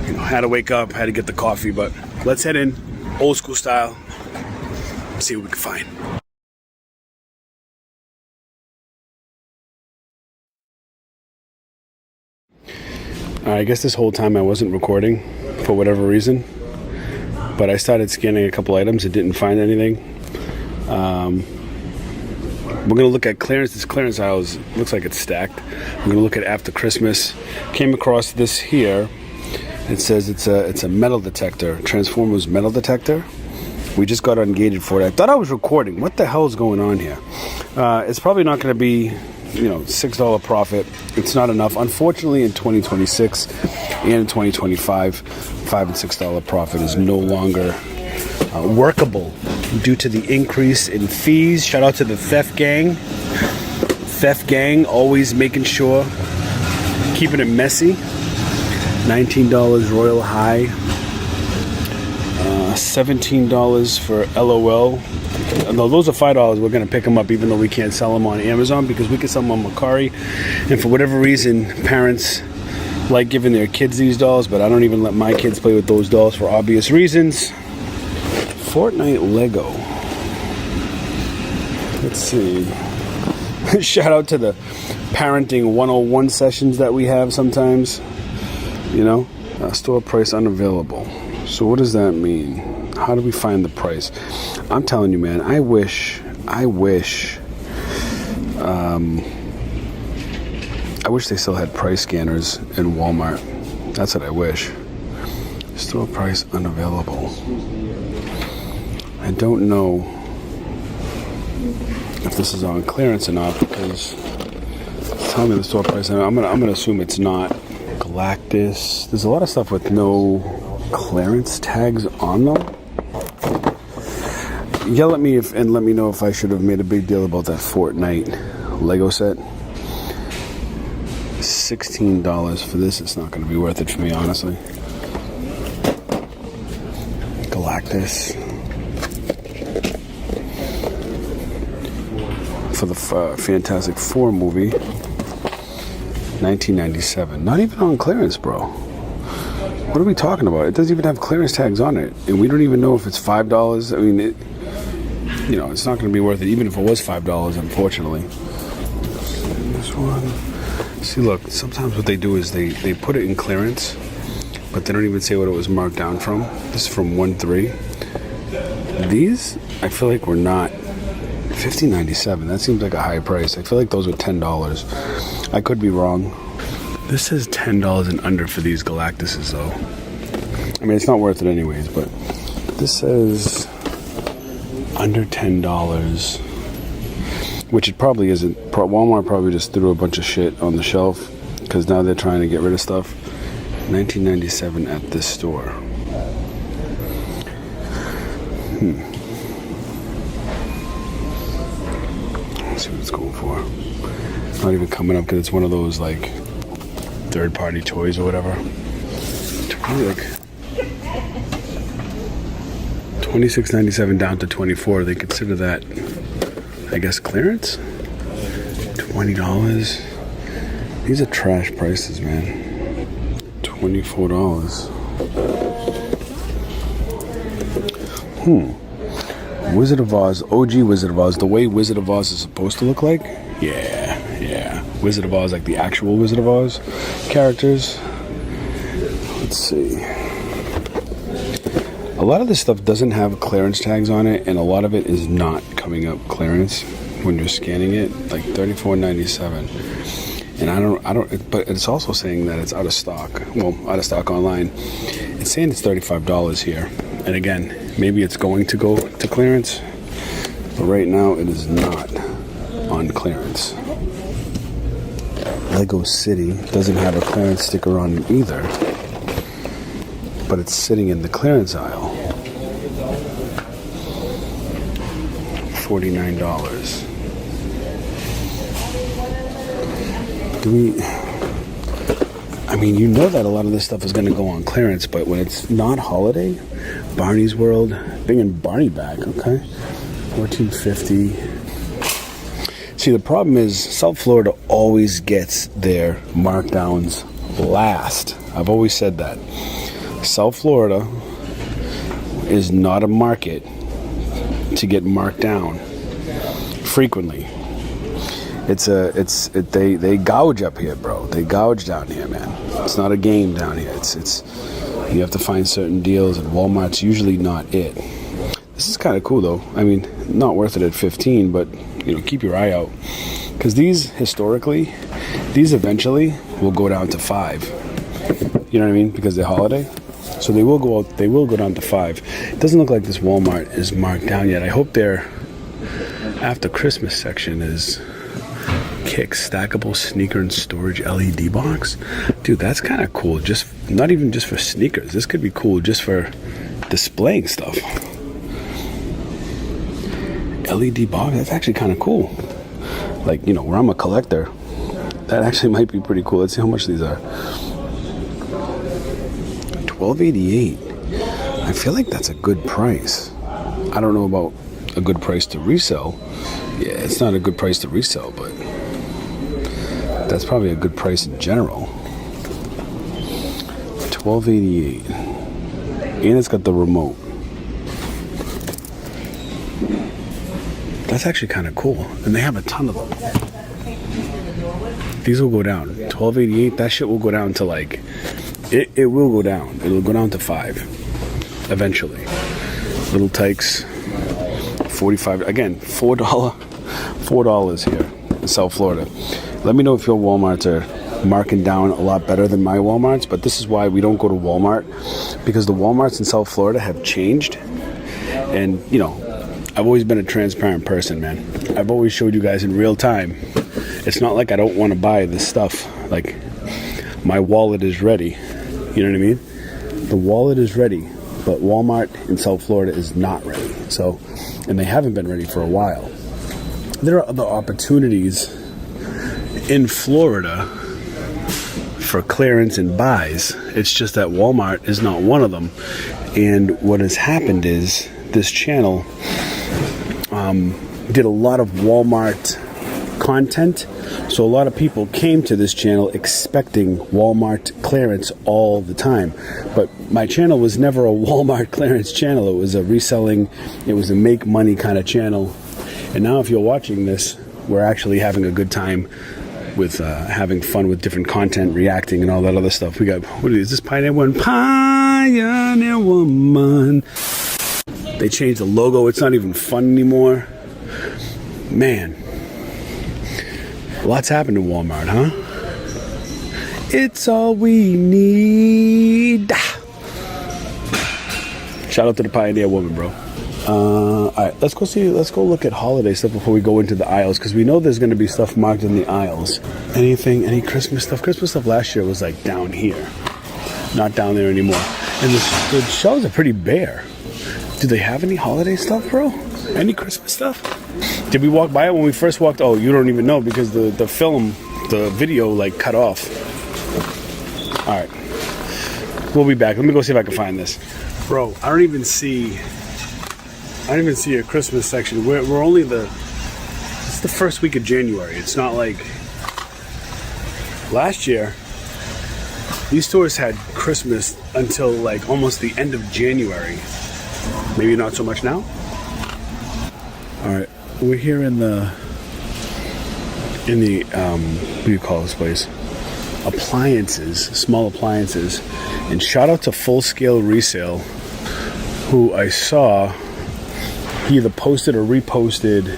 You know, had to wake up, had to get the coffee, but let's head in, old school style, see what we can find. I guess this whole time I wasn't recording for whatever reason, but I started scanning a couple items and didn't find anything. We're gonna look at clearance. This clearance aisle looks like it's stacked. We're gonna look at after Christmas. Came across this here. It says it's a metal detector, Transformers metal detector. We just got ungated for it. I thought I was recording. What the hell is going on here? It's probably not gonna be, you know, $6 profit. It's not enough. Unfortunately, in 2026 and in 2025, $5 and $6 profit is no longer workable due to the increase in fees. Shout out to the theft gang. Theft gang, always making sure, keeping it messy. $19 Royal High. $17 for LOL. No, those are $5. We're going to pick them up even though we can't sell them on Amazon because we can sell them on Mercari. And for whatever reason, parents like giving their kids these dolls, but I don't even let my kids play with those dolls for obvious reasons. Fortnite Lego. Let's see. Shout out to the parenting 101 sessions that we have sometimes. You know, store price unavailable. So what does that mean? How do we find the price? I'm telling you, man, I wish they still had price scanners in Walmart. That's what I wish. Store price unavailable. I don't know if this is on clearance or not because it's telling me the store price. I'm gonna assume it's not. Galactus. There's a lot of stuff with no clearance tags on them. Yell at me and let me know if I should have made a big deal about that Fortnite Lego set. $16 for this. It's not going to be worth it for me, honestly. Galactus. For the Fantastic Four movie. $19.97. Not even on clearance, bro. What are we talking about? It doesn't even have clearance tags on it. And we don't even know if it's $5. I mean, you know, it's not going to be worth it, even if it was $5, unfortunately. This one. See, look, sometimes what they do is they put it in clearance, but they don't even say what it was marked down from. This is from 1-3. These, I feel like were not $15.97. That seems like a high price. I feel like those were $10. I could be wrong. This says $10 and under for these Galactuses, though. I mean, it's not worth it anyways, but this says under $10, which it probably isn't. Walmart probably just threw a bunch of shit on the shelf because now they're trying to get rid of stuff. $19.97 at this store. Let's see what it's going for. It's not even coming up because it's one of those like third-party toys or whatever. Probably like $26.97 down to $24. They consider that, I guess, clearance. $20. These are trash prices, man. $24. Wizard of Oz, OG Wizard of Oz, the way Wizard of Oz is supposed to look like. Yeah. Wizard of Oz, like the actual Wizard of Oz characters. Let's see. A lot of this stuff doesn't have clearance tags on it, and a lot of it is not coming up clearance when you're scanning it, like $34.97. And I don't, but it's also saying that it's out of stock. Well, out of stock online. It's saying it's $35 here. And again, maybe it's going to go to clearance, but right now it is not on clearance. Lego City doesn't have a clearance sticker on it either, but it's sitting in the clearance aisle. $49. I mean, you know that a lot of this stuff is going to go on clearance, but when it's not holiday, Barney's World, bringing Barney back, okay? $14.50. See, the problem is South Florida always gets their markdowns last. I've always said that. South Florida is not a market to get marked down frequently. They gouge up here, bro. They gouge down here, man. It's not a game down here. It's you have to find certain deals, and Walmart's usually not it. This is kind of cool though. I mean, not worth it at 15, but you know, keep your eye out, because these historically, these eventually will go down to 5. You know what I mean? Because they're holiday, so they will go out. They will go down to 5. It doesn't look like this Walmart is marked down yet. I hope their after Christmas section is Kick stackable sneaker and storage LED box. Dude, that's kind of cool. Just not even just for sneakers. This could be cool just for displaying stuff. LED box, that's actually kind of cool. Like, you know, where I'm a collector, that actually might be pretty cool. Let's see how much these are. $12.88. I feel like that's a good price. I don't know about a good price to resell. Yeah, it's not a good price to resell, but that's probably a good price in general. $12.88. And it's got the remote. That's actually kind of cool. And they have a ton of them. These will go down. $12.88. That shit will go down to like, it will go down. It'll go down to 5 eventually. Little Tykes, 45. Again, $4 here in South Florida. Let me know if your Walmarts are marking down a lot better than my Walmarts, but this is why we don't go to Walmart, because the Walmarts in South Florida have changed. And, you know, I've always been a transparent person, man. I've always showed you guys in real time. It's not like I don't want to buy this stuff. Like, my wallet is ready. You know what I mean? The wallet is ready, but Walmart in South Florida is not ready. So, and they haven't been ready for a while. There are other opportunities in Florida for clearance and buys. It's just that Walmart is not one of them. And what has happened is this channel did a lot of Walmart content. So a lot of people came to this channel expecting Walmart clearance all the time. But my channel was never a Walmart clearance channel. It was a reselling, it was a make money kind of channel. And now if you're watching this, we're actually having a good time with having fun with different content, reacting and all that other stuff. We got, what is this, Pioneer Woman? Pioneer Woman. They changed the logo. It's not even fun anymore. Man. Lots happened in Walmart, huh? It's all we need. Shout out to the Pioneer Woman, bro. All right, let's go look at holiday stuff before we go into the aisles, because we know there's going to be stuff marked in the aisles. Any Christmas stuff? Christmas stuff last year was like down here, not down there anymore. And the shelves are pretty bare. Do they have any holiday stuff, bro? Any Christmas stuff? Did we walk by it when we first walked? Oh, you don't even know, because the video like cut off. All right, we'll be back. Let me go see if I can find this, bro. I don't even see a Christmas section. We're only it's the first week of January. It's not like last year. These stores had Christmas until like almost the end of January. Maybe not so much now. All right, we're here in the what do you call this place? Appliances, small appliances. And shout out to Full Scale Resale, who I saw, he either posted or reposted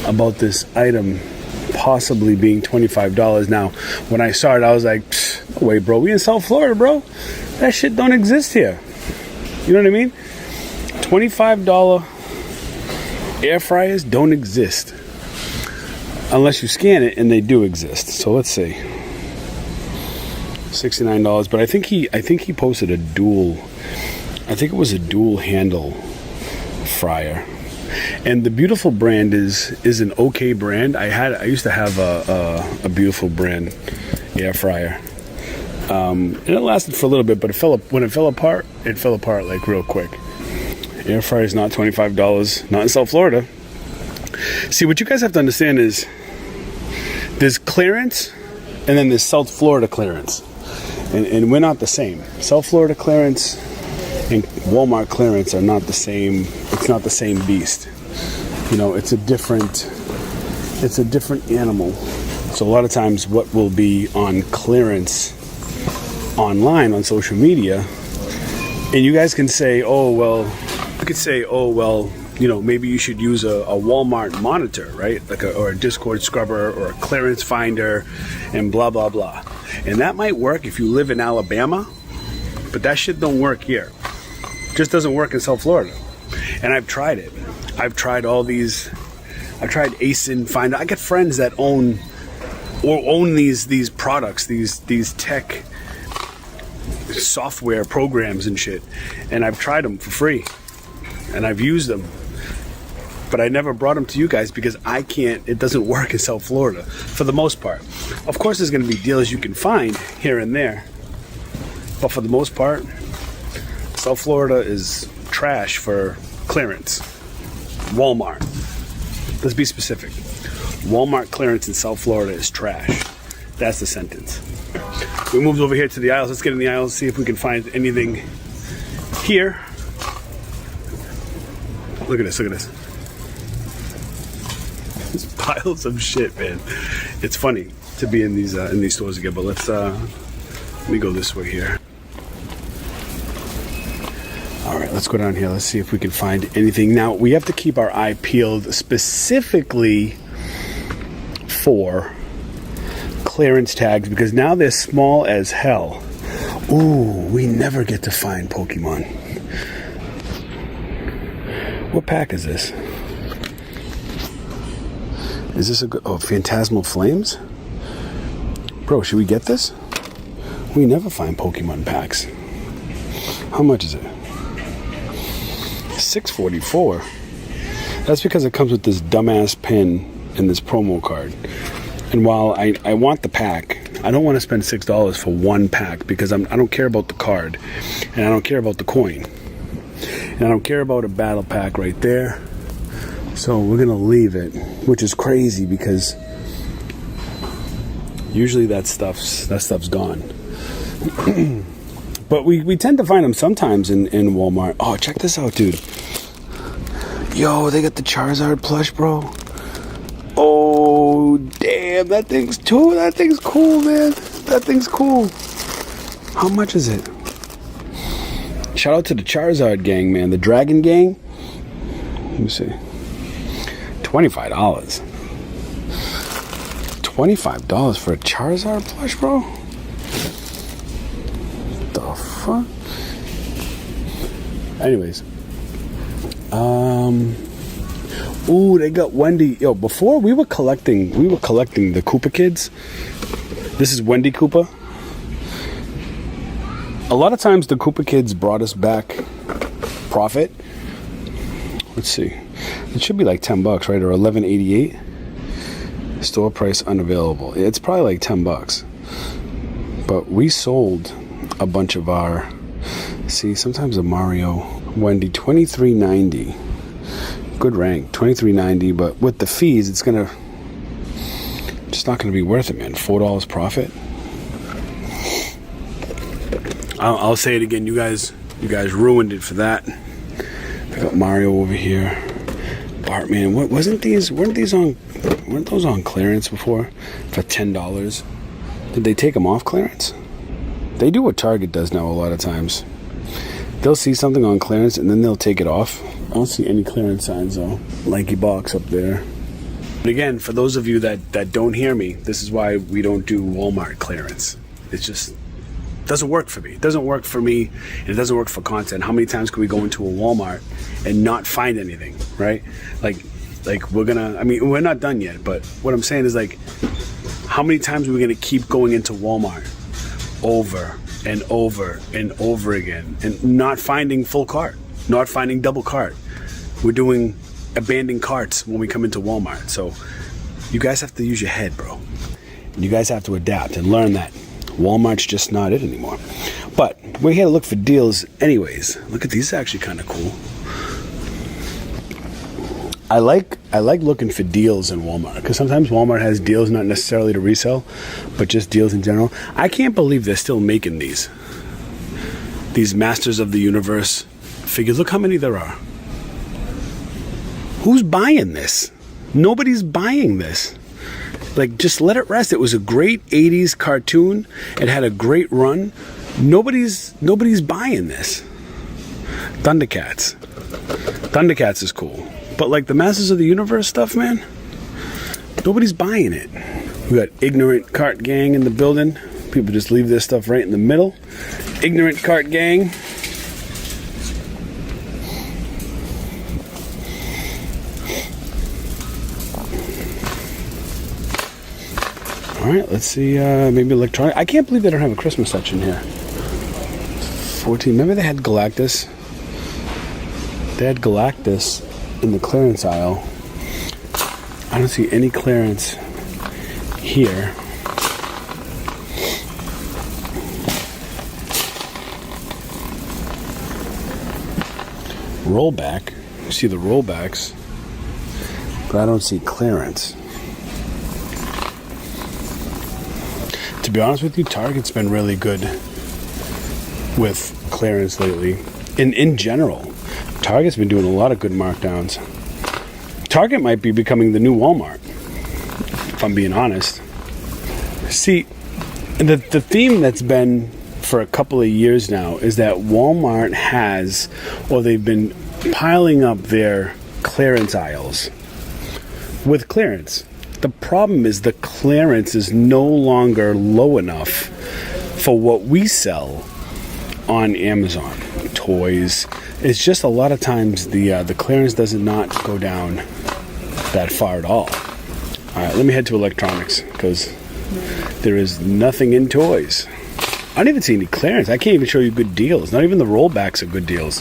about this item possibly being $25. Now, when I saw it, I was like, no way, bro. We in South Florida, bro. That shit don't exist here. You know what I mean? $25 air fryers don't exist unless you scan it, and they do exist. So let's see. $69, but I think he posted a dual. I think it was a dual handle fryer. And the Beautiful brand is an okay brand. I used to have a Beautiful brand air fryer. And it lasted for a little bit, but when it fell apart like real quick. Air fryer is not $25, not in South Florida. See, what you guys have to understand is there's clearance and then there's South Florida clearance. And we're not the same. South Florida clearance and Walmart clearance are not the same. It's not the same beast. You know, it's a different animal. So a lot of times what will be on clearance online on social media, and you guys can say, oh, well, you could say, oh, well, you know, maybe you should use a Walmart monitor, right? Like or a Discord scrubber or a clearance finder and blah, blah, blah. And that might work if you live in Alabama, but that shit don't work here. It just doesn't work in South Florida. And I've tried it. I've tried all these. I've tried ASIN Finder. I got friends that own these products, these tech software programs and shit. And I've tried them for free. And I've used them. But I never brought them to you guys because I can't, it doesn't work in South Florida for the most part. Of course, there's going to be deals you can find here and there. But for the most part, South Florida is trash for clearance. Walmart. Let's be specific. Walmart clearance in South Florida is trash. That's the sentence. We moved over here to the aisles. Let's get in the aisles, see if we can find anything here. Look at this, look at this. There's piles of shit, man. It's funny to be in these stores again, but let me go this way here. All right, let's go down here. Let's see if we can find anything. Now, we have to keep our eye peeled specifically for clearance tags because now they're small as hell. Ooh, we never get to find Pokemon. What pack is this? Is this a good... Oh, Phantasmal Flames? Bro, should we get this? We never find Pokemon packs. How much is it? $6.44. That's because it comes with this dumbass pin and this promo card. And while I want the pack, I don't want to spend $6 for one pack because I don't care about the card. And I don't care about the coin. And I don't care about a battle pack right there. So we're going to leave it, which is crazy because usually that stuff's gone. But we tend to find them sometimes in Walmart. Oh, check this out, dude. Yo, they got the Charizard plush, bro. Oh, damn, that thing's cool, man. That thing's cool. How much is it? Shout out to the Charizard gang, man. The Dragon gang. Let me see. $25. $25 for a Charizard plush, bro? What the fuck? Anyways. Ooh, they got Wendy. Yo, before we were collecting the Koopa kids. This is Wendy Koopa. A lot of times the Koopa kids brought us back profit. Let's see. It should be like $10, right? Or $11.88. Store price unavailable. It's probably like $10. But we sold a bunch of our... See, sometimes a Mario... Wendy, $23.90. Good rank, $23.90. But with the fees, it's not gonna be worth it, man. $4 profit. I'll say it again. You guys ruined it for that. I got Mario over here. Bartman. Weren't those on clearance before for $10? Did they take them off clearance? They do what Target does now a lot of times. They'll see something on clearance and then they'll take it off. I don't see any clearance signs though. LankyBox up there. But again, for those of you that don't hear me, this is why we don't do Walmart clearance. It just doesn't work for me. It doesn't work for me, and it doesn't work for content. How many times can we go into a Walmart and not find anything, right? Like we're not done yet, but what I'm saying is how many times are we gonna keep going into Walmart over and over and over again and not finding full cart, not finding double cart? We're doing abandoned carts when we come into Walmart. So you guys have to use your head, bro. And you guys have to adapt and learn that Walmart's just not it anymore. But we're here to look for deals anyways. Look at these, actually kind of cool. I like looking for deals in Walmart, because sometimes Walmart has deals not necessarily to resell, but just deals in general. I can't believe they're still making these Masters of the Universe figures. Look how many there are. Who's buying this? Nobody's buying this. Like, just let it rest. It was a great 80s cartoon. It had a great run. Nobody's buying this. Thundercats. Thundercats is cool. But like the Masters of the Universe stuff, man, nobody's buying it. We got ignorant cart gang in the building. People just leave their stuff right in the middle. Ignorant cart gang. All right, let's see, maybe electronic. I can't believe they don't have a Christmas section here. 14, remember they had Galactus? They had Galactus in the clearance aisle. I don't see any clearance here. Rollback. You see the rollbacks, but I don't see clearance. To be honest with you, Target's been really good with clearance lately. In general, Target's been doing a lot of good markdowns. Target might be becoming the new Walmart, if I'm being honest. See, the theme that's been for a couple of years now is that Walmart has, or they've been piling up their clearance aisles with clearance. The problem is the clearance is no longer low enough for what we sell on Amazon. Toys. It's just a lot of times the clearance does not go down that far at all. All right, let me head to electronics, because there is nothing in toys. I don't even see any clearance. I can't even show you good deals. Not even the rollbacks are good deals.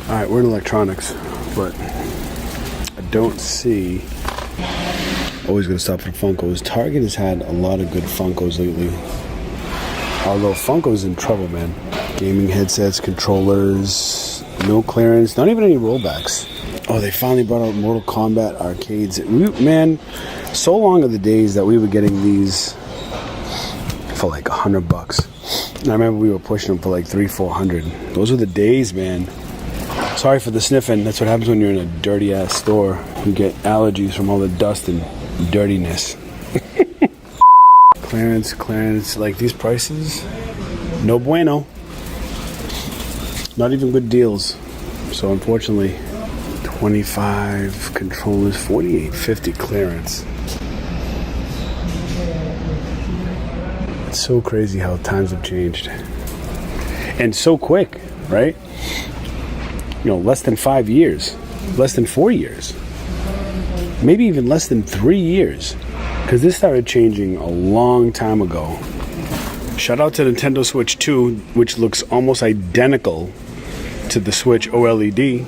All right, we're in electronics, but I don't see. Always gonna stop for Funkos. Target has had a lot of good Funkos lately. Although Funko's in trouble, man. Gaming headsets, controllers, no clearance, not even any rollbacks. Oh, they finally brought out Mortal Kombat arcades. Man, so long are the days that we were getting these for like $100. I remember we were pushing them for like $300-400. Those are the days, man. Sorry for the sniffing. That's what happens when you're in a dirty ass store. You get allergies from all the dust and dirtiness. Clearance, like these prices, no bueno. Not even good deals. So unfortunately, 25 controllers, $48.50 clearance. It's so crazy how times have changed. And so quick, right? You know, less than 5 years, less than 4 years, maybe even less than 3 years, because this started changing a long time ago. Shout out to Nintendo Switch 2, which looks almost identical to the Switch OLED.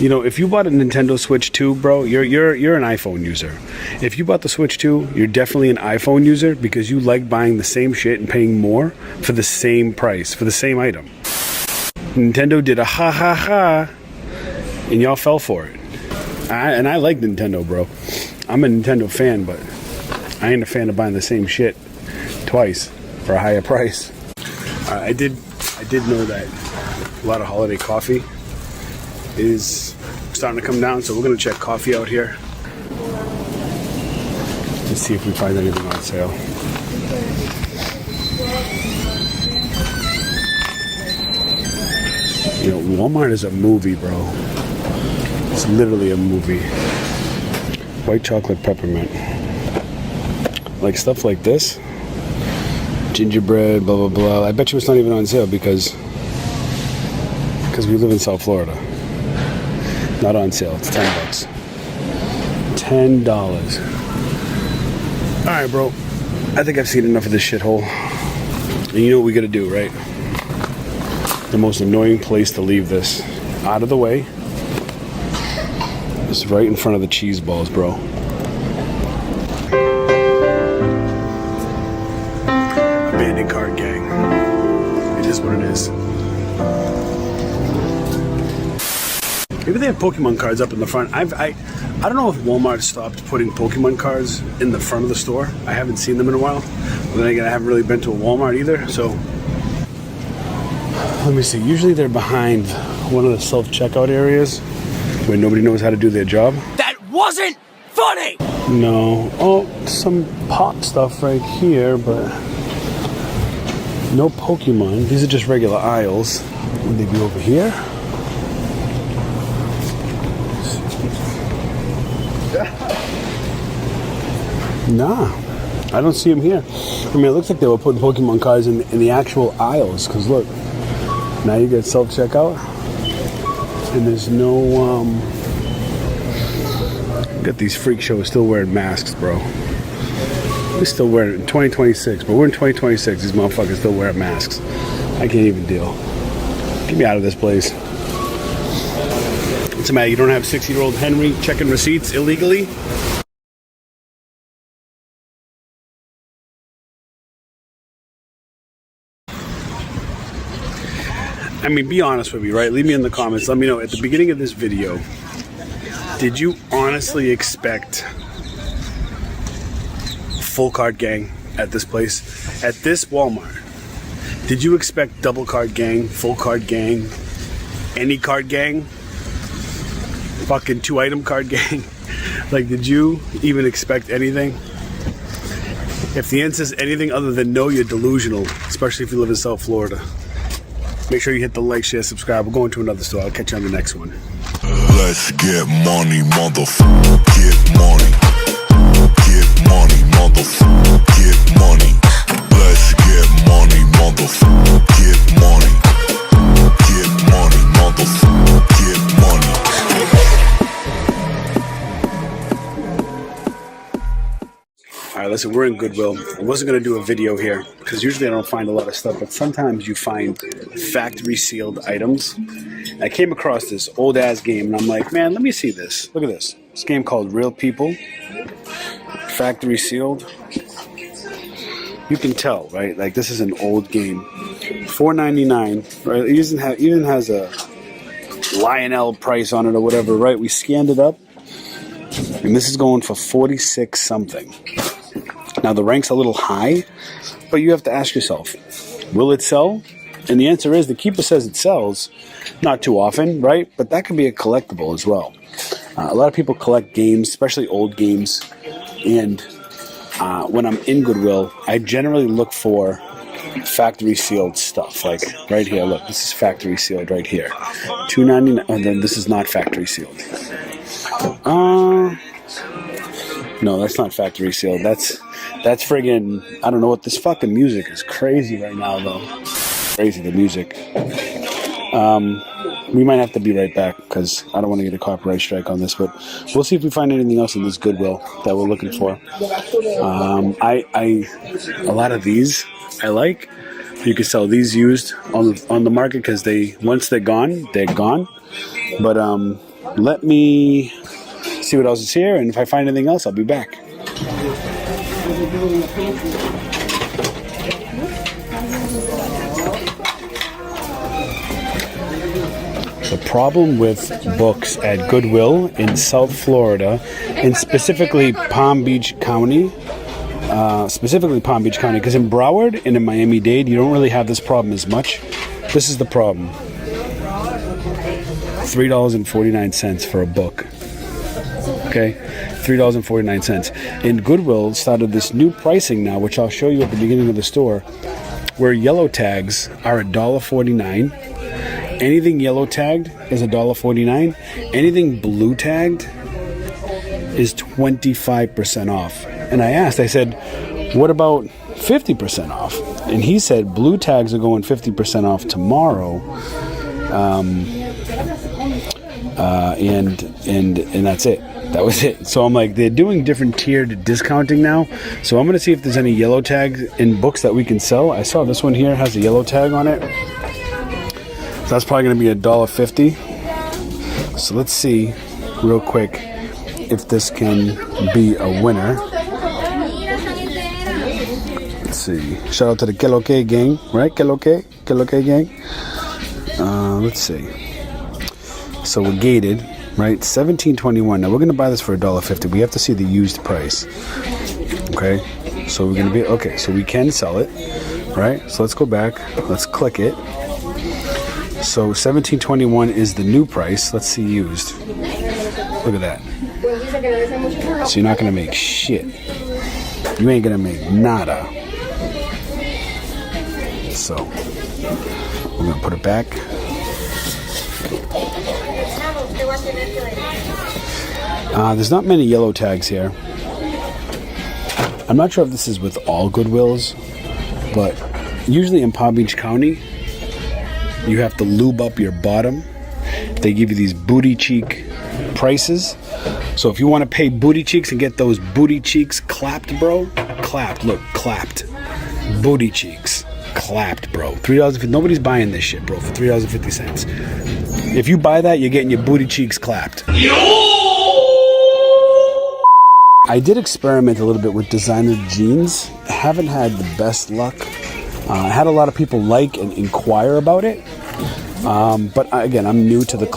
You know, if you bought a Nintendo Switch 2, bro, you're an iPhone user. If you bought the Switch 2, you're definitely an iPhone user, because you like buying the same shit and paying more for the same price, for the same item. Nintendo did a ha ha ha, and y'all fell for it. And I like Nintendo, bro. I'm a Nintendo fan, but I ain't a fan of buying the same shit twice for a higher price. I did know that a lot of holiday coffee is starting to come down, so we're gonna check coffee out here. Let's see if we find anything on sale. You know, Walmart is a movie, bro. It's literally a movie. White chocolate peppermint. Like stuff like this. Gingerbread, blah, blah, blah. I bet you it's not even on sale because we live in South Florida. Not on sale. It's $10. $10. Alright, bro. I think I've seen enough of this shithole. And you know what we gotta do, right? The most annoying place to leave this out of the way is right in front of the cheese balls, bro. Abandoned cart gang. It is what it is. Maybe they have Pokemon cards up in the front. I don't know if Walmart stopped putting Pokemon cards in the front of the store. I haven't seen them in a while. But then again, I haven't really been to a Walmart either, so. Let me see. Usually they're behind one of the self-checkout areas where nobody knows how to do their job.
That wasn't funny!
No. Oh, some pop stuff right here, but no Pokemon. These are just regular aisles. Would they be over here? Nah, I don't see them here. I mean, it looks like they were putting Pokemon cards in the actual aisles, because look, now you get self-checkout, and there's no, got these freak shows still wearing masks, bro. We're still wearing it in 2026, but we're in 2026, these motherfuckers still wearing masks. I can't even deal. Get me out of this place. What's the matter? You don't have 60-year-old Henry checking receipts illegally? I mean, be honest with me, right? Leave me in the comments. Let me know at the beginning of this video, did you honestly expect full card gang at this place? At this Walmart, did you expect double card gang, full card gang, any card gang, fucking 2-item card gang? Like, did you even expect anything? If the answer is anything other than no, you're delusional, especially if you live in South Florida. Make sure you hit the like, share, subscribe. We're going to another store. I'll catch you on the next one.
Let's get money, motherfucker. Get money. Get money, motherfucker. Get money. Let's get money, motherfucker. Get money. Get money, motherfucker. Get money.
Alright, listen, we're in Goodwill. I wasn't going to do a video here because usually I don't find a lot of stuff, but sometimes you find factory sealed items. I came across this old ass game and I'm like, man, let me see this. Look at this. This game called Real People. Factory sealed. You can tell, right? Like, this is an old game. $4.99, right? It even has a Lionel price on it or whatever, right? We scanned it up and this is going for 46 something. Now, the rank's a little high, but you have to ask yourself, will it sell? And the answer is, the keeper says it sells. Not too often, right? But that can be a collectible as well. A lot of people collect games, especially old games. And when I'm in Goodwill, I generally look for factory sealed stuff. Like right here, look, this is factory sealed right here. $2.99, and then this is not factory sealed. No, that's not factory sealed. That's friggin', I don't know what, this fucking music is crazy right now though. Crazy, the music. We might have to be right back because I don't want to get a copyright strike on this, but we'll see if we find anything else in this Goodwill that we're looking for. A lot of these I like. You can sell these used on the market because once they're gone, they're gone. But let me see what else is here, and if I find anything else, I'll be back. The problem with books at Goodwill in South Florida, and specifically Palm Beach County, because in Broward and in Miami-Dade, you don't really have this problem as much. This is the problem. $3.49 for a book. Okay, $3.49. And Goodwill started this new pricing now, which I'll show you at the beginning of the store, where yellow tags are $1.49. Anything yellow tagged is $1.49. Anything blue tagged is 25% off. And I said, what about 50% off? And he said, blue tags are going 50% off tomorrow. And that's it. That was it. So I'm like, they're doing different tiered discounting now. So I'm going to see if there's any yellow tags in books that we can sell. I saw this one here has a yellow tag on it. So that's probably going to be $1.50. So let's see real quick if this can be a winner. Let's see. Shout out to the Que Lo Que gang, right? Que Lo Que gang. Let's see. So we're gated, right? $17.21. Now we're gonna buy this for $1.50. We have to see the used price. Okay. So we're gonna be okay. So we can sell it, right? So let's go back. Let's click it. So $17.21 is the new price. Let's see used. Look at that. So you're not gonna make shit. You ain't gonna make nada. So we're gonna put it back. There's not many yellow tags here. I'm not sure if this is with all Goodwills, but usually in Palm Beach County, you have to lube up your bottom. They give you these booty cheek prices. So if you want to pay booty cheeks and get those booty cheeks clapped, bro, clapped, look, clapped. Booty cheeks, clapped, bro. $3.50, nobody's buying this shit, bro, for $3.50. If you buy that, you're getting your booty cheeks clapped. I did experiment a little bit with designer jeans. I haven't had the best luck. I had a lot of people like and inquire about it. But again, I'm new to the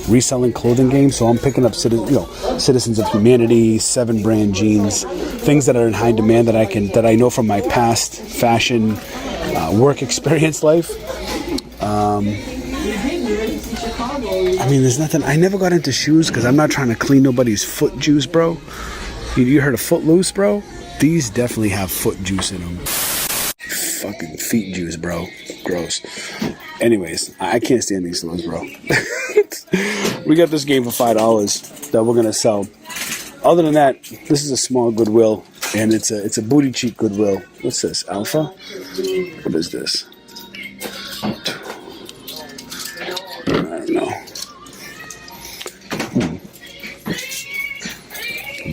reselling clothing game, so I'm picking up Citizens of Humanity, 7 brand jeans, things that are in high demand that I know from my past fashion work experience life. I mean, there's nothing. I never got into shoes because I'm not trying to clean nobody's foot juice, bro. You heard of Footloose, bro? These definitely have foot juice in them. Fucking feet juice, bro. Gross. Anyways, I can't stand these clothes, bro. We got this game for $5 that we're gonna sell. Other than that, this is a small Goodwill, and it's a booty cheek Goodwill. What's this? Alpha? What is this? I don't know.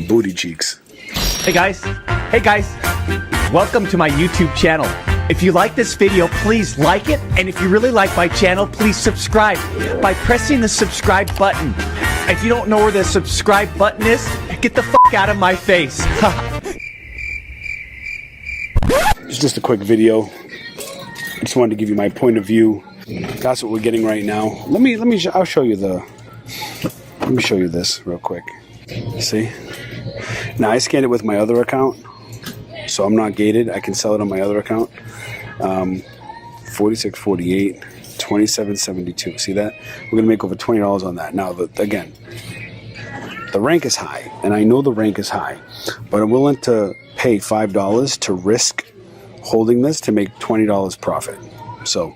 Booty cheeks.
Hey guys, welcome to my YouTube channel. If you like this video, please like it, and if you really like my channel, please subscribe by pressing the subscribe button. If you don't know where the subscribe button is, get the fuck out of my face.
It's just a quick video. I just wanted to give you my point of view. That's what we're getting right now. I'll show you let me show you this real quick. See? Now I scanned it with my other account, so I'm not gated. I can sell it on my other account. $46.48, $27.72. See that? We're gonna make over $20 on that. Now, again, the rank is high, and I know the rank is high, but I'm willing to pay $5 to risk holding this to make $20 profit. So,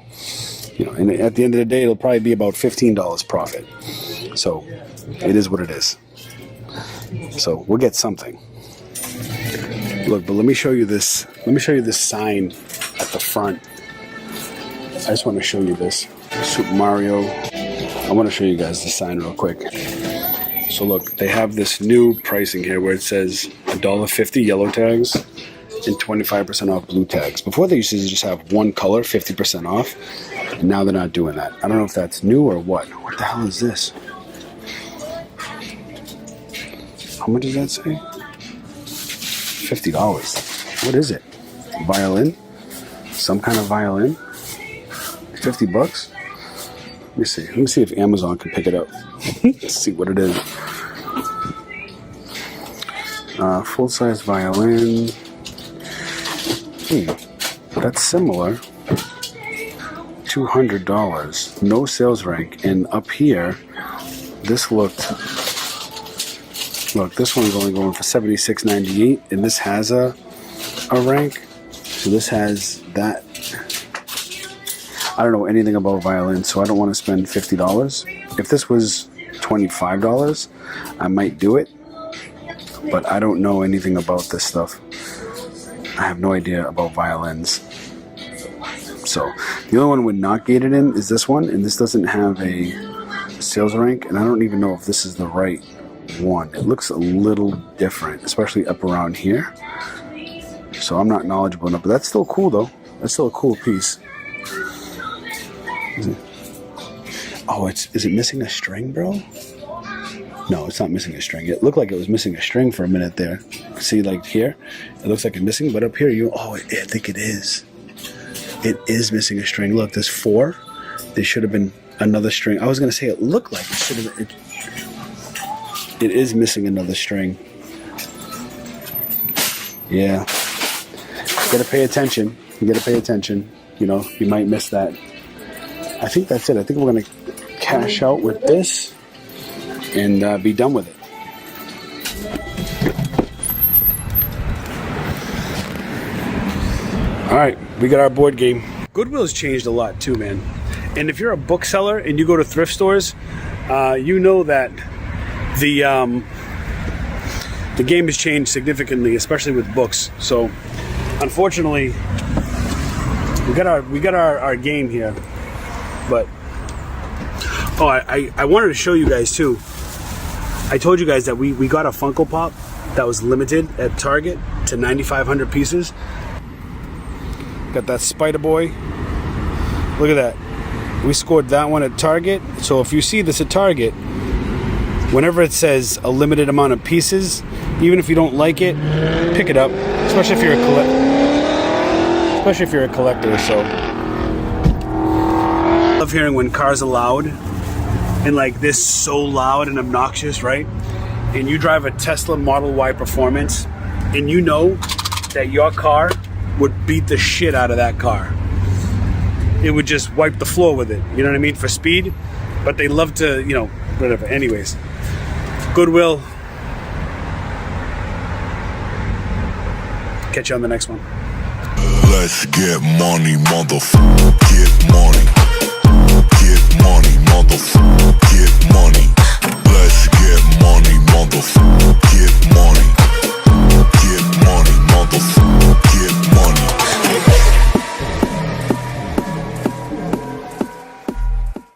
and at the end of the day, it'll probably be about $15 profit. So, it is what it is. So we'll get something. Look, but let me show you this. Let me show you this sign at the front. I just want to show you this. Super Mario. I want to show you guys the sign real quick. So look, they have this new pricing here where it says $1.50 yellow tags and 25% off blue tags. Before they used to just have one color, 50% off. And now they're not doing that. I don't know if that's new or what. What the hell is this? How much does that say? $50. What is it? Violin? Some kind of violin? $50? Let me see. Let me see if Amazon can pick it up. Let's see what it is. Full-size violin. That's similar. $200. No sales rank. And up here, this looked... Look, this one's only going for $76.98, and this has a rank. So this has that. I don't know anything about violin, so I don't want to spend $50. If this was $25, I might do it, but I don't know anything about this stuff. I have no idea about violins. So the only one we're not gated in is this one, and this doesn't have a sales rank, and I don't even know if this is the right one. It looks a little different, especially up around here. So I'm not knowledgeable enough, but that's still cool though. That's still a cool piece. Oh, is it missing a string, bro? No, it's not missing a string. It looked like it was missing a string for a minute there. See, like here, it looks like it's missing, but up here, I think it is. It is missing a string. Look, there's 4, there should have been another string. I was gonna say it looked like it should have been. It is missing another string. Yeah. You gotta pay attention. You gotta pay attention. You know, you might miss that. I think that's it. I think we're gonna cash out with this and be done with it. All right, we got our board game. Goodwill's changed a lot too, man. And if you're a bookseller and you go to thrift stores, you know that the game has changed significantly, especially with books. So, unfortunately, we got our game here. But I wanted to show you guys too. I told you guys that we got a Funko Pop that was limited at Target to 9,500 pieces. Got that Spider Boy. Look at that. We scored that one at Target. So if you see this at Target, whenever it says a limited amount of pieces, even if you don't like it, pick it up. Especially if you're a collector. So I love hearing when cars are loud and like this, so loud and obnoxious, right? And you drive a Tesla Model Y Performance and you know that your car would beat the shit out of that car. It would just wipe the floor with it, you know what I mean, for speed. But they love to, you know, whatever. Anyways, Goodwill. Catch you on the next one.
Let's get money, motherfucker. Get money. Get money.